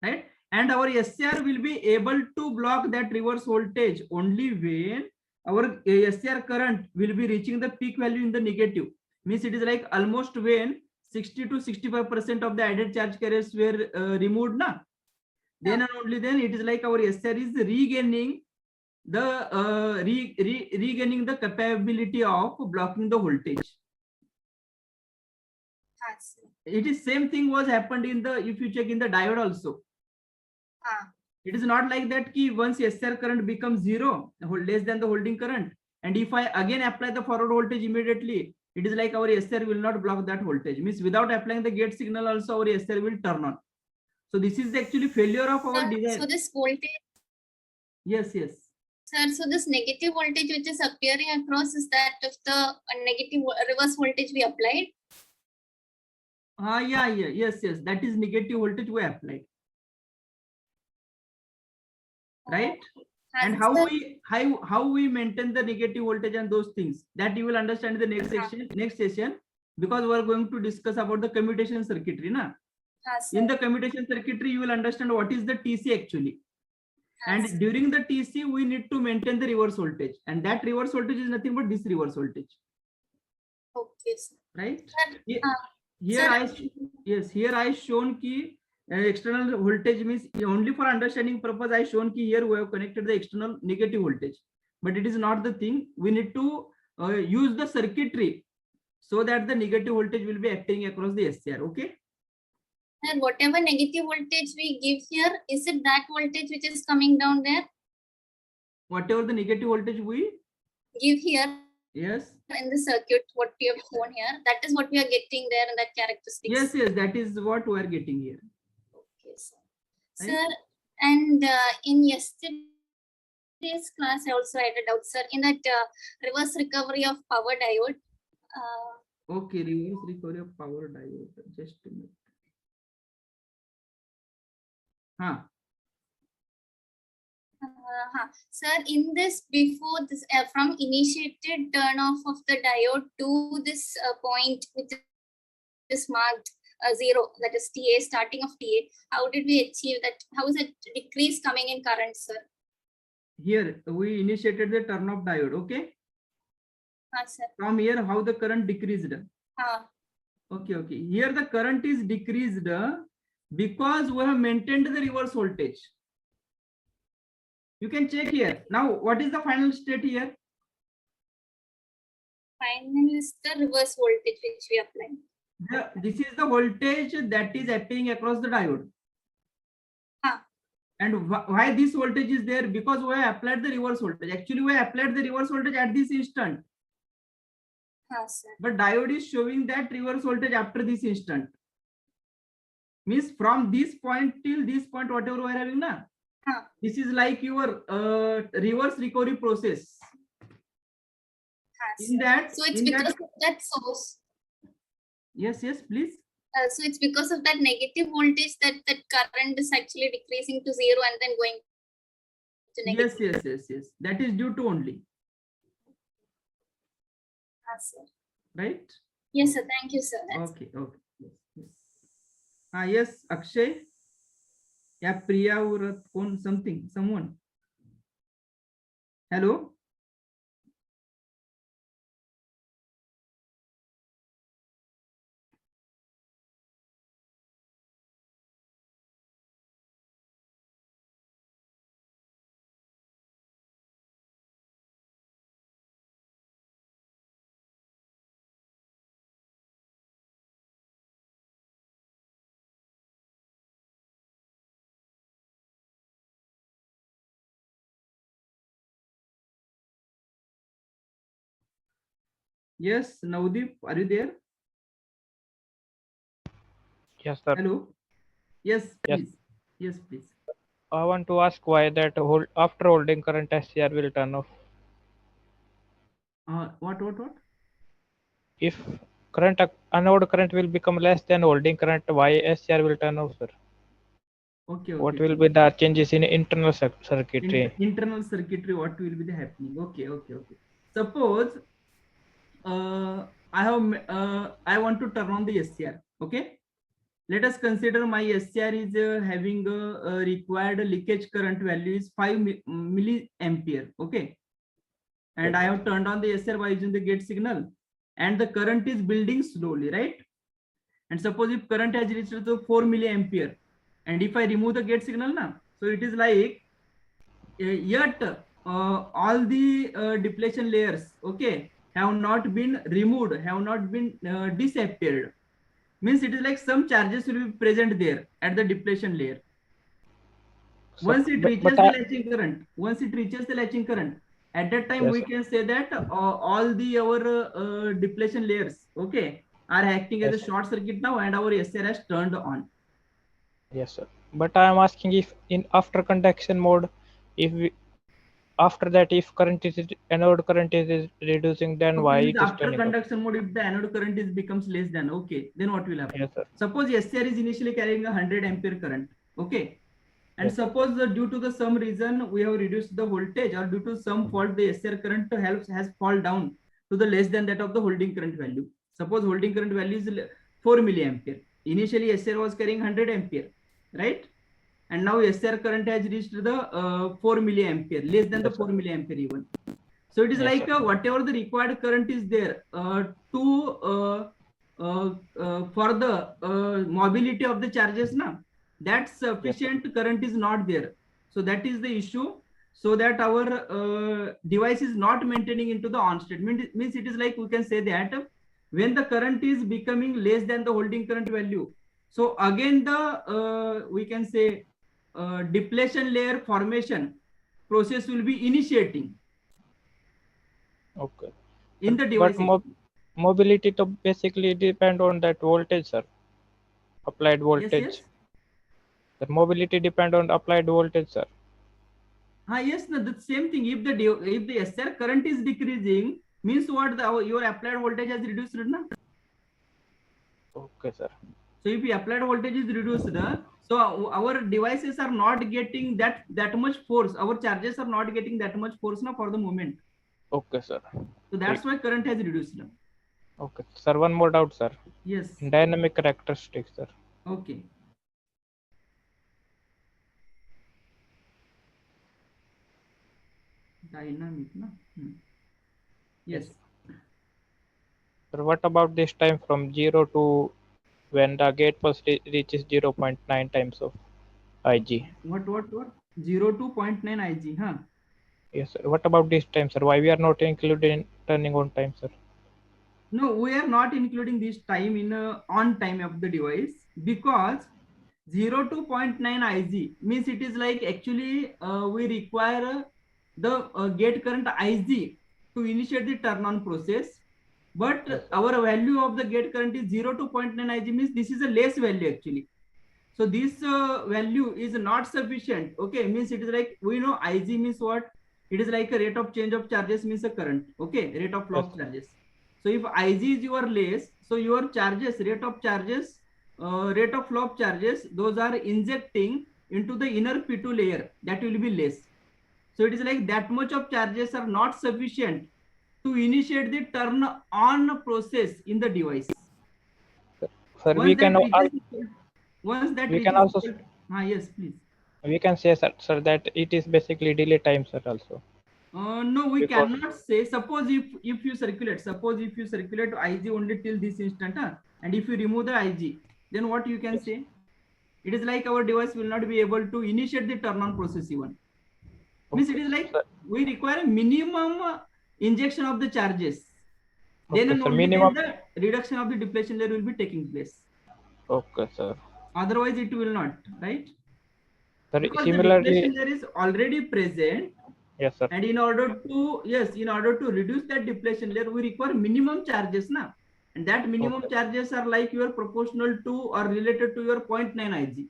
right? And our SCR will be able to block that reverse voltage only when our SCR current will be reaching the peak value in the negative. Means it is like almost when 60 to 65% of the added charge carriers were removed now. Then and only then it is like our SCR is regaining the regaining the capability of blocking the voltage. It is same thing was happened in the, if you check in the diode also. It is not like that ki once SCR current becomes zero, less than the holding current, and if I again apply the forward voltage immediately, it is like our SCR will not block that voltage. Means without applying the gate signal also our SCR will turn on. So this is actually failure of our design. So this voltage. Yes. Sir, so this negative voltage which is appearing across is that of the negative reverse voltage we applied? Yes. That is negative voltage we applied. Right? And how we maintain the negative voltage and those things, that you will understand in the next session, because we are going to discuss about the commutation circuitry. Na? In the commutation circuitry, you will understand what is the TC actually. And during the TC, we need to maintain the reverse voltage, and that reverse voltage is nothing but this reverse voltage. Okay, sir. Right? Here I shown ki external voltage means only for understanding purpose. I shown ki here we have connected the external negative voltage, but it is not the thing. We need to use the circuitry so that the negative voltage will be acting across the SCR. Okay. And whatever negative voltage we give here, is it that voltage which is coming down there? Whatever the negative voltage we give here. Yes. In the circuit, what we have shown here, that is what we are getting there in that characteristics. Yes, that is what we are getting here. Okay, sir. Right? Sir, and in yesterday's class, I also had a doubt, sir, in that reverse recovery of power diode. Okay, reverse recovery of power diode. Just a minute. Sir, in this, before this, from initiated turn off of the diode to this point which is marked 0, that is TA, starting of TA, how did we achieve that? How is it decrease coming in current, sir? Here we initiated the turn off diode. Okay. Sir. From here, how the current decreased? Okay. Here the current is decreased because we have maintained the reverse voltage. You can check here. Now, what is the final state here? Final is the reverse voltage which we apply. This is the voltage that is appearing across the diode. And why this voltage is there? Because we have applied the reverse voltage. Actually, we have applied the reverse voltage at this instant. Sir. But diode is showing that reverse voltage after this instant. Means from this point till this point, whatever we are having now. This is like your reverse recovery process. In that, so it's because of that source. Yes, please. So it's because of that negative voltage that current is actually decreasing to 0 and then going to negative. Yes. That is due to only. Sir. Right? Yes, sir. Thank you, sir. Okay. Yes, Akshay. Yeah, Priya or someone. Hello. Yes, Navdeep, are you there? Yes, sir. Hello. Yes, Yes. please. Yes, please. I want to ask why that after holding current SCR will turn off. What? If anode current will become less than holding current, why SCR will turn off, sir? Okay. What will be the changes in internal circuitry? Internal circuitry, what will be the happening? Okay. Suppose I want to turn on the SCR. Okay. Let us consider my SCR is having a required leakage current value is 5 milliampere. Okay. And I have turned on the SCR by using the gate signal, and the current is building slowly, right? And suppose if current has reached to 4 milliampere, and if I remove the gate signal now, so it is like yet all the depletion layers, okay, have not been removed, have not been disappeared. Means it is like some charges will be present there at the depletion layer. Once it reaches the latching current, at that time we can say that all the our depletion layers, okay, are acting as a short circuit now, and our SCR has turned on. Yes, sir. But I am asking if in after conduction mode, after that if anode current is reducing, then why it is after turning off? conduction mode, if the anode current is becomes less than, okay, then what will happen? Yes, sir. Suppose SCR is initially carrying a 100 ampere current, okay, and suppose due to some reason we have reduced the voltage, or due to some fault the SCR current has fall down to the less than that of the holding current value. Suppose holding current value is 4 milliampere. Initially SCR was carrying 100 ampere, right? And now SCR current has reached the 4 milliampere, less than the 4 milliampere even. So it is like whatever the required current is there for the mobility of the charges now, that sufficient current is not there. So that is the issue. So that our device is not maintaining into the on state. Means it is like we can say that when the current is becoming less than the holding current value, so again the we can say depletion layer formation process will be initiating. Okay. In the device. But mobility to basically depend on that voltage, sir. Applied voltage. Yes. The mobility depend on applied voltage, sir. Yes, no, the same thing. If the SCR current is decreasing, means what your applied voltage has reduced, na? Okay, sir. So if the applied voltage is reduced, so our devices are not getting that much force. Our charges are not getting that much force na for the moment. Okay, sir. So that's why current has reduced. Okay, sir. One more doubt, sir. Yes. Dynamic characteristics, sir. Okay. Dynamic, na? Yes. Sir, what about this time from 0 to when the gate pulse reaches 0.9 times of Ig? What? 0 to 0.9 Ig, huh? Yes, sir. What about this time, sir? Why we are not included in turning on time, sir? No, we are not including this time in on time of the device because 0 to 0.9 Ig means it is like actually we require the gate current Ig to initiate the turn on process. But our value of the gate current is 0 to 0.9 Ig means this is a less value actually. So this value is not sufficient. Okay, means it is like we know Ig means what? It is like a rate of change of charges means a current. Okay, rate of flow of charges. So if Ig is your less, so your charges, rate of charges, rate of flow of charges, those are injecting into the inner P2 layer, that will be less. So it is like that much of charges are not sufficient to initiate the turn on process in the device. Sir, we can also yes, please. We can say, sir, that it is basically delay time, sir, also. No, we cannot say. Suppose if you circulate Ig only till this instant, and if you remove the Ig, then what you can say? It is like our device will not be able to initiate the turn on process even. Means it is like we require a minimum injection of the charges. Then and only then the reduction of the depletion layer will be taking place. Okay, sir. Otherwise, it will not, right? Sir, because similarly, the depletion layer is already present. Yes, sir. And in order to reduce that depletion layer, we require minimum charges now. And that minimum charges are like your proportional to or related to your 0.9 Ig.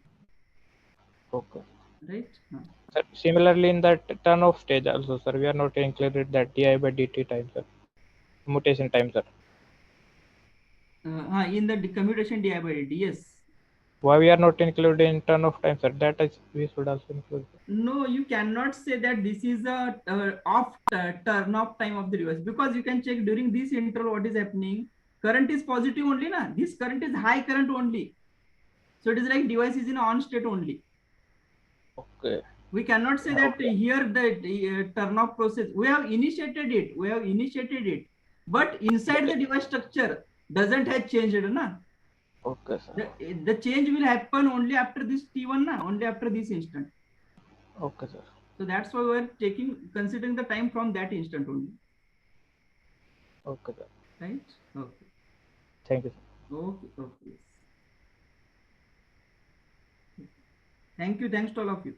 Okay. Right? Sir, similarly, in that turn off stage also, sir, we are not included that di by dt time, sir. Commutation time, sir. In the commutation di by dt, yes. Why we are not included in turn off time, sir? That is, we should also include. No, you cannot say that this is a turn off time of the device, because you can check during this interval what is happening. Current is positive only, na? This current is high current only. So it is like device is in on state only. Okay. We cannot say that here the turn off process, we have initiated it, but inside the device structure doesn't have changed, na? Okay, sir. The change will happen only after this T1, na? Only after this instant. Okay, sir. So that's why we're considering the time from that instant only. Okay, sir. Right? Okay. Thank you, sir. Okay. Thank you. Thanks to all of you.